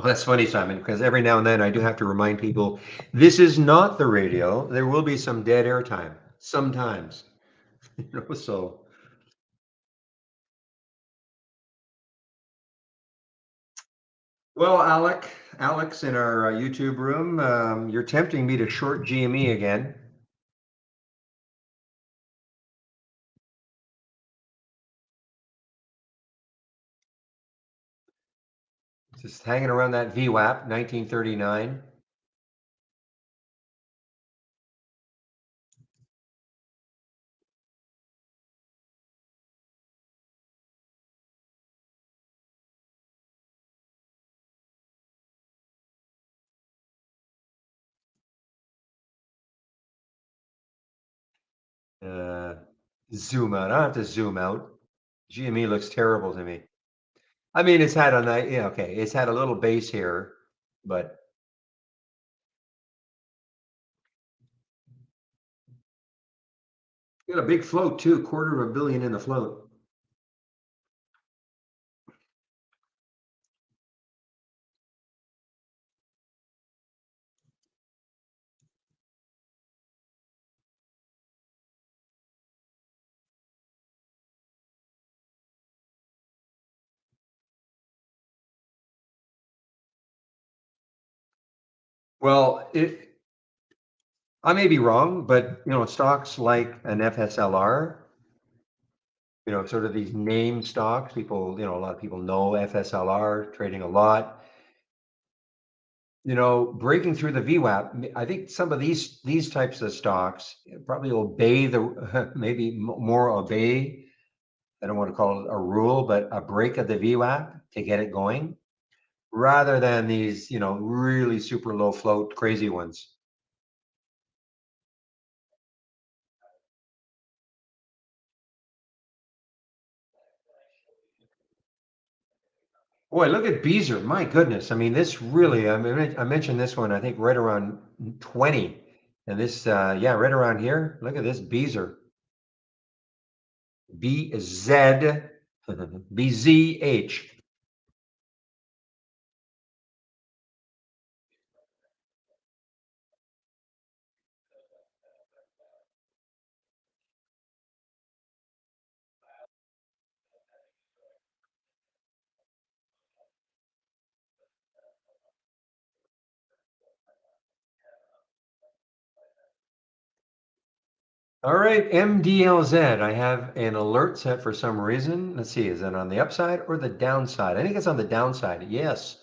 Oh, that's funny, Simon, because every now and then I do have to remind people this is not the radio. There will be some dead air time sometimes, so. Well, Alex in our YouTube room, you're tempting me to short GME again. Just hanging around that VWAP, 1939. Uh, Zoom out. I don't have to zoom out. GME looks terrible to me. I mean, it's had a nice, yeah, okay, it's had a little base here, but got a big float too, quarter of a billion in the float. Well, I may be wrong, but stocks like an FSLR, sort of these name stocks, people, a lot of people know FSLR trading a lot. Breaking through the VWAP, I think some of these types of stocks probably obey the maybe more obey. I don't want to call it a rule, but a break of the VWAP to get it going, rather than these, really super low float crazy ones. Boy, look at Beezer. My goodness. I mean, this really, I mentioned this one, I think right around 20. And this, yeah, right around here. Look at this Beezer. BZ, BZH. All right, MDLZ. I have an alert set for some reason. Let's see, is it on the upside or the downside? I think it's on the downside. Yes.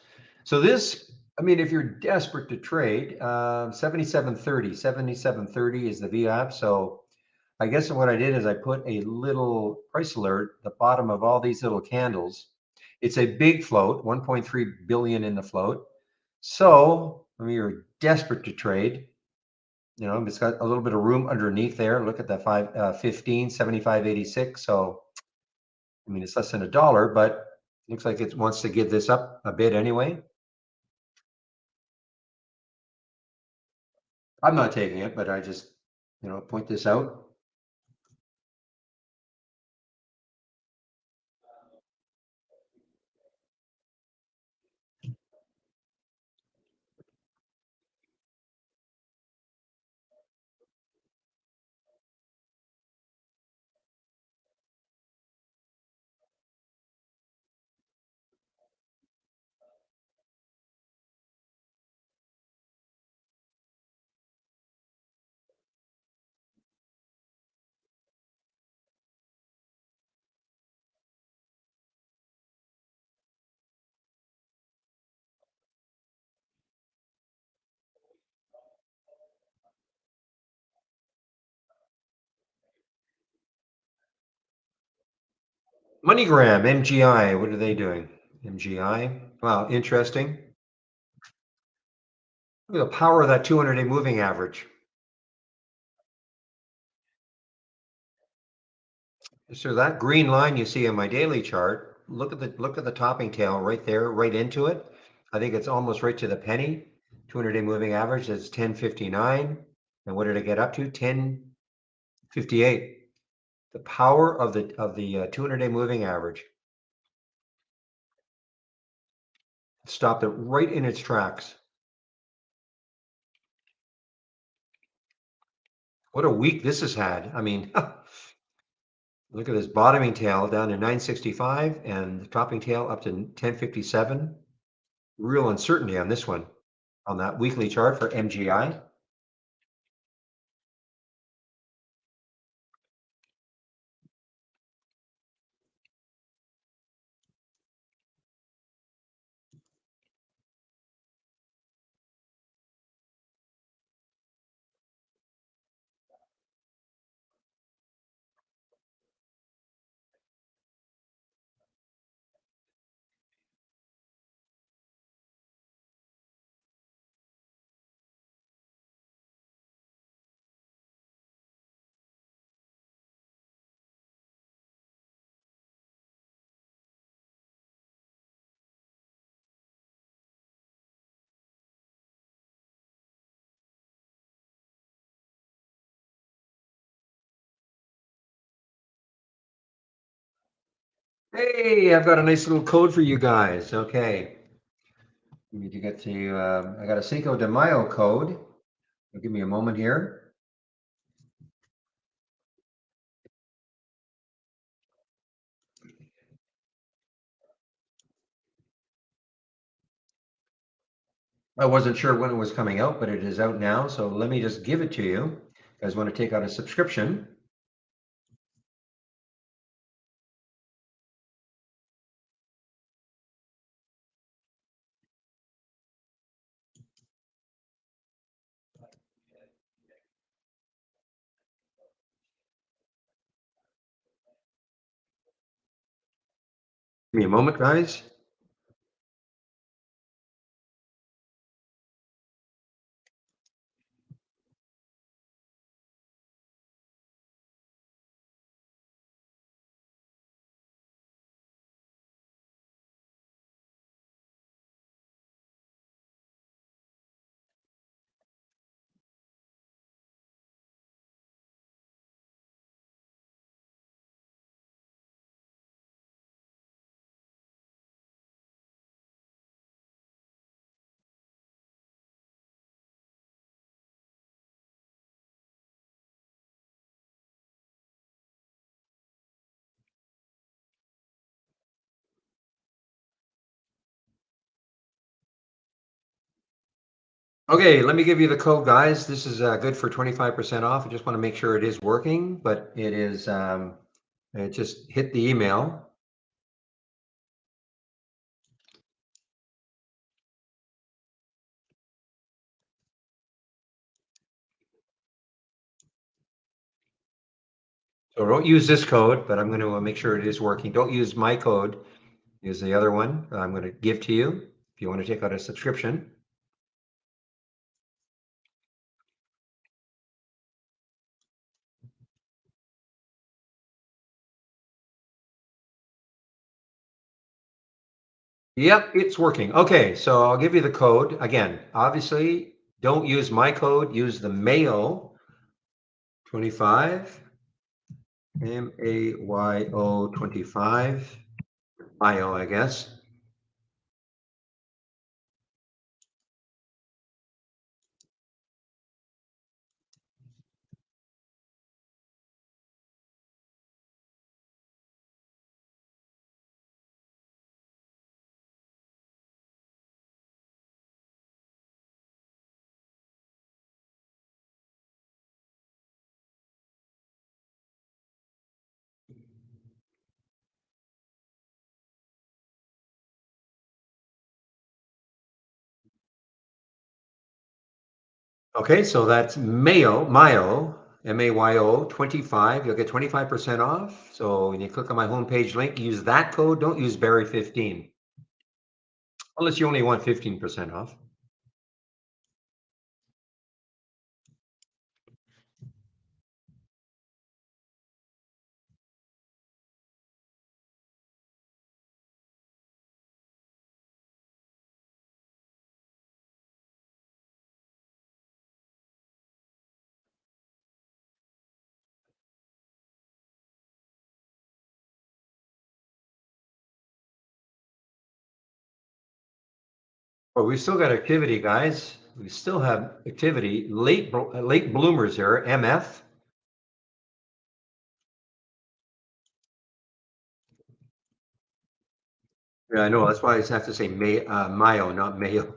So this, I mean, if you're desperate to trade, 77.30 is the VWAP. So I guess what I did is I put a little price alert at the bottom of all these little candles. It's a big float, 1.3 billion in the float. So when you're desperate to trade, it's got a little bit of room underneath there. Look at that 15, 75.86. So, I mean, it's less than $1, but looks like it wants to give this up a bit anyway. I'm not taking it, but I just, point this out. MoneyGram, MGI, what are they doing? MGI, wow, interesting. Look at the power of that 200-day moving average. So that green line you see on my daily chart, look at the topping tail right there, right into it. I think it's almost right to the penny. 200-day moving average is 10.59. And what did it get up to? 10.58. The power of the 200-day moving average. Stopped it right in its tracks. What a week this has had. I mean, look at this bottoming tail down to 965 and the topping tail up to 1057. Real uncertainty on this one on that weekly chart for MGI. Hey, I've got a nice little code for you guys. Okay. We need to get to, I got a Cinco de Mayo code. Give me a moment here. I wasn't sure when it was coming out, but it is out now. So let me just give it to you. You guys want to take out a subscription? Give me a moment, guys. Okay, let me give you the code, guys. This is good for 25% off. I just want to make sure it is working, but it is, it just hit the email. So don't use this code, but I'm going to make sure it is working. Don't use my code. Use the other one I'm going to give to you if you want to take out a subscription. Yep, it's working. Okay, so I'll give you the code. Again, obviously, don't use my code. Use the Mayo 25, MAYO 25, IO, I guess. Okay, so that's Mayo, MAYO 25. You'll get 25% off. So when you click on my homepage link, use that code. Don't use Barry 15, unless you only want 15% off. Well, we still got activity, guys. We still have activity. Late bloomers here, MF. Yeah, I know. That's why I have to say Mayo, not Mayo.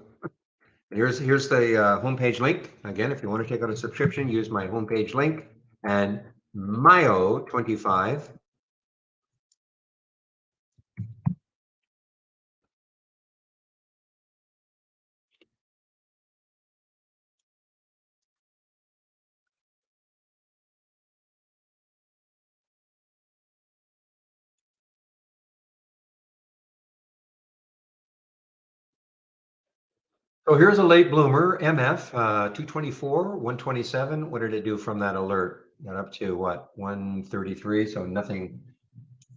And here's the homepage link. Again, if you want to take out a subscription, use my homepage link and Mayo 25. So here's a late bloomer, MF, 224, 127. What did it do from that alert? Got up to what? 133. So nothing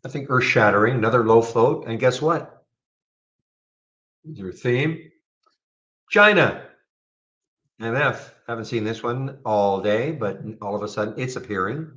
earth shattering. Another low float. And guess what? Is your theme? China. MF. Haven't seen this one all day, but all of a sudden it's appearing.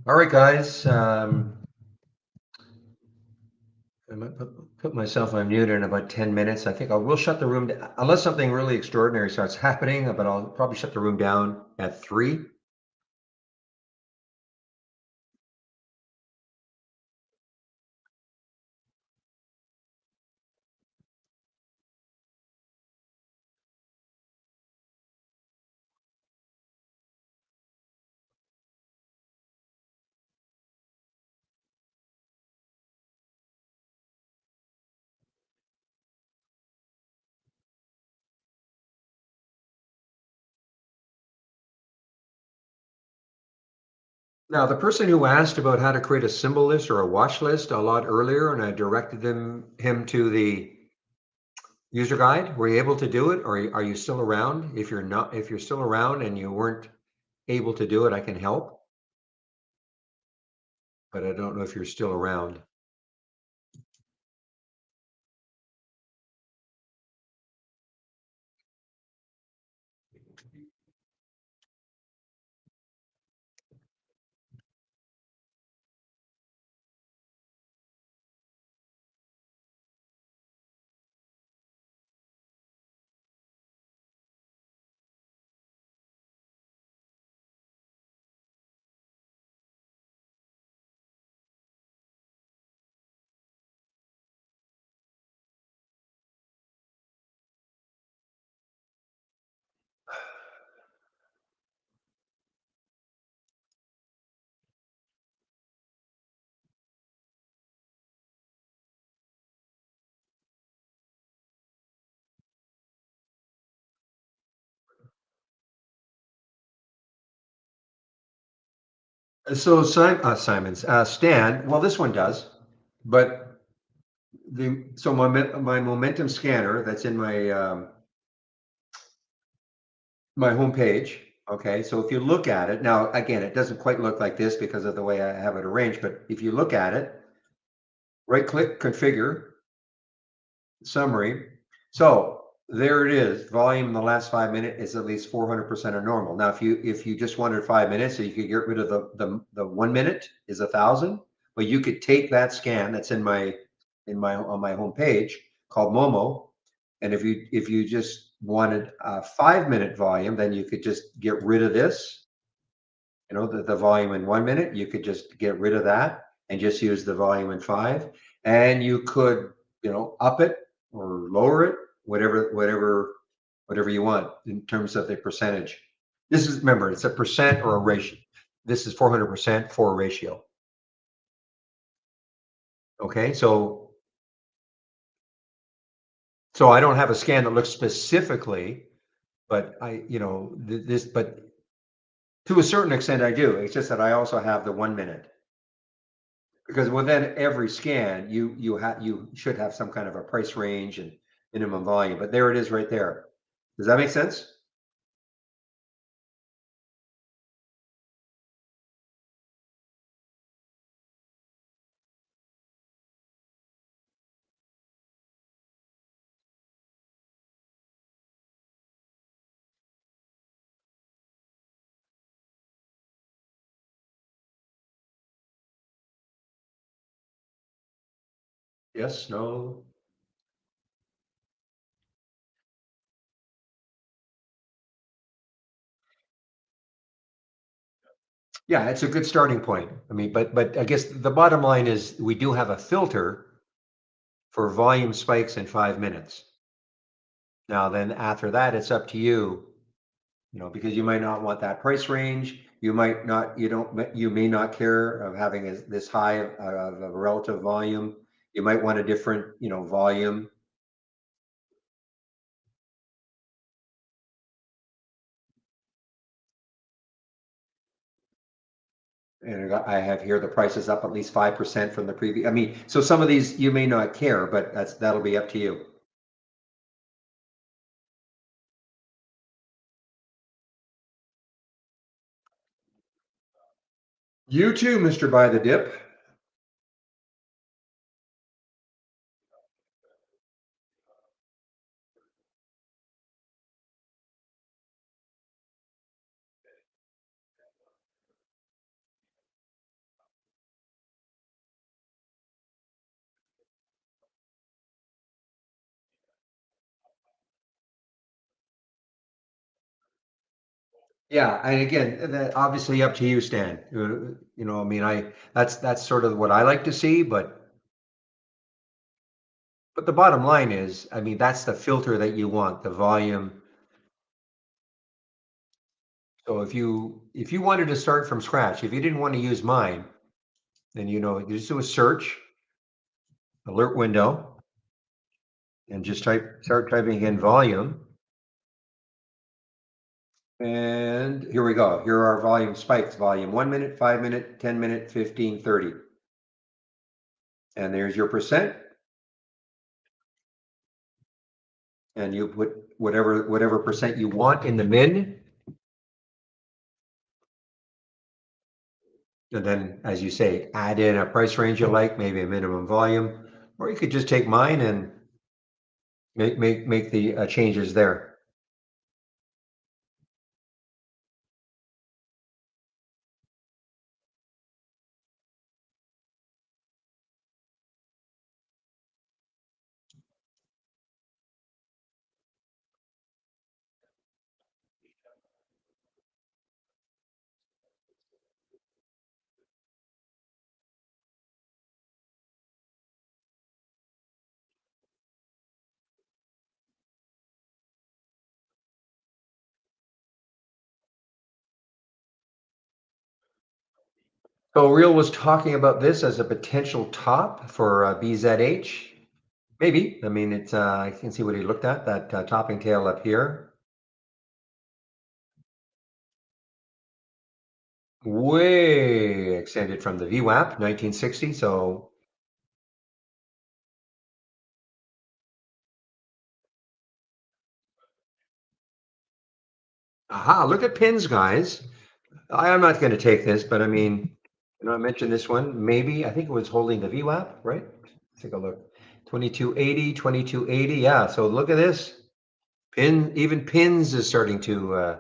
All right, guys. I might put myself on mute in about 10 minutes. I think I will shut the room down, unless something really extraordinary starts happening, but I'll probably shut the room down at 3. Now, the person who asked about how to create a symbol list or a watch list a lot earlier, and I directed him to the user guide. Were you able to do it, or are you still around? If you're still around and you weren't able to do it, I can help, but I don't know if you're still around. So Stan. Well, this one does, but my momentum scanner that's in my homepage. Okay, so if you look at it now, again, it doesn't quite look like this because of the way I have it arranged. But if you look at it, right click, configure, summary. So there it is. Volume in the last 5 minutes is at least 400% of normal. Now, if you just wanted 5 minutes, so you could get rid of the 1 minute is 1,000. But you could take that scan that's in my on my home page called Momo, And if you just wanted a 5 minute volume, then you could just get rid of this. The volume in 1 minute, you could just get rid of that and just use the volume in five. And you could, up it or lower it, whatever you want in terms of the percentage. This is, remember, it's a percent or a ratio. This is 400% for a ratio. Okay, so I don't have a scan that looks specifically, but but to a certain extent I do. It's just that I also have the 1 minute. Because within every scan, you should have some kind of a price range and minimum volume, but there it is right there. Does that make sense? Yes, no? Yeah, it's a good starting point. I mean, but I guess the bottom line is we do have a filter for volume spikes in 5 minutes. Now, then after that, it's up to you, because you might not want that price range. You might not, you may not care of having this high of a relative volume. You might want a different, volume. And I have here the price is up at least 5% from the previous. I mean, so some of these you may not care, but that'll be up to you. You too, Mr. Buy the Dip. Yeah, and again, that obviously up to you, Stan. I mean, that's sort of what I like to see, but the bottom line is, I mean, that's the filter that you want, the volume. So if you wanted to start from scratch, if you didn't want to use mine, then you just do a search, alert window, and just start typing in volume. And here we go. Here are our volume spikes. Volume 1 minute, 5 minute, 10 minute, 15, 30. And there's your percent. And you put whatever percent you want in the min. And then, as you say, add in a price range you like, maybe a minimum volume, or you could just take mine and make the changes there. So Real was talking about this as a potential top for BZH. Maybe. I mean, it's I can see what he looked at, that topping tail up here. Way extended from the VWAP, 1960. So, aha, look at pins, guys. I'm not going to take this, but I mean, I mentioned this one. Maybe, I think it was holding the VWAP, right? Take a look. 2280, 2280. Yeah, so look at this. Even pins is starting to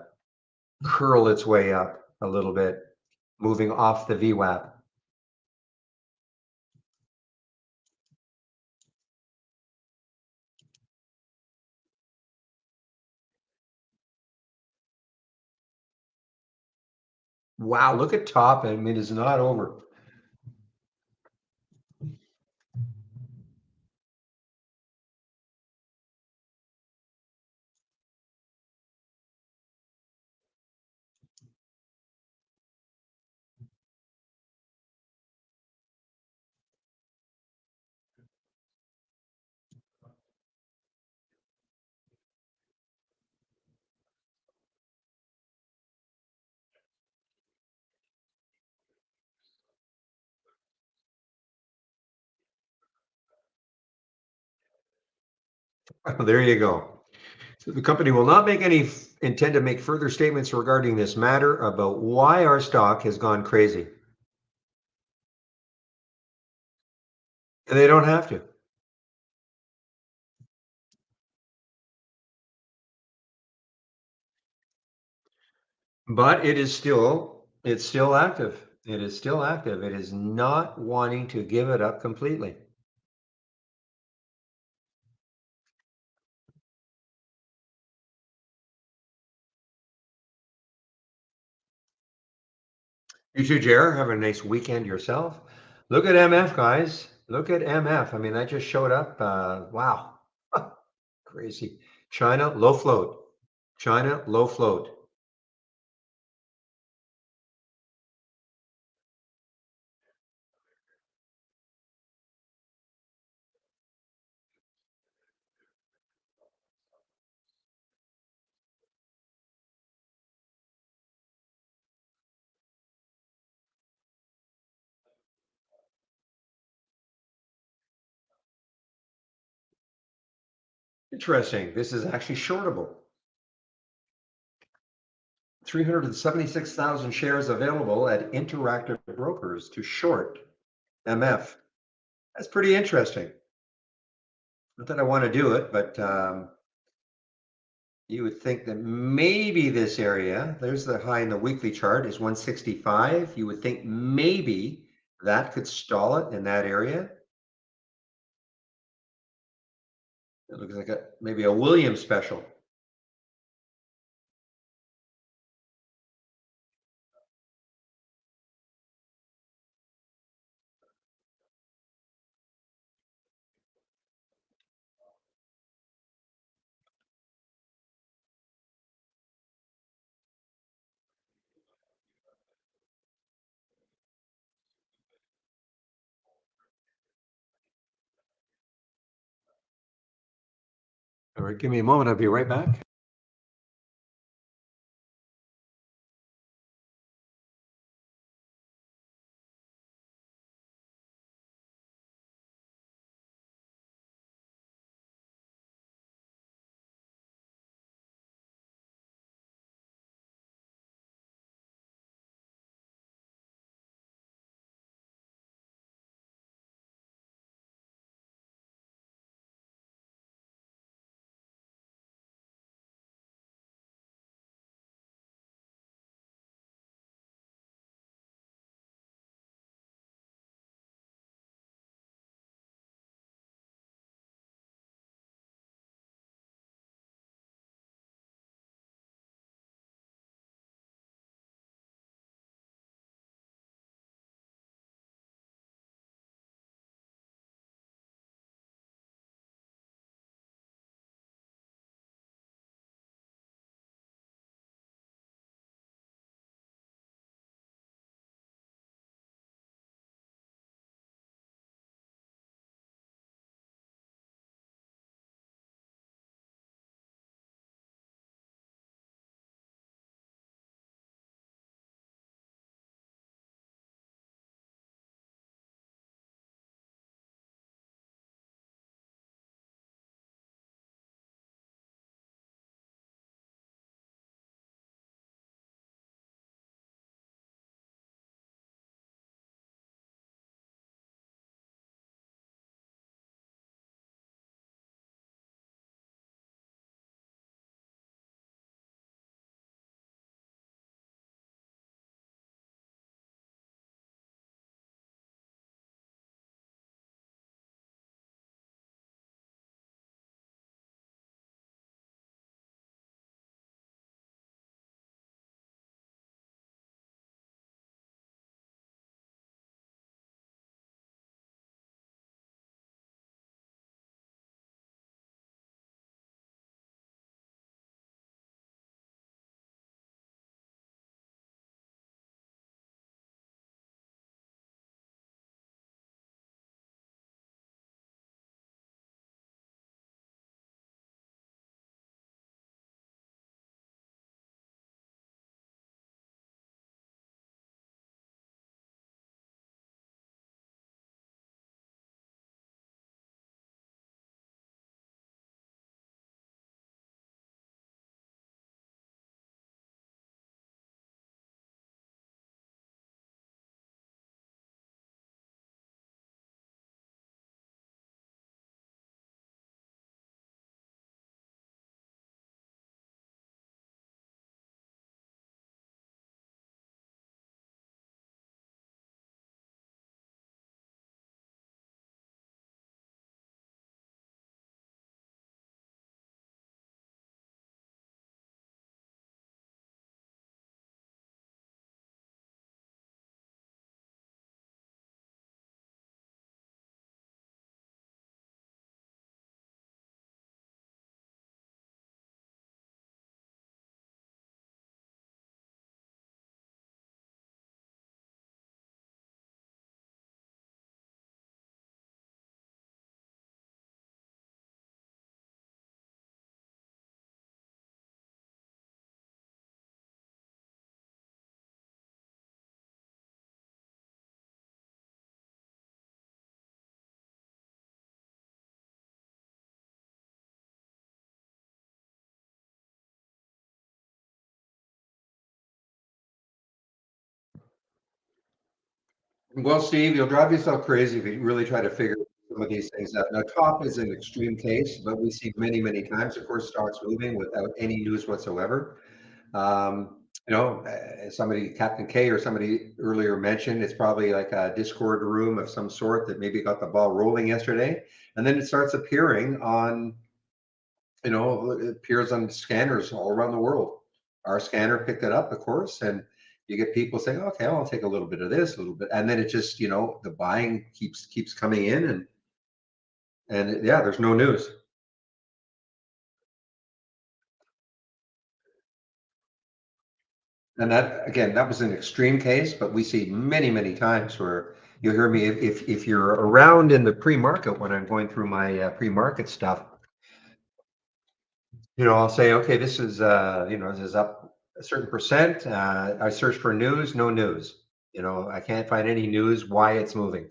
curl its way up a little bit, moving off the VWAP. Wow, look at top. I mean, it's not over. There you go. So the company will not make any intend to make further statements regarding this matter about why our stock has gone crazy. And they don't have to. But it's still active. It is still active. It is not wanting to give it up completely. You too, Jer. Have a nice weekend yourself. Look at MF, guys. Look at MF. I mean, that just showed up. Wow. Crazy. China, low float. China, low float. Interesting. This is actually shortable. 376,000 shares available at Interactive Brokers to short MF. That's pretty interesting. Not that I want to do it, but you would think that maybe this area, there's the high in the weekly chart, is 165. You would think maybe that could stall it in that area. It looks like maybe a Williams special. All right, give me a moment. I'll be right back. Well, Steve, you'll drive yourself crazy if you really try to figure some of these things out. Now, top is an extreme case, but we see many, many times, of course, stocks moving without any news whatsoever. Somebody, Captain K or somebody earlier mentioned, it's probably like a Discord room of some sort that maybe got the ball rolling yesterday, and then it starts appearing on, it appears on scanners all around the world. Our scanner picked it up, of course, and you get people saying, "Okay, I'll take a little bit of this, a little bit," and then it just, the buying keeps coming in, and yeah, there's no news. And that, again, that was an extreme case, but we see many, many times where you hear me if you're around in the pre-market when I'm going through my pre-market stuff, I'll say, okay, this is up a certain percent. I search for news, no news. I can't find any news why it's moving.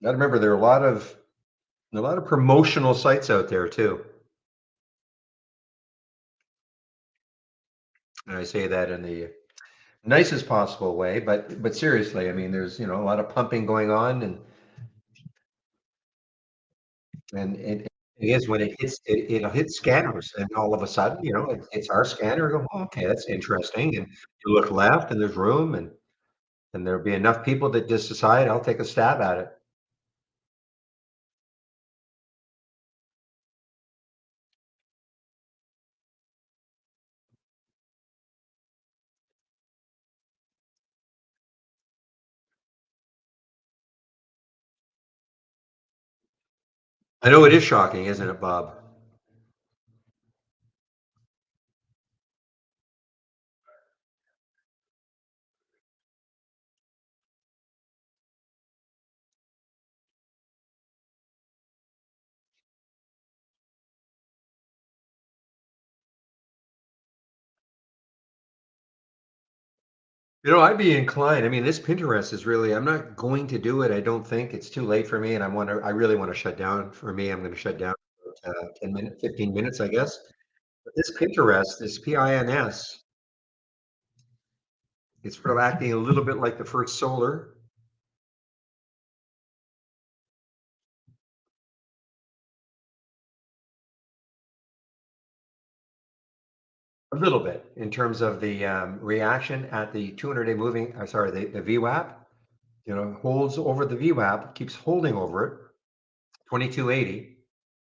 Got to remember there are a lot of promotional sites out there too. And I say that in the nicest possible way, but seriously, I mean, there's a lot of pumping going on, and it is when it'll hit scanners, and all of a sudden, it's our scanner. Go, "Oh, okay, that's interesting." And you look left, and there's room, and there'll be enough people that just decide, "I'll take a stab at it." I know it is shocking, isn't it, Bob? I'd be inclined. I mean, this Pinterest is really, I'm not going to do it. I don't think it's too late for me. And I really want to shut down. For me, I'm going to shut down for 10 minutes, 15 minutes, I guess. But this Pinterest, this PINS, it's sort of acting a little bit like the first solar, a little bit in terms of the reaction at the 200-day moving, sorry, the VWAP, holds over the VWAP, keeps holding over it, 2280.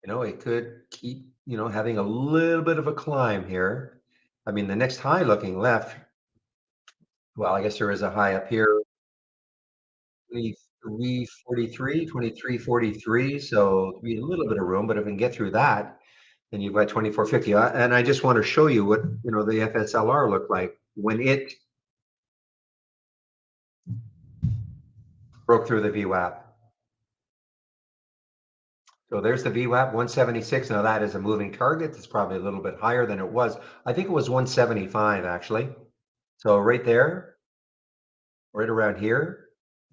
It could keep, having a little bit of a climb here. I mean, the next high looking left, well, I guess there is a high up here, 2343, 2343. So we a little bit of room, but if we can get through that, then you've got 2450. And I just want to show you what, the FSLR looked like when it broke through the VWAP. So there's the VWAP 176. Now that is a moving target. It's probably a little bit higher than it was. I think it was 175 actually. So right there, right around here,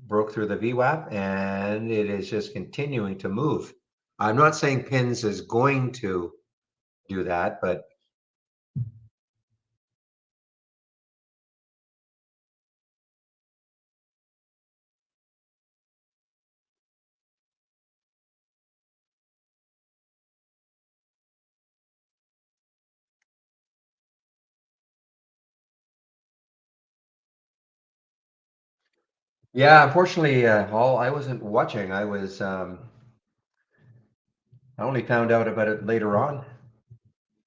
broke through the VWAP, and it is just continuing to move. I'm not saying pins is going to do that, but yeah, unfortunately, all I wasn't watching. I only found out about it later on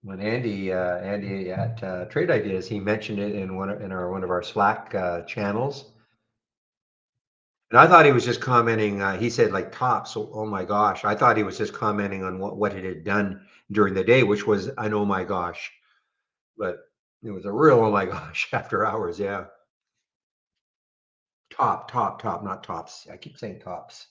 when Andy at Trade Ideas, he mentioned it in one of our Slack channels. And I thought he was just commenting. He said like tops. So, oh my gosh! I thought he was just commenting on what it had done during the day, which was an oh my gosh. But it was a real oh my gosh after hours. Yeah, top, not tops. I keep saying tops.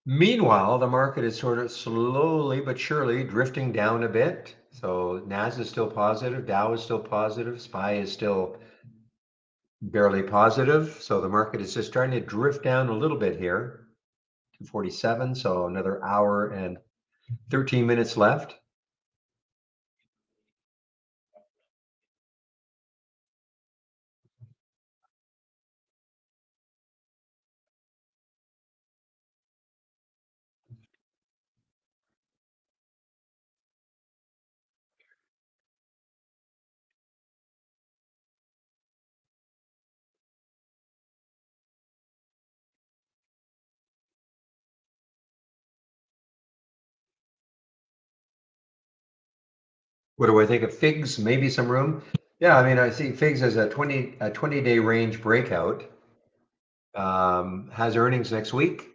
Meanwhile, the market is sort of slowly but surely drifting down a bit. So NAS is still positive, Dow is still positive, SPY is still barely positive. So the market is just starting to drift down a little bit here. 247, so another hour and 13 minutes left. What do I think of figs? Maybe some room. Yeah, I mean, I see figs as a 20-day range breakout. Has earnings next week.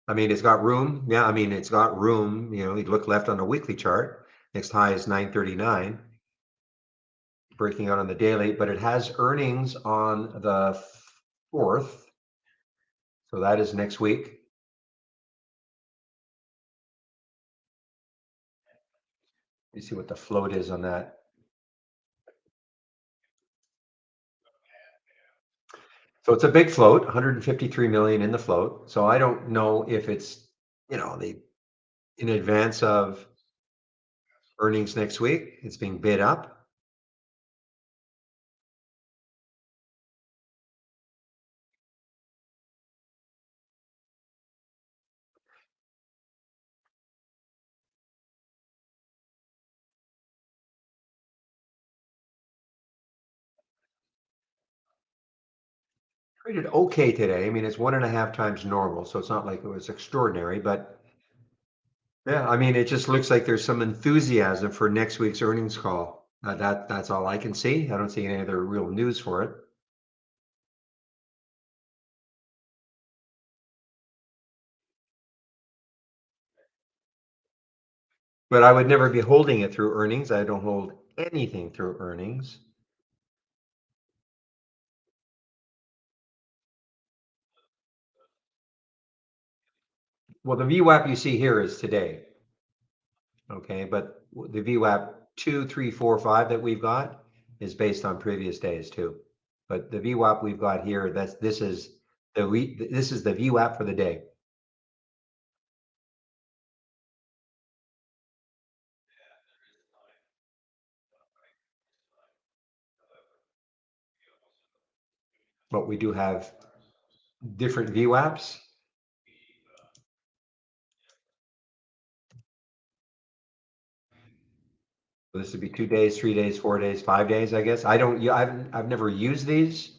I mean, it's got room. Yeah, I mean, it's got room. You look left on the weekly chart. Next high is 939, breaking out on the daily, but it has earnings on the 4th. So that is next week. You see what the float is on that. So it's a big float, 153 million in the float. So I don't know if it's, they in advance of earnings next week. It's being bid up. Traded okay today. I mean, it's 1.5 times normal, so it's not like it was extraordinary, but yeah, I mean, it just looks like there's some enthusiasm for next week's earnings call. That's all I can see. I don't see any other real news for it. But I would never be holding it through earnings. I don't hold anything through earnings. Well, the VWAP you see here is today. Okay, but the VWAP 2, 3, 4, 5 that we've got is based on previous days too. But the VWAP we've got here, this is the VWAP for the day. But we do have different VWAPs. So this would be 2 days, 3 days, 4 days, 5 days, I guess. I don't, yeah, I've never used these.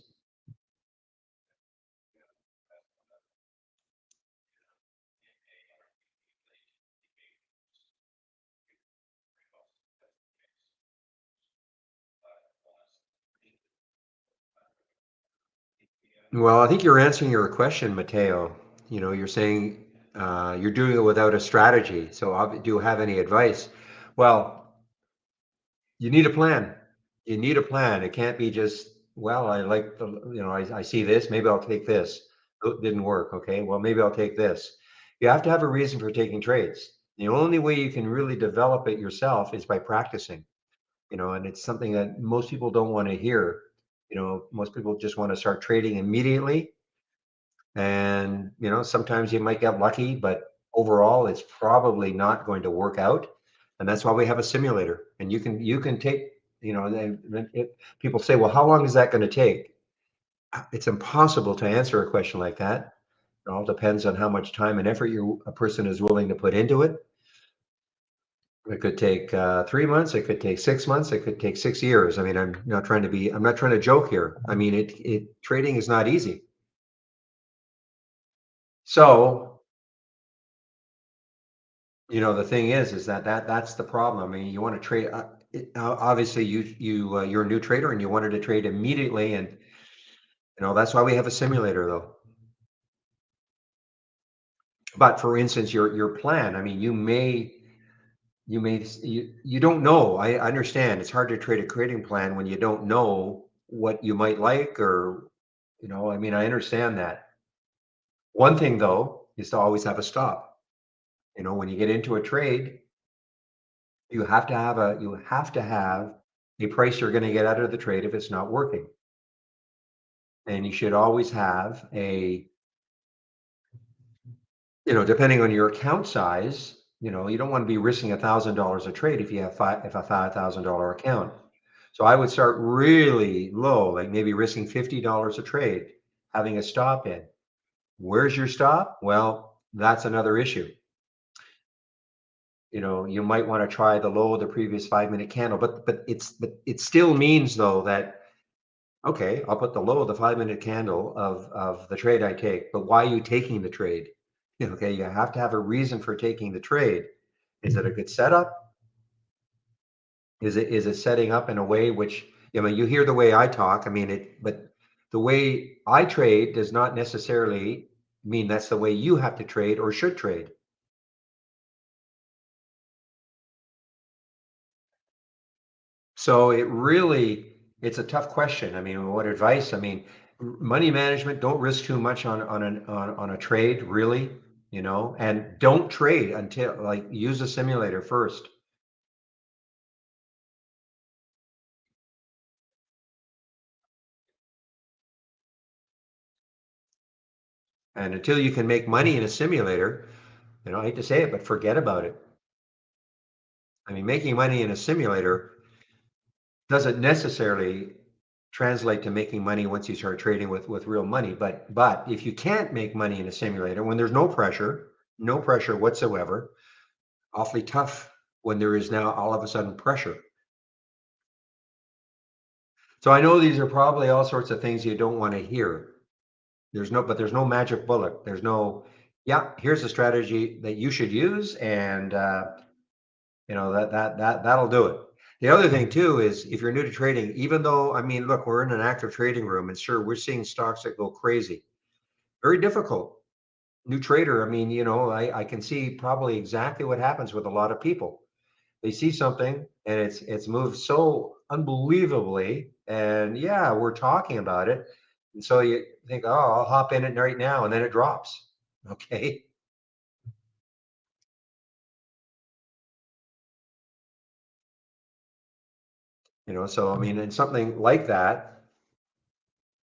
Well, I think you're answering your question, Mateo. You're saying you're doing it without a strategy. So do you have any advice? Well, you need a plan. You need a plan. It can't be just, well, I like I see this, maybe I'll take this. It didn't work. Okay. Well, maybe I'll take this. You have to have a reason for taking trades. The only way you can really develop it yourself is by practicing, and it's something that most people don't want to hear. Most people just want to start trading immediately. And, sometimes you might get lucky, but overall, it's probably not going to work out. And that's why we have a simulator. And you can take, people say, well, how long is that going to take? It's impossible to answer a question like that. It all depends on how much time and effort a person is willing to put into it. It could take 3 months. It could take 6 months. It could take 6 years. I mean, I'm not trying to joke here. I mean, trading is not easy. So, the thing is that's the problem. I mean, you want to trade. Obviously, you're a new trader and you wanted to trade immediately, and that's why we have a simulator, though. But for instance, your plan. I mean, you don't know. I understand it's hard to trade a trading plan when you don't know what you might like, or I mean, I understand that. One thing though is to always have a stop. When you get into a trade, You have to have a price you're going to get out of the trade if it's not working. And you should always have a, depending on your account size, you don't want to be risking $1,000 a trade if you have if a $5,000 account. So I would start really low, like maybe risking $50 a trade, having a stop in. Where's your stop? Well, that's another issue. You might want to try the low of the previous 5-minute candle, but it still means though that, okay, I'll put the low of the 5-minute candle of the trade I take, but why are you taking the trade? Okay, you have to have a reason for taking the trade. Is it a good setup? Is it setting up in a way which, you hear the way I talk, but the way I trade does not necessarily mean that's the way you have to trade or should trade. So it's a tough question. What advice? Money management, don't risk too much on a trade, really, and don't trade until, like, use a simulator first. And until you can make money in a simulator, I hate to say it, but forget about it. Making money in a simulator doesn't necessarily translate to making money once you start trading with real money. But if you can't make money in a simulator when there's no pressure whatsoever, awfully tough when there is now all of a sudden pressure. So I know these are probably all sorts of things you don't want to hear. There's no magic bullet. There's no, yeah, here's a strategy that you should use, and that'll do it. The other thing too is, if you're new to trading, even though, look, we're in an active trading room, and sure, we're seeing stocks that go crazy. Very difficult. New trader. I can see probably exactly what happens with a lot of people. They see something and it's moved so unbelievably, and yeah, we're talking about it, and so you think, oh, I'll hop in it right now, and then it drops. Okay. So in something like that,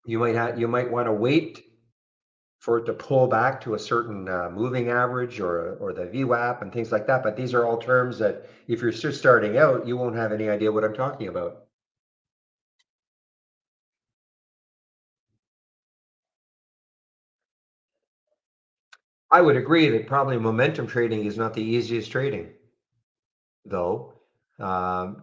you might want to wait for it to pull back to a certain moving average, or the VWAP and things like that. But these are all terms that, if you're just starting out, you won't have any idea what I'm talking about. I would agree that probably momentum trading is not the easiest trading, though,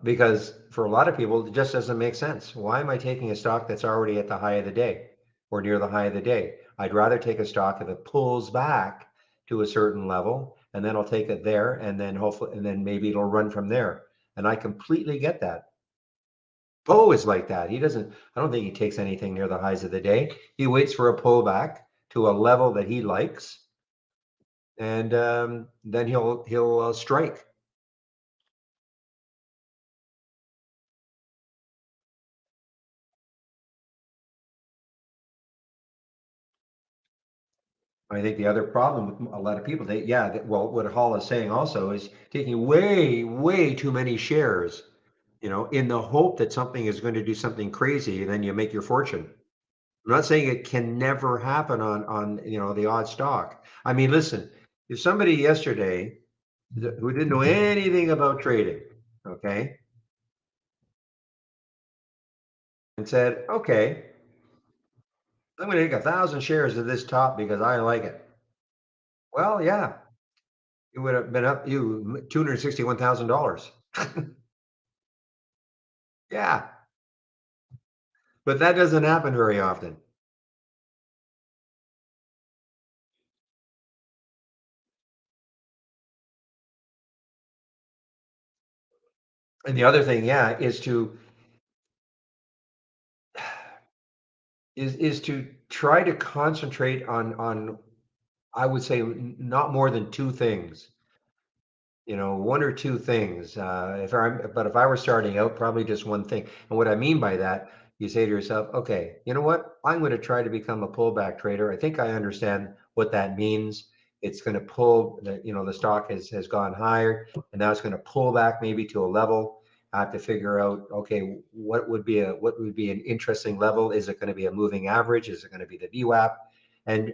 because for a lot of people, it just doesn't make sense. Why am I taking a stock that's already at the high of the day or near the high of the day? I'd rather take a stock if it pulls back to a certain level, and then I'll take it there, and then hopefully, and then maybe it'll run from there. And I completely get that. Poe is like that. I don't think he takes anything near the highs of the day. He waits for a pullback to a level that he likes, and then he'll strike. I think the other problem with a lot of people, well, what Hall is saying also is taking way, way too many shares, in the hope that something is going to do something crazy, and then you make your fortune. I'm not saying it can never happen on the odd stock. Listen, if somebody yesterday who didn't know anything about trading, okay, and said, okay, I'm going to take 1,000 shares of this top because I like it. Well, yeah, it would have been up you $261,000. Yeah, but that doesn't happen very often. And the other thing, yeah, is to try to concentrate on, I would say, not more than two things. One or two things. If I were starting out, probably just one thing. And what I mean by that, you say to yourself, okay, you know what? I'm going to try to become a pullback trader. I think I understand what that means. It's going to pull the stock has gone higher, and now it's going to pull back maybe to a level. I have to figure out, okay, what would be an interesting level? Is it going to be a moving average? Is it going to be the VWAP? And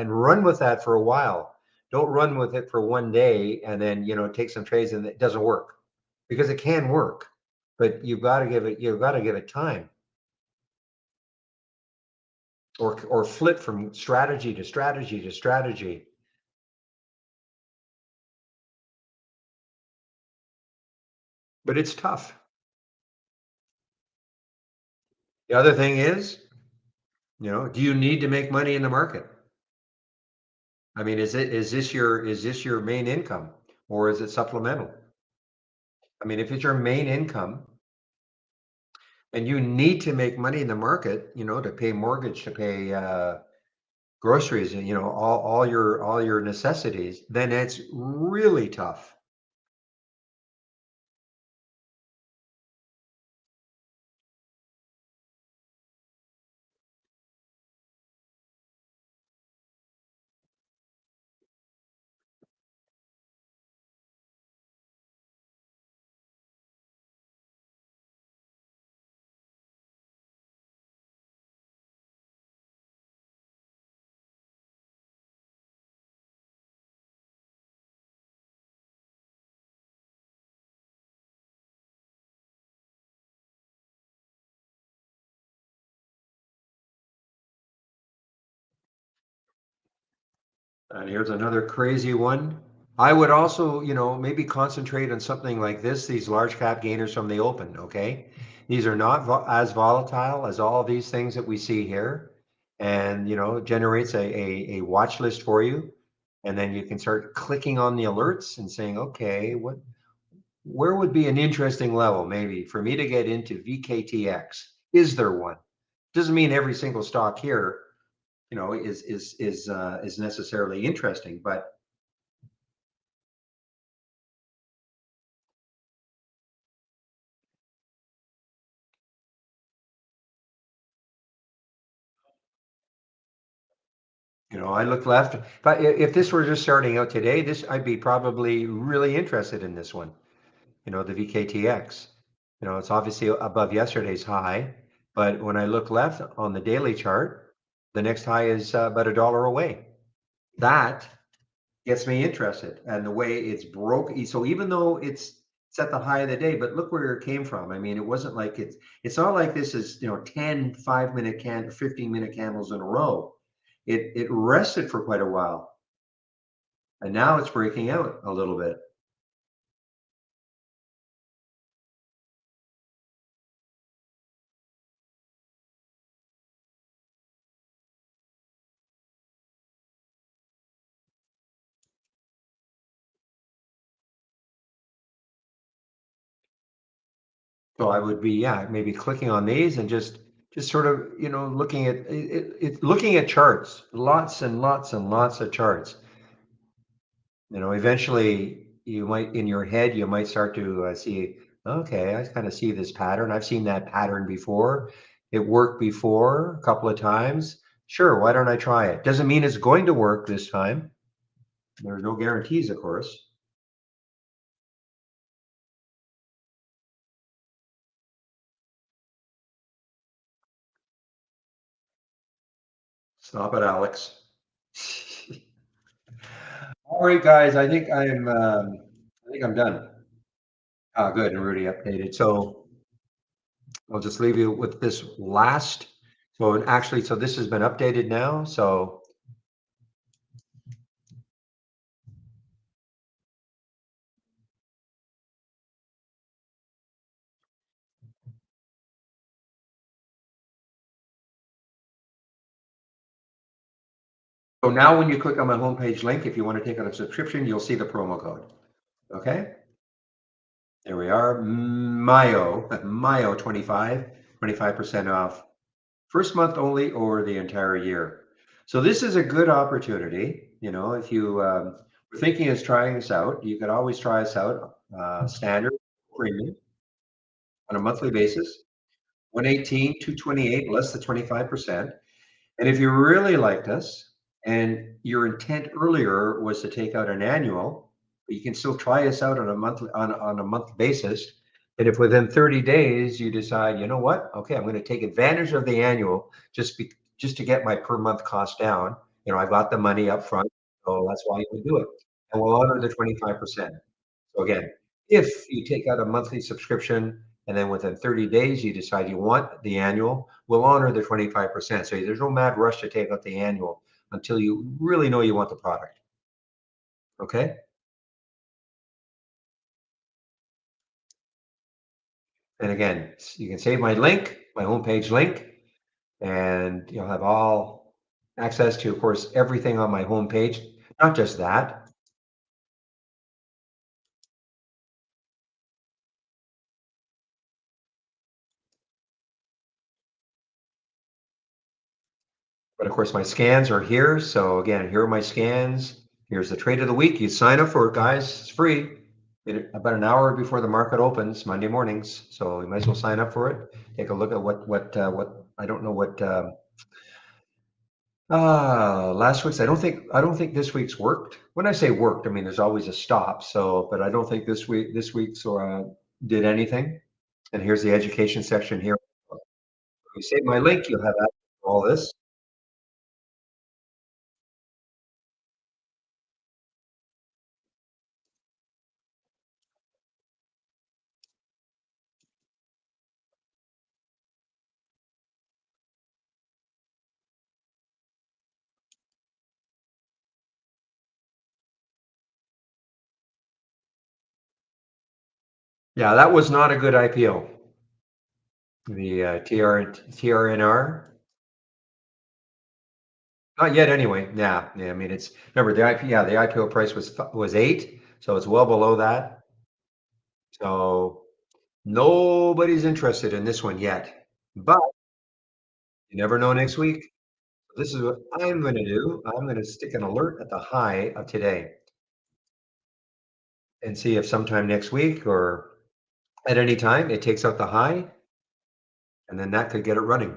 run with that for a while. Don't run with it for one day and then take some trades and it doesn't work, because it can work, but you've got to give it time, or flip from strategy to strategy to strategy. But it's tough. The other thing is, do you need to make money in the market? I mean, is this your main income, or is it supplemental? I mean, if it's your main income and you need to make money in the market, to pay mortgage, to pay groceries, and all your necessities, then it's really tough. And here's another crazy one. I would also, maybe concentrate on something like this, these large cap gainers from the open, okay? These are not as volatile as all these things that we see here. And, generates a watch list for you. And then you can start clicking on the alerts and saying, okay, where would be an interesting level maybe for me to get into VKTX? Is there one? Doesn't mean every single stock here, is necessarily interesting, but I look left. But if this were just starting out today, this I'd be probably really interested in this one. The VKTX. It's obviously above yesterday's high, but when I look left on the daily chart, the next high is about $1 away. That gets me interested, and the way it's broke. So even though it's at the high of the day, but look where it came from. I mean, it wasn't like it's not like this is 10 5-minute 15-minute candles in a row. It rested for quite a while, and now it's breaking out a little bit. So I would be, yeah, maybe clicking on these and just sort of, looking at looking at charts, lots and lots and lots of charts. Eventually you might, in your head, you might start to see, okay, I kind of see this pattern. I've seen that pattern before. It worked before a couple of times. Sure, why don't I try it? Doesn't mean it's going to work this time. There's no guarantees, of course. Stop it, Alex. All right, guys, I think I'm done. Good, and Rudy updated. So I'll just leave you with this last. So actually, so this has been updated now. So now when you click on my homepage link, if you want to take on a subscription, you'll see the promo code. Okay, there we are. Mayo 25% off. First month only or the entire year. So this is a good opportunity. If you were thinking of trying this out, you could always try us out, standard premium on a monthly basis, 118, 228, less than 25%. And if you really liked us, and your intent earlier was to take out an annual, but you can still try us out on a monthly on a month basis. And if within 30 days you decide, you know what, okay, I'm going to take advantage of the annual just to get my per month cost down. I got the money up front, so that's why you would do it. And we'll honor the 25%. So again, if you take out a monthly subscription and then within 30 days you decide you want the annual, we'll honor the 25%. So there's no mad rush to take out the annual until you really know you want the product. Okay. And again, you can save my link, my homepage link, and you'll have all access to, of course, everything on my homepage. Not just that, but of course, my scans are here. So again, here are my scans. Here's the trade of the week. You sign up for it, guys. It's free. About an hour before the market opens Monday mornings. So you might as well sign up for it. Take a look at what I don't know what last week's. I don't think this week's worked. When I say worked, I mean there's always a stop. So, but I don't think this week's did anything. And here's the education section here. If you save my link, you'll have access to all this. Yeah, that was not a good IPO. The TRNR. Not yet, anyway. Yeah, yeah. I mean, it's remember the IP. Yeah, the IPO price was 8, so it's well below that. So nobody's interested in this one yet. But you never know next week. This is what I'm going to do. I'm going to stick an alert at the high of today and see if sometime next week or at any time it takes out the high, and then that could get it running.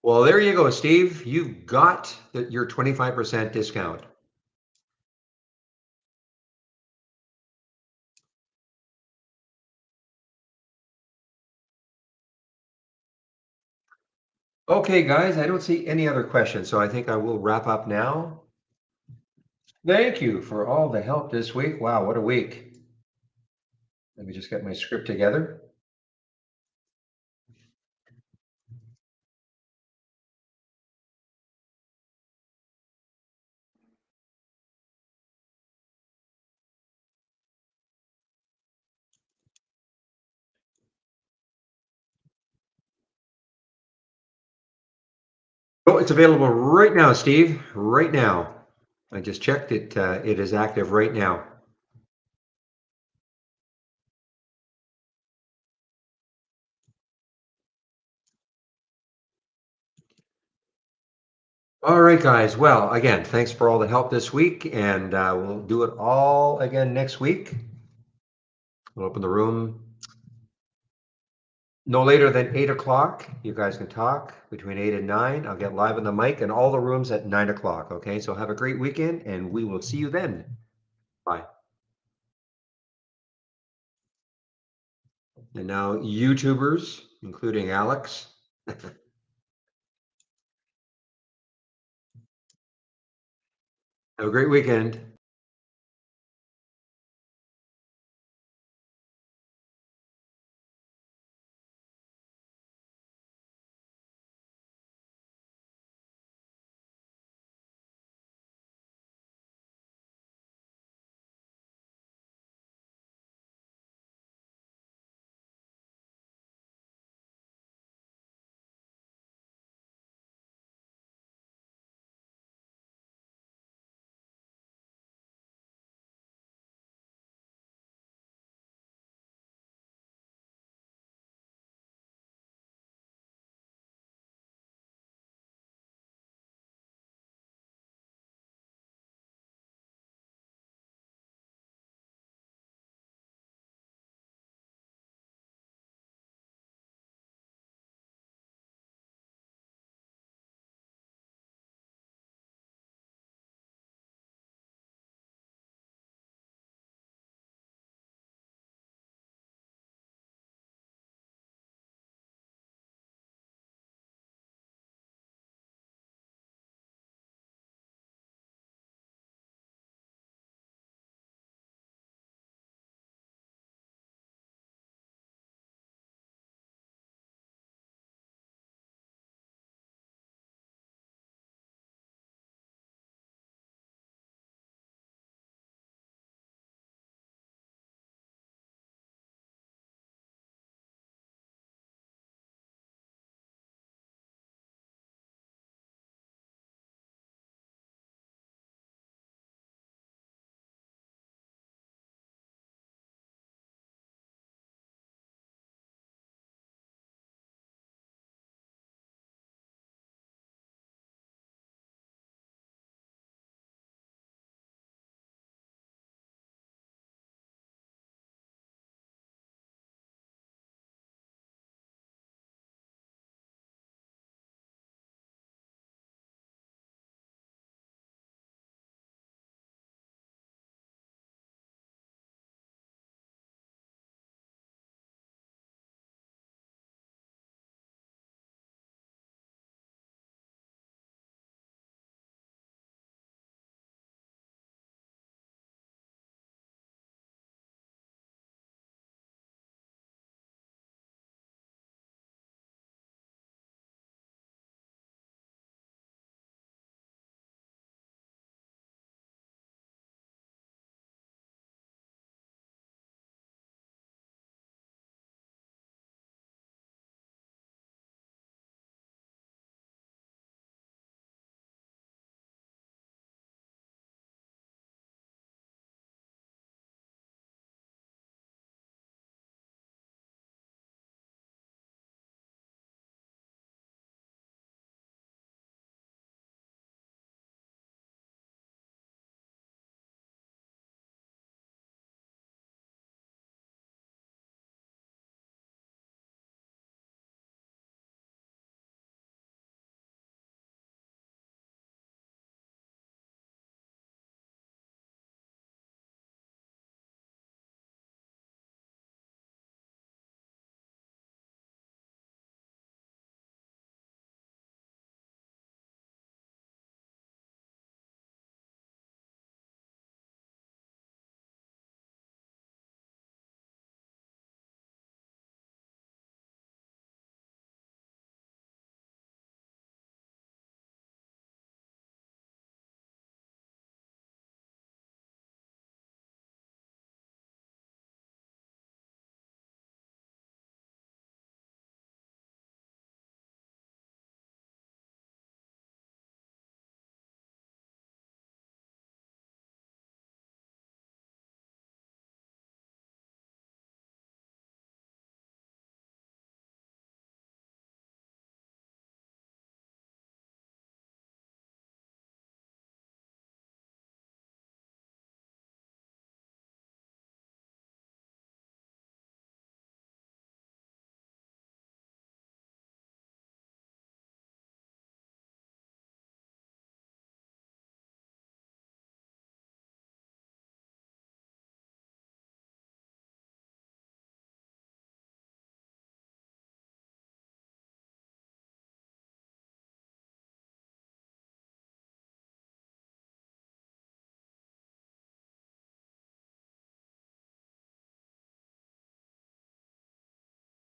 Well, there you go, Steve. You've got your 25% discount. Okay, guys, I don't see any other questions, so I think I will wrap up now. Thank you for all the help this week. Wow, what a week. Let me just get my script together. Oh, it's available right now, Steve. Right now. I just checked it. It is active right now. All right, guys. Well, again, thanks for all the help this week, and we'll do it all again next week. We'll open the room no later than 8 o'clock. You guys can talk between 8 and 9. I'll get live on the mic and all the rooms at 9 o'clock. Okay, so have a great weekend, and we will see you then. Bye. And now, YouTubers, including Alex, have a great weekend.